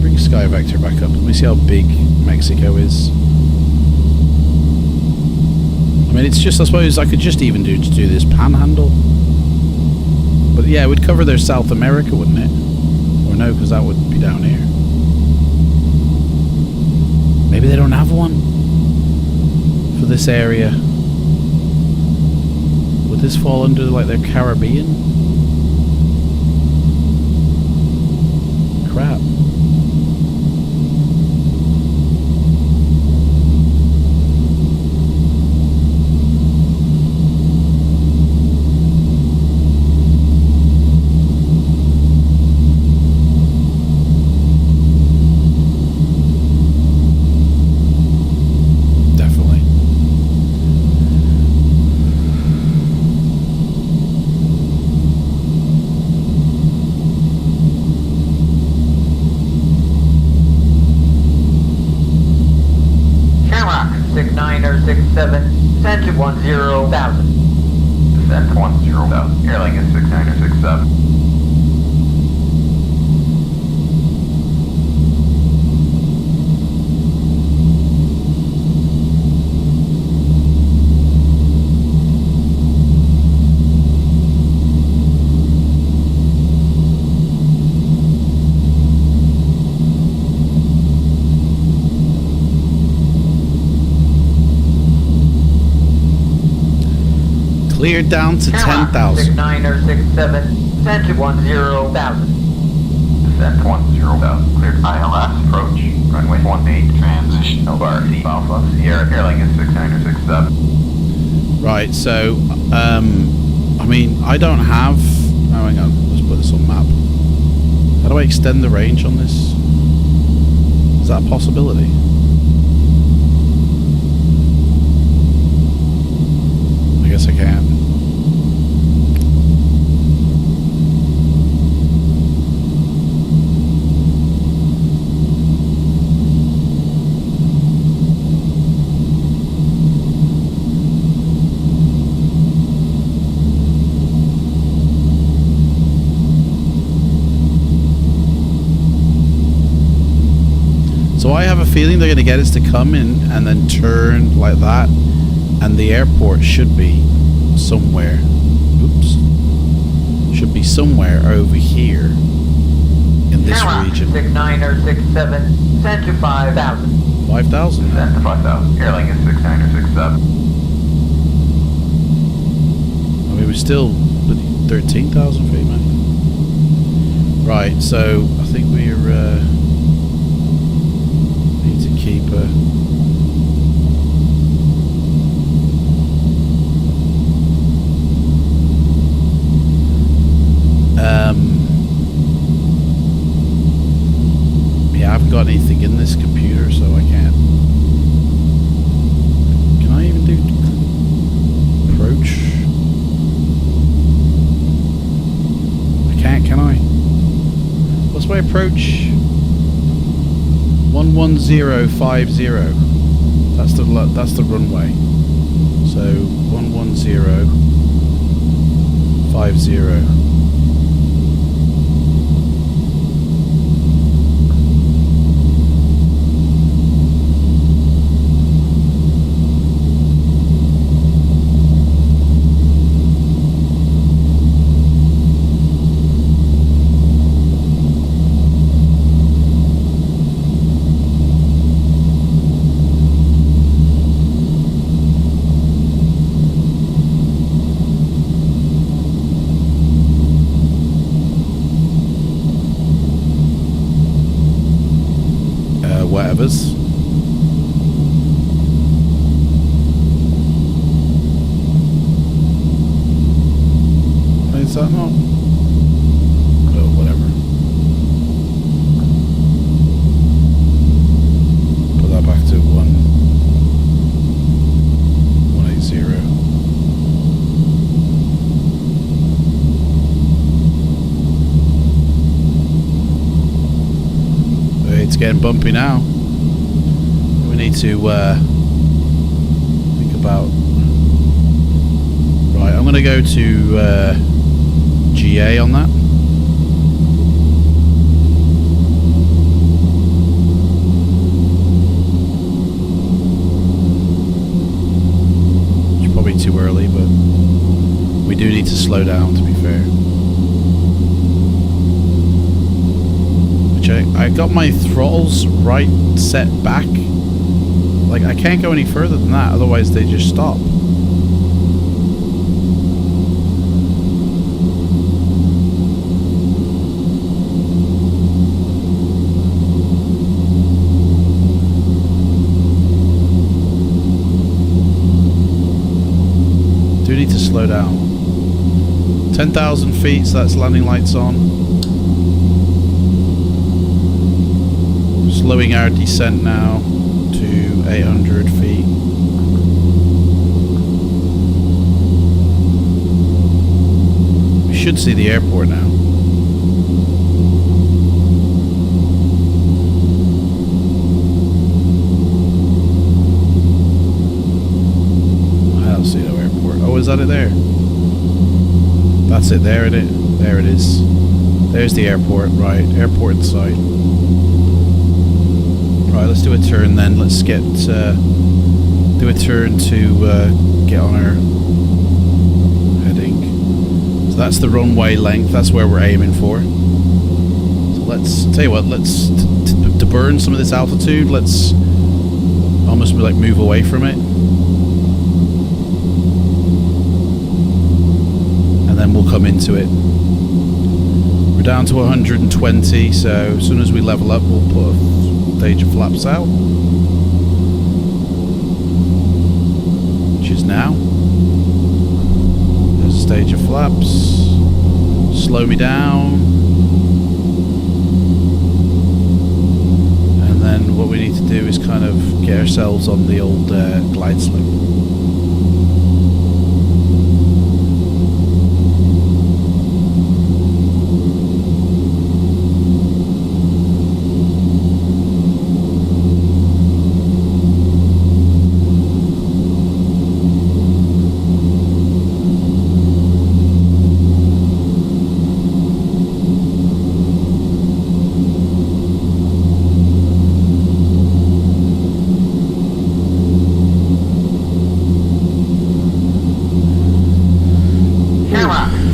Bring Sky Vector back up. Let me see how big Mexico is. I mean, it's just, I suppose I could just even do this panhandle. But yeah, it would cover their South America, wouldn't it? Or no, because that would be down here. Maybe they don't have one for this area. Would this fall under like their Caribbean? Crap. Descend to 10,000. Descend to 10,000. Airline is 6967. Cleared down to 10,000. 6967, descend to 10,000. Descend to 10,000. Cleared ILS, approach, runway 18, transition over the Alpha, Sierra, airline is 6967. Right, so, I mean, I don't have... Oh, hang on, let's put this on map. How do I extend the range on this? Is that a possibility? I guess I can. So I have a feeling they're going to get us to come in and then turn like that, and the airport should be somewhere. Oops. Should be somewhere over here in this region. 69er 67, send to 5,000. 5,000? Send to 5,000. Airlink is 69er 67. I mean, we're still 13,000 feet, man. Right, so I think we're need to keep yeah, I haven't got anything in this computer, so I can't. Can I even do approach? I can't, can I? What's my approach? 11050. That's the runway. So 11050. Whatevers. Is that not? Oh, whatever. Put that back to 180. It's getting bumpy now. We need to think about. Right, I'm going to go to GA on that. It's probably too early, but we do need to slow down, to be fair. I got my throttles right set back. Like, I can't go any further than that, otherwise they just stop. Do need to slow down. 10,000 feet, so that's landing lights on. Slowing our descent now to 800 feet. We should see the airport now. I don't see no airport. Oh, is that it there? That's it, there it is. There it is. There's the airport, right. Airport in sight. Right, let's do a turn then. Let's get do a turn to get on our heading. So that's the runway length. That's where we're aiming for. So let's tell you what. Let's to burn some of this altitude. Let's almost like move away from it, and then we'll come into it. We're down to 120. So as soon as we level up, we'll put stage of flaps out, which is now. There's a stage of flaps. Slow me down, and then what we need to do is kind of get ourselves on the old glide slope.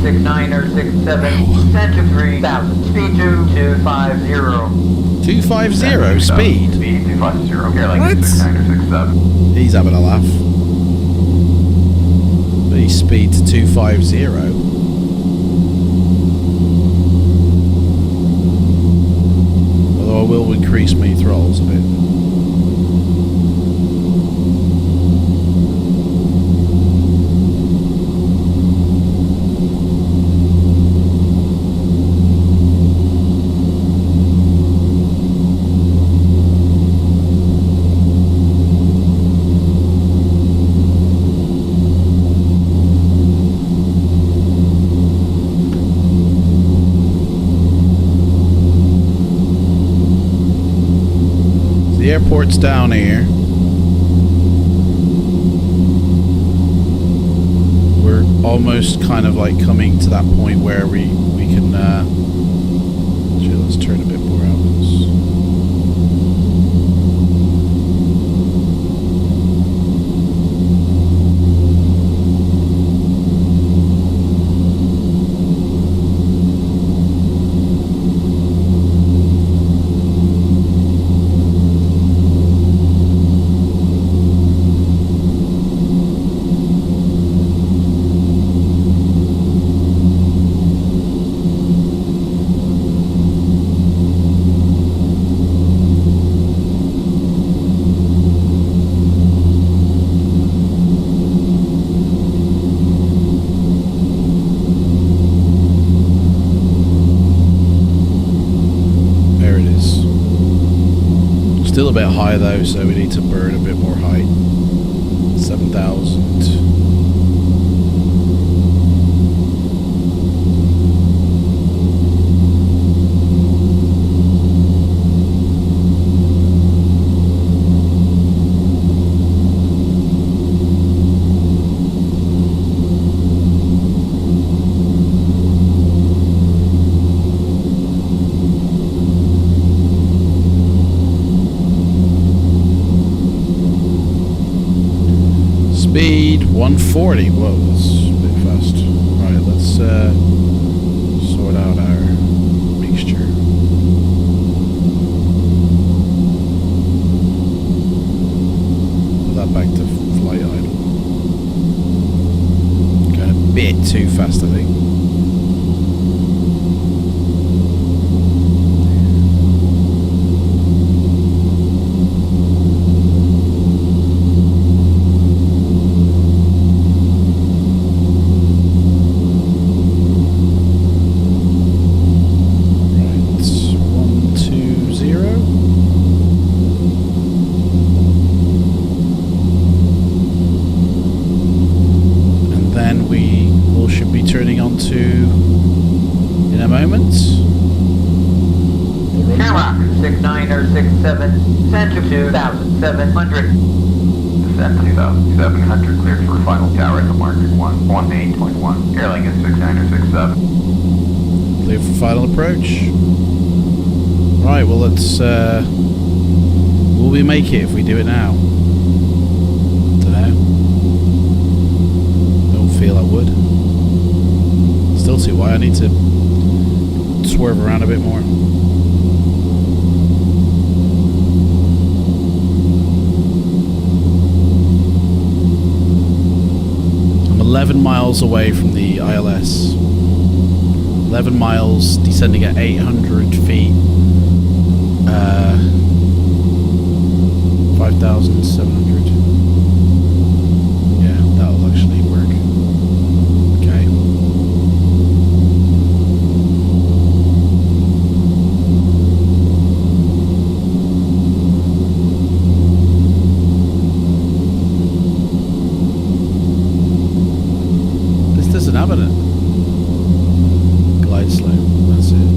6967, send to 3000, speed 2250. 250 speed? Speed 250, airline What? 6967. He's having a laugh. But he's speed to 250. Although I will increase my throttles a bit. The airport's down here. We're almost kind of like coming to that point where we can actually, let's turn a bit more out. Still a bit high though, so we need to burn a bit more height. 7,000. Speed 140. Whoa, that's a bit fast. Right, let's sort out our mixture. Put that back to flight idle. Going a bit too fast, I think. Turning on to in a moment. Shamrock 6967, send to 2700. Descend 2,700, cleared for final tower at the mark 118.1. Airline is 6967. Clear for final approach. Right, well let's will we make it if we do it now? Dunno. Don't feel I would. Still too wide. I need to swerve around a bit more. I'm 11 miles away from the ILS. 11 miles, descending at 800 feet. 5,700. Yeah, that'll actually work. Okay. Doesn't have it. Glide slope, that's it.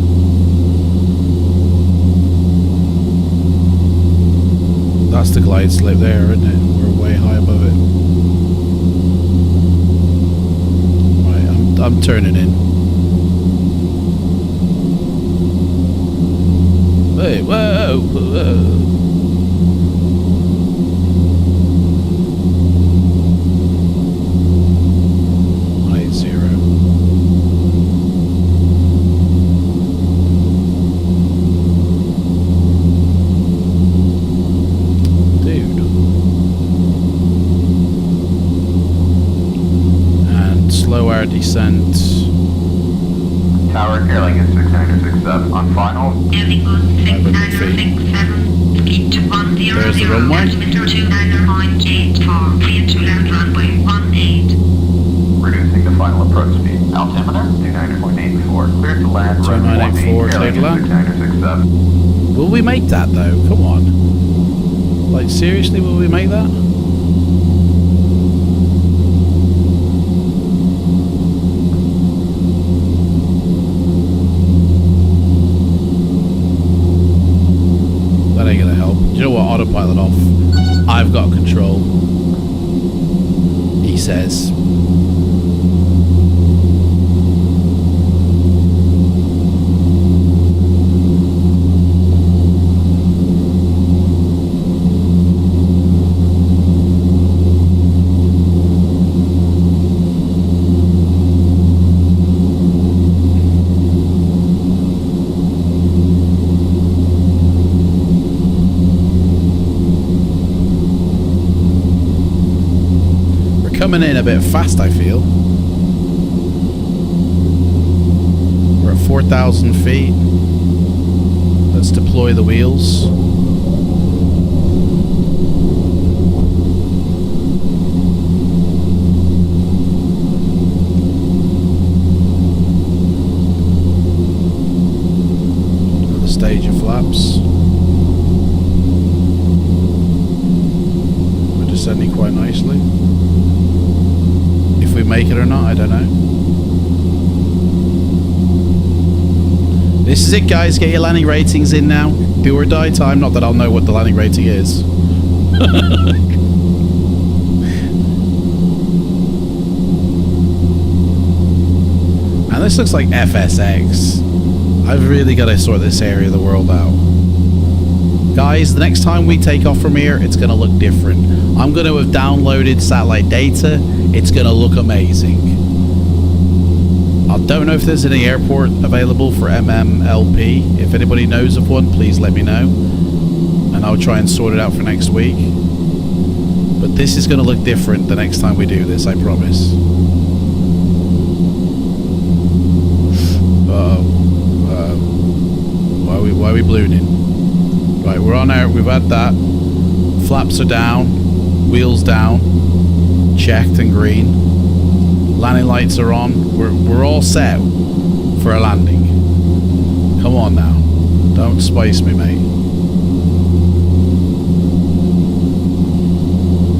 That's the glide slope there, isn't it? We're way high above it. Right, I'm turning in. Wait, whoa, whoa. slow our descent. Tower, airlink is 6967 on final. Airlink on 6967. Speed to 100. There's the runway. Altimeter 29.84. Clear to land runway 18. Reducing the final approach speed. Altimeter 29.84. Clear to land runway 29.84, clear to land. 6967. Will we make that though? Come on. Like seriously, will we make that? That ain't gonna help. Do you know what? Autopilot off. I've got control. He says. Coming in a bit fast, I feel. We're at 4,000 feet. Let's deploy the wheels. Another stage of flaps. We're descending quite nicely. If we make it or not, I don't know. This is it, guys. Get your landing ratings in now. Do or die time. Not that I'll know what the landing rating is. And this looks like FSX. I've really got to sort this area of the world out. Guys, the next time we take off from here, it's going to look different. I'm going to have downloaded satellite data. It's going to look amazing. I don't know if there's any airport available for MMLP. If anybody knows of one, please let me know. And I'll try and sort it out for next week. But this is going to look different the next time we do this, I promise. Why are we ballooning? Right, we're on air. We've had that. Flaps are down. Wheels down. Checked and green. Landing lights are on. We're all set for a landing. Come on now. Don't spice me, mate.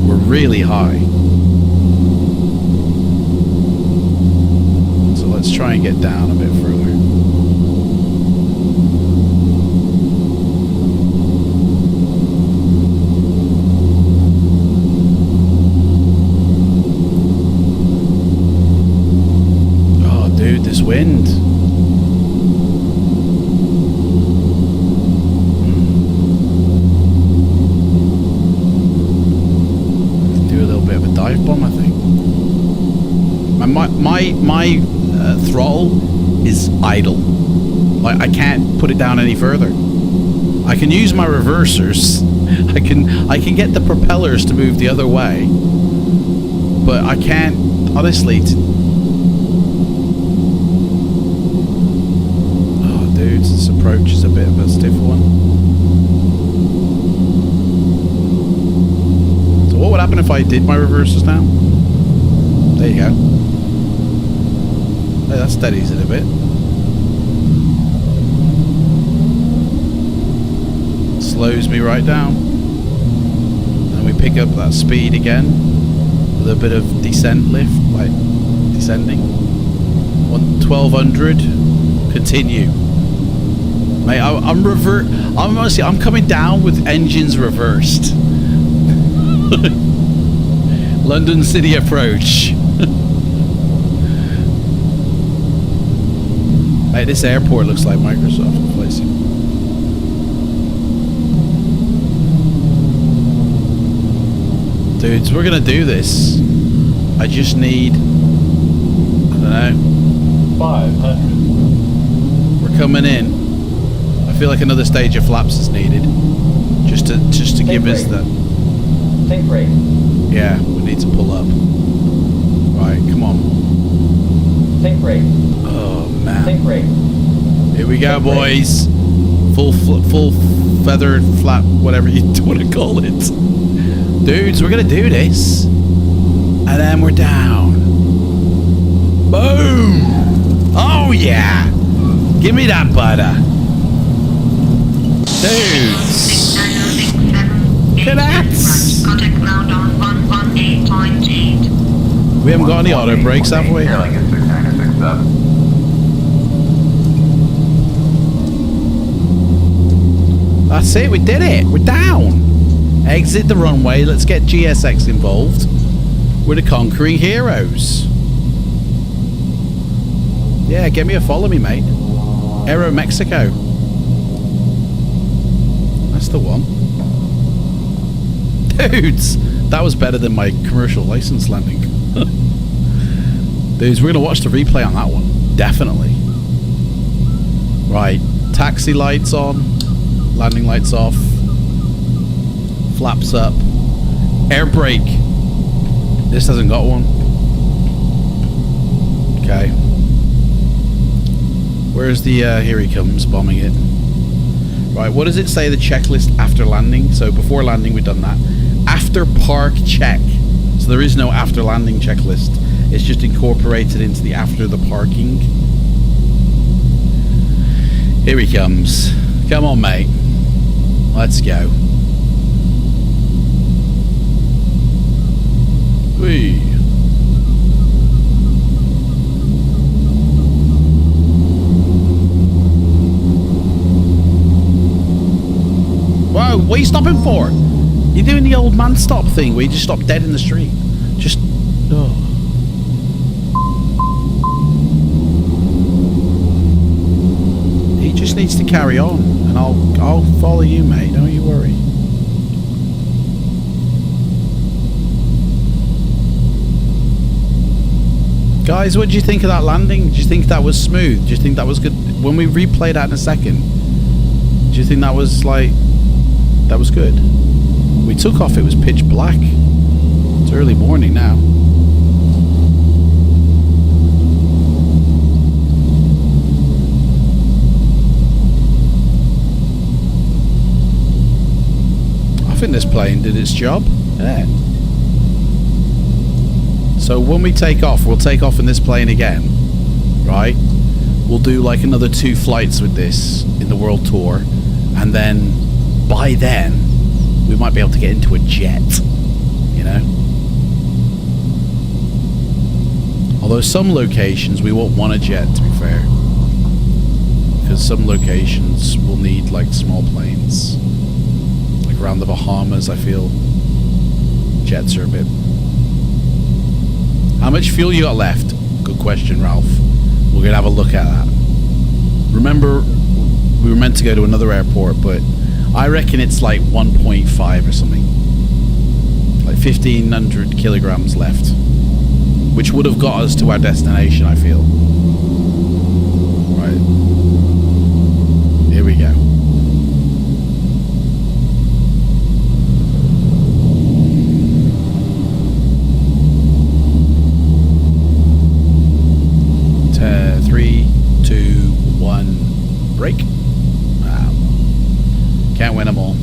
We're really high. So let's try and get down a bit further. This wind. Do a little bit of a dive bomb, I think. And my throttle is idle. Like I can't put it down any further. I can use my reversers. I can get the propellers to move the other way, but I can't honestly. This approach is a bit of a stiff one. So what would happen if I did my reversers now? There you go. Hey, that steadies it a bit. Slows me right down. And we pick up that speed again with a bit of descent lift, like descending. 1200. Continue. Mate, I'm coming down with engines reversed. London City approach. Mate, this airport looks like Microsoft replacing. Dudes, we're gonna do this. I just need, I don't know, 500. We're coming in. I feel like another stage of flaps is needed, just to give us that. Take rate. Yeah, we need to pull up. Right, come on. Sink rate. Oh man. Sink rate. Here we go, boys. Full feathered flap, whatever you want to call it. Dudes, we're gonna do this, and then we're down. Boom! Oh yeah! Give me that butter, dudes. Look at that! Contact ground on 118.8. We haven't got any auto brakes, have we? Airline gets 69 or 67. That's it, we did it. We're down. Exit the runway. Let's get GSX involved. We're the conquering heroes. Yeah, get me a follow me, mate. Aero Mexico. That's the one. Dudes, that was better than my commercial license landing. Dudes, we're going to watch the replay on that one. Definitely. Right, taxi lights on. Landing lights off. Flaps up. Air brake. This hasn't got one. Okay. Where's the, here he comes, bombing it. Right, what does it say, the checklist after landing? So before landing, we've done that. After park check. So there is no after landing checklist. It's just incorporated into the after the parking. Here he comes. Come on, mate. Let's go. Whee. Whoa, what are you stopping for? You're doing the old man stop thing where you just stop dead in the street. Just... oh. He just needs to carry on, and I'll follow you, mate. Don't you worry. Guys, what do you think of that landing? Do you think that was smooth? Do you think that was good? When we replay that in a second, do you think that was like... that was good? We took off, it was pitch black. It's early morning now. I think this plane did its job. Yeah. So when we take off, we'll take off in this plane again, right? We'll do like another 2 flights with this in the world tour, and then by then we might be able to get into a jet, you know? Although some locations we won't want a jet, to be fair, because some locations will need like small planes. Like around the Bahamas, I feel jets are a bit... How much fuel you got left? Good question, Ralph. We're gonna have a look at that. Remember, we were meant to go to another airport, but I reckon it's like 1.5 or something. Like 1,500 kilograms left, which would have got us to our destination, I feel. Right. Here we go. Three, 2, 1, brake. Wow. Can't win them all.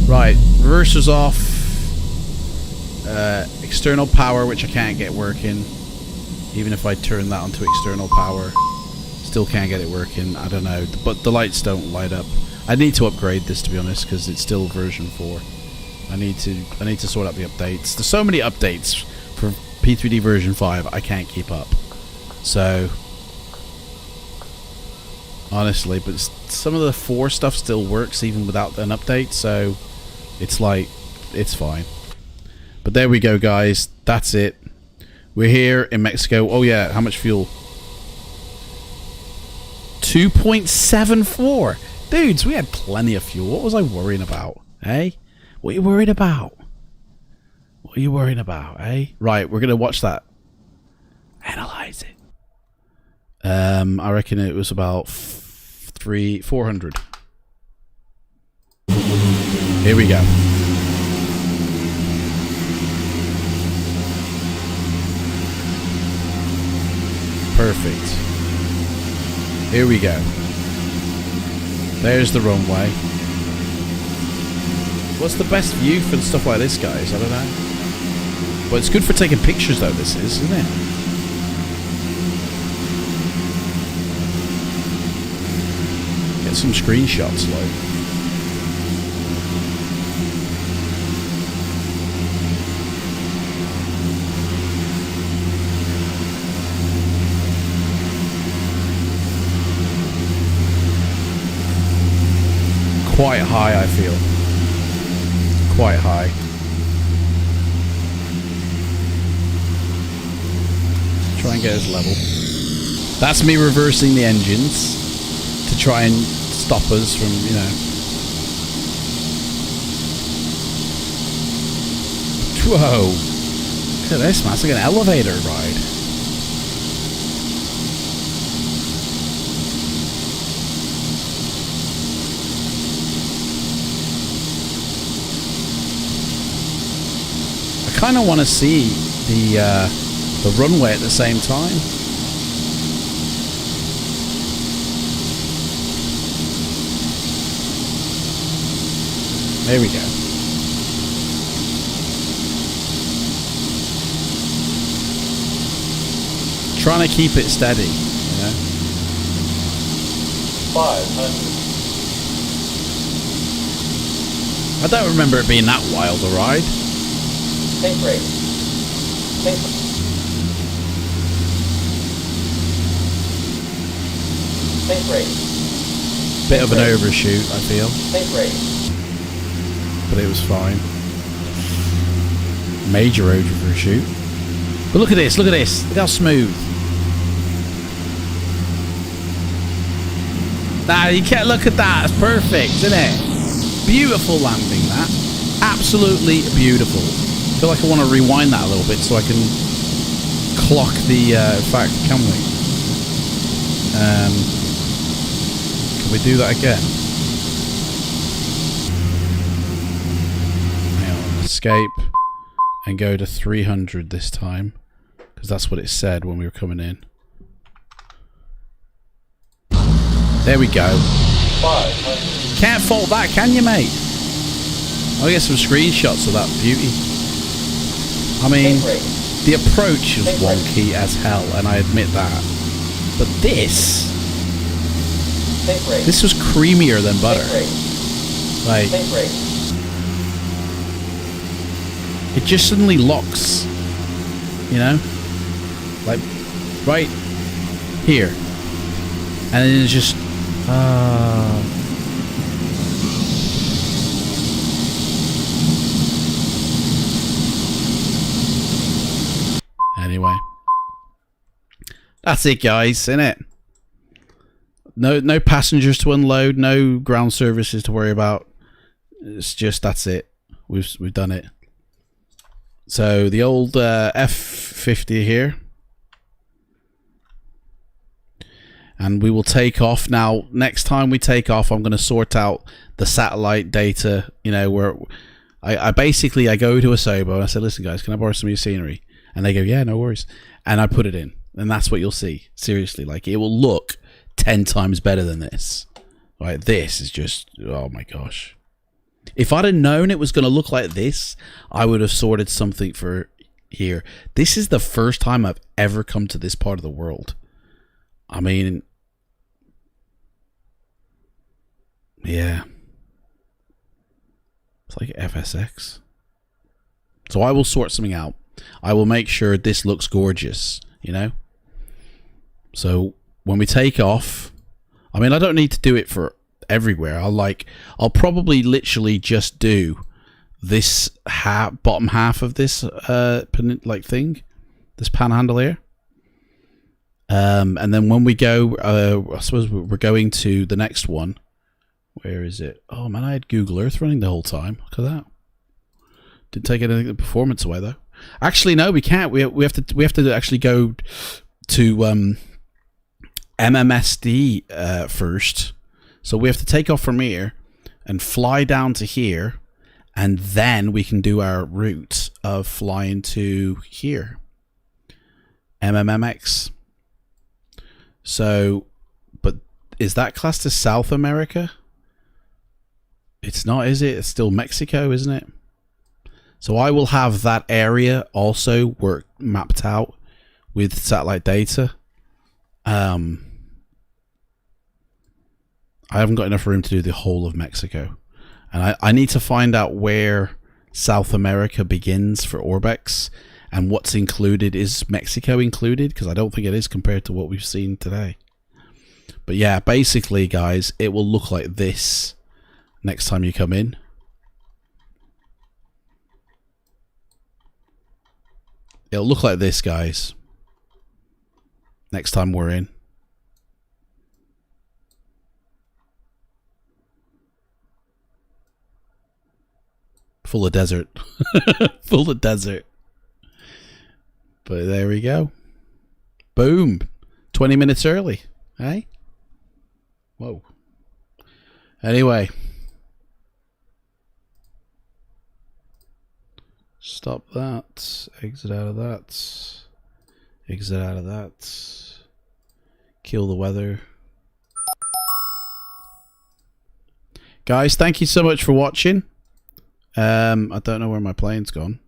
Right, reverser's off. External power, which I can't get working. Even if I turn that onto external power, still can't get it working. I don't know, but the lights don't light up. I need to upgrade this, to be honest, because it's still version 4. I need to sort out the updates. There's so many updates for P3D version 5. I can't keep up. So honestly, but some of the 4 stuff still works even without an update, so it's like, it's fine. But there we go, guys. That's it. We're here in Mexico. Oh yeah, how much fuel? 2.74. Dudes, we had plenty of fuel. What was I worrying about? Hey? What are you worried about? What are you worrying about, eh? Right, we're gonna watch that. Analyze it. I reckon it was about 400. Here we go. Perfect. Here we go. There's the runway. What's the best view for stuff like this, guys? I don't know. But it's good for taking pictures, though, this is, isn't it? Get some screenshots, like. Quite high, I feel. Quite high. Try and get us level. That's me reversing the engines to try and stop us from, you know. Whoa. Look at this, man. It's like an elevator ride. I kind of want to see the runway at the same time. There we go. Trying to keep it steady, you know. 500. I don't remember it being that wild a ride. Think rate. Think. Think rate. Bit of an overshoot, I feel. Think rate. But it was fine. Major overshoot. But look at this, look at this. Look how smooth. Nah, you can't look at that. It's perfect, isn't it? Beautiful landing, that. Absolutely beautiful. I feel like I want to rewind that a little bit so I can clock the fact, can we? Can we do that again? Hang on, escape and go to 300 this time because that's what it said when we were coming in. There we go. 500. Can't fault that, can you, mate? I'll get some screenshots of that beauty. I mean, the approach was wonky as hell, and I admit that. But this was creamier than butter. Like, it just suddenly locks, you know? Like, right here. And then it's just, anyway, that's it, guys, innit? No passengers to unload, no ground services to worry about. It's just, that's it. We've done it. So the old F50 here, and we will take off. Now, next time we take off, I'm going to sort out the satellite data. You know, where I basically go to Asobo and I said, listen, guys, can I borrow some of your scenery? And they go, yeah, no worries. And I put it in. And that's what you'll see. Seriously, like, it will look 10 times better than this. Right, this is just, oh my gosh. If I'd have known it was going to look like this, I would have sorted something for here. This is the first time I've ever come to this part of the world. I mean, yeah. It's like FSX. So I will sort something out. I will make sure this looks gorgeous, you know? So when we take off, I mean, I don't need to do it for everywhere. I'll probably literally just do this bottom half of this like thing, this panhandle here. And then when we go, I suppose we're going to the next one. Where is it? Oh man, I had Google Earth running the whole time. Look at that. Didn't take anything of the performance away though. Actually, no, we can't. We have to actually go to MMSD first. So we have to take off from here and fly down to here, and then we can do our route of flying to here. MMMX. So, but is that classed as South America? It's not, is it? It's still Mexico, isn't it? So I will have that area also mapped out with satellite data. I haven't got enough room to do the whole of Mexico. And I need to find out where South America begins for Orbex and what's included. Is Mexico included? Because I don't think it is compared to what we've seen today. But yeah, basically, guys, it will look like this next time you come in. It'll look like this, guys, next time we're in. Full of desert. Full of desert. But there we go. Boom. 20 minutes early. Hey? Whoa. Anyway. Stop that. Exit out of that. Exit out of that. Kill the weather. Guys, thank you so much for watching. I don't know where my plane's gone.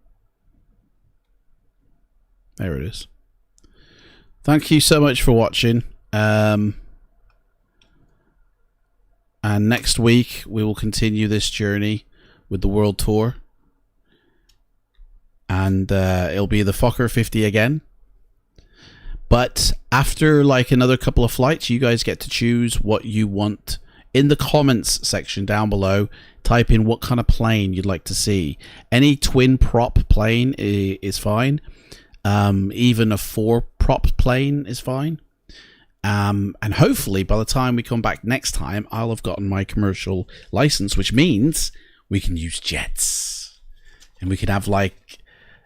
There it is. Thank you so much for watching. And next week we will continue this journey with the world tour. And it'll be the Fokker 50 again. But after like another couple of flights, you guys get to choose what you want. In the comments section down below, type in what kind of plane you'd like to see. Any twin prop plane is fine. Even a 4-prop plane is fine. And hopefully by the time we come back next time, I'll have gotten my commercial license, which means we can use jets. And we can have like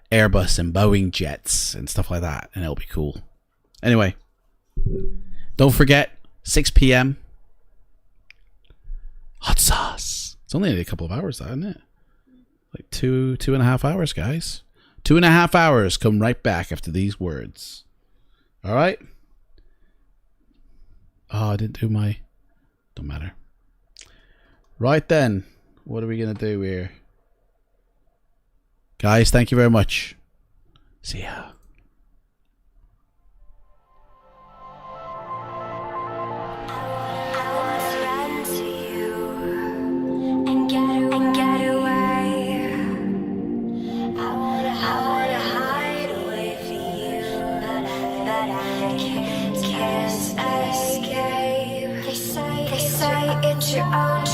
Airbus and Boeing jets and stuff like that. And it'll be cool. Anyway, don't forget, 6 p.m. Hot sauce. It's only a couple of hours, isn't it? Like 2.5 hours, guys. 2.5 hours. Come right back after these words. All right. Oh, I didn't do my... Don't matter. Right then. What are we going to do here? Guys, thank you very much. See ya. It's your own